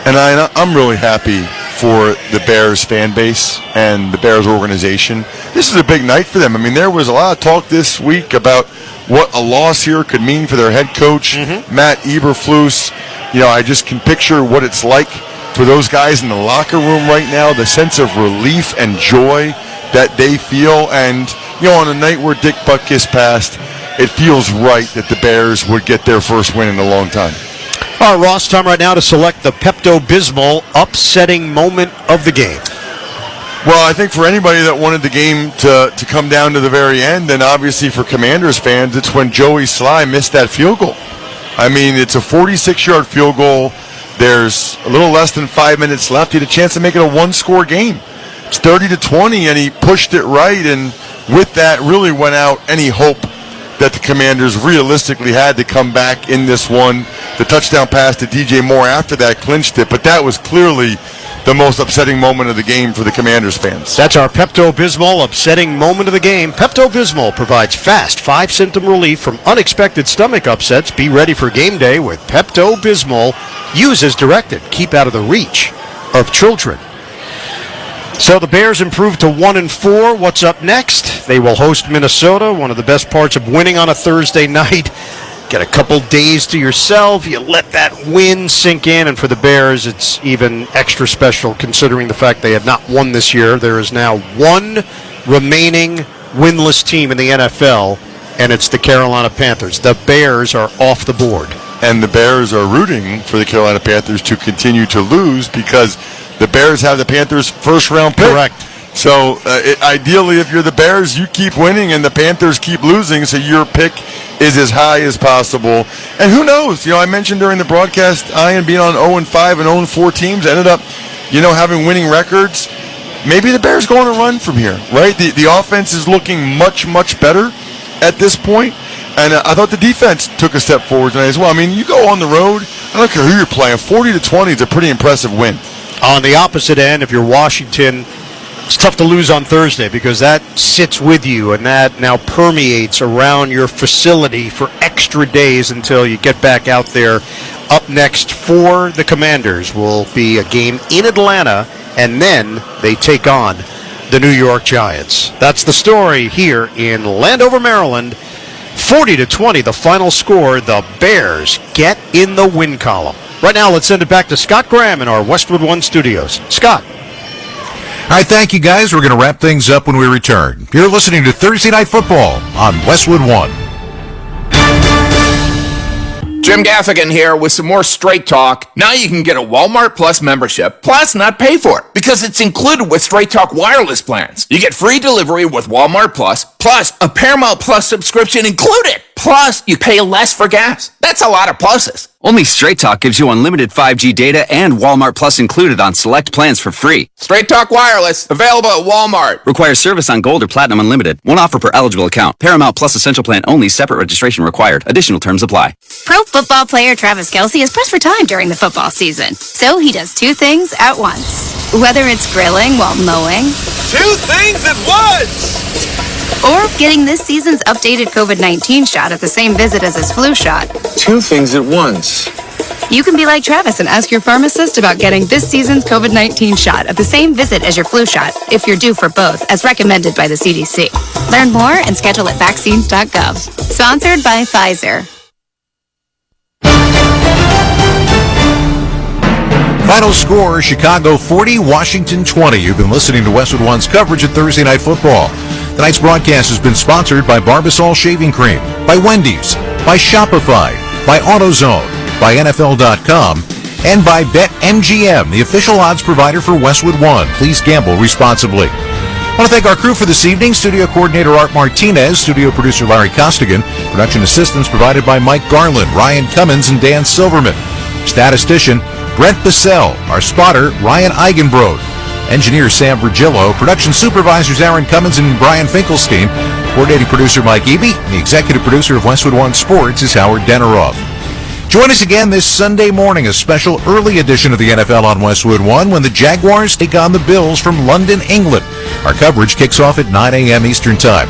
And I'm really happy for the Bears fan base and the Bears organization. This is a big night for them. I mean, there was a lot of talk this week about what a loss here could mean for their head coach, Matt Eberflus. I just can picture what it's like for those guys in the locker room right now, the sense of relief and joy that they feel. And, on a night where Dick Butkus passed, it feels right that the Bears would get their first win in a long time.
All right, Ross, time right now to select the Pepto-Bismol upsetting moment of the game.
Well, I think for anybody that wanted the game to come down to the very end, and obviously for Commanders fans, it's when Joey Sly missed that field goal. I mean, it's a 46-yard field goal. There's a little less than 5 minutes left. He had a chance to make it a one-score game. It's 30-20, and he pushed it right, and with that really went out any hope that the Commanders realistically had to come back in this one. The touchdown pass to DJ Moore after that clinched it, but that was clearly the most upsetting moment of the game for the Commanders fans.
That's our Pepto-Bismol upsetting moment of the game. Pepto-Bismol provides fast 5-symptom relief from unexpected stomach upsets. Be ready for game day with Pepto-Bismol. Use as directed. Keep out of the reach of children. So the Bears improved to 1-4. What's up next? They will host Minnesota. One of the best parts of winning on a Thursday night. Get a couple days to yourself. You let that win sink in. And for the Bears, it's even extra special considering the fact they have not won this year. There is now one remaining winless team in the NFL, and it's the Carolina Panthers. The Bears are off the board.
And the Bears are rooting for the Carolina Panthers to continue to lose because the Bears have the Panthers' first-round pick.
Correct.
So, ideally, if you're the Bears, you keep winning and the Panthers keep losing, so your pick is as high as possible. And who knows? I mentioned during the broadcast, Ian being on 0-5 and 0-4 teams, ended up, having winning records. Maybe the Bears go on a run from here, right? The offense is looking much, much better at this point. And I thought the defense took a step forward tonight as well. I mean, you go on the road, I don't care who you're playing, 40-20 is a pretty impressive win.
On the opposite end, if you're Washington, it's tough to lose on Thursday because that sits with you and that now permeates around your facility for extra days until you get back out there. Up next for the Commanders will be a game in Atlanta, and then they take on the New York Giants. That's the story here in Landover, Maryland. 40-20, the final score. The Bears get in the win column. Right now, let's send it back to Scott Graham in our Westwood One studios. Scott.
All right, thank you, guys. We're going to wrap things up when we return. You're listening to Thursday Night Football on Westwood One.
Jim Gaffigan here with some more straight talk. Now you can get a Walmart Plus membership, plus not pay for it, because it's included with Straight Talk wireless plans. You get free delivery with Walmart Plus a Paramount Plus subscription included. Plus, you pay less for gas. That's a lot of pluses.
Only Straight Talk gives you unlimited 5G data and Walmart Plus included on select plans for free.
Straight Talk Wireless, available at Walmart.
Requires service on Gold or Platinum Unlimited. One offer per eligible account. Paramount Plus Essential Plan only. Separate registration required. Additional terms apply.
Pro football player Travis Kelce is pressed for time during the football season. So he does 2 things at once. Whether it's grilling while mowing.
2 things at once!
Or getting this season's updated COVID-19 shot at the same visit as his flu shot.
2 things at once.
You can be like Travis and ask your pharmacist about getting this season's COVID-19 shot at the same visit as your flu shot, if you're due for both, as recommended by the CDC. Learn more and schedule at vaccines.gov. Sponsored by Pfizer.
Final score, Chicago 40, Washington 20. You've been listening to Westwood One's coverage of Thursday Night Football. Tonight's broadcast has been sponsored by Barbasol Shaving Cream, by Wendy's, by Shopify, by AutoZone, by NFL.com, and by BetMGM, the official odds provider for Westwood One. Please gamble responsibly. I want to thank our crew for this evening. Studio coordinator Art Martinez, studio producer Larry Costigan, production assistance provided by Mike Garland, Ryan Cummins, and Dan Silverman. Statistician Brent Bissell, our spotter Ryan Eigenbrod, engineer Sam Virgillo, production supervisors Aaron Cummins and Brian Finkelstein, coordinating producer Mike Eby, and the executive producer of Westwood One Sports is Howard Deneroff. Join us again this Sunday morning, a special early edition of the NFL on Westwood One when the Jaguars take on the Bills from London, England. Our coverage kicks off at 9 a.m. Eastern Time.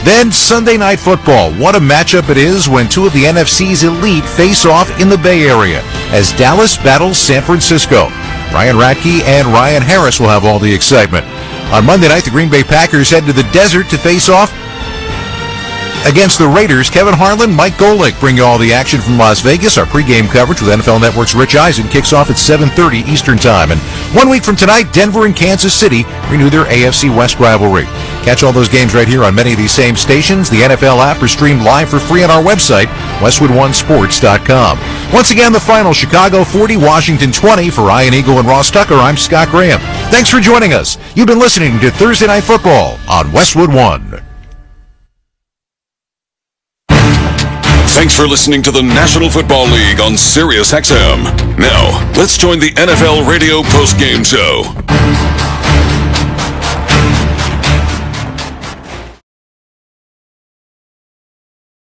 Then Sunday Night Football. What a matchup it is when two of the NFC's elite face off in the Bay Area as Dallas battles San Francisco. Ryan Radke and Ryan Harris will have all the excitement. On Monday night, the Green Bay Packers head to the desert to face off against the Raiders. Kevin Harlan, Mike Golick bring you all the action from Las Vegas. Our pregame coverage with NFL Network's Rich Eisen kicks off at 7:30 Eastern Time. And 1 week from tonight, Denver and Kansas City renew their AFC West rivalry. Catch all those games right here on many of these same stations. The NFL app is streamed live for free on our website, westwoodonesports.com. Once again, the final, Chicago 40, Washington 20. For Ryan Eagle and Ross Tucker, I'm Scott Graham. Thanks for joining us. You've been listening to Thursday Night Football on Westwood One.
Thanks for listening to the National Football League on Sirius XM. Now, let's join the NFL Radio postgame show.